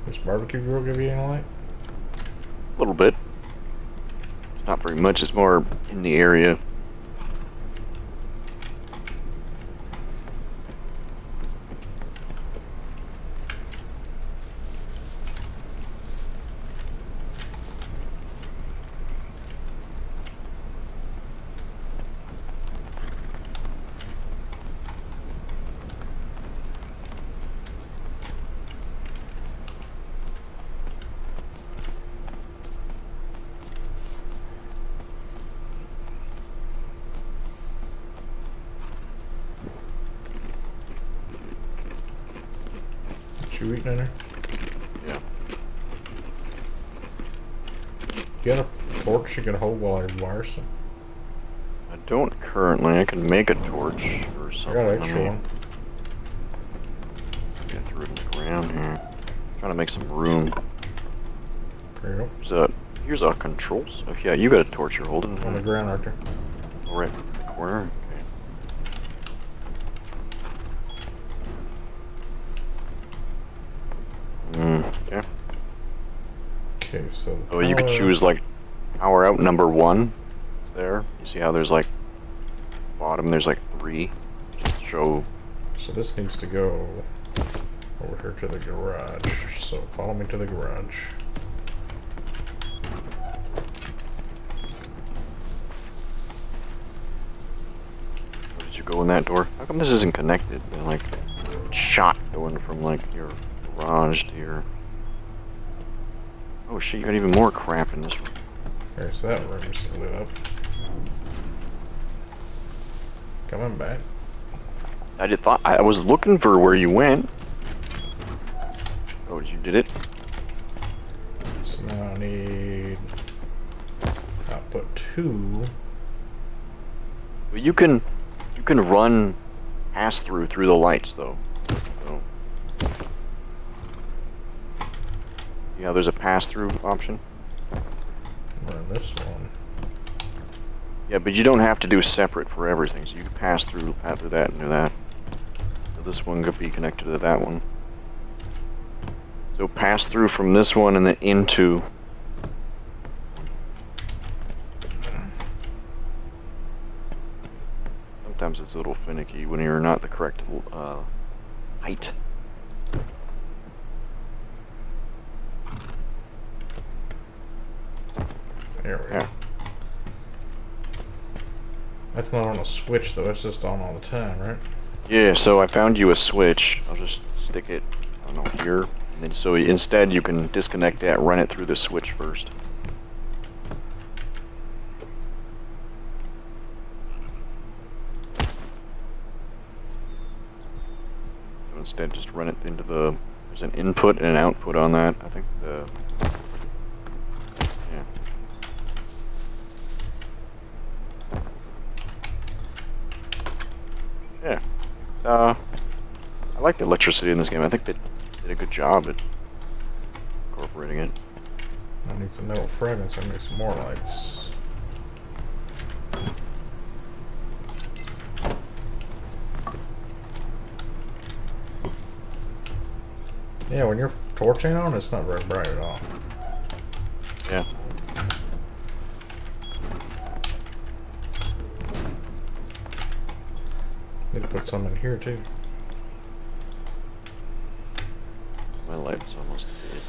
A: This barbecue grill give you any light?
B: A little bit. not very much. It's more in the area.
A: You eating in there?
B: Yeah.
A: You got a torch you can hold while I wire some?
B: I don't currently. I can make a torch or something.
A: I got an extra one.
B: Get through it in the ground here. Trying to make some room.
A: There you go.
B: Here's a controls. Oh yeah, you got a torch you're holding.
A: On the ground right there.
B: Oh, right in the corner. Okay.
A: Okay, so.
B: Oh, you could choose like power out number 1. It's there. You see how there's like bottom. There's like 3. Just show.
A: So this needs to go over here to the garage. So follow me to the garage.
B: Where did you go in that door? How come this isn't connected? They're like shot going from like your garage to your. Oh shit! You got even more crap in this room.
A: Okay, so that room's lit up. Coming back.
B: I was looking for where you went. Oh, you did it?
A: So now I need output 2.
B: Well, you can run pass through the lights though. So, yeah, there's a pass through option.
A: Run this one.
B: Yeah, but you don't have to do separate for everything. So you can pass through that and do that. So this one could be connected to that one. So pass through from this one and then into. Sometimes it's a little finicky when you're not the correct height.
A: There we go. That's not on a switch though, it's just on all the time, right?
B: Yeah, so I found you a switch. I'll just stick it, I don't know, here. And then so instead you can disconnect that, run it through the switch first. So instead just run it into the, there's an input and an output on that. I think the, yeah. Yeah. I like the electricity in this game. I think they did a good job at incorporating it.
A: I need some metal fragments so I can make some more lights. Yeah, when your torch ain't on, it's not very bright at all.
B: Yeah.
A: Need to put some in here too.
B: My light's almost dead.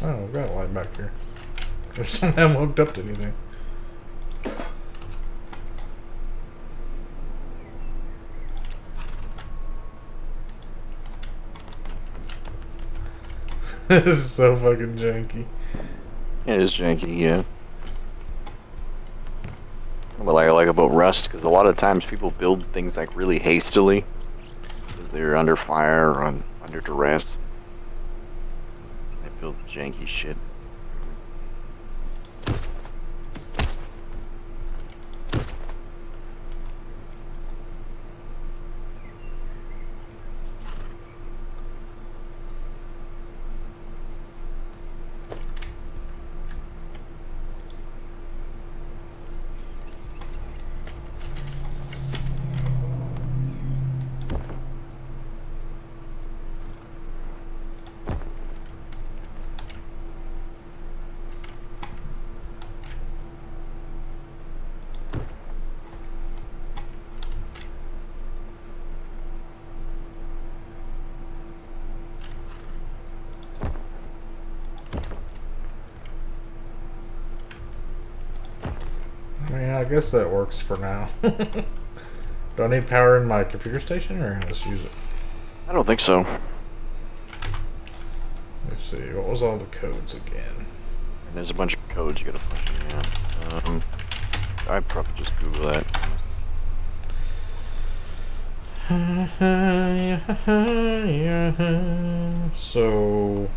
A: Oh, we've got a light back here. I just don't have them hooked up to anything. This is so fucking janky.
B: It is janky, yeah. What I like about Rust, because a lot of times people build things like really hastily because they're under fire or under duress. They build janky shit.
A: I mean, I guess that works for now. Do I need power in my computer station, or let's use it?
B: I don't think so.
A: Let's see. What was all the codes again?
B: And there's a bunch of codes you gotta punch in. Yeah. I'd probably just Google that.
A: So.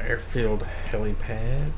A: Airfield helipad.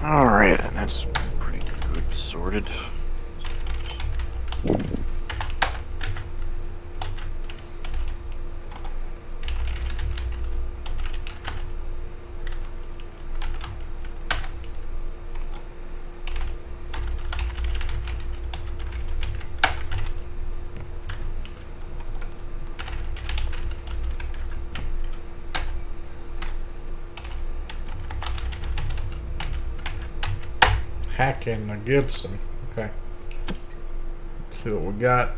B: Alright, that's pretty good sorted.
A: Hacking a Gibson. Okay. Let's see what we got.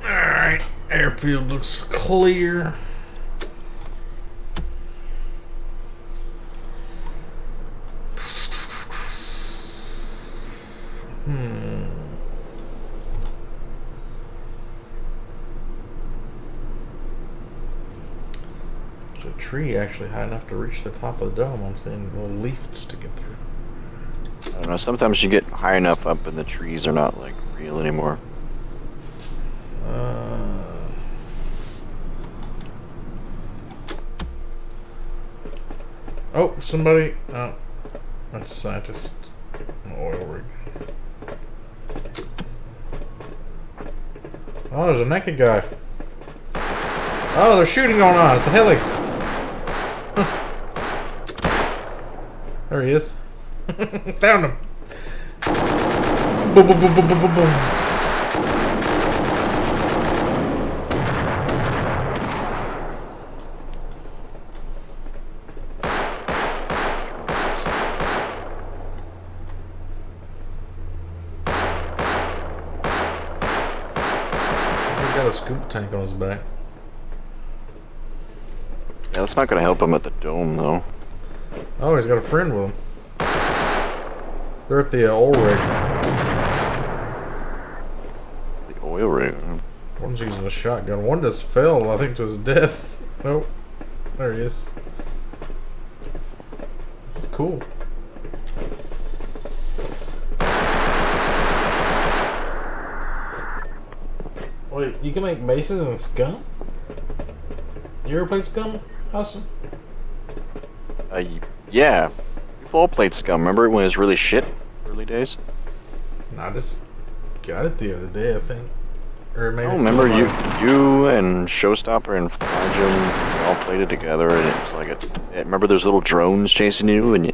A: Alright. Airfield looks clear. There's a tree actually high enough to reach the top of the dome. I'm seeing little leaf sticking through.
B: I don't know, sometimes you get high enough up and the trees are not, like, real anymore.
A: Oh, somebody. Oh, that's a scientist. An oil rig. Oh, there's a naked guy. Oh, they're shooting going on at the heli. There he is. Found him. Boom, boom, boom, boom, boom, boom, boom. got a scoop tank on his back.
B: Yeah, that's not gonna help him at the dome, though.
A: Oh, he's got a friend with him. They're at the oil rig.
B: The oil rig.
A: One's using a shotgun. One just fell, I think, to his death. Nope. There he is. This is cool. Wait, you can make bases in Scum? You ever played Scum, Austin?
B: Yeah. We've all played Scum. Remember when it was really shit? Early days?
A: Nah, I just got it the other day, I think. Or maybe
B: remember you and Showstopper and Flagem all played it together, and it was like remember those little drones chasing you, and you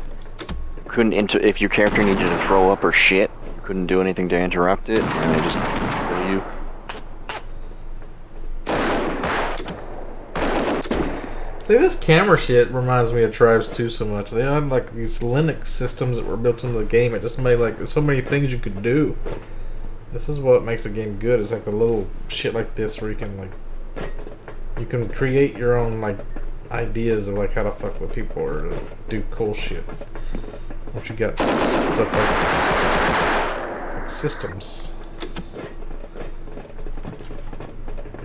B: couldn't if your character needed to throw up or shit, you couldn't do anything to interrupt it, and they just kill you.
A: See, this camera shit reminds me of Tribes 2 so much. They had like these Linux systems that were built into the game. It just made like so many things you could do. This is what makes a game good. It's like the little shit like this where you can create your own like ideas of like how to fuck with people or to do cool shit. Once you got stuff like systems.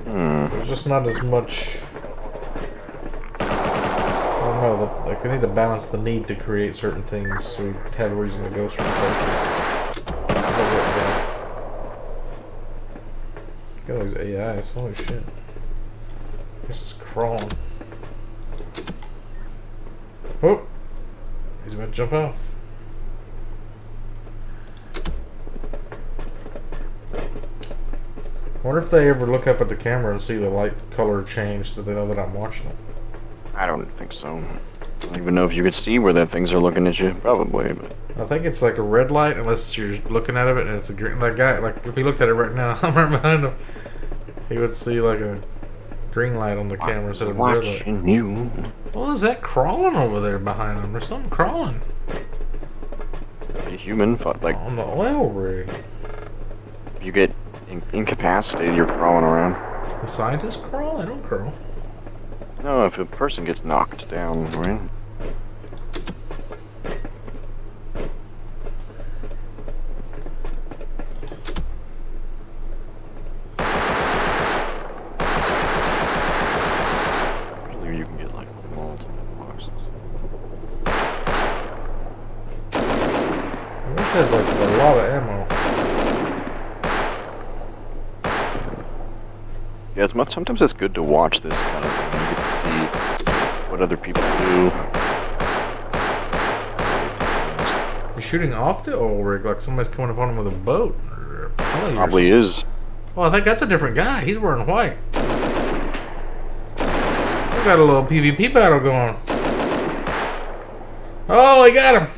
A: There's just not as much. I don't know. Like they need to balance the need to create certain things so you have a reason to go certain places. Got all these AIs. Holy shit. This is crawling. Oh! He's about to jump off. I wonder if they ever look up at the camera and see the light color change so they know that I'm watching it.
B: I don't think so. I don't even know if you could see where the things are looking at you. Probably, but...
A: I think it's like a red light unless you're looking at it and it's a green. That guy, like, if he looked at it right now, I'm right behind him, he would see like a green light on the camera instead of a red light.
B: Watching you.
A: What is that crawling over there behind him? There's something crawling.
B: A human, like...
A: On the oil rig.
B: If you get incapacitated, you're crawling around.
A: The scientists crawl? I don't crawl.
B: No, if a person gets knocked down, right? Usually you can get like multiple boxes.
A: I wish I had like a lot of ammo.
B: Yeah, sometimes it's good to watch this kind of thing. You get to see what other people do.
A: You're shooting off the oil rig like somebody's coming upon him with a boat. Or a pulley
B: Probably is.
A: Well, I think that's a different guy. He's wearing white. We got a little PvP battle going. Oh, he got him!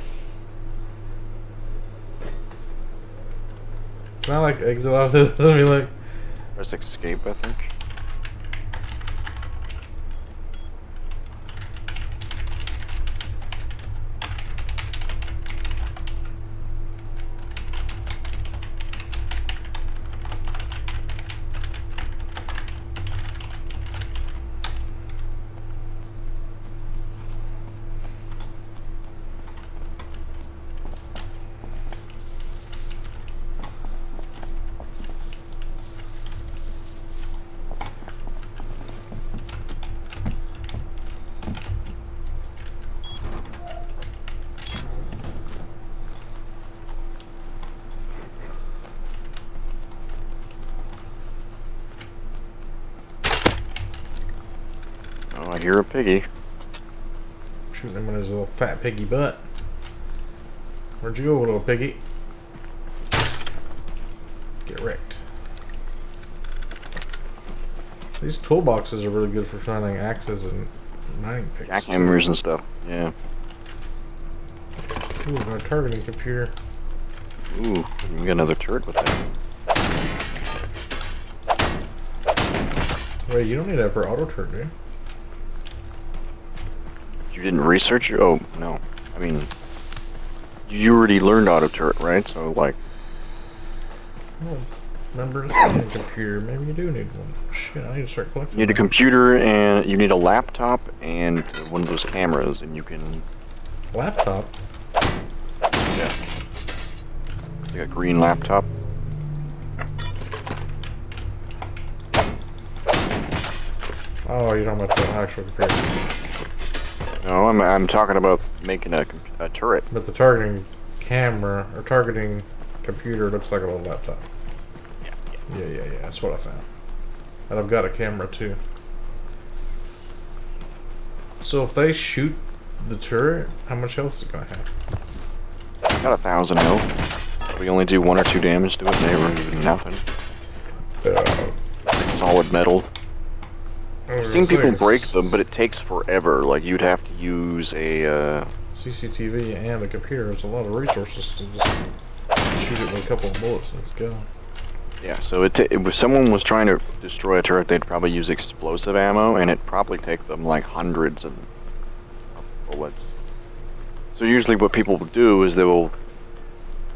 A: Can I like exit off this? Let me like...
B: Press escape, I think. Oh, I hear a piggy.
A: Shooting him in his little fat piggy butt. Where'd you go, little piggy? Get wrecked. These toolboxes are really good for finding axes and mining picks.
B: Jackhammers and stuff, yeah.
A: Ooh, my targeting computer.
B: Ooh, you can get another turret with that.
A: Wait, you don't need that for auto turret, do you?
B: You didn't research your... Oh, no. I mean... You already learned auto turret, right? So, like...
A: Oh, remember to say a computer. Maybe you do need one. Shit, I need to start collecting.
B: You need a computer and you need a laptop and one of those cameras, and you can.
A: Laptop?
B: Yeah. It's like a green laptop.
A: Oh, you're talking about the actual computer.
B: No, I'm talking about making a turret.
A: But the targeting camera, or targeting computer looks like a little laptop. Yeah, that's what I found. And I've got a camera too. So if they shoot the turret, how much health is it gonna have?
B: Got 1,000 health. We only do 1 or 2 damage to it, and they were even nothing. Solid metal. I've seen people break them, but it takes forever. Like, you'd have to use a,
A: CCTV and a computer. There's a lot of resources to just shoot it with a couple of bullets and it's gone.
B: Yeah, so if someone was trying to destroy a turret, they'd probably use explosive ammo, and it'd probably take them, like, hundreds of bullets. So usually what people will do is they will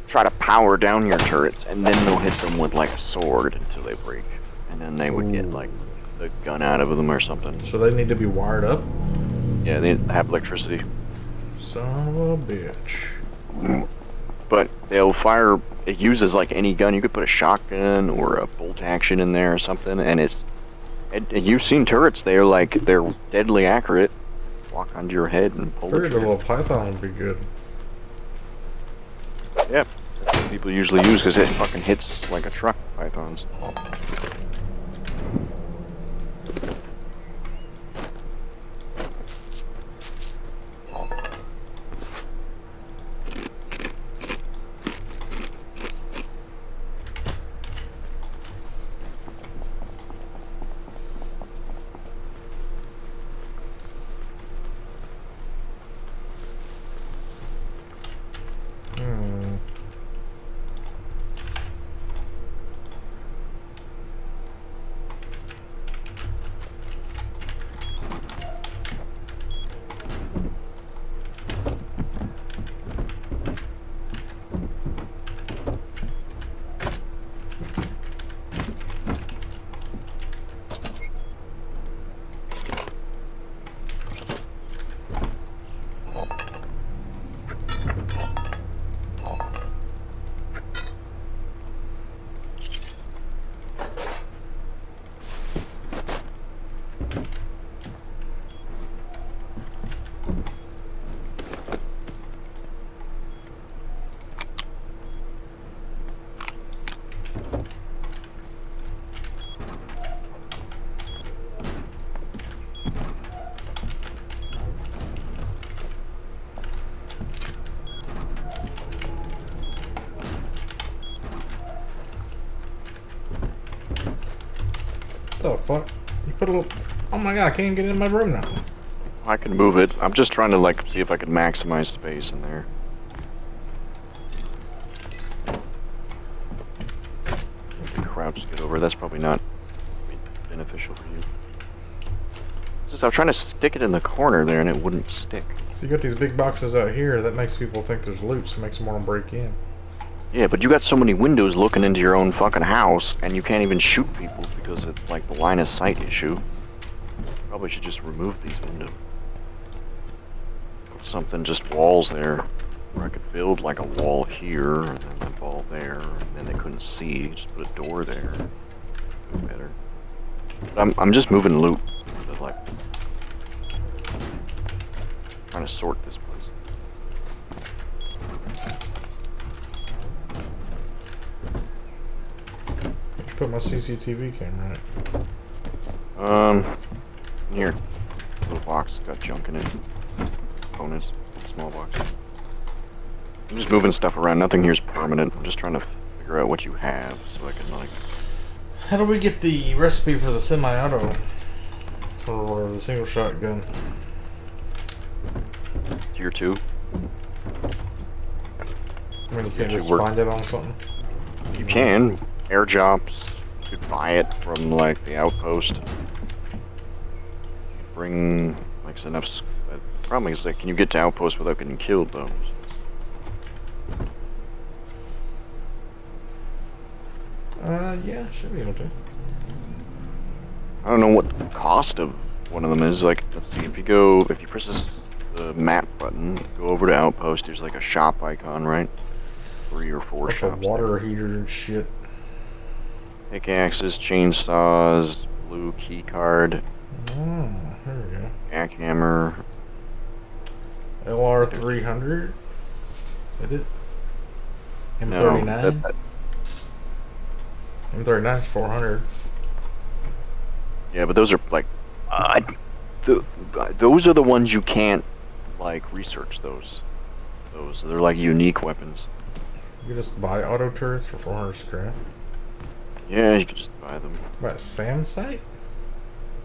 B: try to power down your turrets, and then they'll hit them with, like, a sword until they break. And then they would get, like, the gun out of them or something.
A: So they need to be wired up?
B: Yeah, they have electricity.
A: Son of a bitch.
B: But they'll fire, it uses like any gun. You could put a shotgun or a bolt action in there or something, and you've seen turrets, they're deadly accurate. Walk onto your head and pull the
A: Figured a little python would be good.
B: Yeah, that's what people usually use because it fucking hits like a truck, pythons.
A: What the fuck? You put a little... Oh my god, I can't get in my room now.
B: I can move it. I'm just trying to like see if I can maximize space in there. Crouch to get over. That's probably not beneficial for you. Just I was trying to stick it in the corner there and it wouldn't stick.
A: So you got these big boxes out here that makes people think there's loot, so it makes them want to break in.
B: Yeah, but you got so many windows looking into your own fucking house, and you can't even shoot people because it's like the line of sight issue. Probably should just remove these windows. Put something, just walls there, where I could build like a wall here, and then a wall there, and then they couldn't see. Just put a door there. Be better. But I'm just moving loot. Just like trying to sort this place.
A: Put my CCTV camera in it.
B: Here. Little box, got junk in it. Bonus. Small box. I'm just moving stuff around, nothing here's permanent. I'm just trying to figure out what you have so I can like...
A: How do we get the recipe for the semi-auto? For whatever, the single shot gun?
B: Tier 2.
A: I mean, you can't just find it on something?
B: You can. Air jobs. You could buy it from like the outpost. You could bring like enough. The problem is like, can you get to outpost without getting killed though?
A: Yeah, should be able to.
B: I don't know what the cost of one of them is. Like, let's see, if you press the map button, go over to Outpost, there's like a shop icon, right? 3 or 4
A: Like a
B: shops.
A: water heater and shit.
B: Pickaxes, chainsaws, blue key card,
A: Oh, here we go.
B: jackhammer.
A: LR 300. Is that it?
B: No,
A: M39. M39 is 400.
B: yeah, but those are like, those are the ones you can't like research. Those they're like unique weapons.
A: You can just buy auto turrets for 400 scrap.
B: Yeah, you can just buy them.
A: What, SAM site?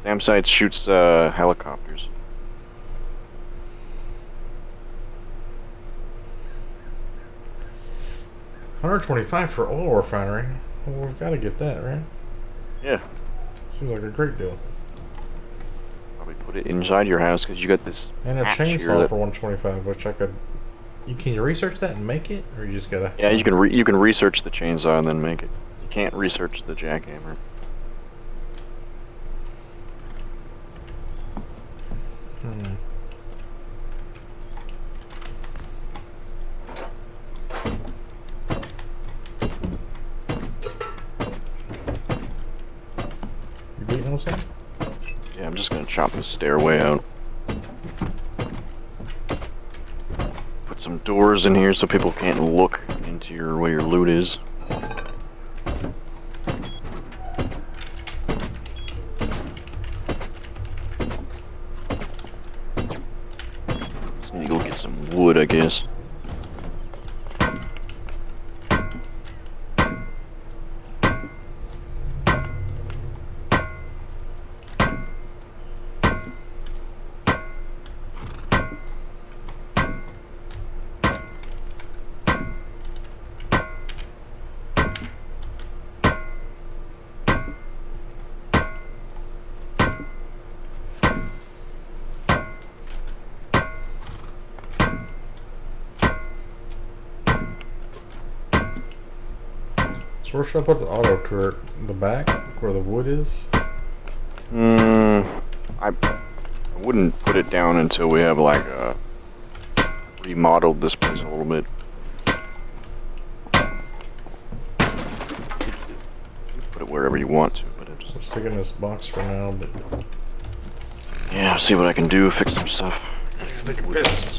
B: Samsite shoots helicopters.
A: $125 for oil refinery. Well, we've got to get that, right?
B: Yeah.
A: Seems like a great deal.
B: Probably put it inside your house because you got this.
A: And a
B: hatch here
A: chainsaw
B: that-
A: for 125, which I could. Can you research that and make it, or you just gotta?
B: Yeah, you can research the chainsaw and then make it. You can't research the jackhammer.
A: Hmm. You beating this one?
B: Yeah, I'm just gonna chop the stairway out. Put some doors in here so people can't look into where your loot is. Just need to go get some wood, I guess.
A: So where should I put the auto turret? In the back, where the wood is?
B: I wouldn't put it down until we have like remodeled this place a little bit. Put it wherever you want to, but it
A: I'm sticking this box for now, but
B: yeah, see what I can do, fix some stuff.
A: take a piss.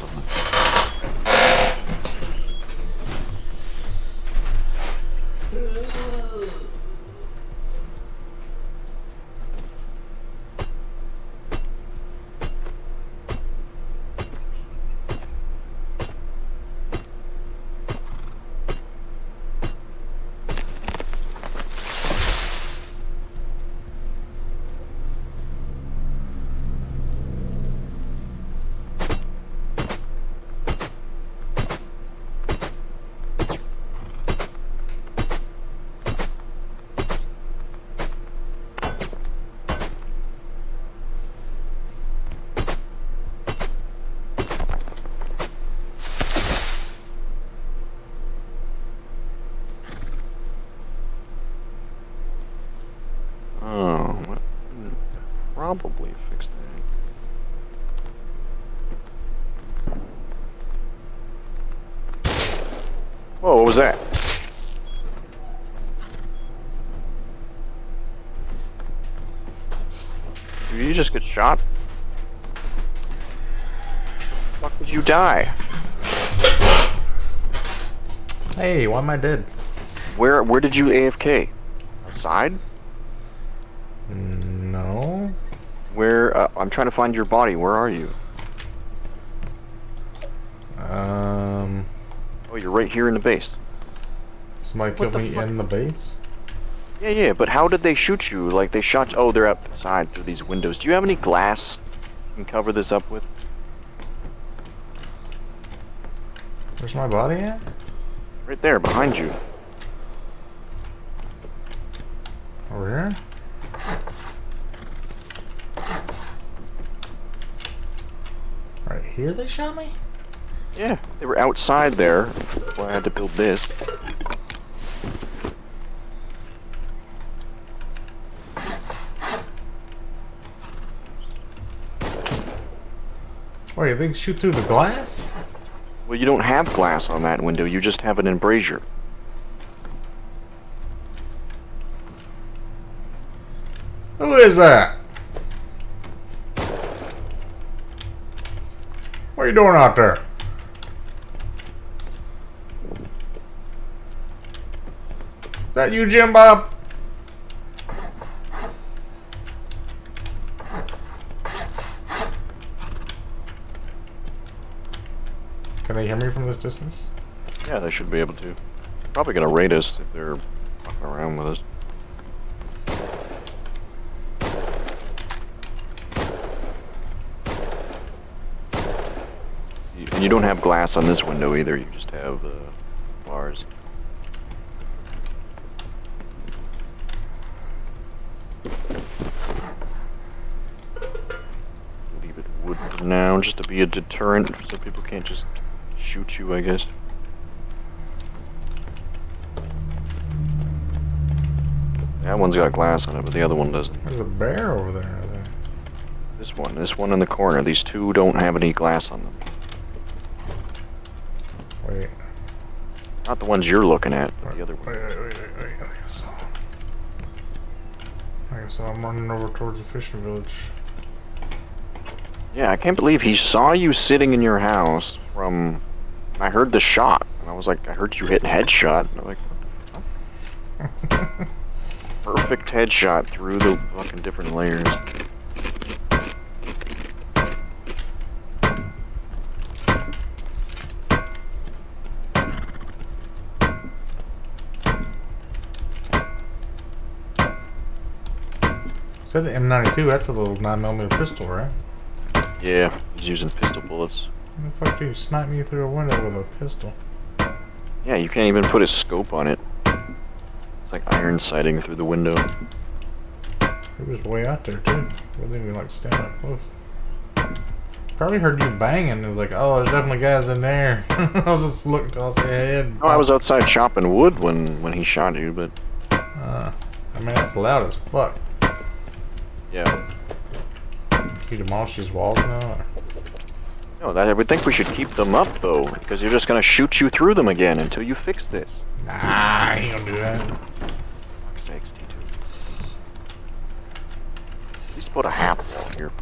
B: Probably fix that. Whoa, what was that? Did you just get shot? Fuck, did you die?
A: Hey, why am I dead?
B: Where did you AFK? Outside?
A: No.
B: Where? I'm trying to find your body. Where are you? Oh, you're right here in the base.
A: Somebody killed me in the base?
B: Yeah, but how did they shoot you? Like, they shot you. Oh, they're outside through these windows. Do you have any glass you can cover this up with?
A: Where's my body at?
B: Right there, behind you.
A: Over here? Right here they shot me?
B: Yeah, they were outside there. That's why I had to build this.
A: What, you think shoot through the glass?
B: Well, you don't have glass on that window. You just have an embrasure.
A: Who is that? What are you doing out there? Is that you, Jim Bob? Can they hear me from this distance?
B: Yeah, they should be able to. Probably gonna raid us if they're fucking around with us. And you don't have glass on this window either, you just have bars. Leave it wood for now, just to be a deterrent, so people can't just shoot you, I guess. That one's got glass on it, but the other one doesn't.
A: There's a bear over there.
B: This one in the corner. These two don't have any glass on them.
A: Wait.
B: Not the ones you're looking at, but the other one.
A: Wait. I guess I'm running over towards the fishing village.
B: Yeah, I can't believe he saw you sitting in your house from... I heard the shot, and I was like, I heard you hit headshot. And I'm like, what the fuck? Perfect headshot through the fucking different layers.
A: Said the M92, that's a little 9mm pistol, right?
B: Yeah, he's using pistol bullets.
A: How the fuck do you snipe me through a window with a pistol?
B: Yeah, you can't even put a scope on it. It's like iron sighting through the window.
A: It was way out there, too. We didn't even like stand up close. Probably heard you banging and was like, oh, there's definitely guys in there. I'll just look until I see a head.
B: Oh, I was outside chopping wood when he shot you, but...
A: I mean, that's loud as fuck.
B: Yeah.
A: Can you demolish these walls now? Or?
B: No, I would think we should keep them up, though, because you're just gonna shoot you through them again until you fix this.
A: Nah, I ain't gonna do that.
B: Fuck's sakes, T2. At least put a half wall here.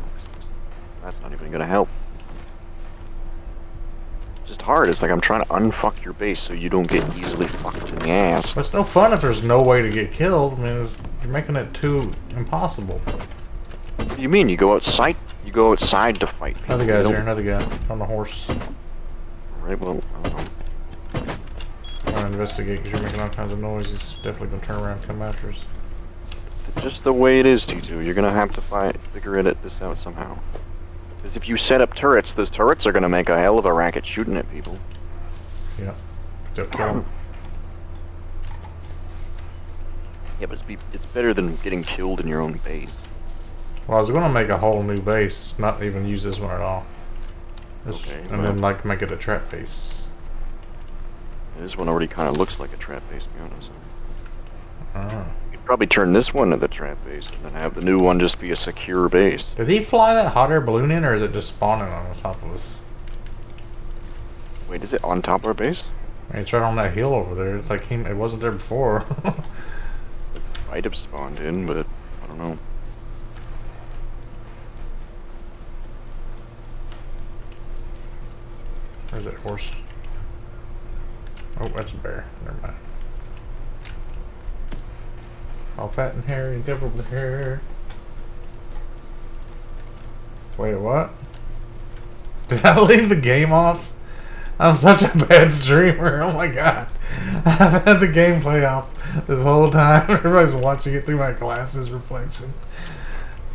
B: That's not even gonna help. Just hard. It's like I'm trying to unfuck your base so you don't get easily fucked in the ass.
A: But it's no fun if there's no way to get killed. I mean, you're making it too impossible.
B: What do you mean? You go outside? You go outside to fight people.
A: Another guy's here. Another guy on the horse.
B: Right. Well, I don't know.
A: I'm gonna investigate because you're making all kinds of noise. He's definitely gonna turn around and come after us.
B: It's just the way it is, T2. You're gonna have to figure this out somehow. Because if you set up turrets, those turrets are gonna make a hell of a racket shooting at people.
A: Yeah. Don't kill him.
B: Yeah, but it's better than getting killed in your own base.
A: Well, I was gonna make a whole new base, not even use this one at all.
B: Okay,
A: and then like make it a trap base.
B: This one already kind of looks like a trap base, to be honest.
A: Oh.
B: You could probably turn this one to the trap base, and then have the new one just be a secure base.
A: Did he fly that hot air balloon in, or is it just spawning on the top of us?
B: Wait, is it on top of our base?
A: I mean, it's right on that hill over there. It's like it wasn't there before.
B: It might have spawned in, but I don't know.
A: Where's that horse? Oh, that's a bear. Never mind. All fat and hairy and covered with hair. Wait, what? Did I leave the game off? I'm such a bad streamer. Oh my god. I've had the gameplay off this whole time. Everybody's watching it through my glasses reflection.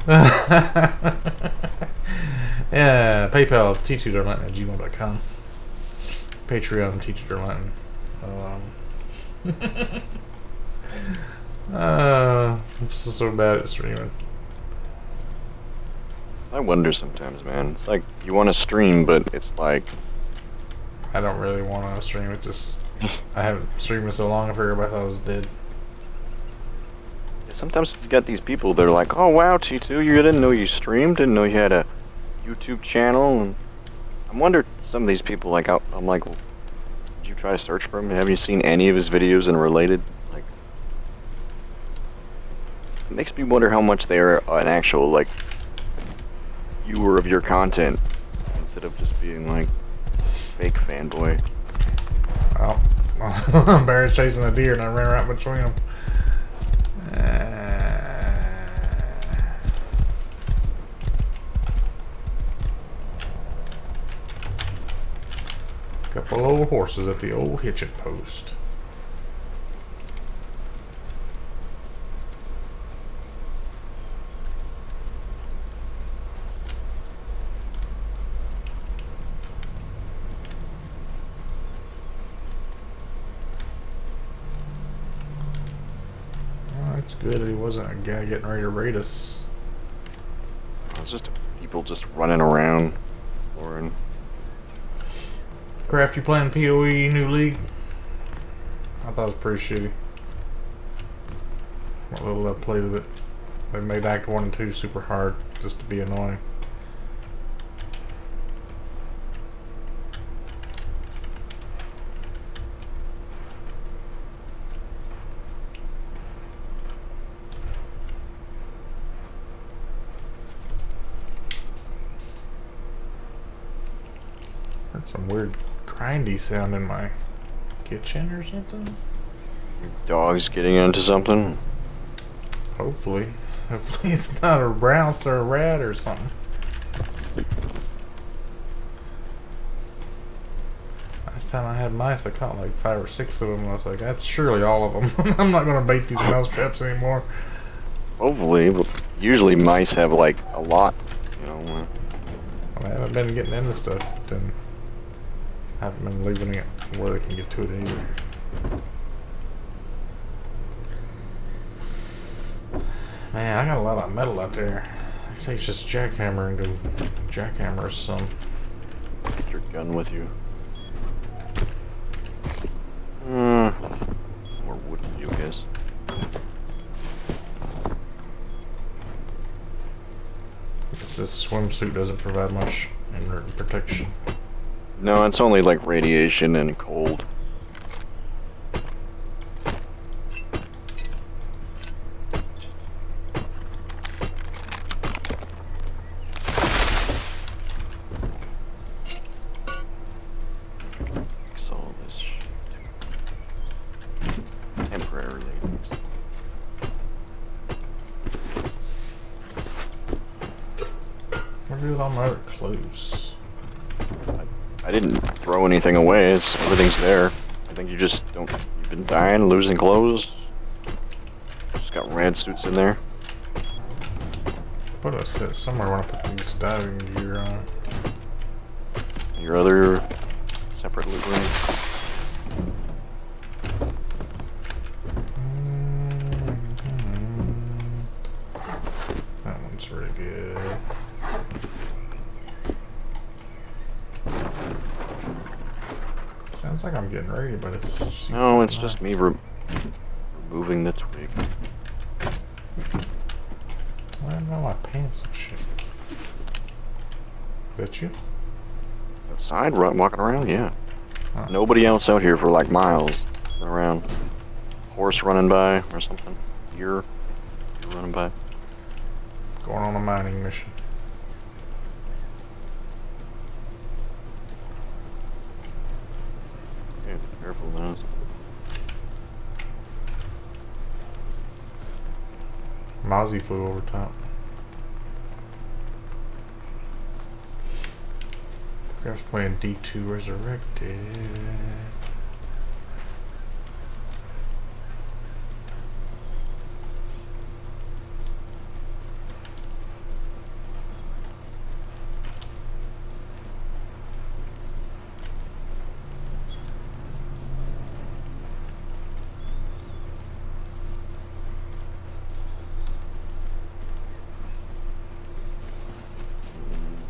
A: Yeah, PayPal, t2derlanton@gmail.com. Patreon, t2derlanton. I'm so bad at streaming.
B: I wonder sometimes, man. It's like, you want to stream, but it's like...
A: I don't really want to stream it, just... I haven't streamed in so long, I figured everybody thought I was dead.
B: Yeah, sometimes you got these people that are like, oh wow, T2, you didn't know you streamed, didn't know you had a YouTube channel, and I wonder some of these people like I'm like, well, did you try to search for him? Have you seen any of his videos and related? Like, it makes me wonder how much they're an actual like viewer of your content instead of just being like fake fanboy.
A: Oh, bear's chasing a deer and I ran right between them. Couple old horses at the old hitching post. Oh, that's good that he wasn't a guy getting ready to raid us.
B: It's just people just running around, exploring.
A: Craft, you playing PoE new league? I thought it was pretty shitty. What little I played with it. They made Act 1 and 2 super hard just to be annoying. Heard some weird grindy sound in my kitchen or something.
B: Dogs getting into something.
A: Hopefully. Hopefully it's not a mouse or a rat or something. Last time I had mice, I caught like 5 or 6 of them. I was like, that's surely all of them. I'm not going to bait these mouse traps anymore.
B: Hopefully, but usually mice have like a lot, you know.
A: I haven't been getting into stuff, then haven't been leaving it where they can get to it either. Man, I got a lot of metal out there. I can take this jackhammer and go jackhammer some.
B: Get your gun with you. More wood than you, I guess.
A: This swimsuit doesn't provide much in protection.
B: No, it's only like radiation and cold. Fix all this shit. Temporarily.
A: What do with all my other clothes?
B: I didn't throw anything away. Everything's there. I think you just don't. You've been dying, losing clothes. Just got rad suits in there.
A: What else is somewhere when I put these diving gear on?
B: Your other separate loot room.
A: That one's really good. Sounds like I'm getting ready, but it's...
B: No, it's just me removing the twig.
A: I don't know my pants and shit. Is that you?
B: Outside, walking around, yeah.
A: Huh.
B: Nobody else out here for like miles around. Horse running by or something. You're running by.
A: Going on a mining mission.
B: Okay, be careful, man.
A: Mozzie flew over top. I was playing D2 Resurrected.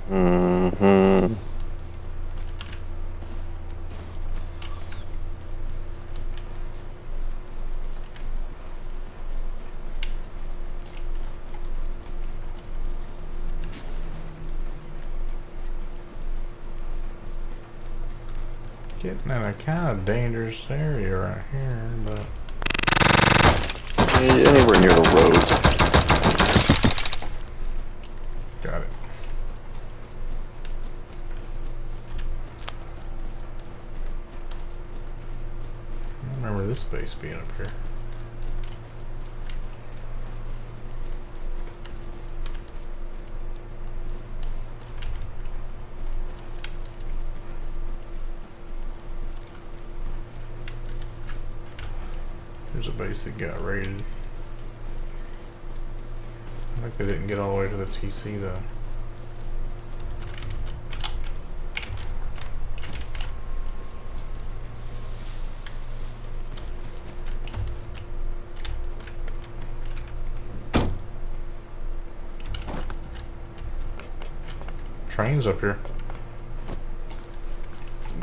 B: Mm-hmm.
A: Getting in a kind of dangerous area right here, but
B: anywhere near the roads.
A: got it. I remember this base being up here. Here's a base that got raided. I think they didn't get all the way to the TC though. Trains up here.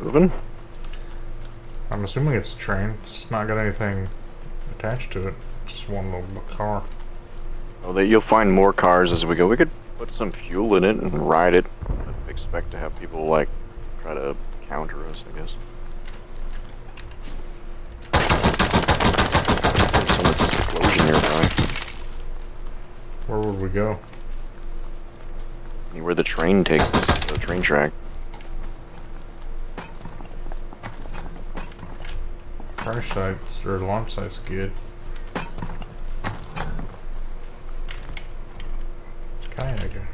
B: Moving?
A: I'm assuming it's a train. It's not got anything attached to it. Just one little car.
B: Oh, you'll find more cars as we go. We could put some fuel in it and ride it. I expect to have people, like, try to counter us, I guess. There's this explosion nearby.
A: Where would we go?
B: Anywhere the train takes us, the train track.
A: Crash sites, or launch site's good. Kayaker.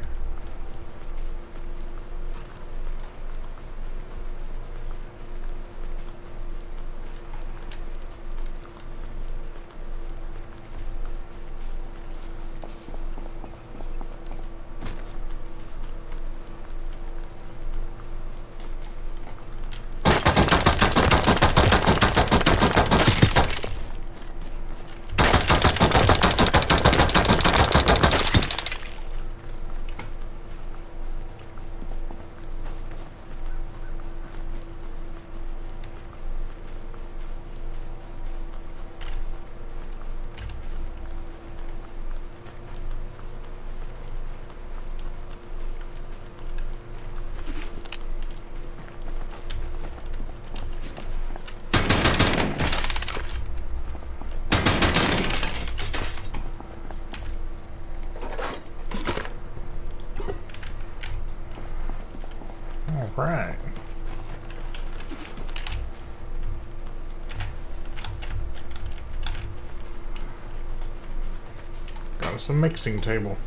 A: Alright. Got us a mixing table.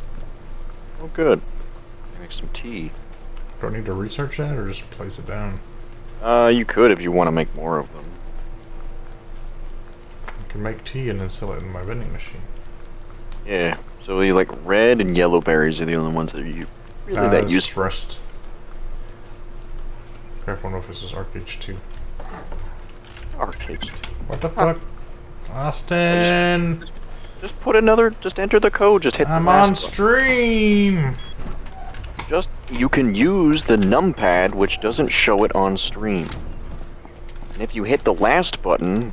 B: Oh, good. Make some tea.
A: Do I need to research that or just place it down?
B: You could if you want to make more of them.
A: I can make tea and then sell it in my vending machine.
B: Yeah. So you like red and yellow berries are the only ones that you really that useful.
A: Rust. Careful, if this is ArcH2.
B: ArcH2.
A: What the fuck? Austin!
B: Just put another, just enter the code, just hit the
A: I'm
B: last
A: on
B: button.
A: stream!
B: You can use the numpad, which doesn't show it on stream. And if you hit the last button,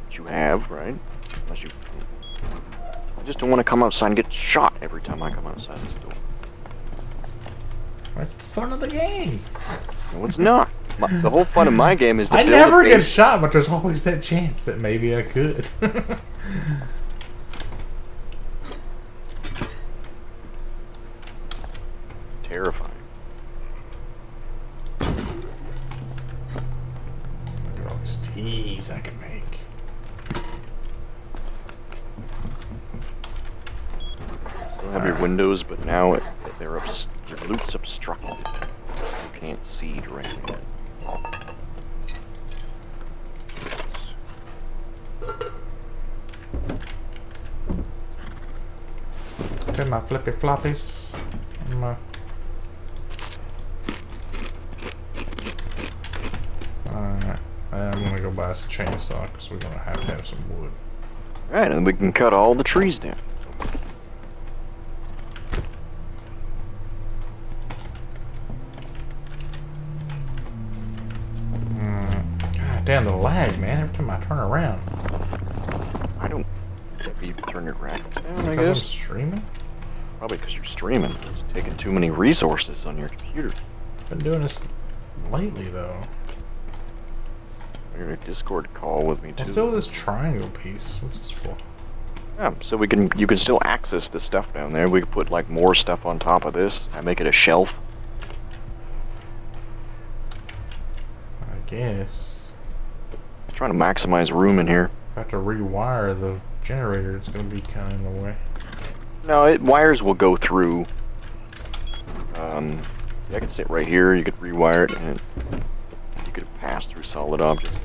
B: which you have, right? Unless you... I just don't want to come outside and get shot every time I come outside this door.
A: That's the fun of the game!
B: No, it's not. The whole fun of my game is to
A: I
B: build
A: never
B: a
A: get
B: base.
A: shot, but there's always that chance that maybe I could.
B: Terrifying.
A: Look at all these teas I can make.
B: Still have your windows, but now your loot's obstructed. You can't see directly.
A: Okay, my flippy floppies. Alright, I'm gonna go buy us a chainsaw because we're gonna have to have some wood.
B: Alright, and we can cut all the trees down.
A: God damn the lag, man, every time I turn around.
B: I don't... Maybe you turn your graphics down, I
A: Because I'm
B: guess?
A: streaming?
B: Probably because you're streaming. It's taking too many resources on your computer.
A: Been doing this lately though.
B: You're in a Discord call with me too.
A: Let's do this triangle piece. What's this for?
B: Yeah, so you can still access the stuff down there. We could put like more stuff on top of this and make it a shelf.
A: I guess.
B: Trying to maximize room in here.
A: If I have to rewire the generator, it's gonna be kind of in the way.
B: No, wires will go through. I could sit right here. You could rewire it, and you could pass through solid objects.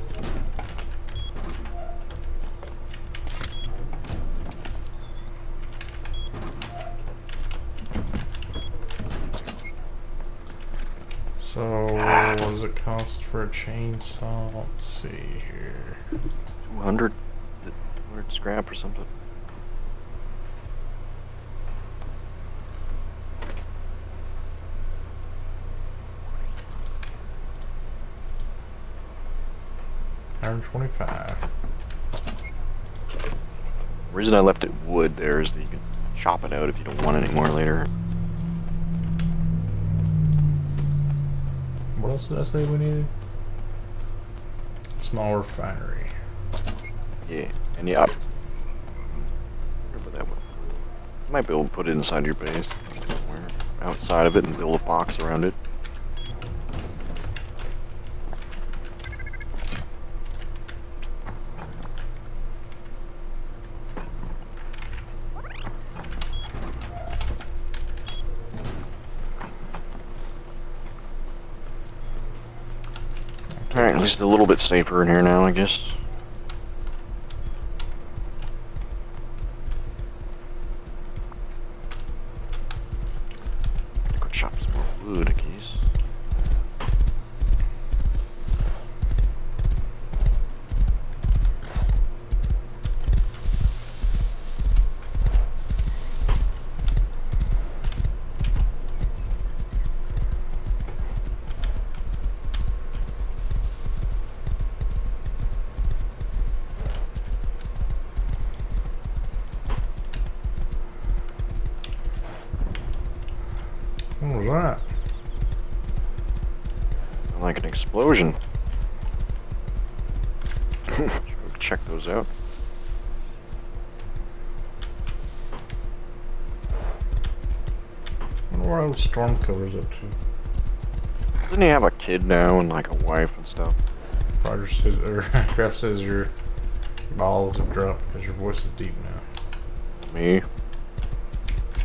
A: So, what does it cost for a chainsaw? Let's see here.
B: 200 scrap or something.
A: $125.
B: The reason I left it wood there is that you can chop it out if you don't want it anymore later.
A: What else did I say we needed? Small refinery.
B: Yeah, and yeah, remember that one. You might be able to put it inside your base, somewhere outside of it, and build a box around it. Alright, at least a little bit safer in here now, I guess. Go chop some more wood, I guess.
A: What was that?
B: Like an explosion. Check those out.
A: I wonder what old Stormkiller's up to.
B: Doesn't he have a kid now and like a wife and stuff?
A: Roger says, or Graf says your balls are dropped because your voice is deep now.
B: Me?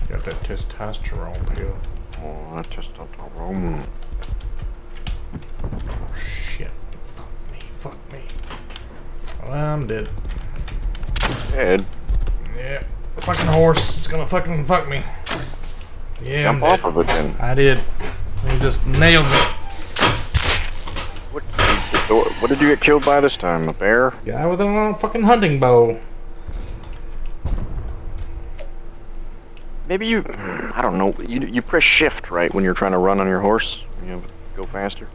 A: Got that testosterone pill.
B: Oh, that testosterone.
A: Oh shit. Fuck me. Well, I'm dead.
B: Dead?
A: Yeah. The fucking horse is gonna fucking fuck me. Yeah,
B: Jump off of it then.
A: I did. He just nailed me.
B: What did you get killed by this time? A bear?
A: Guy with a fucking hunting bow.
B: Maybe you, I don't know, you press shift, right, when you're trying to run on your horse? You know, go faster?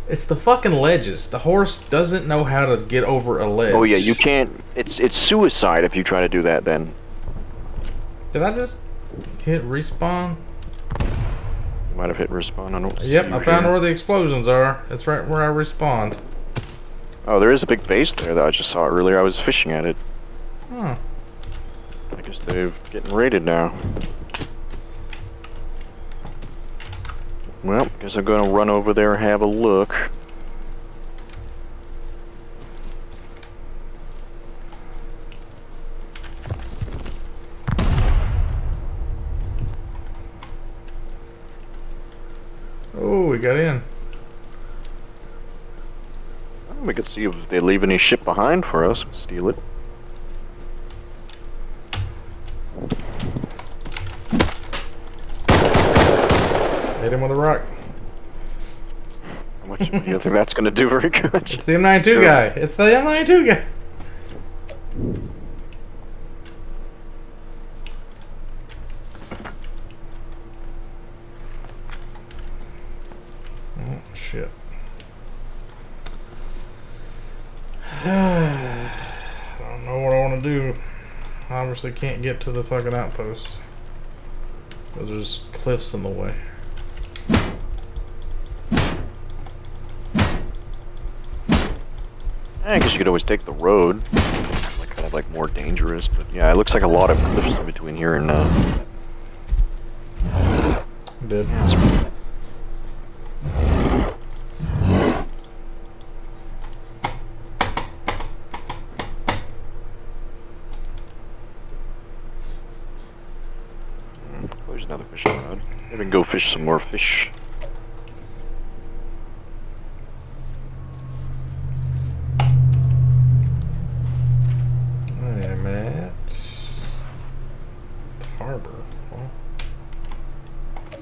A: It's the fucking ledges. The horse doesn't know how to get over a ledge.
B: Oh yeah, you can't, it's suicide if you try to do that then.
A: Did I just hit respawn?
B: You might have hit respawn, I don't see
A: Yep,
B: you
A: I found
B: here.
A: where the explosions are. It's right where I respawned.
B: Oh, there is a big base there that I just saw earlier. I was fishing at it.
A: Huh.
B: I guess they're getting raided now. Well, guess I'm gonna run over there and have a look.
A: Oh, we got in.
B: Well, we could see if they leave any ship behind for us. Steal it.
A: Hit him with a rock.
B: What do you think that's gonna do very good?
A: It's the M92 guy. It's the M92 guy. Oh, shit. I don't know what I want to do. Obviously can't get to the fucking outpost. Because there's cliffs in the way.
B: I guess you could always take the road. Like kind of like more dangerous, but yeah, it looks like a lot of cliffs in between here and
A: Did.
B: There's another fishing rod. Maybe we can go fish some more fish.
A: I am at harbor. Well,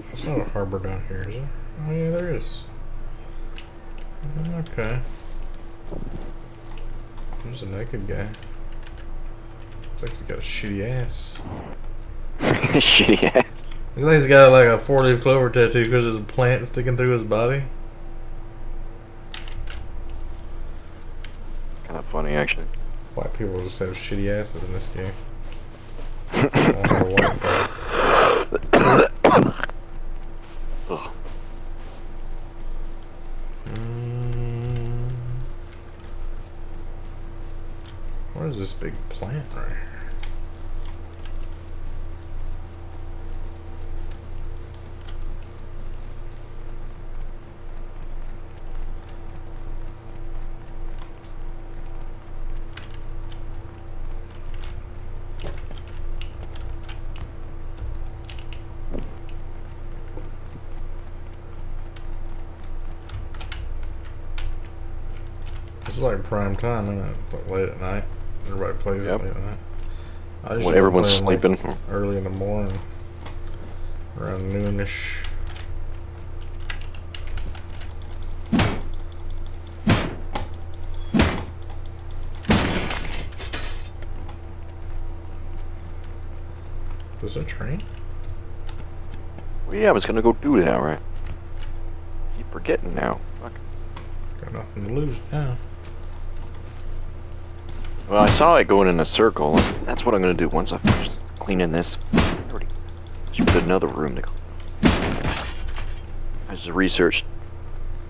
A: there's not a harbor down here, is there? Oh yeah, there is. Okay. There's a naked guy. Looks like he's got a shitty ass.
B: Shitty ass.
A: Looks like he's got like a 4-leaf clover tattoo because there's a plant sticking through his body.
B: Kind of funny, actually.
A: White people just have shitty asses in this game. I don't know white part.
B: Ugh.
A: What is this big plant right here? This is like prime time, isn't it? It's like late at night. Everybody plays it late at night. I usually
B: When everyone's
A: play them,
B: sleeping.
A: like, early in the morning. Around noonish. Is there a train?
B: Well, yeah, I was gonna go do that, right? Keep forgetting now. Fuck.
A: Got nothing to lose now.
B: Well, I saw it going in a circle, and that's what I'm gonna do once I finish cleaning this. I already should put another room to clean. I just researched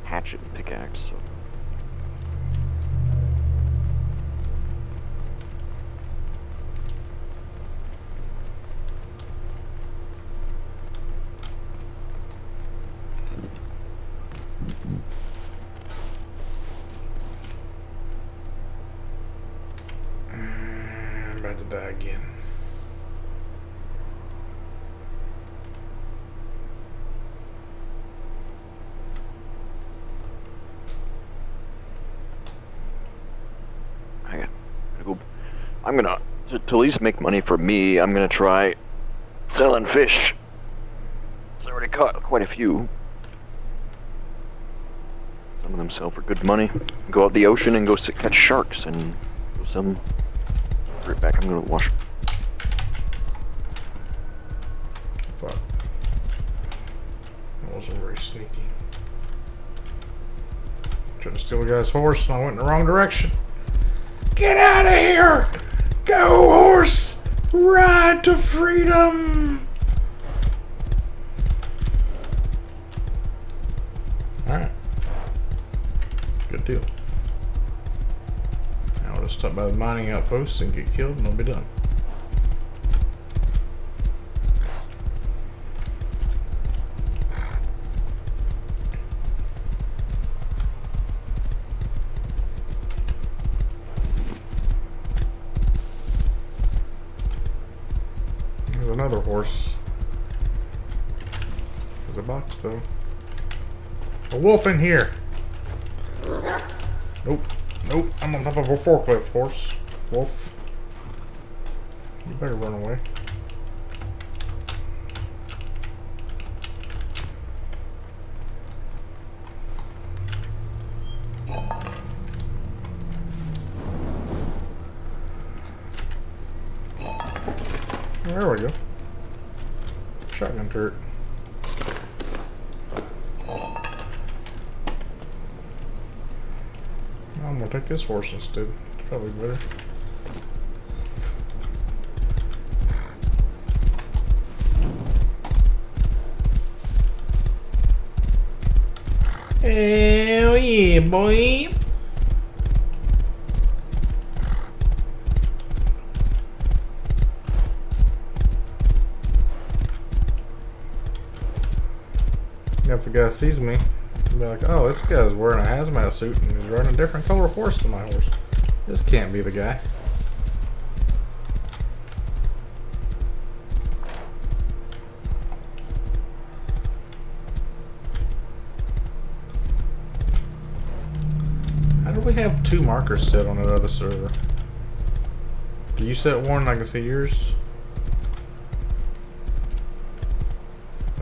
B: hatchet and pickaxe, so.
A: I'm about to die again.
B: I'm gonna, to at least make money for me, I'm gonna try selling fish. So I already caught quite a few. Some of them sell for good money. Go out the ocean and go catch sharks and go some. Right back, I'm gonna wash.
A: Fuck. That wasn't very sneaky. Tried to steal a guy's horse and I went in the wrong direction. Get out of here! Go, horse! Ride to freedom! Alright. Good deal. Now I'll just stop by the mining outpost and get killed and I'll be done. There's another horse. There's a box though. A wolf in here! Nope. Nope. I'm on top of a forklift, horse. Wolf. You better run away. There we go. Shotgun turret. I'm gonna take this horse instead. It's probably better. Hell yeah, boy! If the guy sees me, he'll be like, oh, this guy's wearing a hazmat suit and he's riding a different color horse than my horse. This can't be the guy. How do we have 2 markers set on that other server? Do you set one and I can see yours?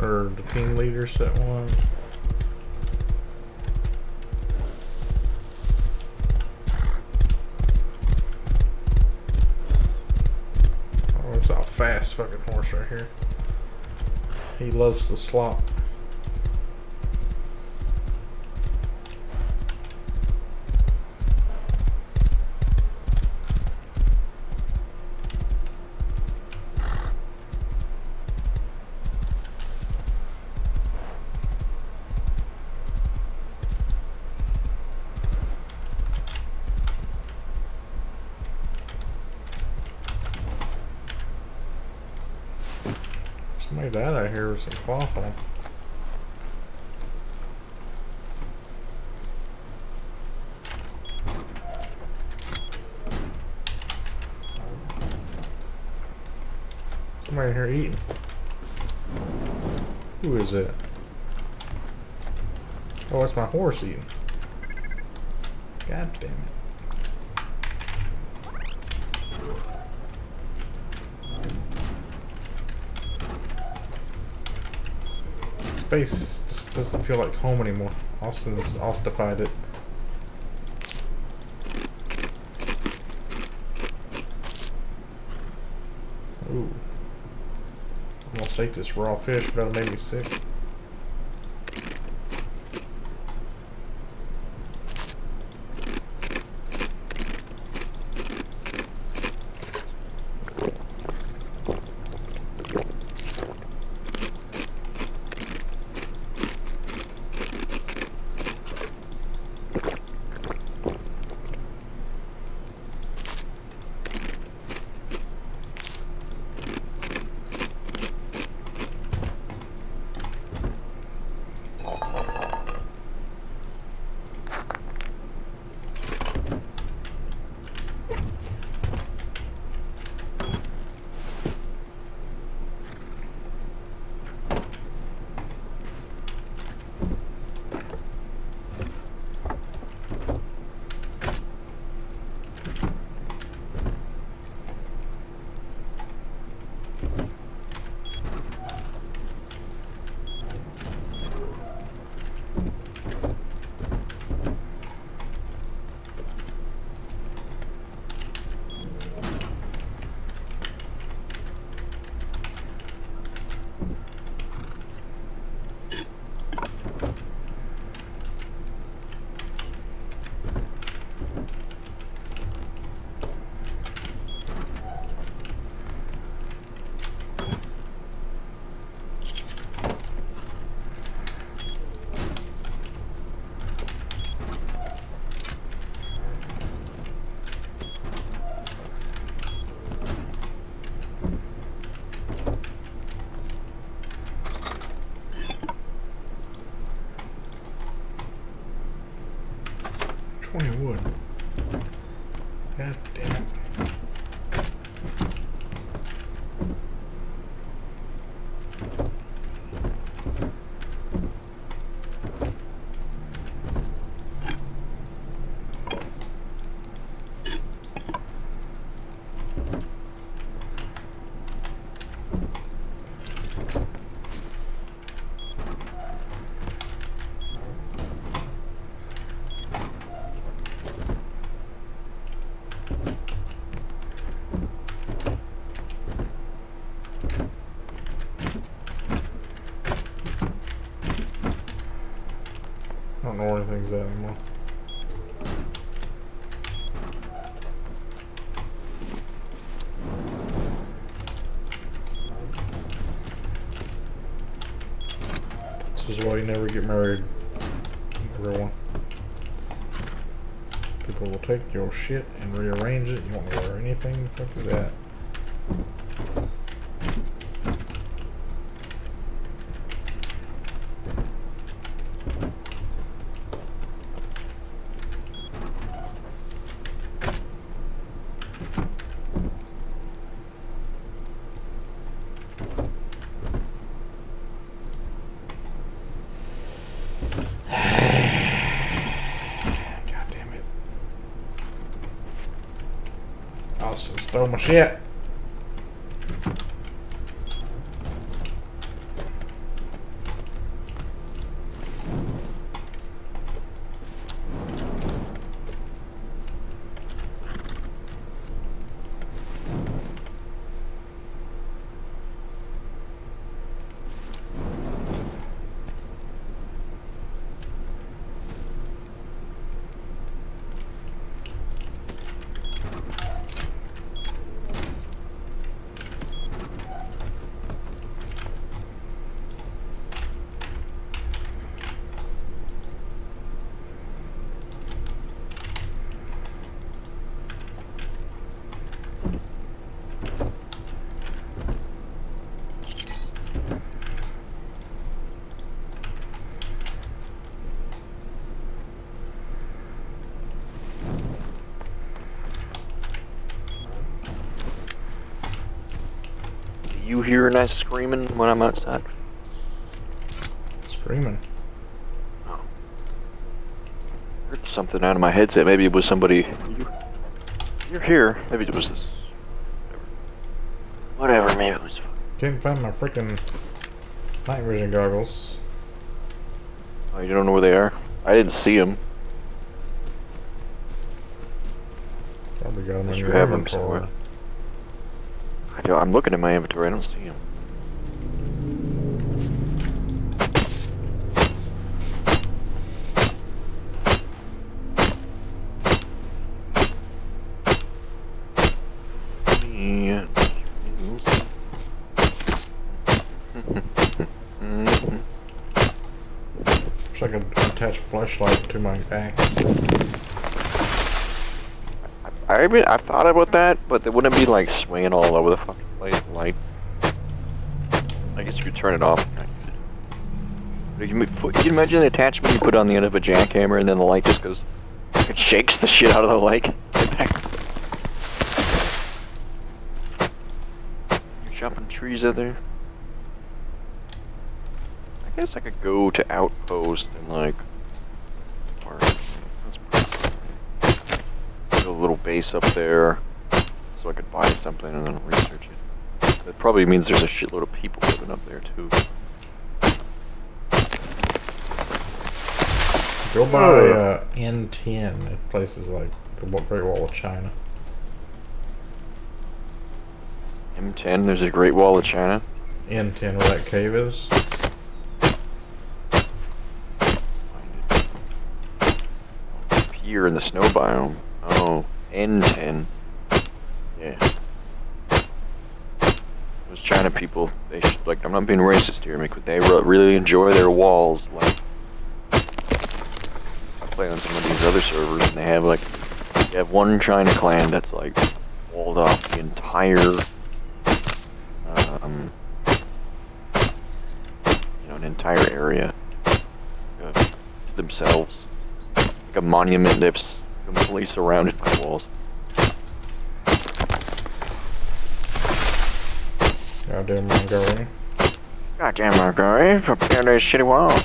A: Or the team leader set one? Oh, it's a fast fucking horse right here. He loves the slop. Somebody died out here with some cloth on. Somebody in here eating. Who is it? Oh, it's my horse eating. God damn it. Space just doesn't feel like home anymore. Austin's ossified it. Ooh. I'm gonna take this raw fish, but it'll make me sick. Wood. God damn it. I don't know where anything's at anymore. This is why you never get married, everyone. People will take your shit and rearrange it. You won't know where anything the fuck is at. God damn it. Austin stole my shit.
B: You hear a nice screaming when I'm outside?
A: Screaming.
B: Oh. Heard something out of my headset. Maybe it was somebody. You're here. Maybe it was this. Whatever. Maybe it was.
A: Can't find my freaking night vision goggles.
B: Oh, you don't know where they are? I didn't see them.
A: Probably got them in
B: You
A: your
B: have them
A: inventory.
B: somewhere. I'm looking at my inventory. I don't see them.
A: Wish I could attach a flashlight to my axe.
B: I thought about that, but it wouldn't be like swinging all over the fucking place. Light. I guess you could turn it off. You can imagine the attachment you put on the end of a jackhammer, and then the light just goes. It shakes the shit out of the light. You chopping trees out there? I guess I could go to Outpost and like. A little base up there, so I could buy something and then research it. That probably means there's a shitload of people living up there too.
A: Go by N10 at places like the Great Wall of China.
B: M10, there's a Great Wall of China.
A: N10, where that cave is.
B: Here in the snow biome. Oh, N10. Yeah. Those China people, they should, like, I'm not being racist here, but they really enjoy their walls. Like, I play on some of these other servers, and they have, like, you have one China clan that's, like, walled off the entire, an entire area to themselves. Like a monument that's completely surrounded by walls.
A: Goddamn Mongolian.
B: Goddamn Mongolian, prepare this shitty wall.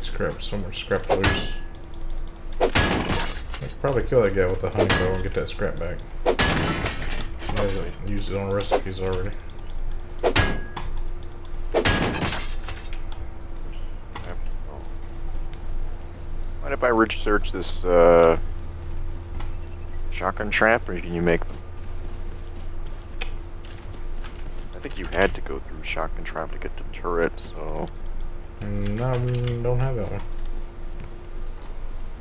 A: Scrap somewhere, scrap loose. I could probably kill that guy with the honey bow and get that scrap back. He hasn't used his own recipes already.
B: Mind if I research this shotgun trap, or can you make them? I think you had to go through shotgun trap to get the turret, so.
A: No, don't have that one.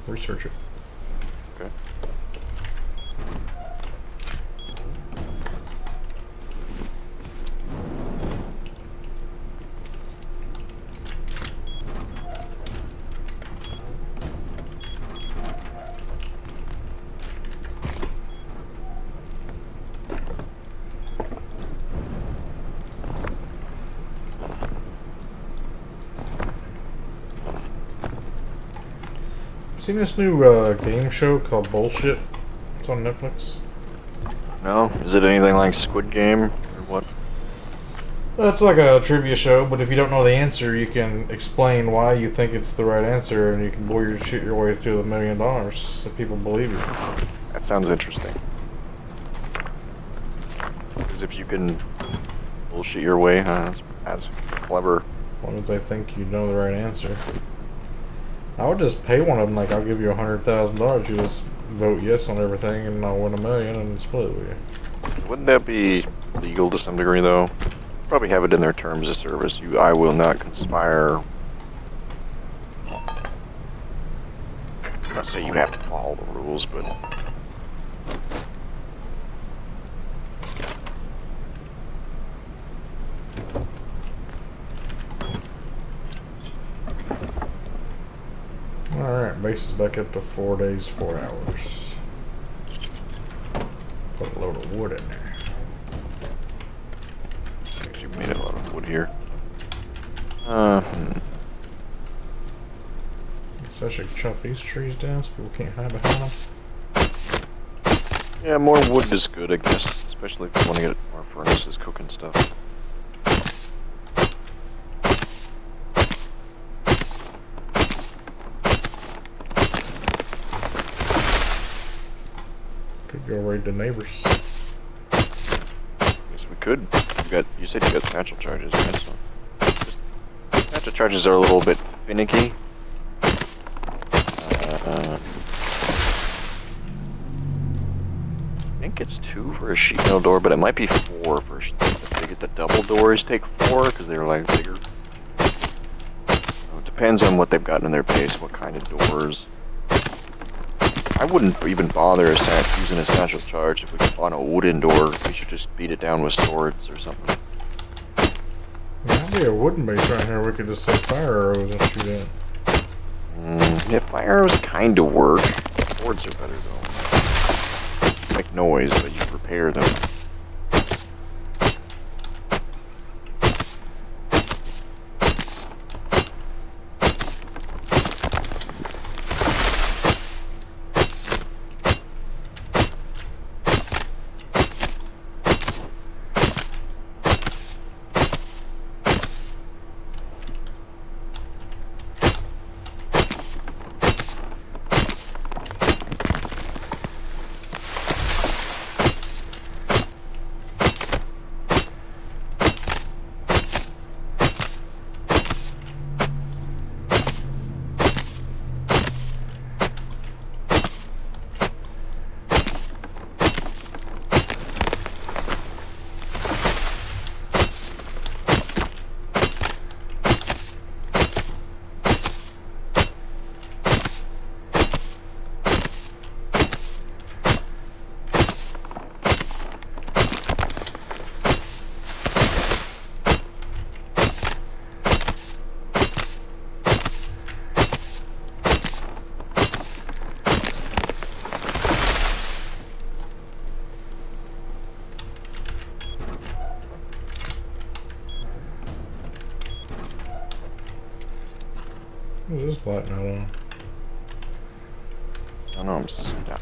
A: Research it.
B: Okay.
A: Seen this new game show called Bullshit? It's on Netflix.
B: No? Is it anything like Squid Game or what?
A: It's like a trivia show, but if you don't know the answer, you can explain why you think it's the right answer, and you can bullshit your way through $1 million if people believe you.
B: That sounds interesting. Because if you can bullshit your way, that's clever.
A: As long as I think you know the right answer. I would just pay one of them, like, I'll give you $100,000, you just vote yes on everything, and I'll win $1 million and split it with you.
B: Wouldn't that be legal to some degree, though? Probably have it in their terms of service. I will not conspire. I'm not saying you have to follow the rules, but
A: Alright, base is back up to 4 days, 4 hours. Put a load of wood in there.
B: you've made a lot of wood here.
A: Guess I should chop these trees down so people can't hide behind them.
B: Yeah, more wood is good, I guess. Especially if you want to get more furnaces cooking stuff.
A: Could go raid the neighbors.
B: Yes, we could. You said you got satchel charges, right? So satchel charges are a little bit finicky. I think it's 2 for a sheet metal door, but it might be 4 for if they get the double doors. Take 4 because they're like bigger. So it depends on what they've got in their base, what kind of doors. I wouldn't even bother using a satchel charge if we could find a wooden door. We should just beat it down with swords or something.
A: There'd be a wooden base right here we could just say fire arrows and shoot in.
B: Yeah, fire arrows kind of work. Swords are better though. Make noise, but you repair them.
A: What is this black now on?
B: I know I'm stuck.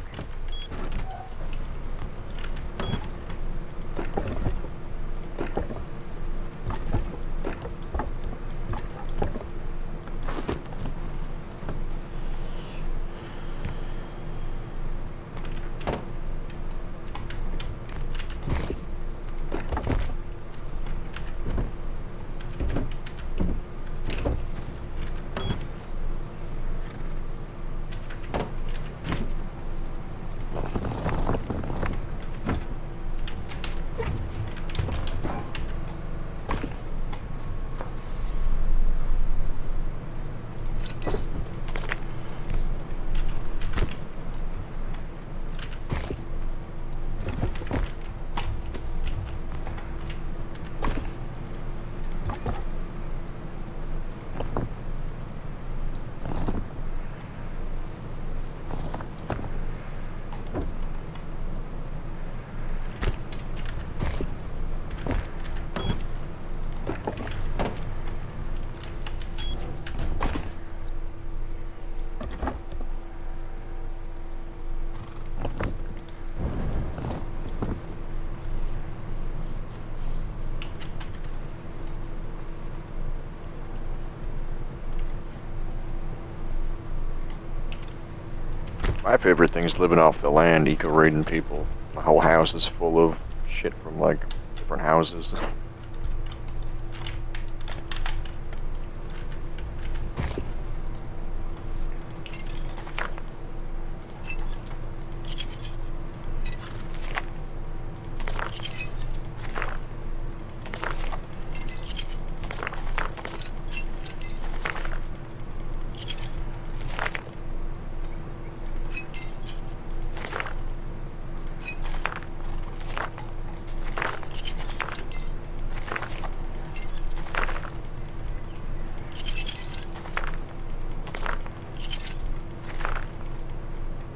B: My favorite thing is living off the land, eco-raiding people. My whole house is full of shit from like different houses.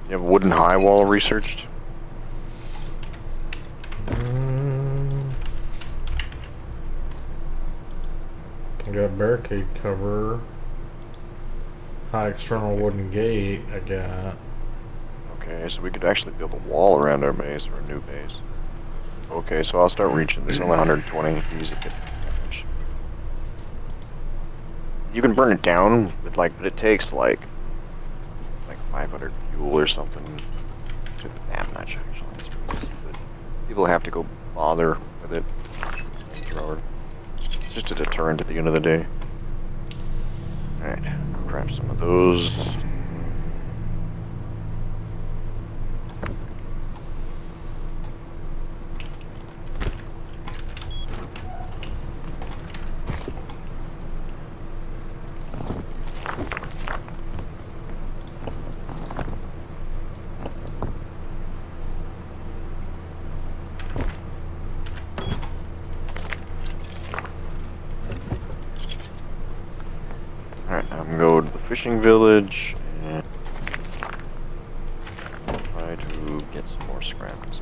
B: You have wooden high wall researched?
A: I got barricade cover. High external wooden gate. I got.
B: Okay, so we could actually build a wall around our base or a new base. Okay, so I'll start reaching. There's only 120. Use it. You can burn it down, but it takes like 500 fuel or something. I'm not sure actually. But people have to go bother with it. Thrower. It's just a deterrent at the end of the day. Alright, grab some of those. Alright, now I'm gonna go to the fishing village and try to get some more scraps.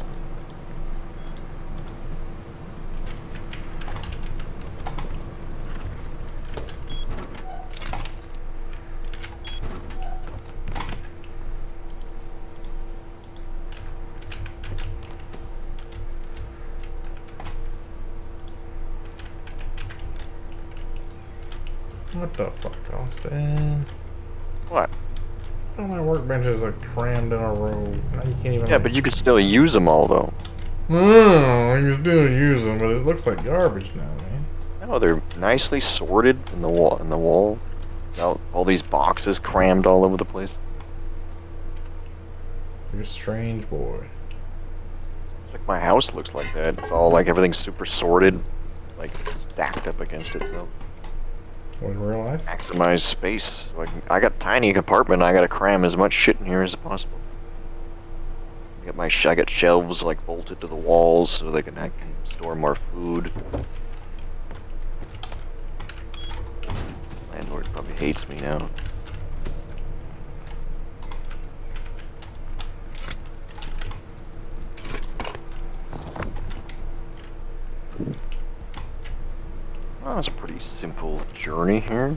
A: What the fuck, Austin?
B: What?
A: All my workbenches are crammed in a row. Now you can't even.
B: Yeah, but you can still use them all though.
A: No, you can still use them, but it looks like garbage now, man.
B: No, they're nicely sorted in the wall. All these boxes crammed all over the place.
A: You're a strange boy.
B: Like my house looks like that. It's all like everything's super sorted, like stacked up against itself.
A: What, in real life?
B: Maximize space. Like I got a tiny compartment. I gotta cram as much shit in here as possible. I got shelves like bolted to the walls so I can store more food. Landlord probably hates me now. Oh, it's a pretty simple journey here.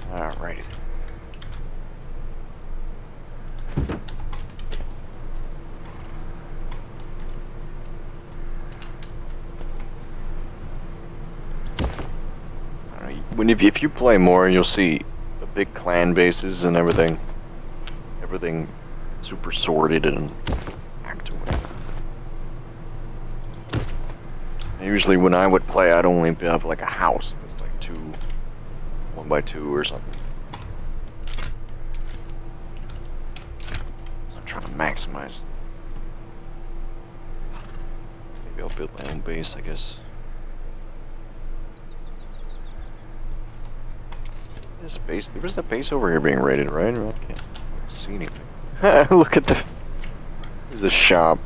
B: Alrighty. If you play more, you'll see the big clan bases and everything. Everything super sorted and packed away. Usually when I would play, I'd only have like a house that's like 1 by 2 or something. I'm trying to maximize. Maybe I'll build my own base, I guess. This base, there was a base over here being raided, right? I can't see anything. Look at there's a shop.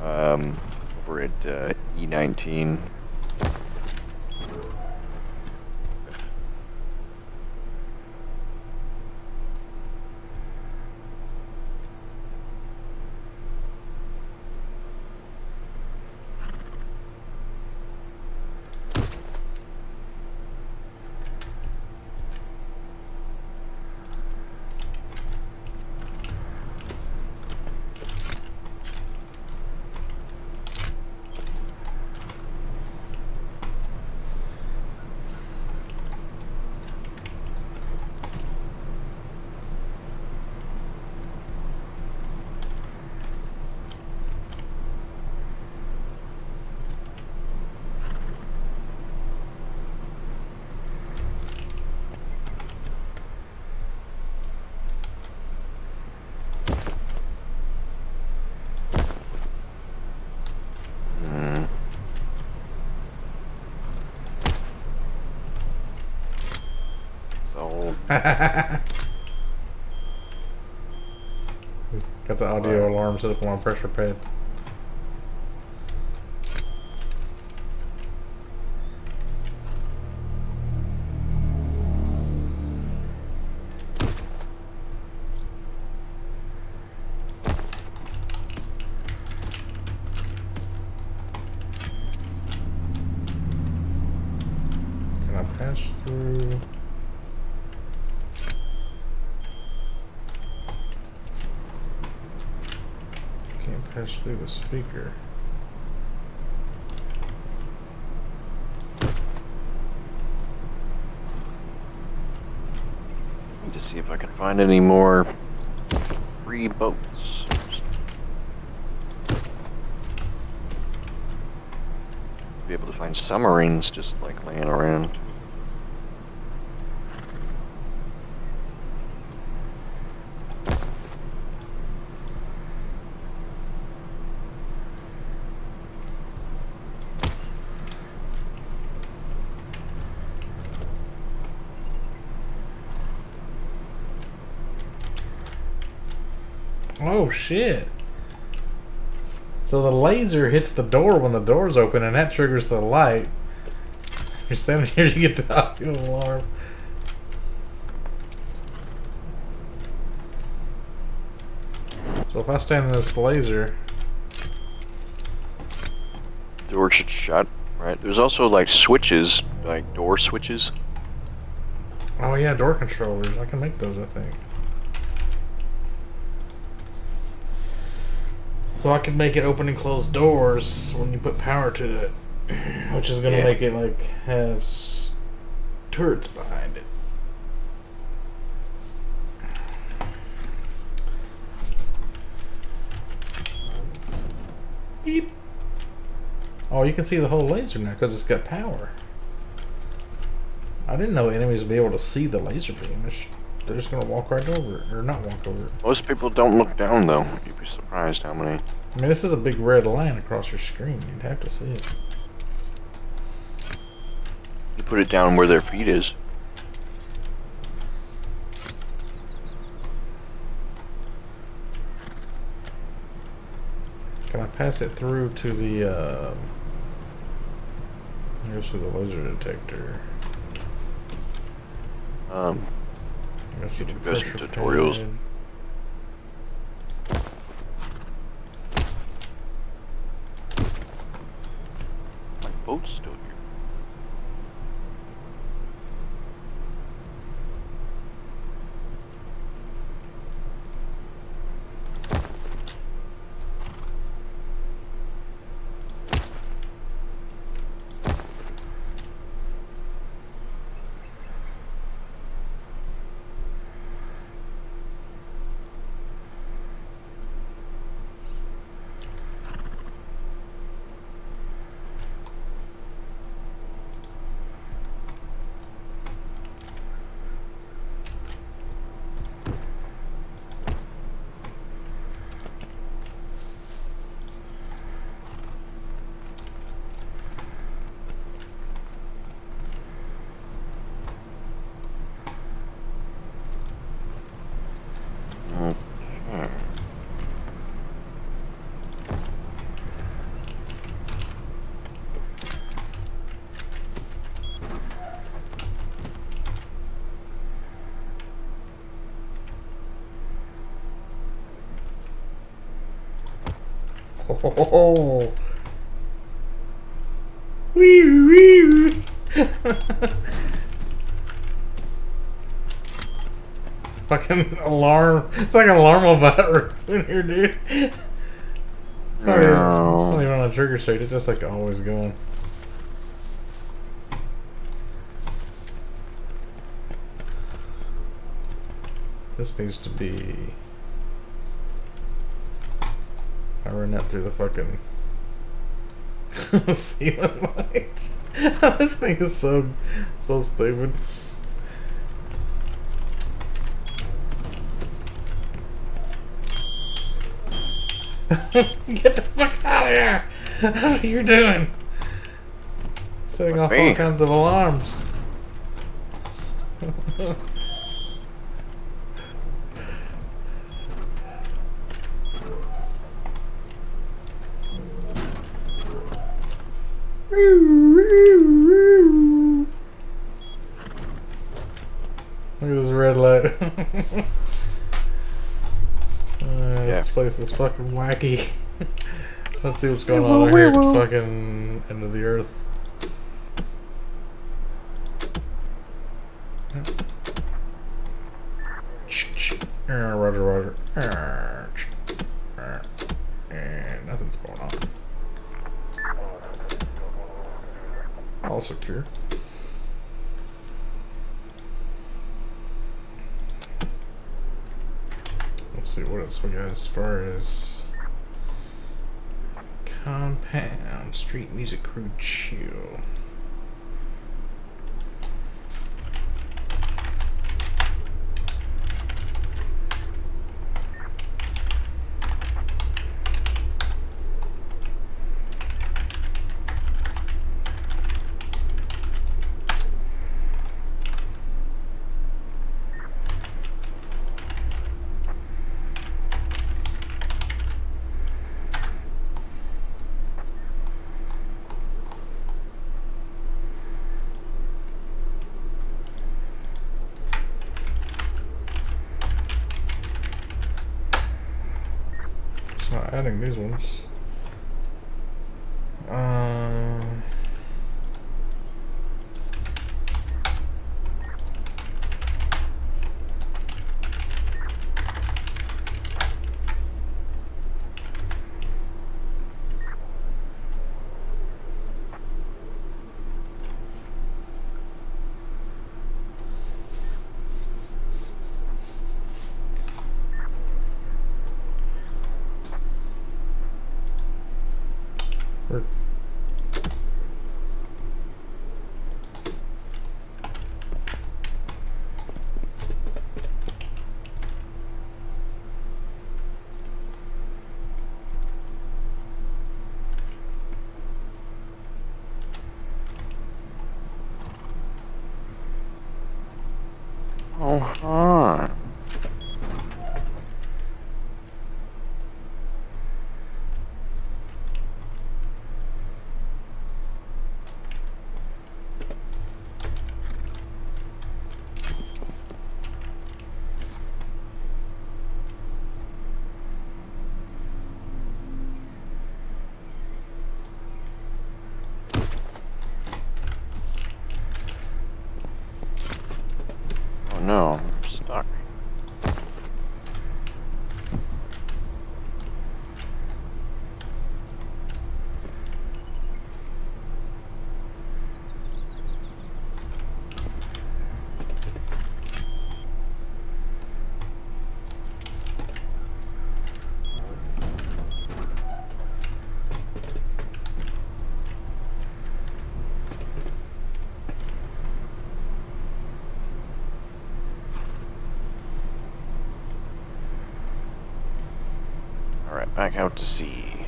B: Over at E19.
A: Got the audio alarm set up on my pressure pad. Can I pass through? Can't pass through the speaker.
B: Need to see if I can find any more free boats. Be able to find submarines just like laying around.
A: Oh shit. So the laser hits the door when the door's open and that triggers the light. You're standing here, you get the audio alarm. So if I stand in this laser...
B: Door should shut, right? There's also like switches, like door switches.
A: Oh yeah, door controllers. I can make those, I think. So I can make it open and close doors when you put power to it, which is gonna make it like have turrets behind it. Beep. Oh, you can see the whole laser now because it's got power. I didn't know enemies would be able to see the laser beam. They're just gonna walk right over it, or not walk over it.
B: Most people don't look down though. You'd be surprised how many.
A: I mean, this is a big red line across your screen. You'd have to see it.
B: You put it down where their feet is.
A: Can I pass it through to the, here's through the laser detector.
B: You do go some tutorials.
A: Pad.
B: My boat's still here.
A: Oh. Wee wee. Fucking alarm. It's like an alarm about in here, dude. It's not even on a trigger state. It's just like always going. This needs to be... I run that through the fucking ceiling lights. This thing is so stupid. Get the fuck out of here! What are you doing? Setting off all kinds of alarms. Look at this red light. This place is fucking wacky. Let's see what's going on over here. Fucking end of the earth. Roger, roger. And nothing's going on. All secure. Let's see what else we got as far as compound, street music crew chill. Not adding these ones.
B: Oh, hi. Oh no, I'm stuck. Alright, back out to sea.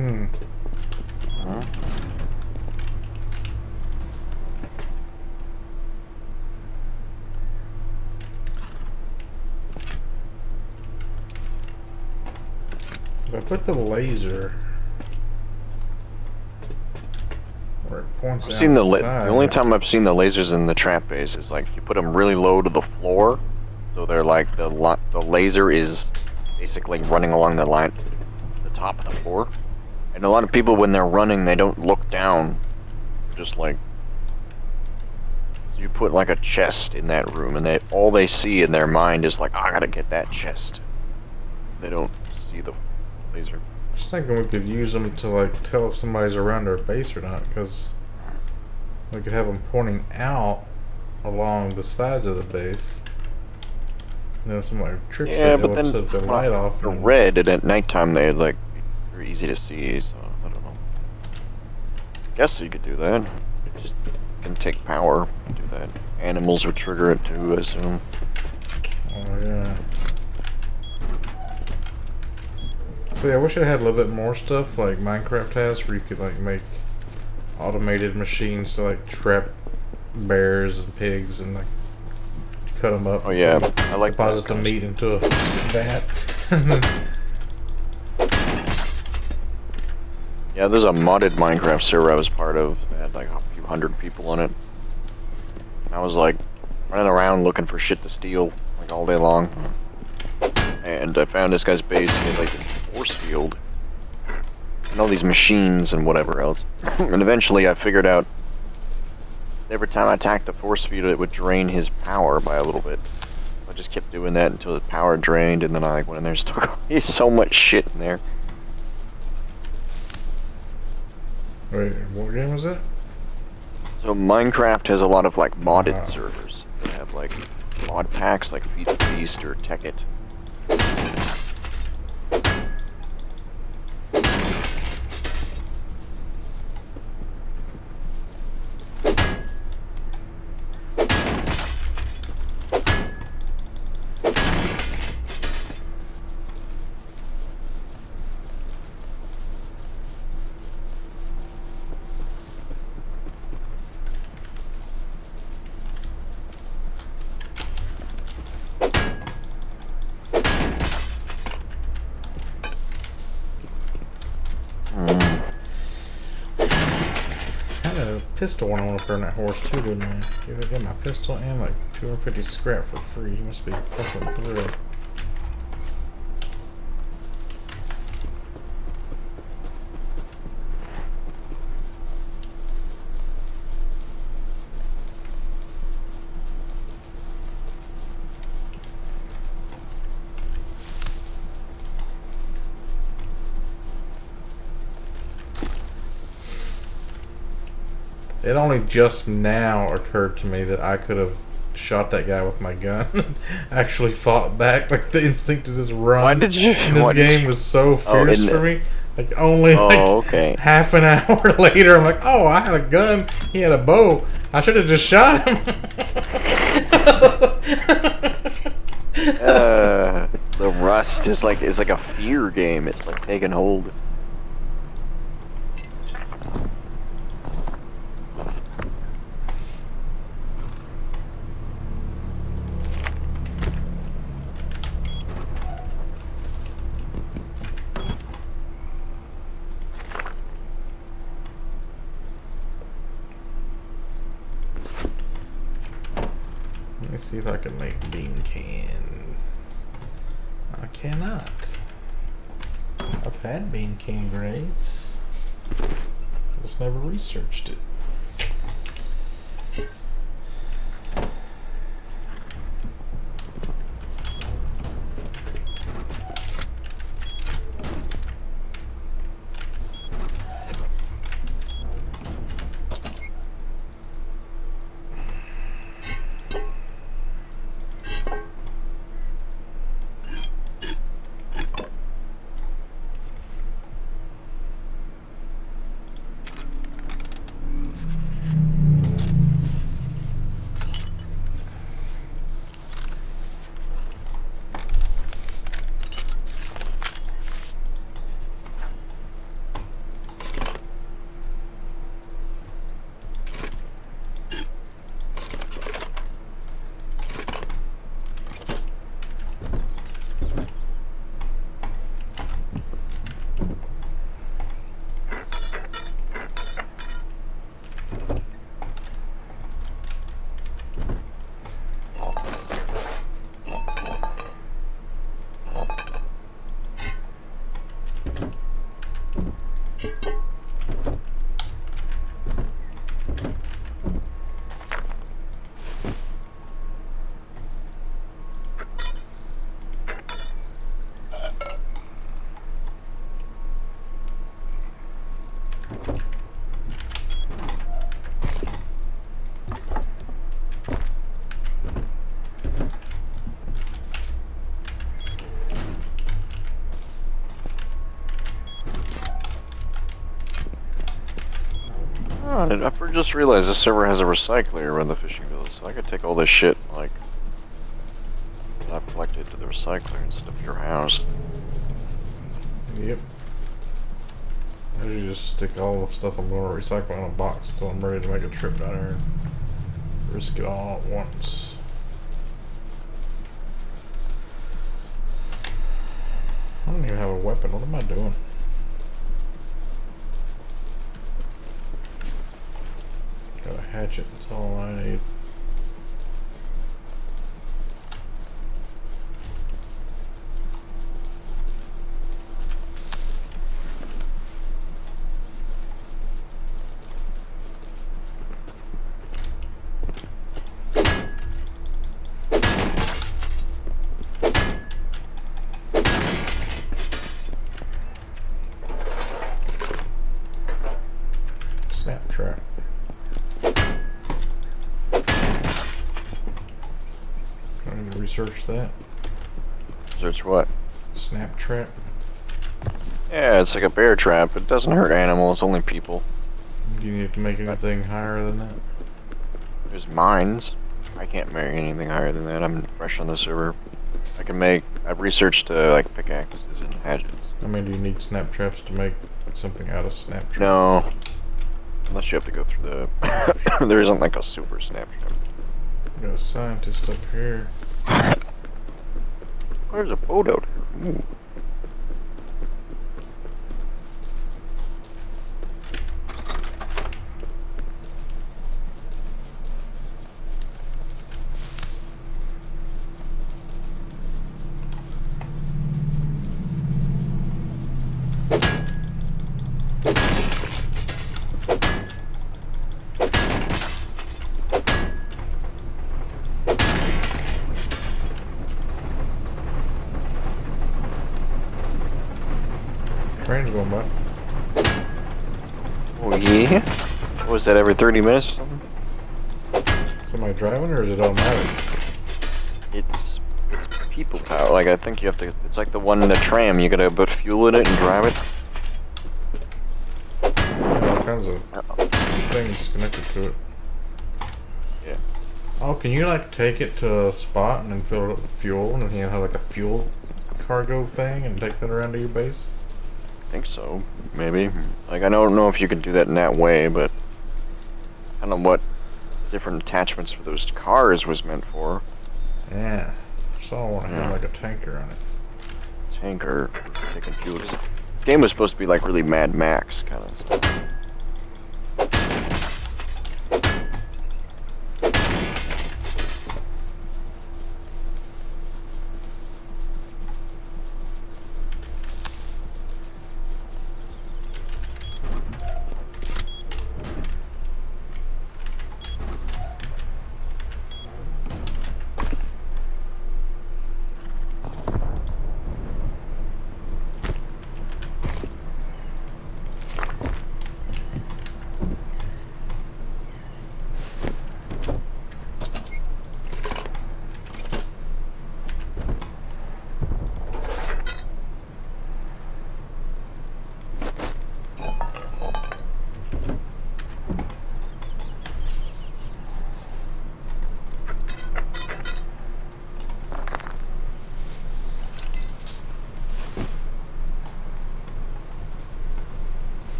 A: Hmm.
B: Huh?
A: If I put the laser where it points
B: I've seen the
A: outside,
B: only time I've seen the lasers in the trap base is like you put them really low to the floor, so they're like the laser is basically running along the line, the top of the floor. And a lot of people when they're running, they don't look down, just like so you put like a chest in that room, and all they see in their mind is like, I gotta get that chest. They don't see the laser.
A: just thinking we could use them to like tell if somebody's around our base or not, because we could have them pointing out along the sides of the base. You know, if somebody trips
B: Yeah,
A: it,
B: but
A: it'll
B: then
A: set the light off.
B: they're
A: and-
B: red, and at nighttime they like very easy to see. So I don't know. Guess you could do that. Just can take power. Do that. Animals would trigger it too, I assume.
A: Oh yeah. See, I wish I had a little bit more stuff like Minecraft has, where you could like make automated machines to like trap bears and pigs and like cut them up.
B: Oh yeah, I like
A: deposit
B: that
A: the meat into a vat.
B: Yeah, there's a modded Minecraft server I was part of. It had like a few hundred people on it. I was like running around looking for shit to steal like all day long. And I found this guy's base. He had like a force field and all these machines and whatever else. And eventually I figured out every time I attacked the force field, it would drain his power by a little bit. I just kept doing that until the power drained, and then I like went in there and took he's so much shit in there.
A: Wait, what game was that?
B: So Minecraft has a lot of like modded
A: Wow.
B: servers. They have like mod packs like Feast the Beast or Tekkit.
A: Had a pistol when I want to burn that horse too, didn't I? If I get my pistol and like 250 scrap for free, he must be fucking thrilled. It only just now occurred to me that I could have shot that guy with my gun. Actually fought back, like the instinct to just run.
B: Why did you?
A: And this
B: why did
A: game
B: you-
A: was so
B: Oh,
A: fierce
B: in
A: for
B: the-
A: me. Like only like
B: okay.
A: half an hour later, I'm like, oh, I had a gun. He had a bow. I should have just shot him.
B: The Rust is like a fear game. It's like taking hold.
A: Let me see if I can make bean can. I cannot. I've had bean can grades. Just never researched it.
B: on, I just realized this server has a recycler around the fishing village, so I could take all this shit, like, that I've collected to the recycler instead of your house.
A: Yep. I usually just stick all the stuff I'm going to recycle in a box until I'm ready to make a trip down there and risk it all at once. I don't even have a weapon. What am I doing? Got a hatchet. That's all I need. Snap trap. I need to research that.
B: Search what?
A: Snap trap.
B: Yeah, it's like a bear trap. It doesn't hurt animals, only people.
A: Do you need to make anything higher than that?
B: There's mines. I can't make anything higher than that. I'm fresh on the server. I've researched like pickaxes and hatchets.
A: I mean, do you need snap traps to make something out of snap trap?
B: No. Unless you have to go through the... there isn't like a super snap trap.
A: Got a scientist up here.
B: There's a boat out here. Ooh.
A: Train's going by.
B: Oh yeah? What was that, every 30 minutes or something?
A: Somebody driving, or is it automatic?
B: It's people power. Like, I think you have to... It's like the one in the tram. You gotta put fuel in it and drive it.
A: All kinds of things connected to it.
B: Yeah.
A: Oh, can you like take it to a spot and then fill it up with fuel, and then you have like a fuel cargo thing and take that around to your base?
B: I think so. Maybe. Like, I don't know if you can do that in that way, but... I don't know what different attachments for those cars was meant for.
A: Yeah. So I want to have like a tanker on it.
B: Tanker. Taking fuel. This game was supposed to be like really Mad Max kind of stuff.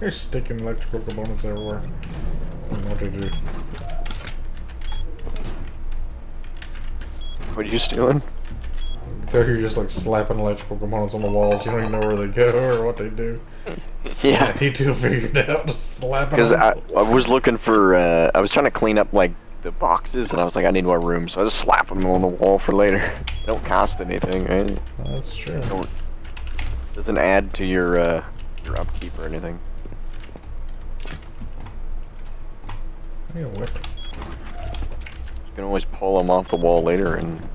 A: They're sticking electrical components everywhere. I don't know what to do.
B: What are you stealing?
A: So you're just like slapping electrical components on the walls. You don't even know where they go or what they do.
B: Yeah.
A: T2 figured it out. Just slapping
B: Because
A: them.
B: I was looking for, I was trying to clean up, like, the boxes, and I was like, I need more room, so I just slap them on the wall for later. They don't cost anything, right?
A: That's true.
B: Doesn't add to your upkeep or anything.
A: I need a weapon.
B: You can always pull them off the wall later and...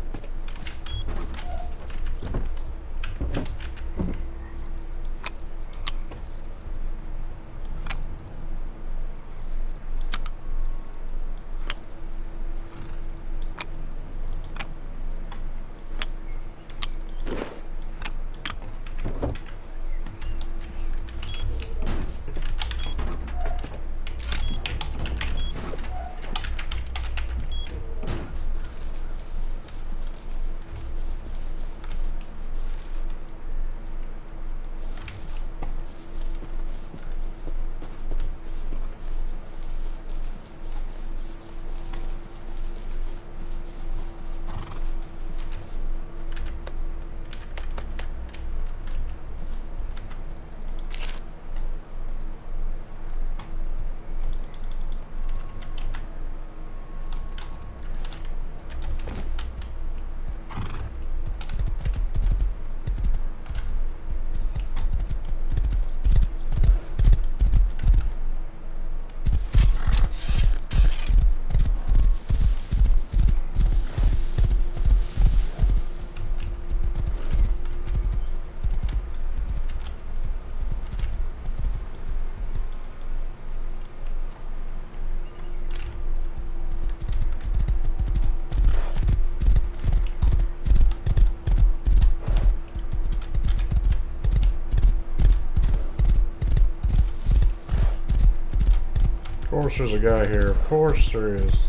A: Of course there's a guy here. Of course there is.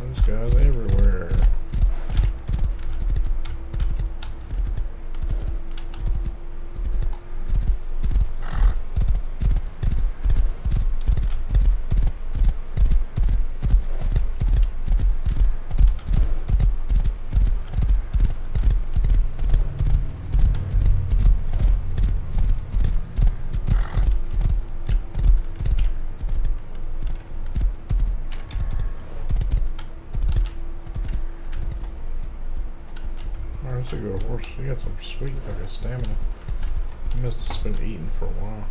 A: There's guys everywhere. That's a good horse. He got some sweet fucking stamina. He must have just been eating for a while.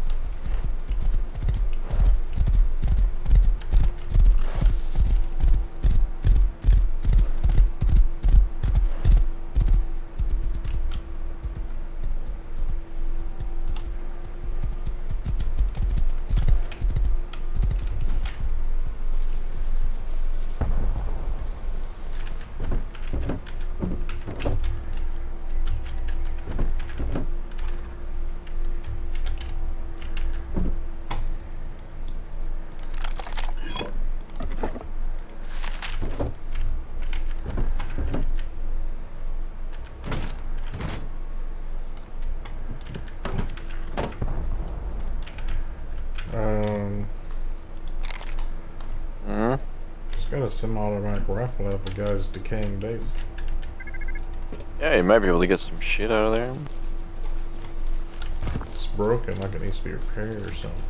A: Just got a semi-automatic rifle out of a guy's decaying base.
B: Yeah, you might be able to get some shit out of there.
A: It's broken, like it needs to be repaired or something.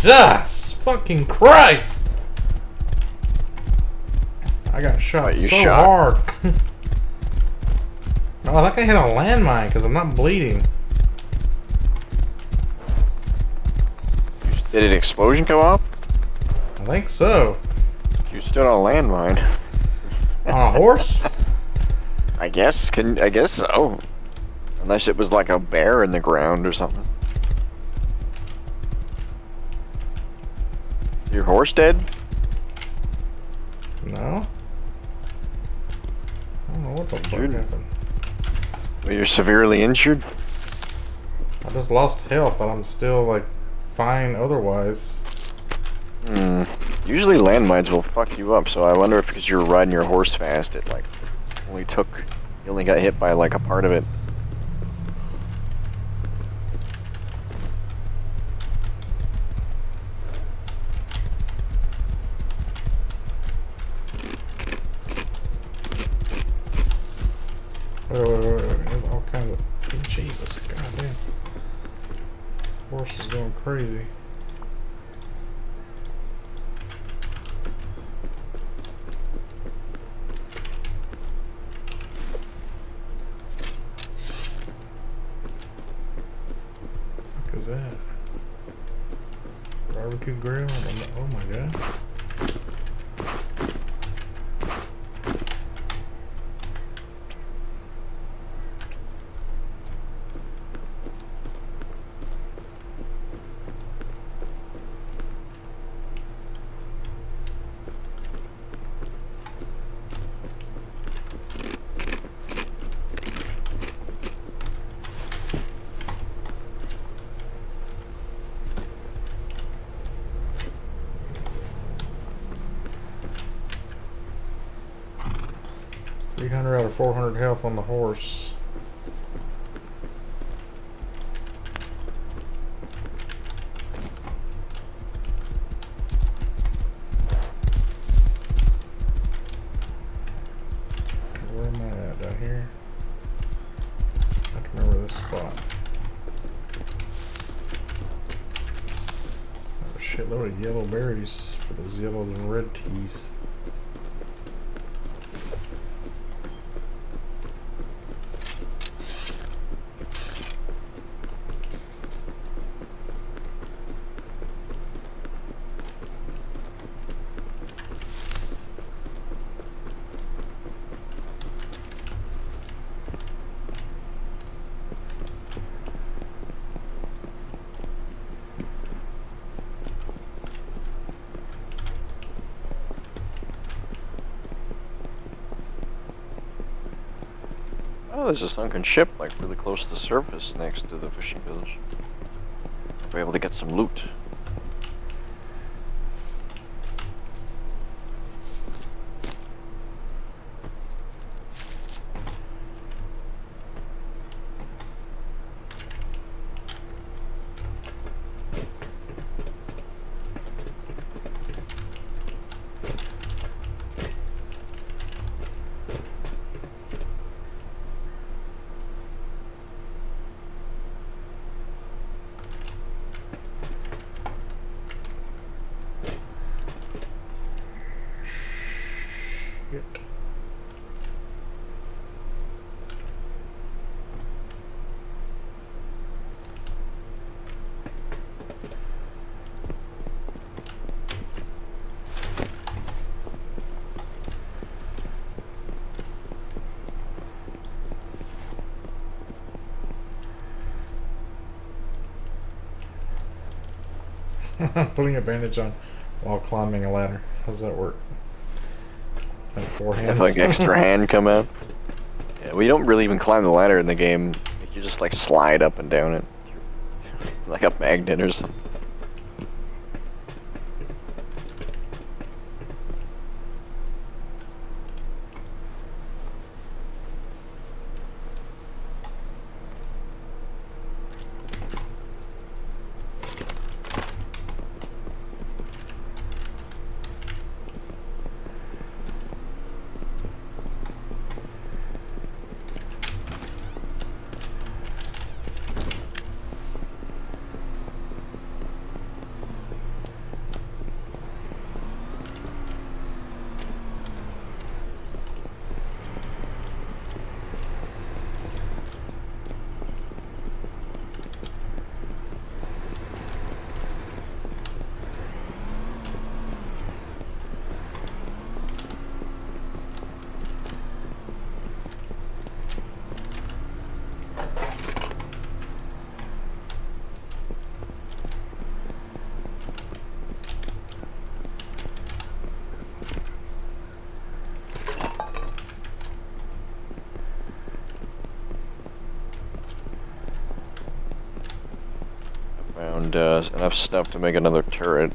A: Jesus fucking Christ! I got shot
B: What, you
A: so
B: shot?
A: hard. Oh, I think I hit a landmine because I'm not bleeding.
B: Did an explosion go off?
A: I think so.
B: You stood on a landmine.
A: On a horse?
B: I guess so. Unless it was like a bear in the ground or something. Your horse dead?
A: No. I don't know what the fuck
B: Dude.
A: happened.
B: Well, you're severely injured?
A: I just lost health, but I'm still like fine otherwise.
B: Usually landmines will fuck you up, so I wonder if because you're riding your horse fast, it like you only got hit by like a part of it.
A: Wait. There's all kinds of... Jesus, goddamn. Horse is going crazy. What is that? Barbecue grill? Oh my god. Out of 400 health on the horse. Where am I at? Down here? I have to remember this spot. I have a shitload of yellow berries for those yellow and red teas.
B: Oh, there's a sunken ship, like really close to the surface, next to the fishing village. We're able to get some loot.
A: Shit. Putting a bandage on while climbing a ladder. How's that work? Like four hands?
B: Have like extra hand come out. Yeah, we don't really even climb the ladder in the game. You just like slide up and down it. Like a magnet or something. and enough stuff to make another turret.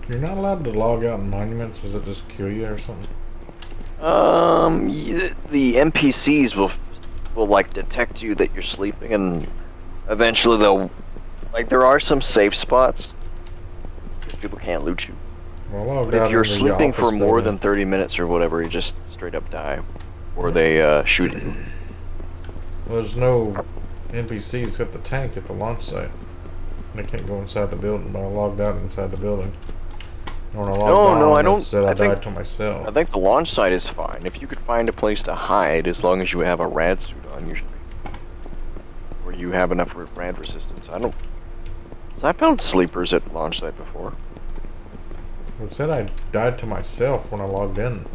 A: You're not allowed to log out in monuments. Does it just kill you or something?
B: The NPCs will like detect you that you're sleeping, and eventually they'll like there are some safe spots because people can't loot you.
A: Well,
B: but if you're sleeping for more than 30 minutes or whatever, you just straight up die, or they shoot you.
A: Well, there's no NPCs except the tank at the launch site. They can't go inside the building, but I logged out inside the building.
B: No, I don't.
A: I died to myself.
B: I think the launch site is fine. If you could find a place to hide, as long as you have a rad suit on, usually, or you have enough rad resistance. I don't. Cause I found sleepers at launch site before.
A: It said I died to myself when I logged in.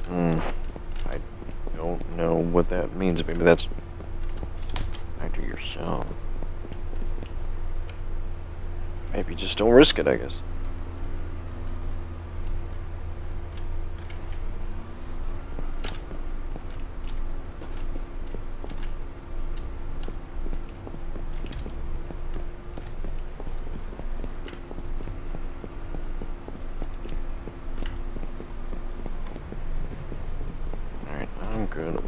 B: I don't know what that means. Maybe that's back to yourself. Maybe just don't risk it, I guess. Alright, I'm good.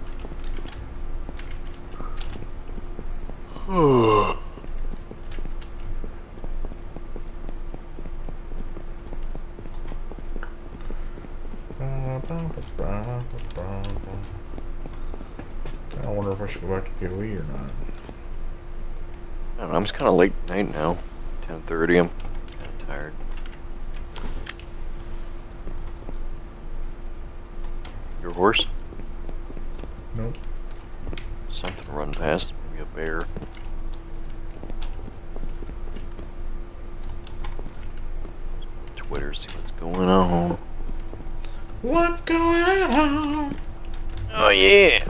A: I wonder if I should go back to PoE or not.
B: I don't know, it's kind of late night now. 10:30, I'm kind of tired. Your horse?
A: Nope.
B: Something to run past. Maybe a bear. Twitter, see what's going on.
A: What's going on?
B: Oh yeah!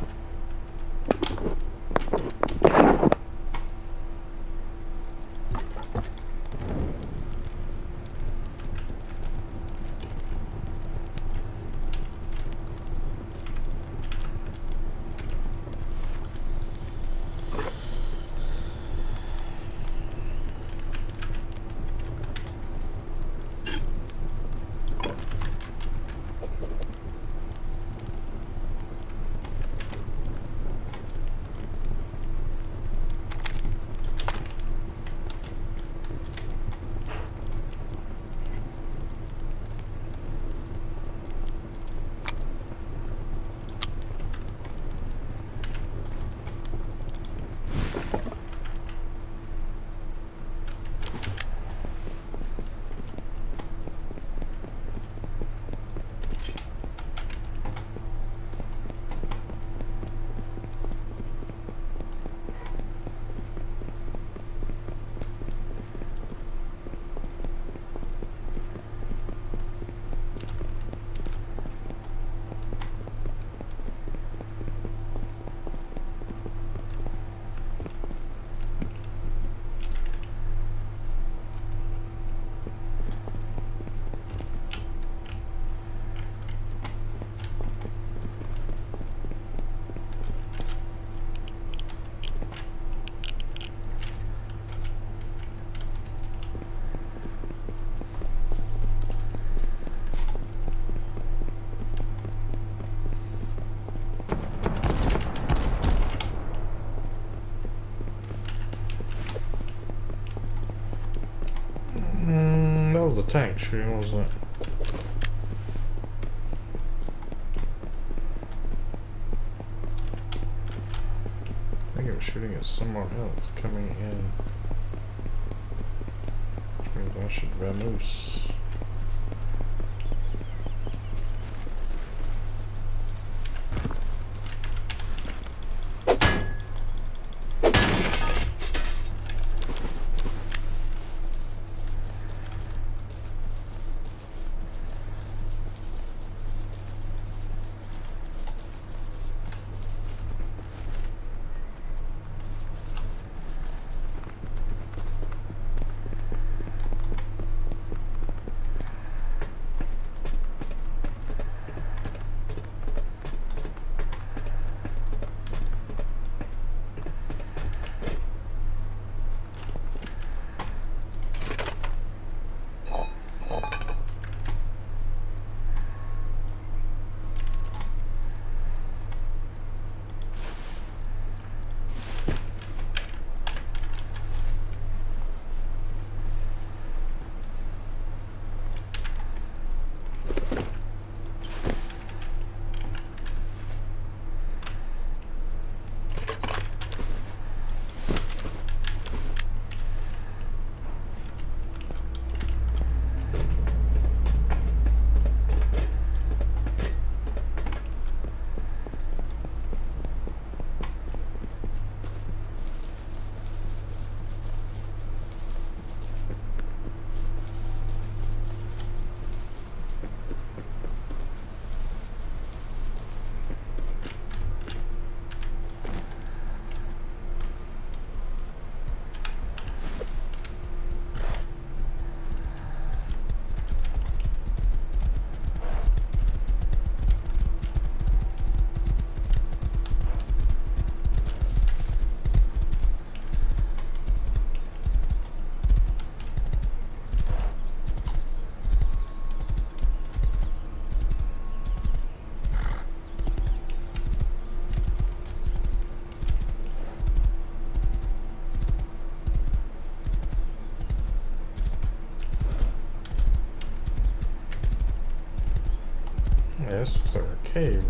A: tank shooting, wasn't it? I think it was shooting at someone else coming in. Which means I should vamoose. Yeah, this looks like a cave.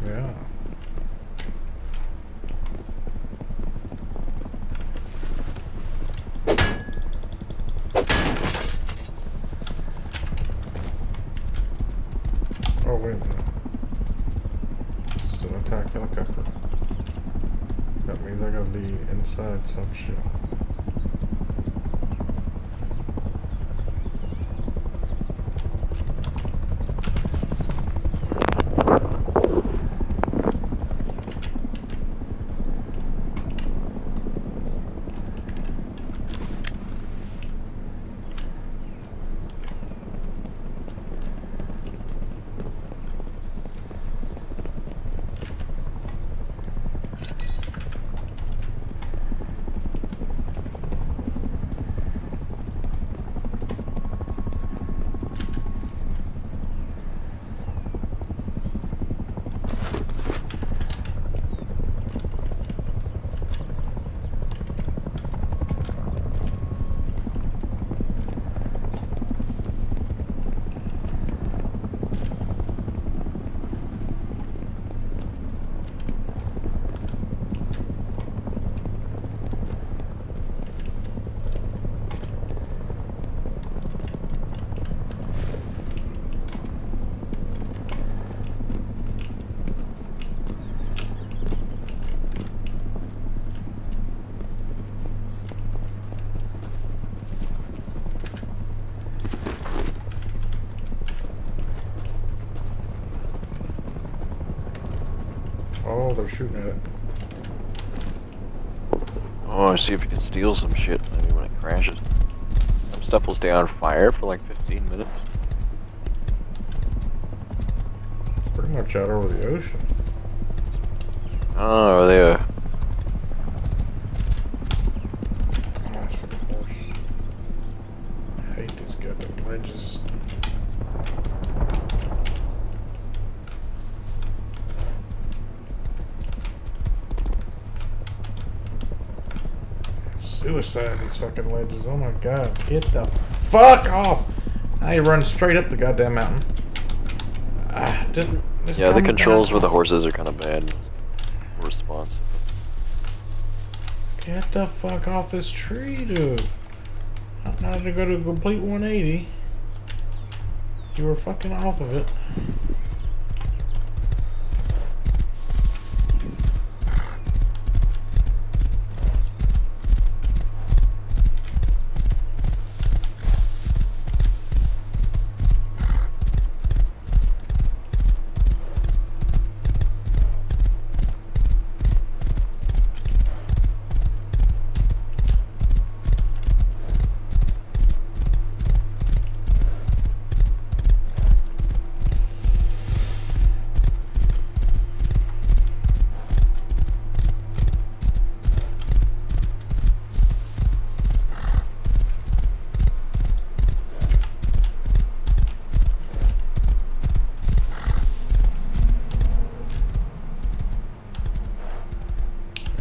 A: Yeah. Oh, wait a minute. This is an attack helicopter. That means I gotta be inside some shit. Oh, they're shooting at it.
B: Oh, see if you can steal some shit maybe when it crashes. Some stuff will stay on fire for like 15 minutes.
A: Pretty much out over the ocean.
B: Oh, are they
A: ledges. Suicide, these fucking ledges. Oh my god. Get the fuck off! Now you run straight up the goddamn mountain.
B: Yeah, the controls with the horses are kind of bad. Responsive.
A: Get the fuck off this tree, dude. Not to go to a complete 180. You were fucking off of it.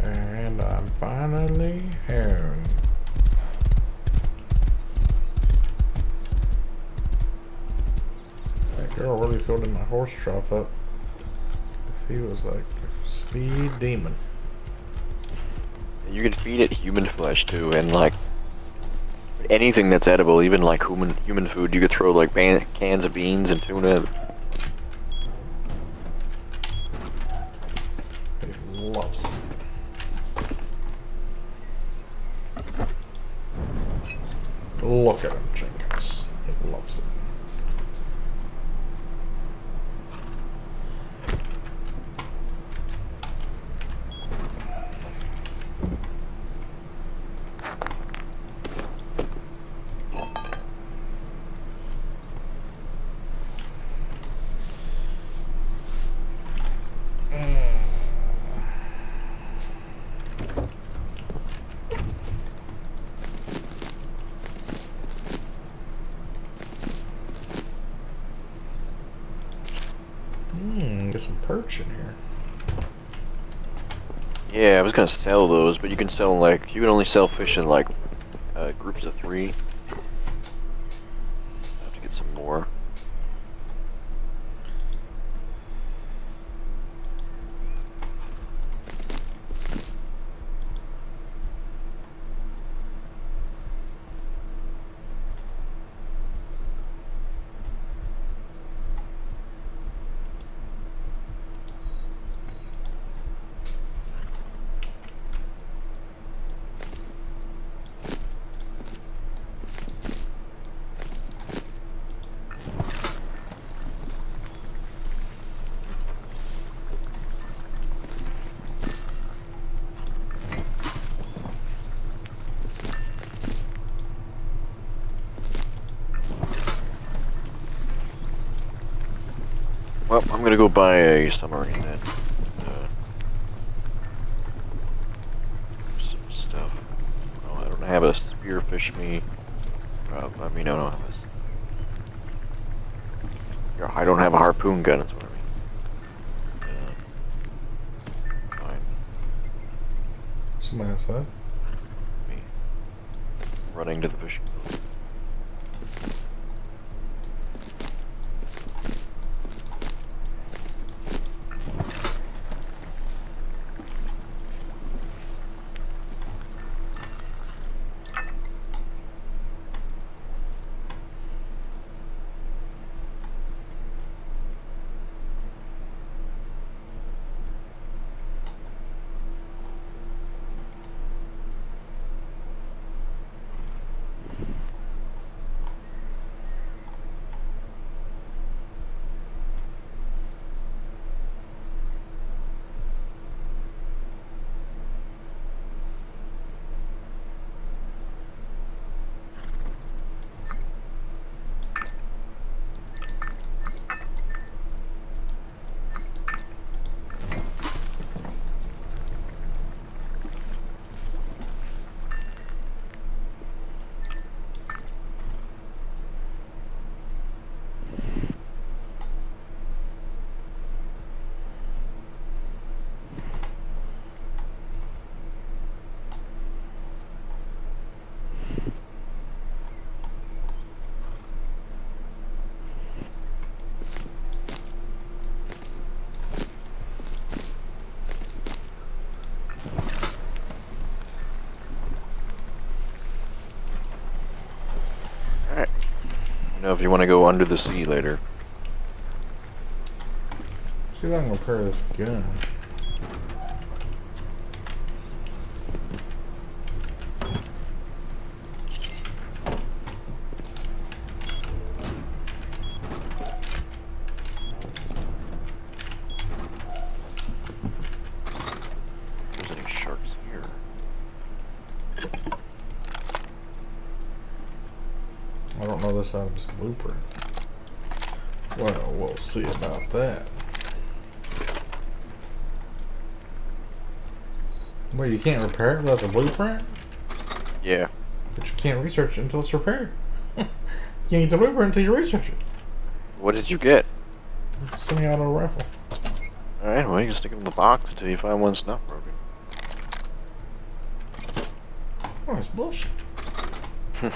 A: And I'm finally home. That girl really filled my horse trough up. 'Cause he was like a speed demon.
B: You can feed it human flesh too, and like anything that's edible, even like human food. You could throw like cans of beans and tuna.
A: He loves it. Look at him, Jenkins. He loves it. There's some perch in here.
B: Yeah, I was gonna sell those, but you can sell like you can only sell fish in like groups of 3. I have to get some more. Well, I'm gonna go buy a submarine then. Some stuff. Oh, I don't have a spearfish me. I mean, I don't have a. I don't have a harpoon gun. That's what I mean. Fine.
A: Somebody outside?
B: Me. Running to the fishing boat. if you want to go under the sea later.
A: See if I can repair this gun.
B: There's any sharks here?
A: I don't know this out of this blueprint. Well, we'll see about that. Wait, you can't repair it without the blueprint?
B: Yeah.
A: But you can't research it until it's repaired. You can't get the blueprint until you research it.
B: What did you get?
A: Semi-auto rifle.
B: Alright, well, you can stick it in the box until you find one that's not broken.
A: Oh, that's bullshit.
B: You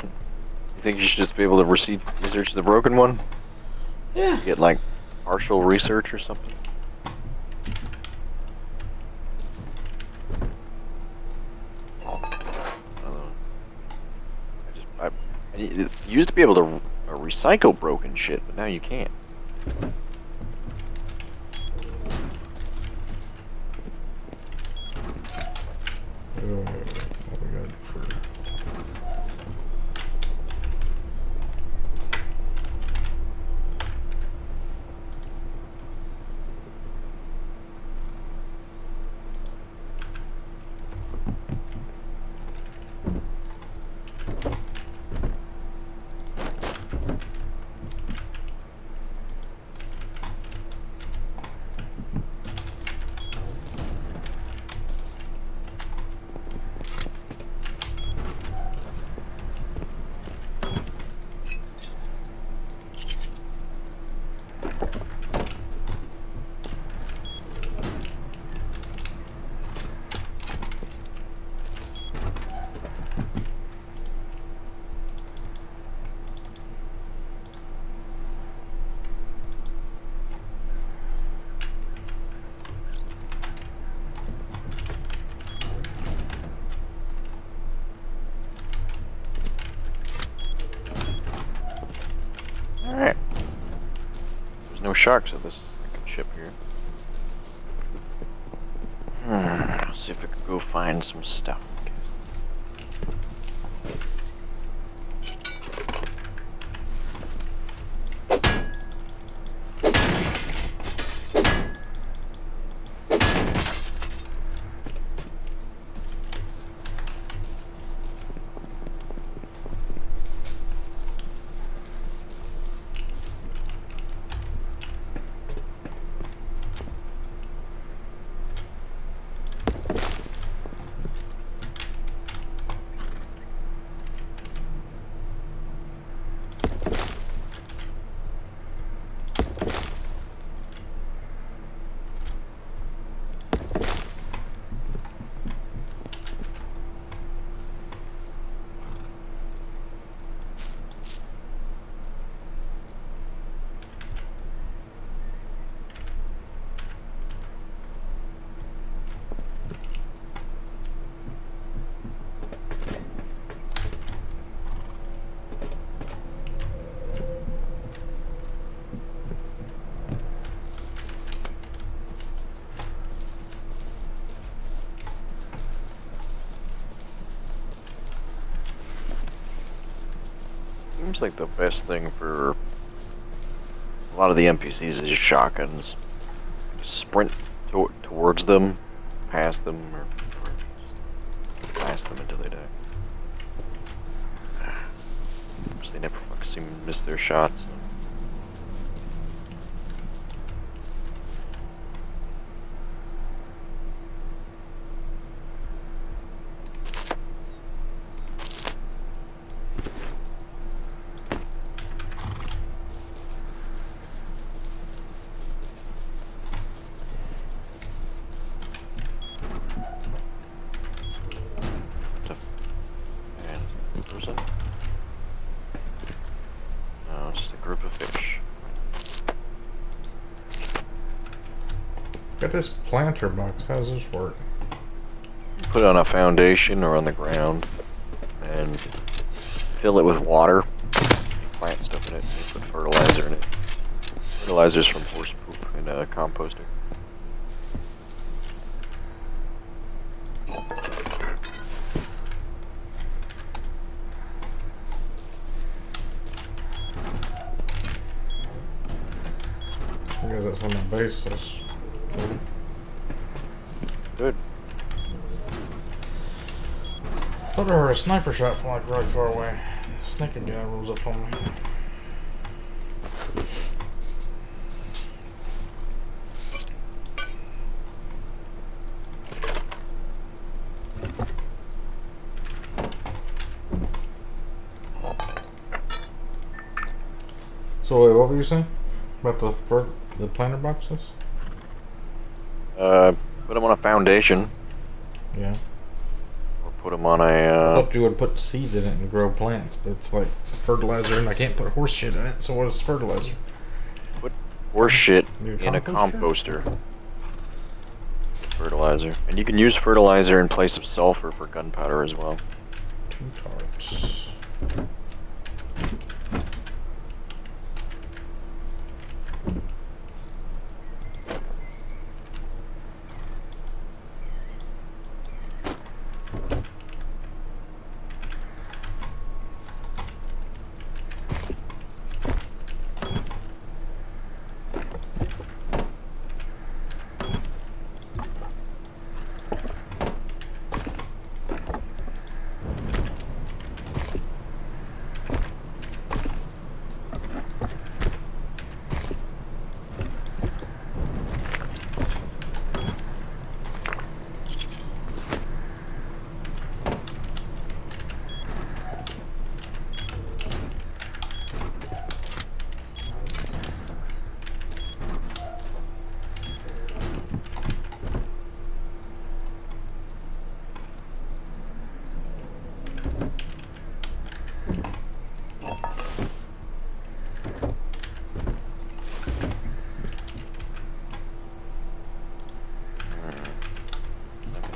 B: think you should just be able to research the broken one?
A: Yeah.
B: Get, like, partial research or something? You used to be able to recycle broken shit, but now you can't.
A: What we gotta do for...
B: Alright. There's no sharks at this ship here. Let's see if I can go find some stuff. Seems like the best thing for a lot of the NPCs is shotguns. Sprint towards them, past them, or blast them until they die. They never fucking seem to miss their shots.
A: Got this planter box. How does this work?
B: Put it on a foundation or on the ground and fill it with water. Plant stuff in it. fertilizer in it. Fertilizer's from horse poop and a composter.
A: I guess that's on my base. That's
B: Good.
A: I thought I heard a sniper shot from like right far away. Snake again rolls up on me. So wait, what were you saying about the planter boxes?
B: Put them on a foundation.
A: Yeah.
B: Or put them on a.
A: I thought you would put seeds in it and grow plants, but it's like fertilizer, and I can't put horse shit in it. So what is fertilizer?
B: Put horse shit
A: Your
B: in a
A: composter?
B: composter. Fertilizer, and you can use fertilizer in place of sulfur for gunpowder as well.
A: 2 tarps.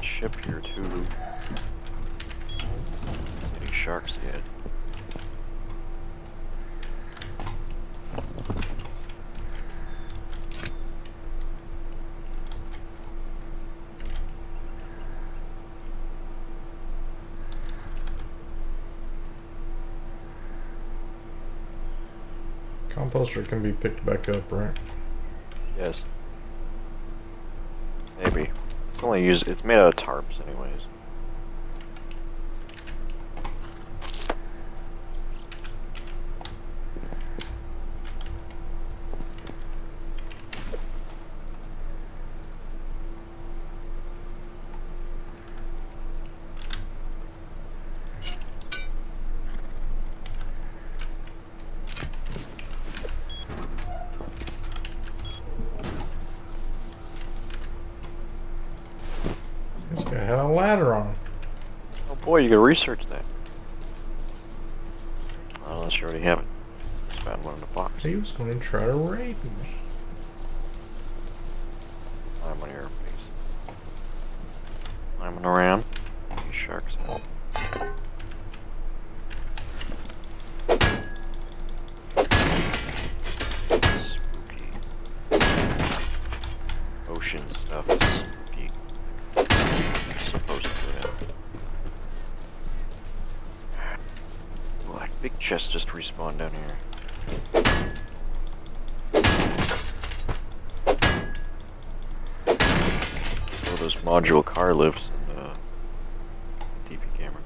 B: Ship here too. See any sharks yet?
A: Composter can be picked back up, right?
B: Yes. Maybe. It's only used. It's made out of tarps, anyways.
A: This guy had a ladder on him.
B: Oh boy, you gotta research that. Unless you already have it. Just found one in the box.
A: He was going to try to raid me.
B: I'm on your face. I'm around. These sharks out. Spooky. Ocean stuff is spooky. Supposed to go down. Well, that big chest just respawned down here. Oh, those module car lifts and DP camera.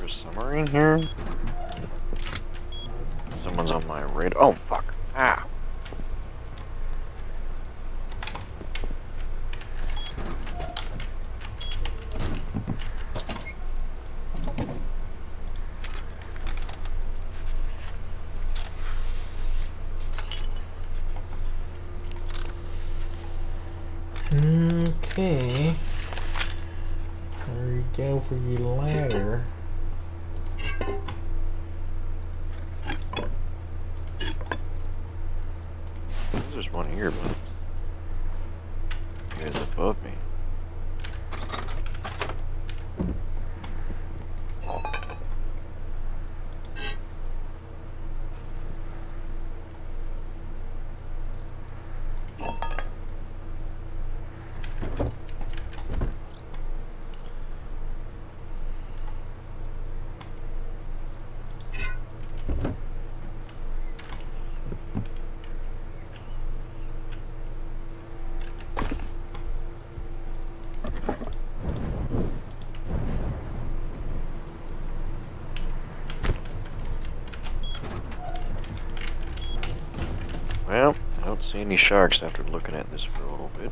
B: a submarine here? Someone's on my radar. Oh, fuck. Ah.
A: Okay. There you go for your ladder.
B: There's just one here, but you guys above me. Well, I don't see any sharks after looking at this for a little bit.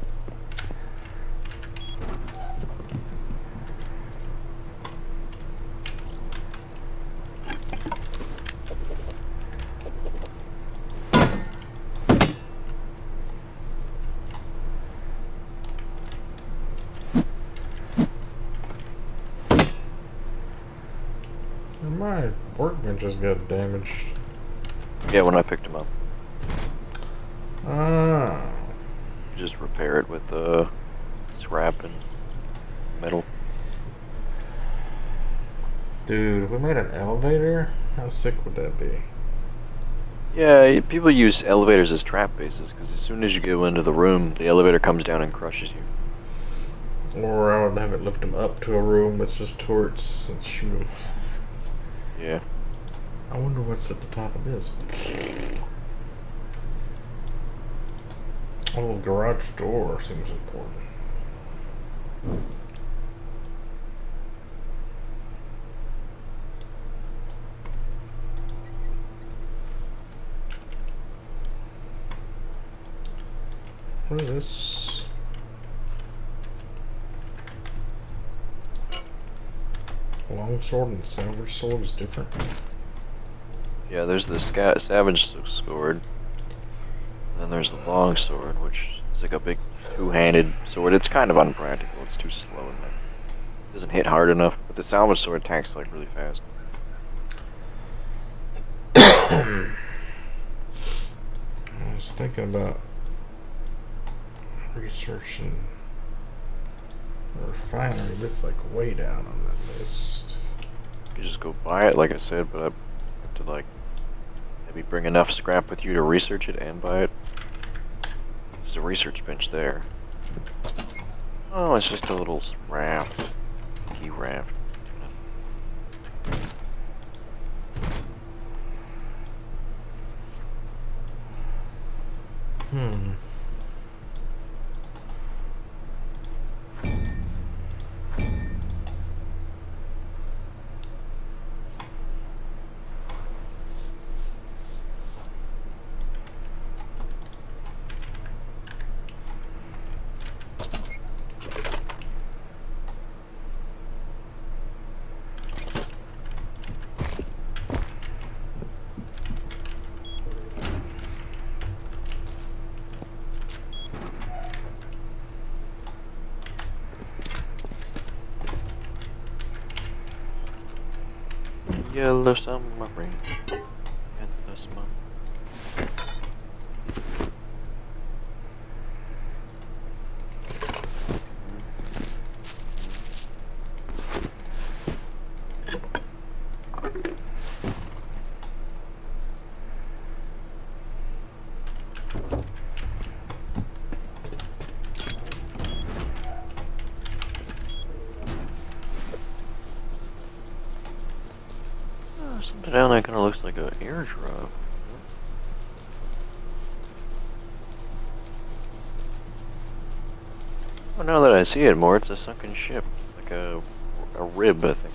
A: My workbench just got damaged.
B: Yeah, when I picked him up.
A: Ah.
B: Just repair it with scrap and metal.
A: Dude, if we made an elevator, how sick would that be?
B: Yeah, people use elevators as trap bases because as soon as you go into the room, the elevator comes down and crushes you.
A: Or I would have it lift them up to a room with just turrets and shoot them.
B: Yeah.
A: I wonder what's at the top of this. Oh, the garage door seems important. What is this? Longsword and silver sword is different.
B: Yeah, there's the savage sword. And then there's the long sword, which is like a big two-handed sword. It's kind of unpractical. It's too slow and like doesn't hit hard enough. But the salvage sword attacks like really fast.
A: I was thinking about researching a refinery, but it's like way down on that list.
B: You just go buy it, like I said, but I have to like maybe bring enough scrap with you to research it and buy it. There's a research bench there. Oh, it's just a little raft. Key raft.
A: Hmm.
B: Yellow submarine. Yellow submarine. Something down there kind of looks like an airdrop. Oh, now that I see it more, it's a sunken ship. Like a rib, I think.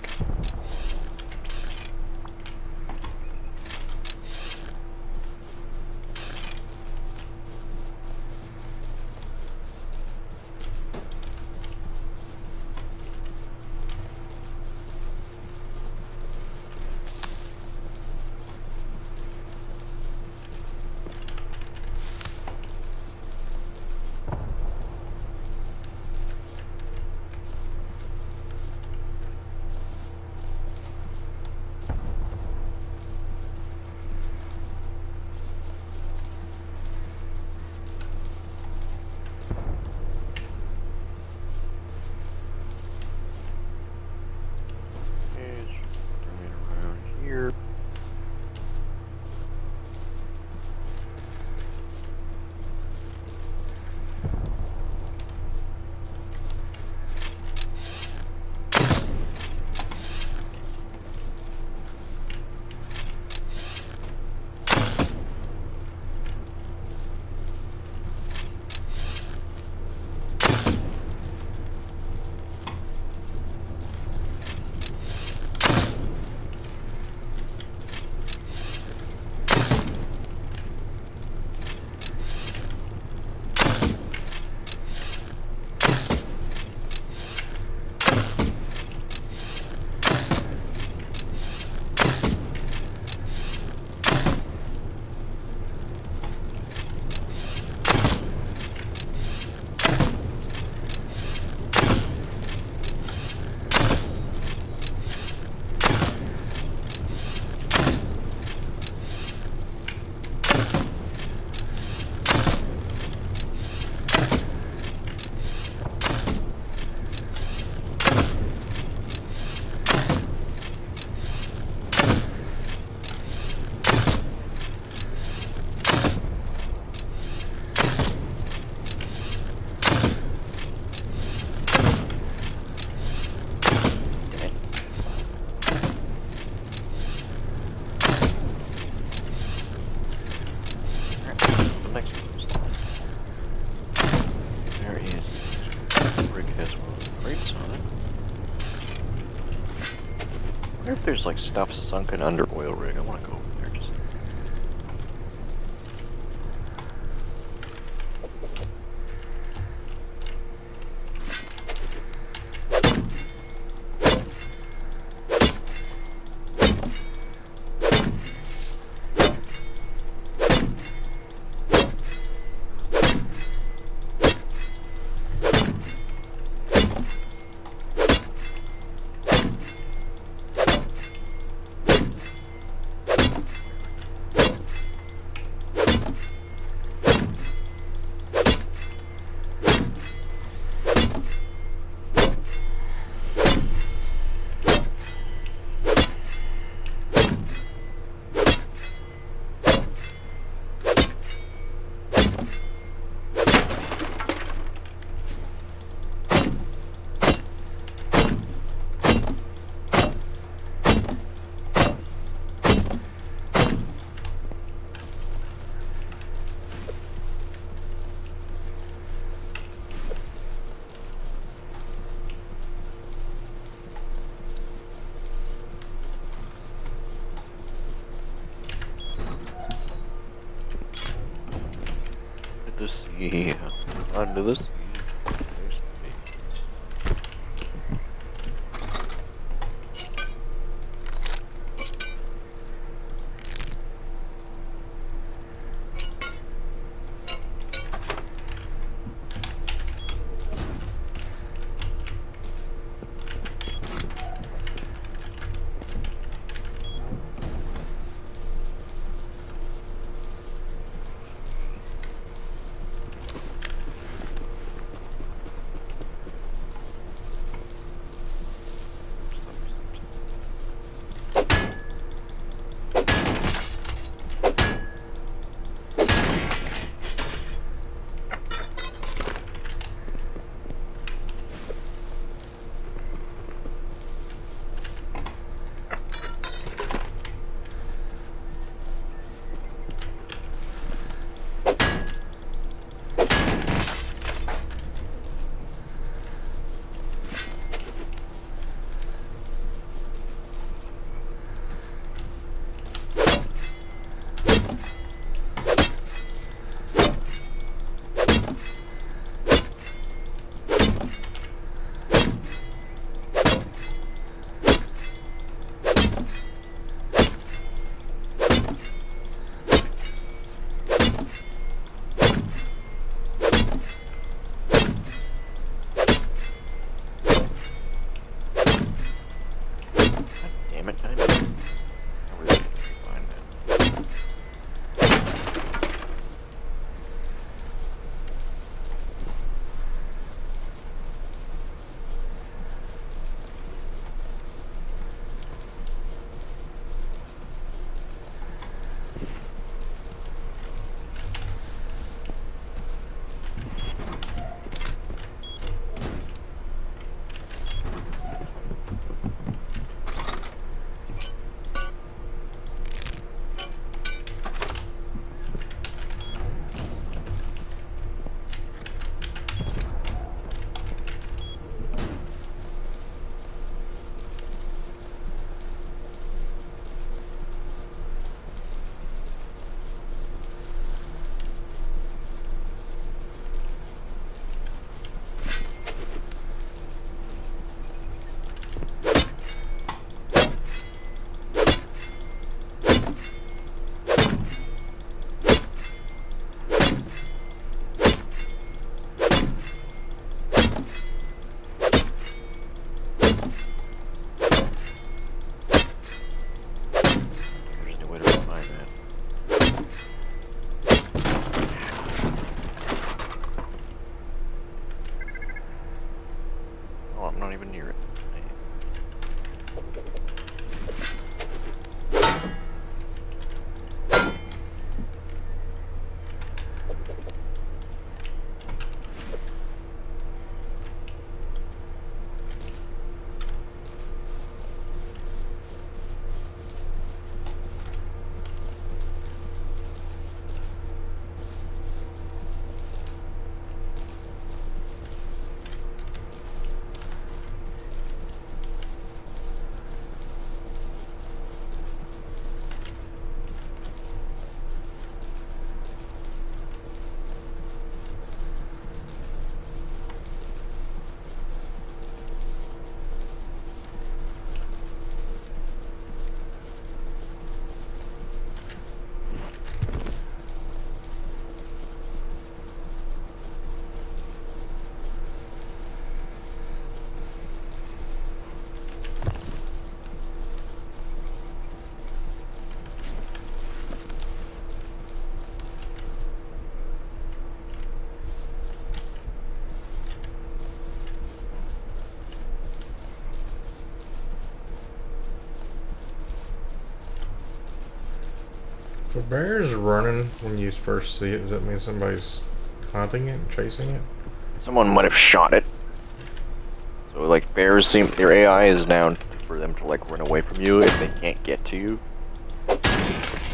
B: wonder if there's like stuff sunken under oil rig. I want to go over there just. The sea, under the sea. There's the sea. Damn it, I really need to find that.
A: The bear's running when you first see it. Does that mean somebody's hunting it, chasing it?
B: Someone might have shot it. So like bears seem their AI is now for them to like run away from you if they can't get to you.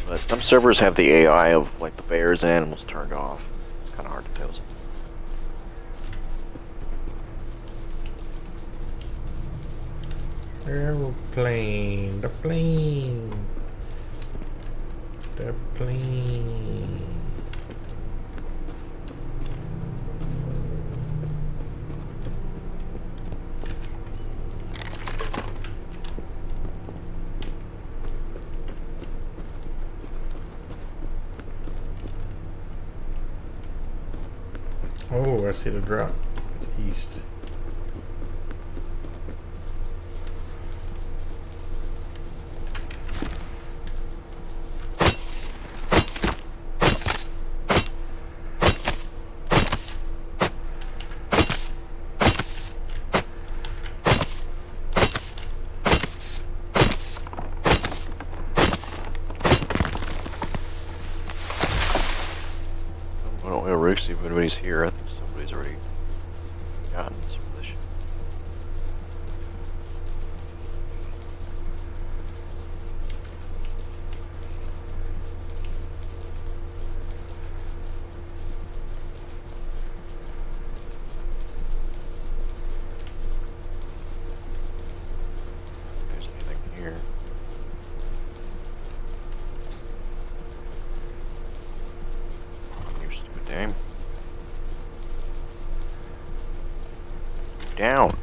B: But some servers have the AI of like the bears and animals turned off. It's kind of hard to tell.
A: Aeroplane, the plane, the plane. Oh, I see the drop. It's east.
B: See if anybody's here. I think somebody's already gotten some of this shit. If there's anything here. You stupid dame. Down.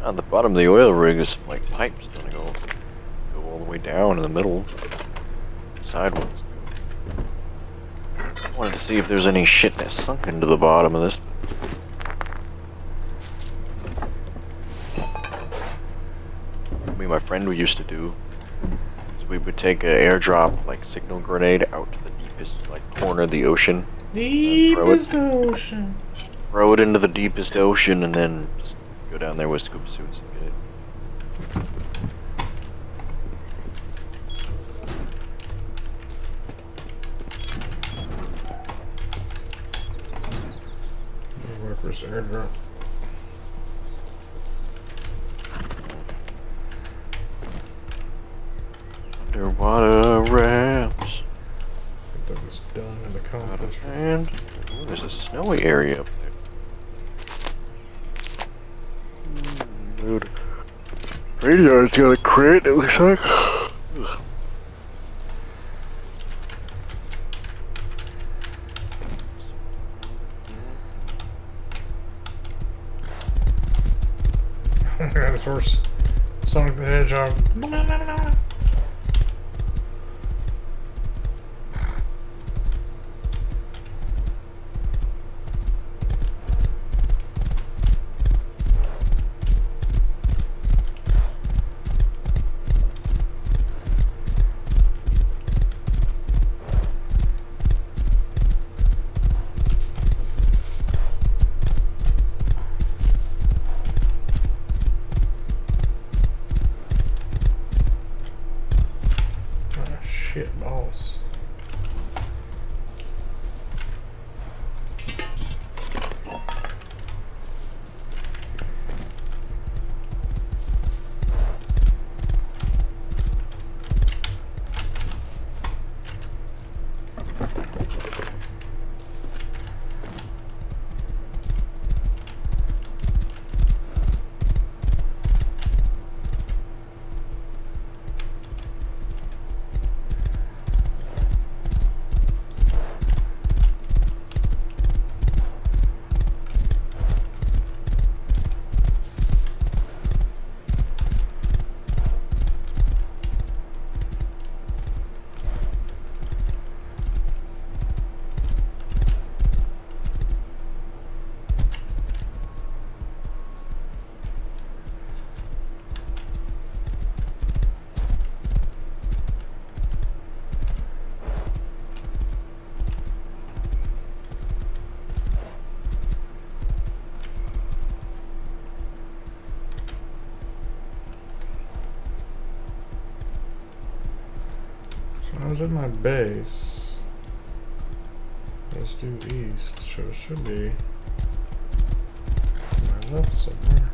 B: On the bottom of the oil rig is some, like, pipes gonna go all the way down in the middle, sideways. I wanted to see if there's any shit that's sunk into the bottom of this. Me and my friend we used to do is we would take an airdrop, like, signal grenade out to the deepest, like, corner of the ocean.
A: Deepest ocean.
B: Throw it into the deepest ocean and then just go down there with scuba suits and get it.
A: Workers airdrop.
B: Underwater ramps.
A: I think that was done in the conference.
B: And ooh, there's a snowy area up there. Dude. Radiar's got a crate, it looks like. Ugh.
A: Oh my god, it's worse. Sonic the Hedgehog. Shit balls. So I was in my base. Let's do east, so it should be to my left somewhere.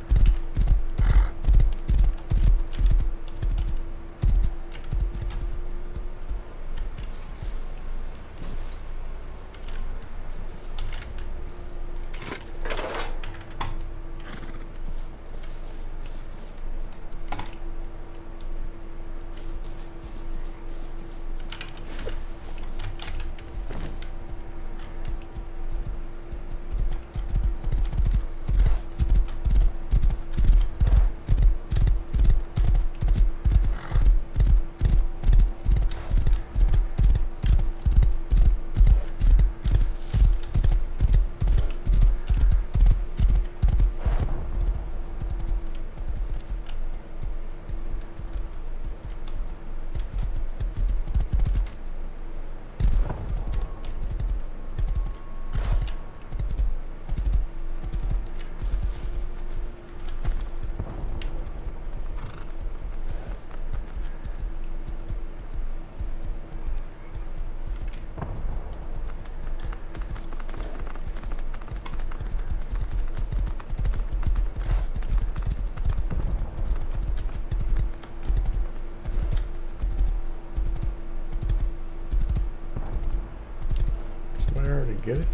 A: Somebody already get it?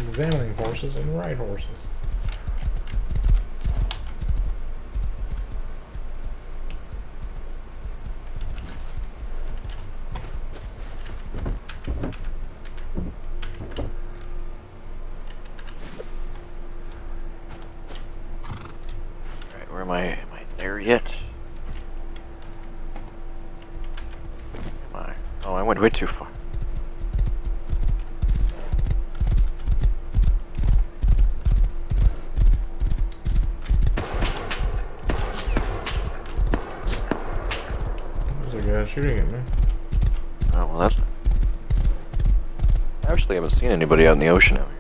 A: Examining horses and ride horses.
B: Alright, where am I? Am I there yet? Am I? Oh, I went way too far.
A: There's a guy shooting at me.
B: Oh, well, that's... I actually haven't seen anybody out in the ocean out here.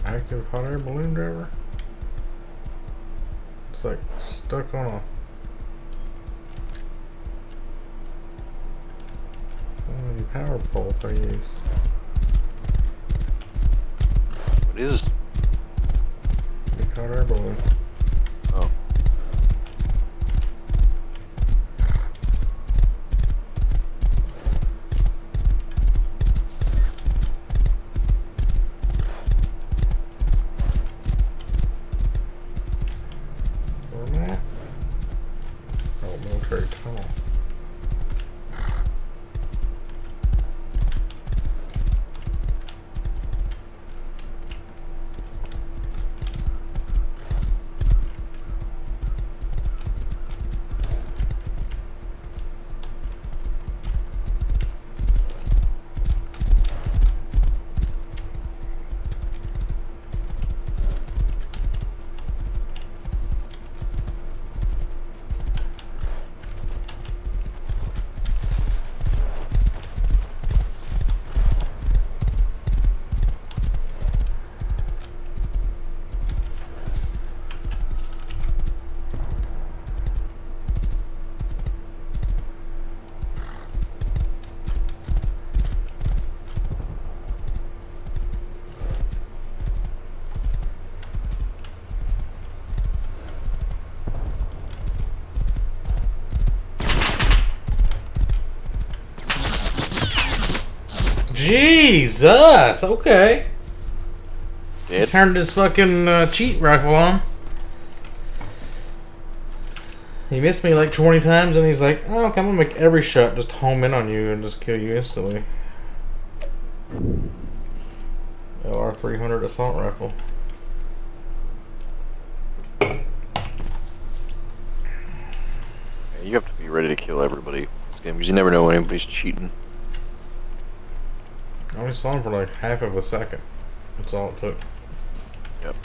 A: Active hot air balloon driver. It's like stuck on a one of the power pole thingies.
B: What is...
A: Big hot air balloon.
B: Oh.
A: Where am I at? Oh, military tunnel. Jesus! Okay.
B: Did?
A: Turned his fucking cheat rifle on. He missed me like 20 times, and he's like, "Oh, okay, I'm gonna make every shot just home in on you and just kill you instantly." LR300 assault rifle.
B: You have to be ready to kill everybody in this game because you never know when anybody's cheating.
A: I only saw him for like half of a second. That's all it took.
B: Yep.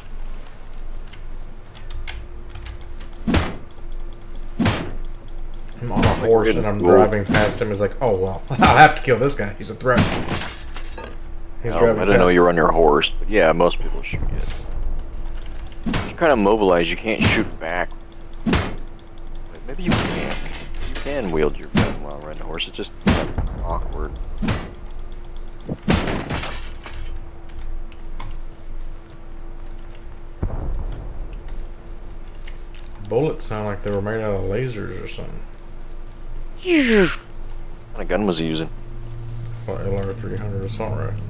A: I'm on a horse and I'm driving past him. He's like, "Oh well, I'll have to kill this guy. He's a threat." He's
B: I didn't know you were on your horse, but yeah, most people shoot you. If you're kind of mobilized, you can't shoot back. Maybe you can. You can wield your gun while riding a horse. It's just awkward.
A: Bullets sound like they were made out of lasers or something.
B: What kind of gun was he using?
A: LR300 assault rifle.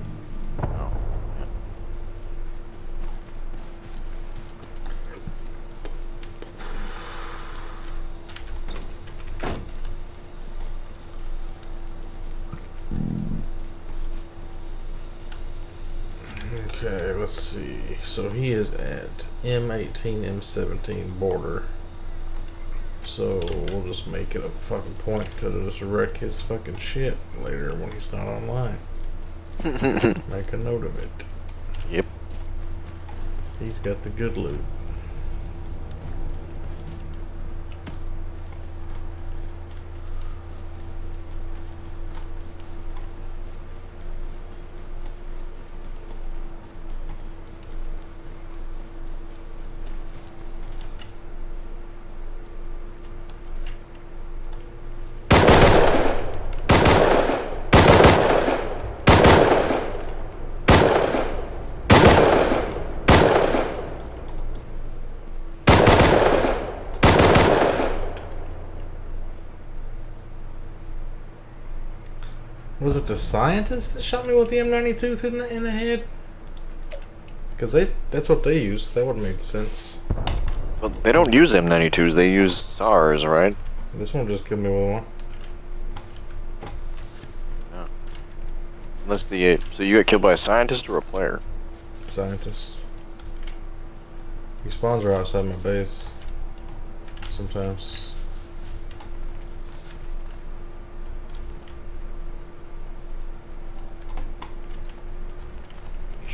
B: Oh,
A: Okay, let's see. So he is at M18, M17 border. So we'll just make it a fucking point to just wreck his fucking shit later when he's not online. Make a note of it.
B: Yep.
A: He's got the good loot. Was it the scientist that shot me with the M92 in the head? Because that's what they use. That would have made sense.
B: But they don't use M92s, they use SARS, right?
A: This one just killed me with one.
B: Yeah. Unless so you got killed by a scientist or a player?
A: Scientist. These spawns are outside my base. Sometimes.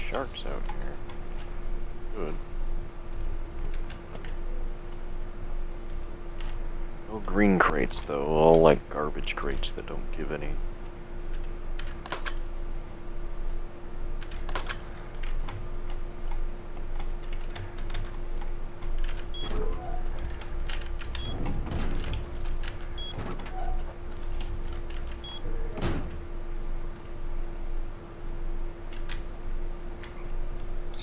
B: Sharks out here. Good. No green crates though, all like garbage crates that don't give any.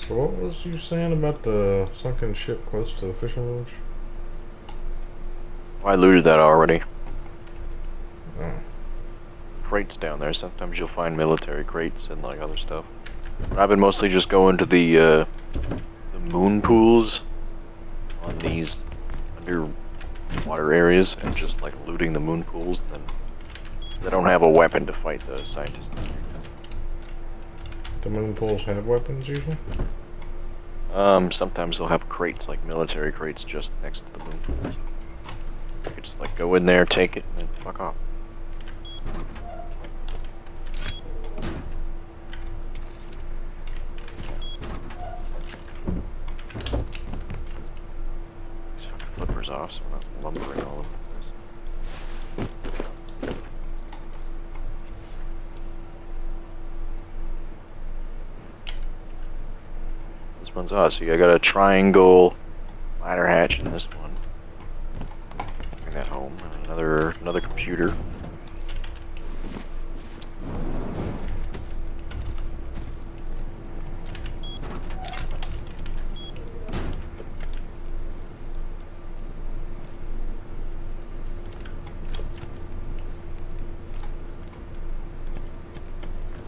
A: So what was you saying about the sunken ship close to the fishing village?
B: I looted that already.
A: Oh.
B: Crates down there. Sometimes you'll find military crates and like other stuff. But I've been mostly just going to the moon pools on these underwater areas and just like looting the moon pools. And then they don't have a weapon to fight the scientists.
A: The moon pools have weapons usually?
B: Sometimes they'll have crates, like military crates, just next to the moon pools. You could just like go in there, take it, and then fuck off. These fucking flippers off, so we're not lumbering all over this. This one's us. See, I got a triangle ladder hatch in this one. Bring that home. Another computer.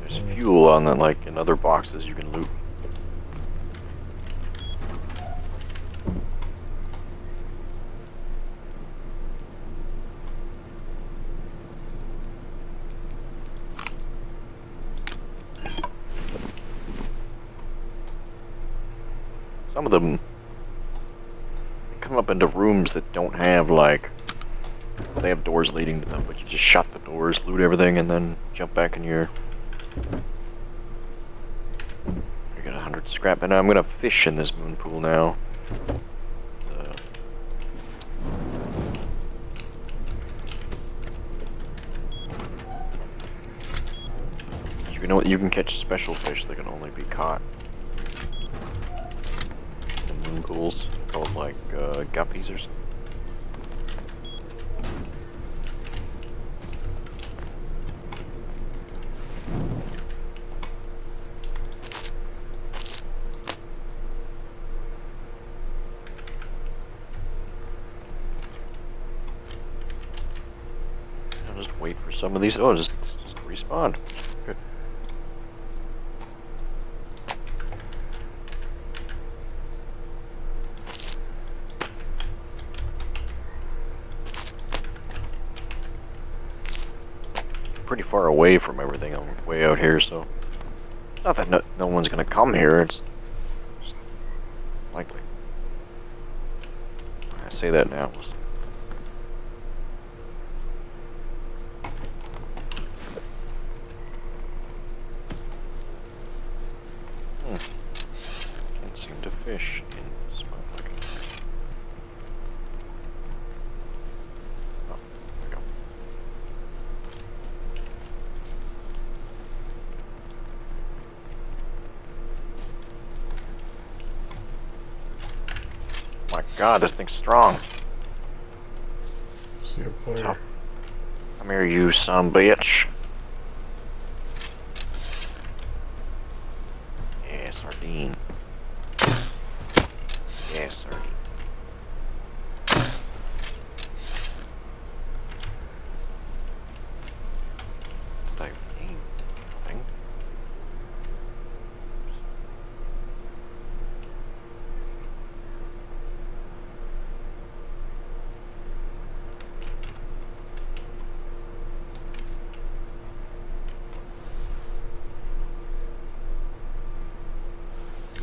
B: There's fuel on that, like in other boxes you can loot. Some of them come up into rooms that don't have, like, they have doors leading to them, but you just shut the doors, loot everything, and then jump back in your... I got 100 scrap, and I'm gonna fish in this moon pool now. You can catch special fish that can only be caught in moon pools, called like guppies or something. I'll just wait for some of these. Oh, just respawn. Good. Pretty far away from everything. I'm way out here, so not that no one's gonna come here. It's just likely. I say that now. Can't seem to fish in this motherfucker. Oh, there we go. My God, this thing's strong.
A: See a player.
B: Tough. Come here, you son of a bitch. Yeah, sardine. Yeah, sardine. Type thing.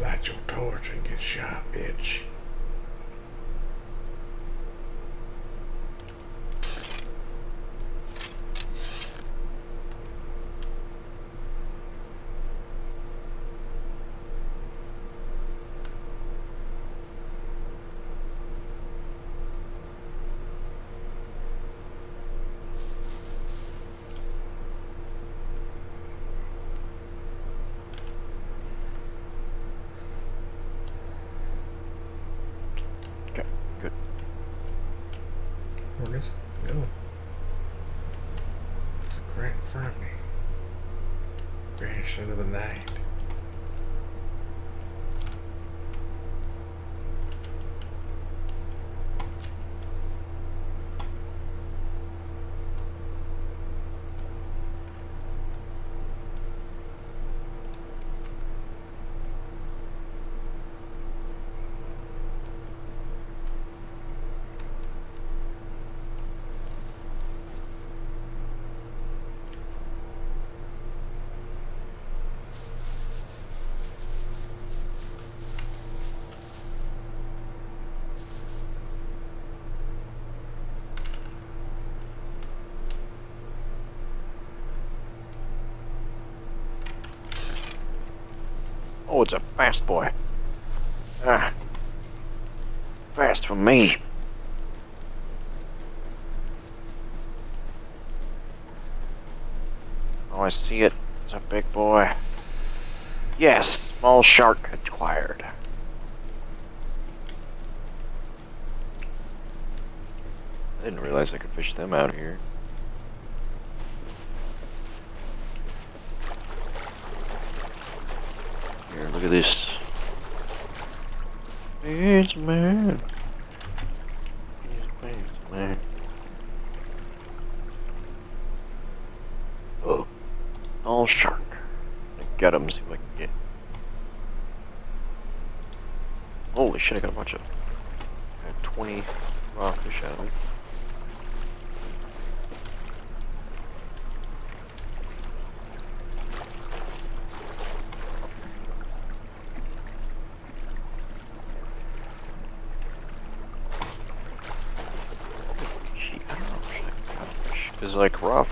A: Light your torch and get shot, bitch.
B: Okay, good.
A: Where is it? Go. There's a grant in front of me. Vanish into the night.
B: Oh, it's a fast boy. Ah. Fast for me. Oh, I see it. It's a big boy. Yes, small shark acquired. I didn't realize I could fish them out here. Here, look at this. It's man. It's man. Oh, all shark. get them, see what I can get. Holy shit, I got a bunch of... I got 20 raw fish out of them. Because like raw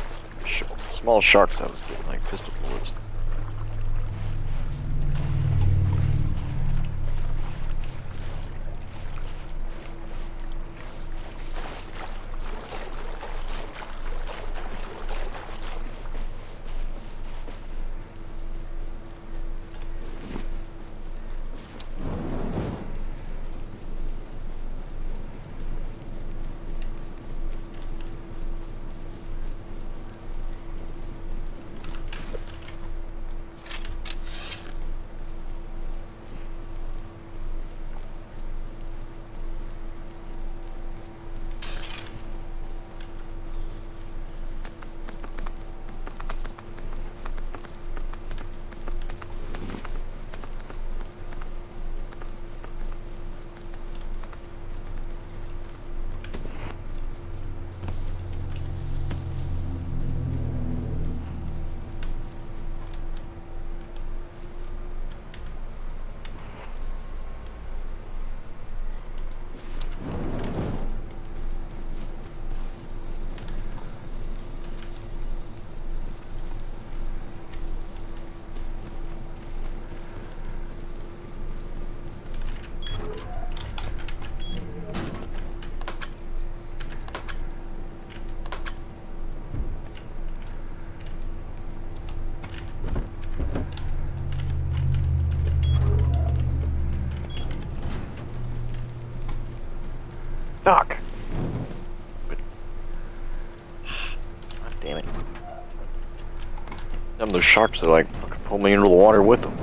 B: small sharks I was getting like pistol bullets. Fuck! God damn it. Them those sharks are like fucking pull me into the water with them.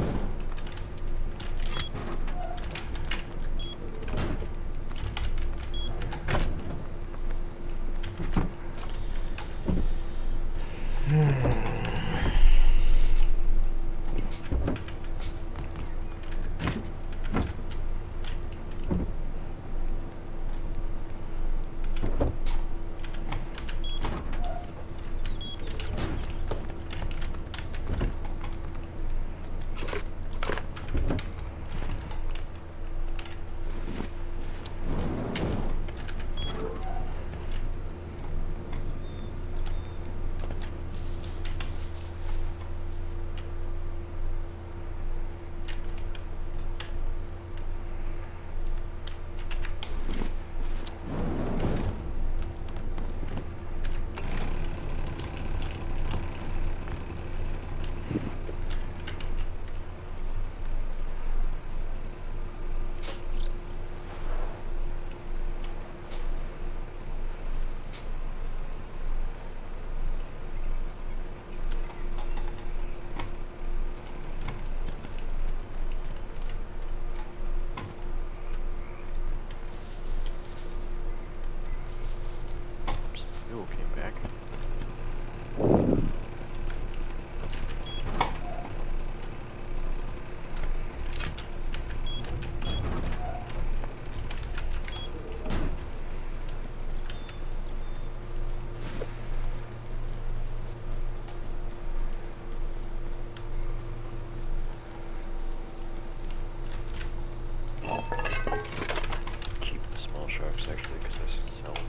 B: Fuel came back. Keep the small sharks actually, because I sell them.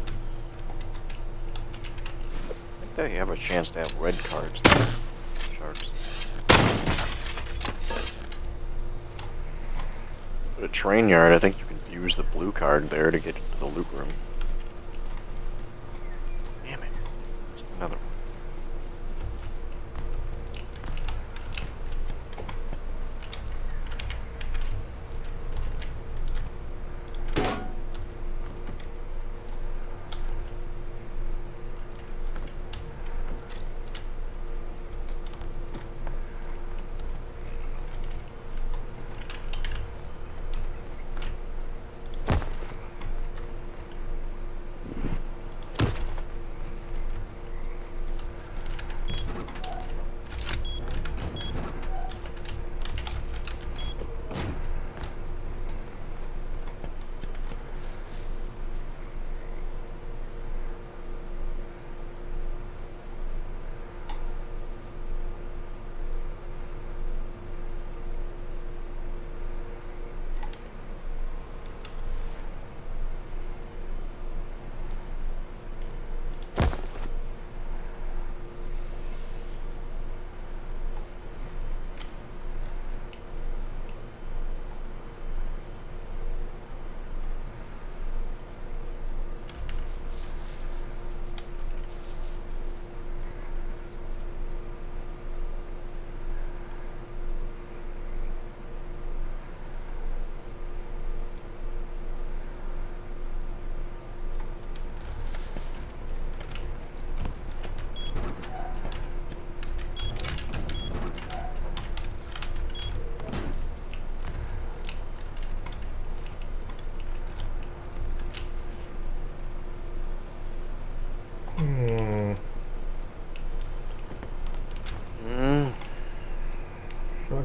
B: I think that you have a chance to have red cards there. Sharks. But a train yard, I think you can use the blue card there to get into the loot room. Damn it. There's another one.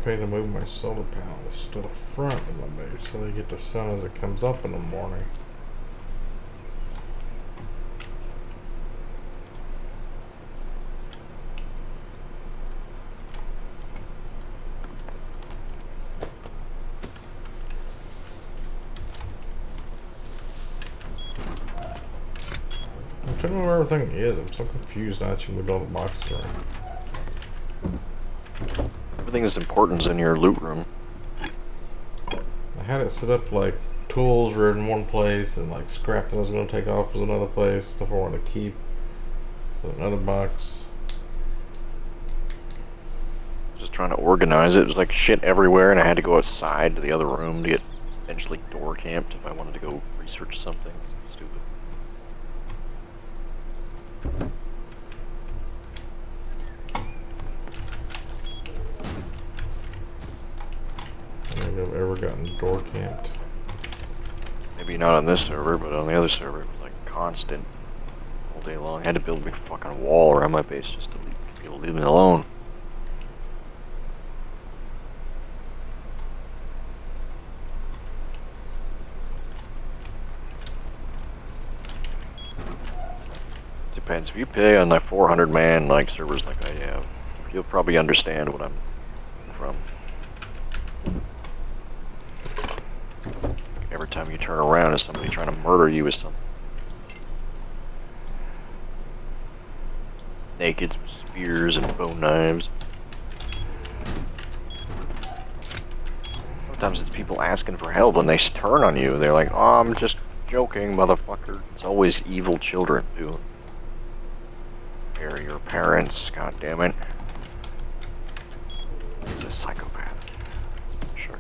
A: pay to move my solar panels to the front of my base so they get the sun as it comes up in the morning. I'm trying to know where everything is. I'm so confused now that you moved all the boxes around.
B: Everything that's important is in your loot room.
A: I had it set up like tools were in one place and like scrap that I was going to take off was another place. Stuff I wanted to keep. So another box.
B: Just trying to organize it. It was like shit everywhere, and I had to go outside to the other room to get eventually door camped if I wanted to go research something. Stupid.
A: I don't think I've ever gotten door camped.
B: Maybe not on this server, but on the other server it was like constant all day long. I had to build a big fucking wall around my base just to leave people leave me alone. Depends. If you play on like 400 man like servers like I have, you'll probably understand what I'm from. Every time you turn around, is somebody trying to murder you with something. Nakeds with spears and bone knives. Sometimes it's people asking for help and they turn on you. They're like, "Oh, I'm just joking, motherfucker." It's always evil children, too. Bury your parents, god damn it. He's a psychopath. Sure.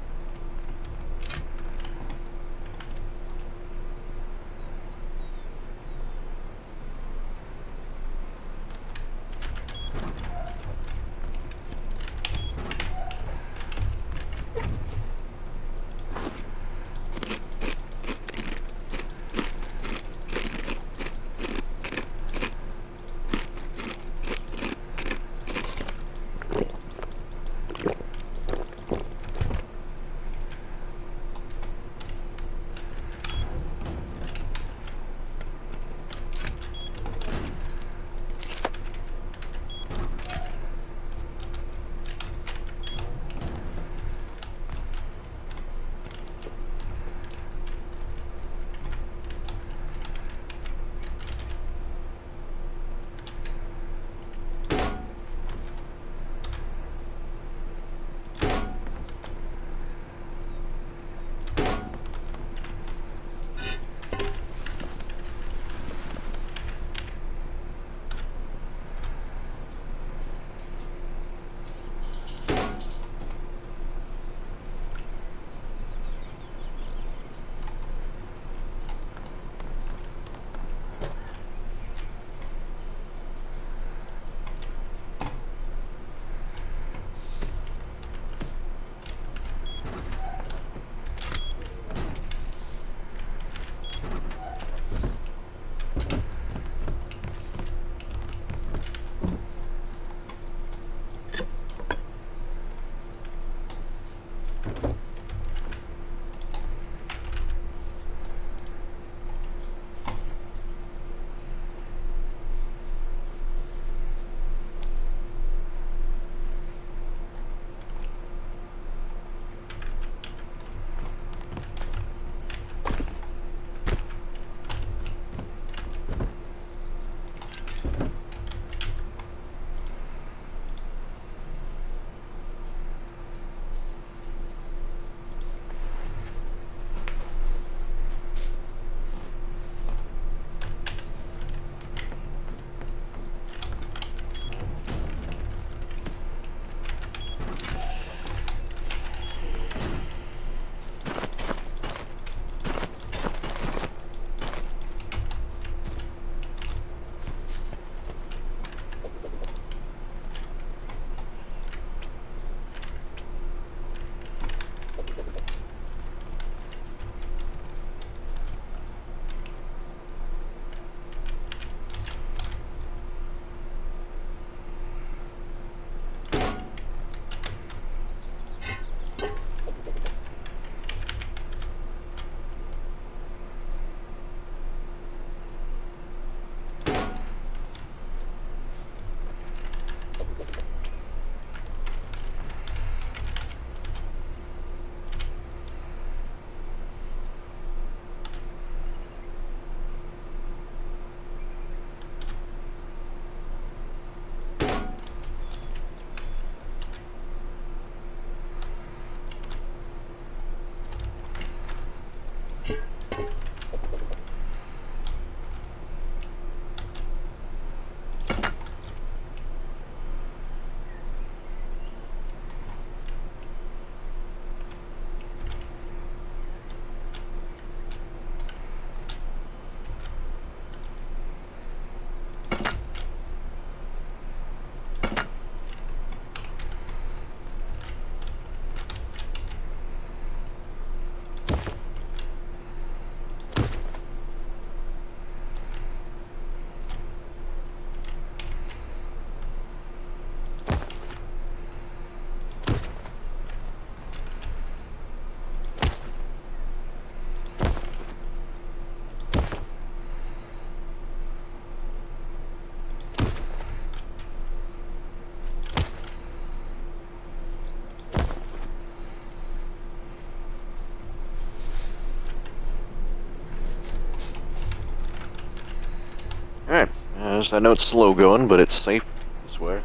B: I know it's slow going, but it's safe this way.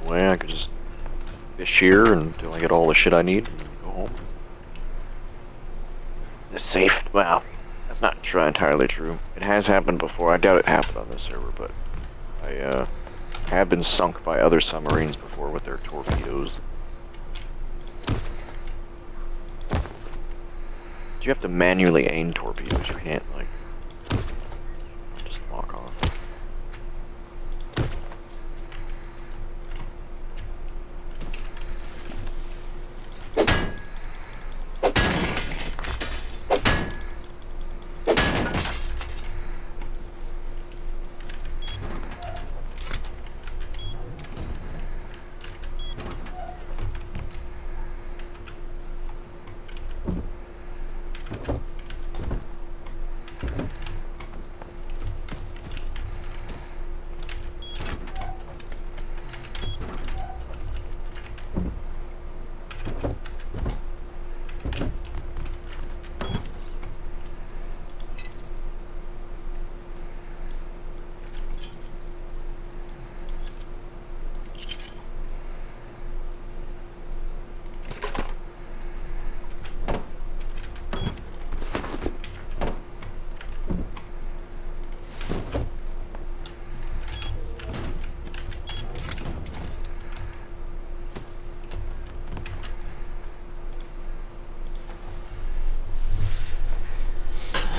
B: The way I could just fish here until I get all the shit I need and go home. It's safe. Well, that's not entirely true. It has happened before. I doubt it happened on this server, but I have been sunk by other submarines before with their torpedoes. You have to manually aim torpedoes. You can't, like, just walk off.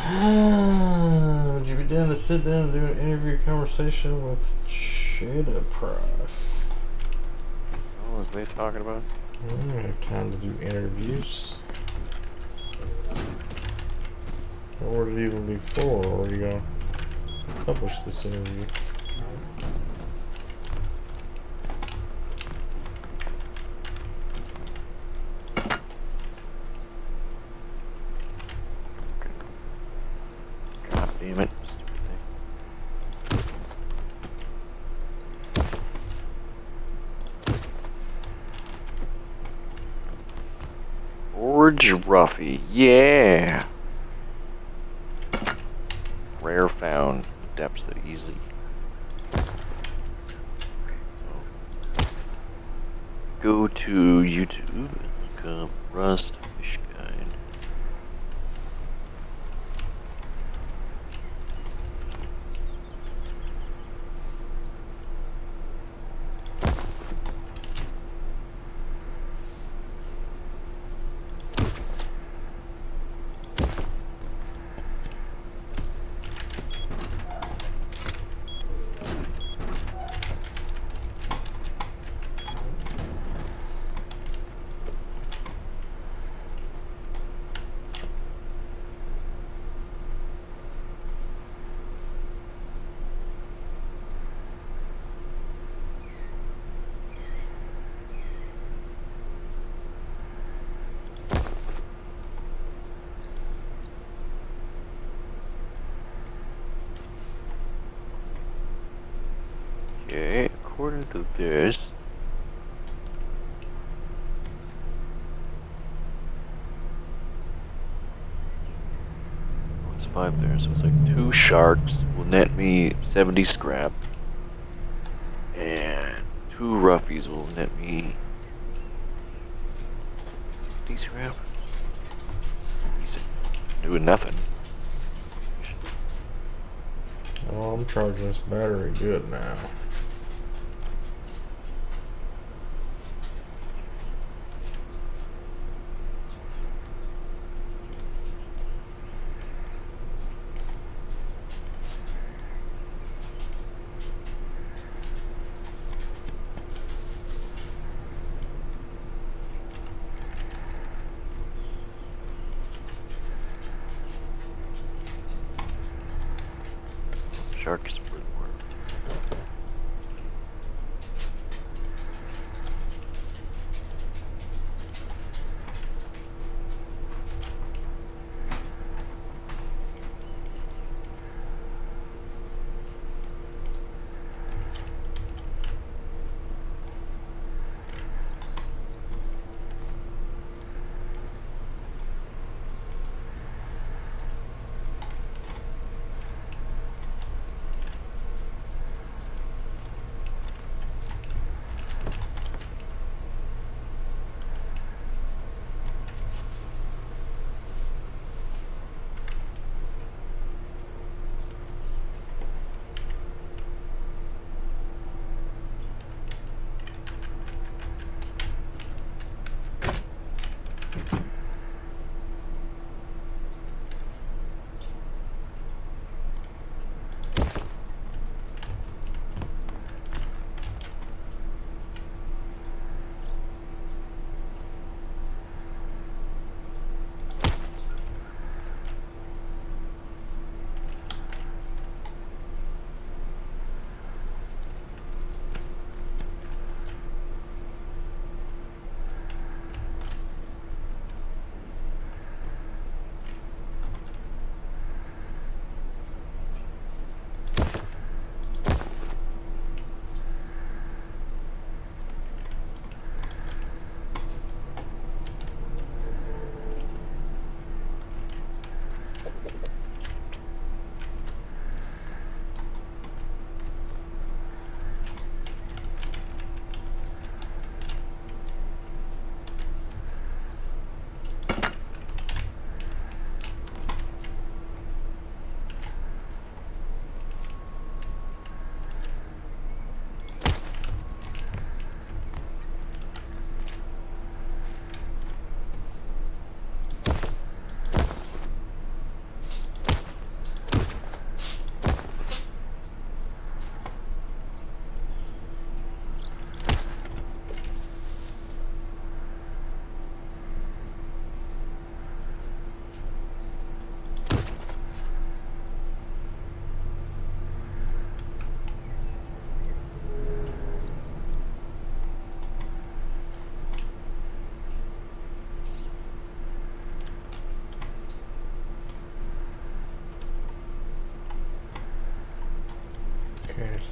A: Would you be down to sit down and do an interview conversation with Cheddar Price?
B: What was they talking about?
A: I don't have time to do interviews. Or would it even be for? Or are you going to publish this interview?
B: God damn it. Forge Ruffy, yeah! Rare found, depths that easily. Go to YouTube and look up Rust Fish Guide. Okay, according to this, it's 5 there, so it's like 2 sharks will net me 70 scrap, and 2 roughies will net me 50 scrap. Doing nothing.
A: Oh, I'm charging this battery good now.
B: Sharks for the world.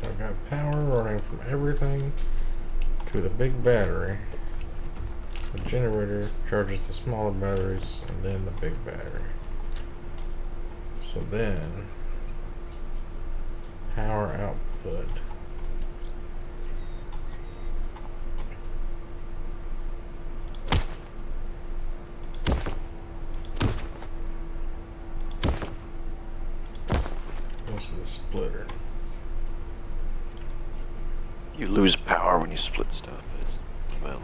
A: So I've got power running from everything to the big battery. The generator charges the smaller batteries and then the big battery. So then, power output. Goes to the splitter.
B: You lose power when you split stuff as well.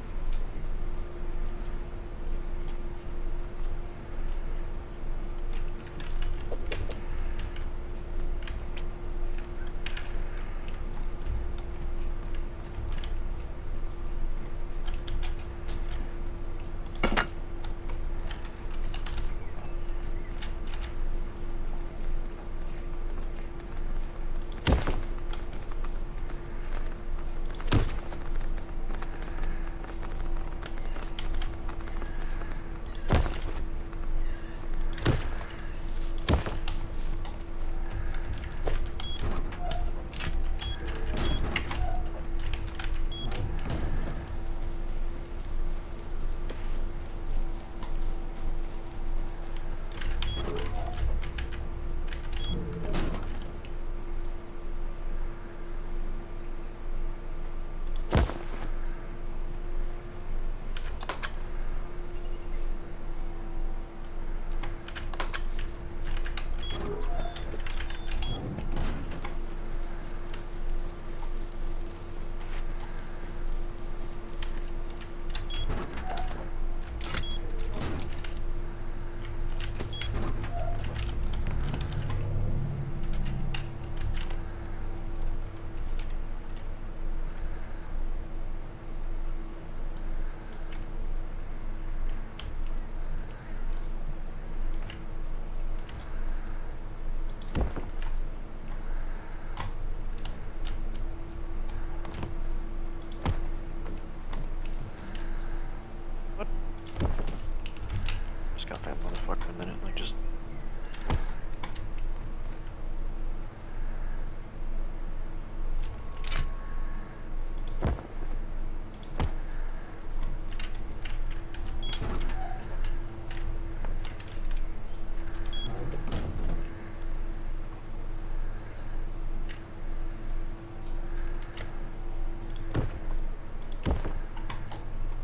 B: Got that motherfucker a minute, like just.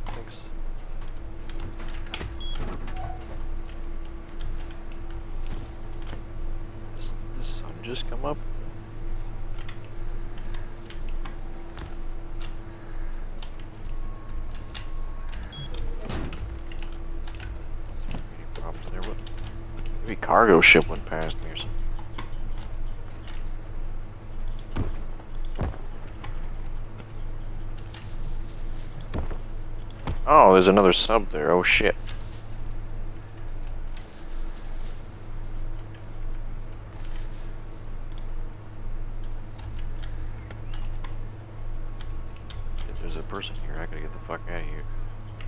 B: Thanks. Sun just come up. Any problems there? What? Maybe cargo ship went past me or something. Oh, there's another sub there. Oh shit. There's a person here. I gotta get the fuck out of here.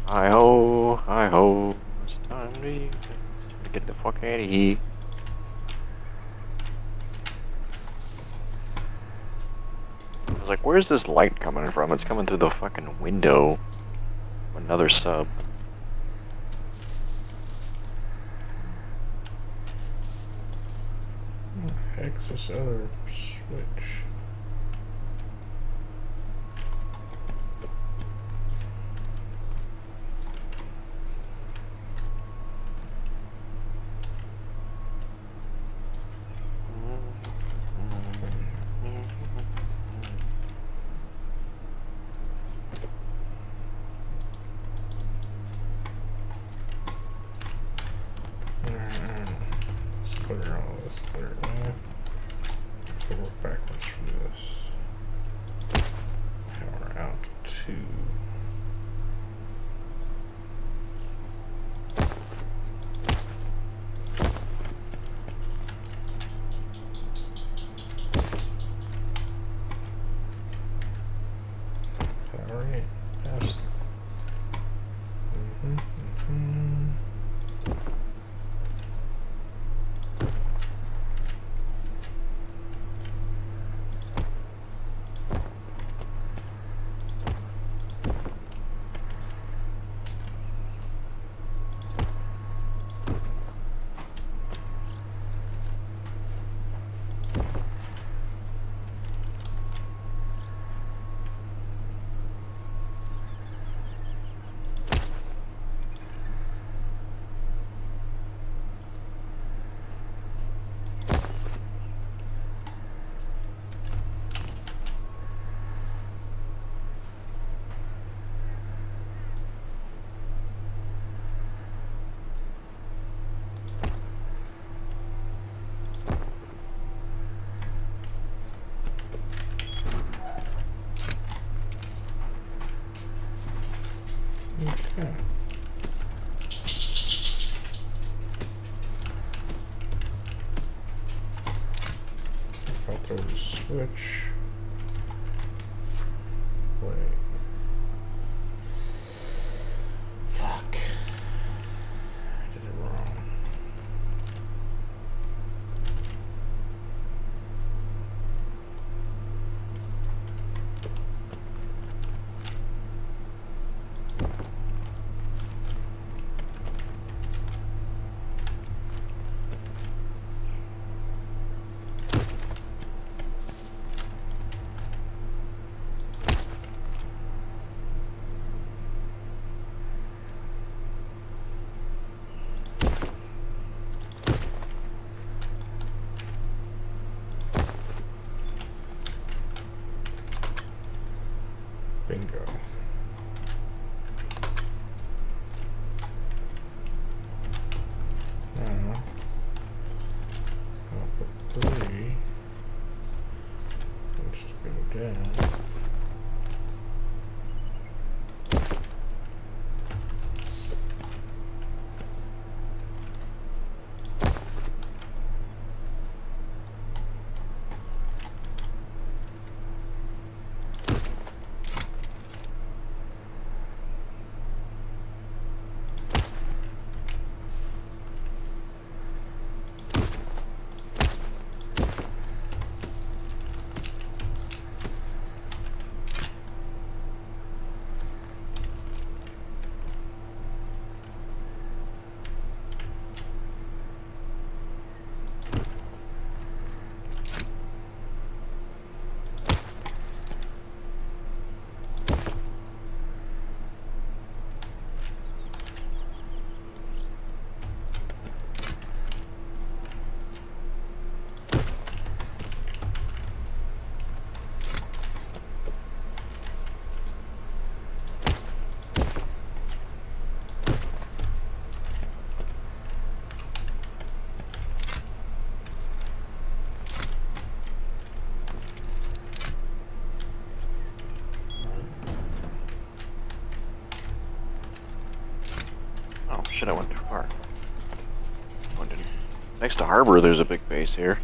B: Hi ho, hi ho. It's time to get the fuck out of here. I was like, where's this light coming from? It's coming through the fucking window. Another sub.
A: What the heck's this other switch? Clear all this, clear that. Go work backwards from this. Power out to power in. Pass. switch. Wait. Fuck. I did it wrong. Bingo. Now, I'll put 3. Just go down.
B: Oh shit, I went too far. Next to harbor, there's a big base here.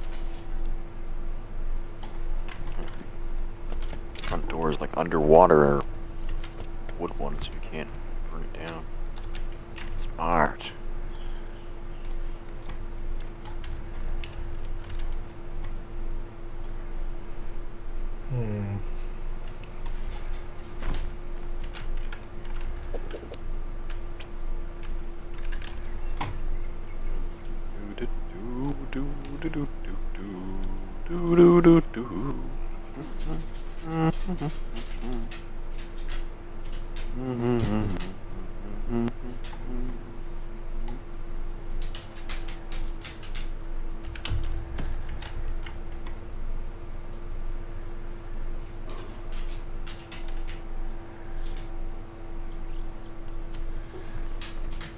B: Front door is like underwater or wood one, so you can't burn it down. Smart.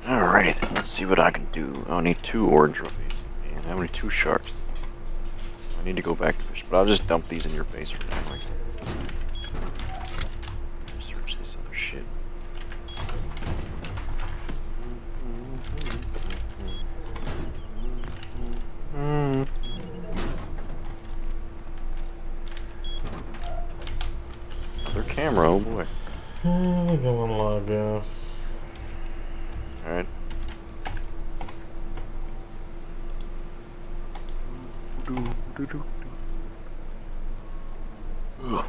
B: Alrighty then, let's see what I can do. I need 2 orange rupees. And how many 2 sharks? I need to go back to fish, but I'll just dump these in your base for now. Like, search this other shit. Another camera, oh boy.
A: Going log off.
B: Alright. Ugh.